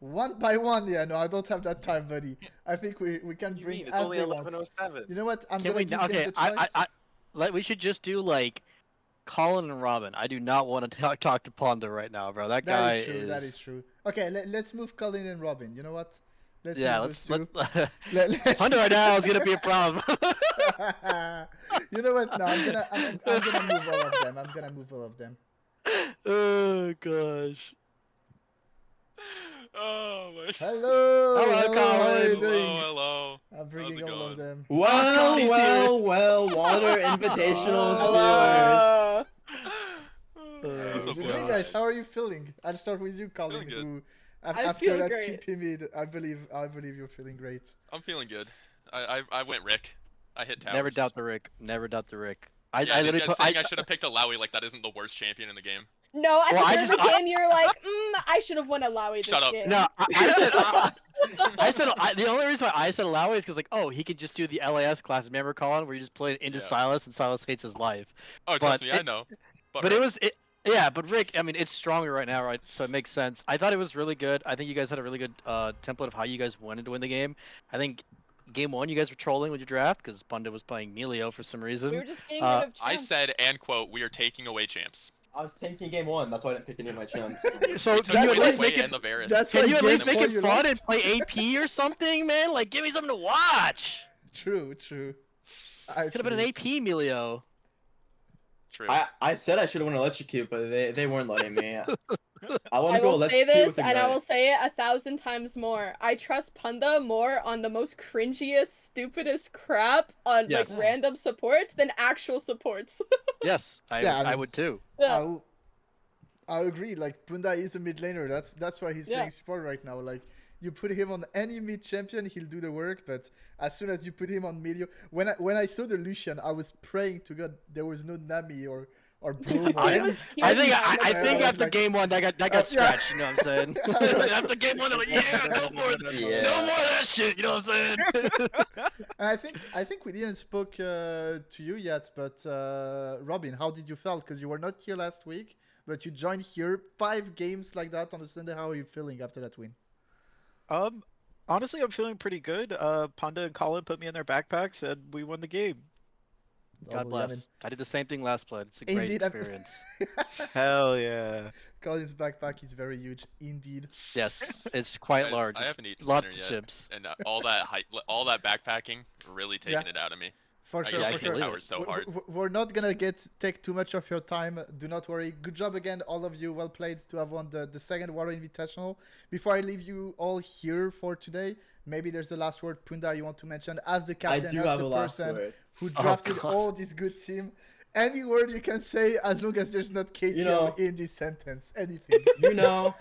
One by one, yeah, no, I don't have that time, buddy. I think we can bring It's as only they want. 11:07. You know what? I'm Can gonna we? give Okay, them the choice. we should just do like Colin and Robin. I do not want to talk to Ponder right now, bro. That guy That is true. That is true. Okay, let's move Colin and Robin. You know what? Let's Yeah, move let's those let. two. Let's Ponder right now is gonna be a problem. You know what? No, I'm gonna move all of them. I'm gonna move all of them. Oh gosh. Oh my. Hello. Hello, How are Colin. you doing? Hello. I'm bringing it all of going? them. God, he's Water Invitationals Hello. viewers. What's up, Good guys? evening, guys. How are you feeling? I'll start with you, Colin. Feeling good. Who, I after feel that great. TP mid, I believe you're feeling great. I'm feeling good. I went Rick. I hit towers. Never doubt the Rick. Never doubt the Rick. I Yeah, this literally guy's put, saying I should have picked a Lowy like that isn't the worst champion in the game. No, at Well, the I start of the just- game, you're like, I should have won a Lowy this Shut up. game. No, I said the only reason why I said Lowy is because like, oh, he could just do the LAS class. Remember, Colin, where you just play it into Yeah. Silas and Silas hates his life. Oh, trust But me, I know. But Rick, it was yeah, but Rick, I mean, it's stronger right now, right? So it makes sense. I thought it was really good. I think you guys had a really good template of how you guys wanted to win the game. I think game one, you guys were trolling with your draft because Punda was playing Melio for some reason. We were just getting rid of champs. I said, and quote, we are taking away champs. I was tanking game 1, that's why I didn't pick any of my champs. So We can took you at away least Sway make it? and the Varus. That's Can why you at game least make four it you fun lost. and play AP or something, man? Like, give me something to watch. True. Could have been an AP, Melio. True. I said I should have won electrocute, but they weren't letting me. I want I to go will say electrocute this, with and I Ignite. will say it 1,000 times more. I trust Punda more on the most cringiest, stupidest crap on Yes. like random supports than actual supports. Yes, I Yeah, would too. Yeah. I agree. Like Punda is a mid laner. That's why he's Yeah. playing support right now. Like you put him on any mid champion, he'll do the work. But as soon as you put him on Melio, when I saw the Lucian, I was praying to God there was no Nami or Broom. Or I- any- He I was think not I the think best. after game one that got yeah. scratched. You know what I'm saying? After game one, I'm like, yeah, no more, Yeah. no more of that shit. You know what I'm saying? And I think we didn't spoke to you yet, but Robin, how did you feel? Because you were not here last week, but you joined here 5 games like that on a Sunday. How are you feeling after that win? Honestly, I'm feeling pretty good. Panda and Colin put me in their backpacks, and we won the game. God Oh, yeah, bless. I did the same thing last play. It's a great Indeed, experience. Hell yeah! Colin's backpack is very huge, indeed. Yes, it's quite Guys, large. I haven't eaten Lots dinner of yet, chips. and all that backpacking really taking Yeah. it out of me. For I sure, get I for hit sure. believe it. towers so hard. We're not gonna take too much of your time. Do not worry. Good job again, all of you. Well played to have won the second Water Invitational. Before I leave you all here for today, maybe there's the last word, Punda, you want to mention as the I captain, do as have the a last person word. who Oh, drafted God. all this good team. Any word you can say, as long as there's not KTL know- in this sentence. Anything. You know,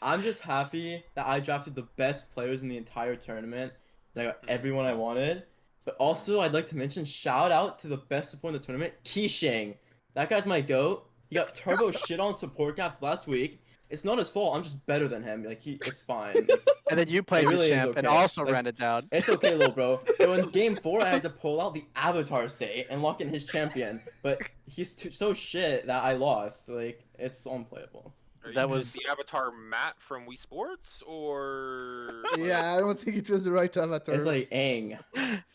I'm just happy that I drafted the best players in the entire tournament. And I got everyone I wanted. But also, I'd like to mention shout out to the best support in the tournament, Keisheng. That guy's my goat. He got turbo shit on support cap last week. It's not his fault. I'm just better than him. Like it's fine. And then you played It really the is champ and okay. also Like, ran it down. It's okay, little bro. So in game 4, I had to pull out the Avatar Say and lock in his champion. But he's so shit that I lost. Like it's unplayable. That was- the Avatar Matt from Wii Sports, or Yeah, I don't think it was the right avatar. It's like Aang.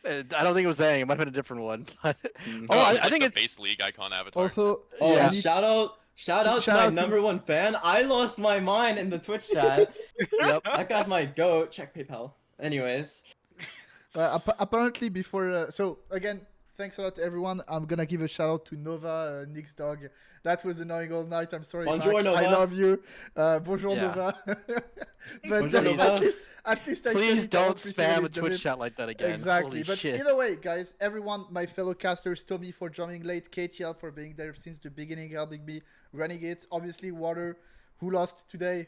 I don't think it was Aang. It might have been a different one. Oh, Mhm. Oh, I it's like think the it's base league icon avatar. Also, Oh, Yeah. and shout out to shout my out to- number 1 fan. I lost my mind in the Twitch chat. Yep. That guy's my goat. Check PayPal. Anyways, apparently before so again, thanks a lot to everyone. I'm gonna give a shout out to Nova, Nick's dog. That was annoying all night. I'm sorry, Bonjour, Mac. Nova. I love you. Bonjour, Yeah. Nova. But Bonjour, Nova. at least I said Please it don't once recently spam a with the Twitch mid- chat like that again. Exactly. Holy But shit. either way, guys, everyone, my fellow casters, Tommy for joining late, KTL for being there since the beginning, helping me running it. Obviously, Water, who lost today.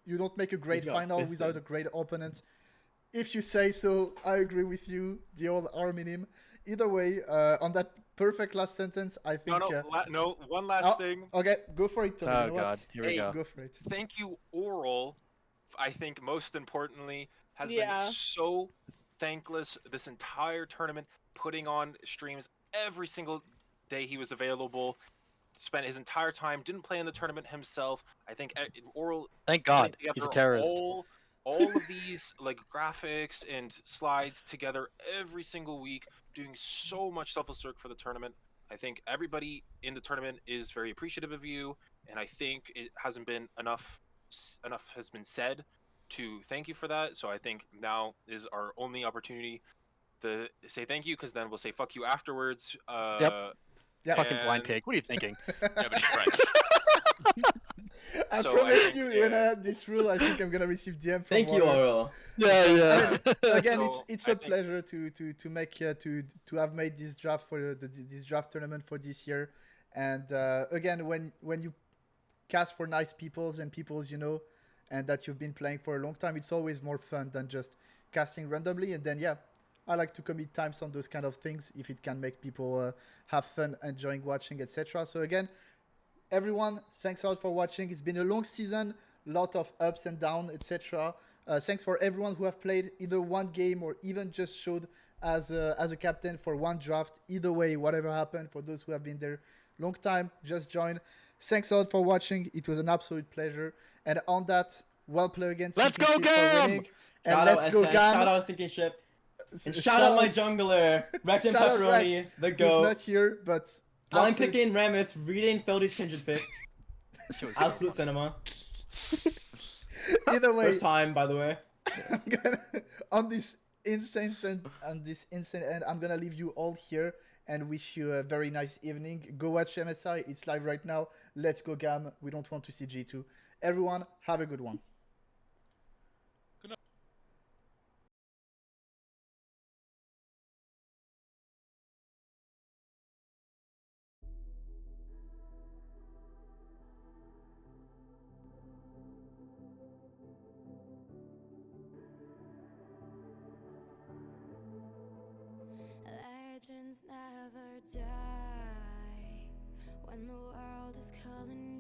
You don't make a great got final fisted. without a great opponent. If you say so, I agree with you. The old arm in him. Either way, on that perfect last sentence, I think. no, one last Oh, thing. Okay, go for it, Tommy. Oh You know god, what? here we Hey, go. Go for it. Thank you, Oral. I think most importantly has Yeah. been so thankless this entire tournament, putting on streams every single day he was available. Spent his entire time, didn't play in the tournament himself. I think Oral Thank putting God, he's a together terrorist. all of these like graphics and slides together every single week, doing so much selfless work for the tournament. I think everybody in the tournament is very appreciative of you, and I think it hasn't been enough has been said to thank you for that. So I think now is our only opportunity to say thank you, because then we'll say fuck you afterwards. Yeah, Fucking blind and- pig. What are you thinking? Yeah, but he's French. I So promise I you, think, when I had this rule, I think I'm gonna receive DM from thank you, Water. Oral. Yeah, Again, So, it's I a think- pleasure to make to have made this draft for this draft tournament for this year. And again, when you cast for nice peoples and peoples you know, and that you've been playing for a long time, it's always more fun than just casting randomly. And then yeah, I like to commit times on those kind of things if it can make people have fun, enjoying watching, etc. So again, everyone, thanks a lot for watching. It's been a long season, lot of ups and downs, etc. Thanks for everyone who have played either one game or even just showed as a captain for one draft. Either way, whatever happened, for those who have been there long time, just join. Thanks a lot for watching. It was an absolute pleasure. And on that, well played again. Let's Sinking go, Ship for Gam! winning. And Shout let's out go, SN, Gam. shout out Sinking Ship. And Shout shout out my out- jungler, Rectum Shout out Pepperoni, Rect, the who's GOAT. not here, but Blind absolute- picking Ramus, reading Feldy's Kindred Pick. That was so Absolute funny. cinema. Either way, First time, by the way. I'm gonna on this insane end, I'm gonna leave you all here and wish you a very nice evening. Go watch MSI, it's live right now. Let's go, Gam. We don't want to see G2. Everyone, have a good one. Legends never die when the world is calling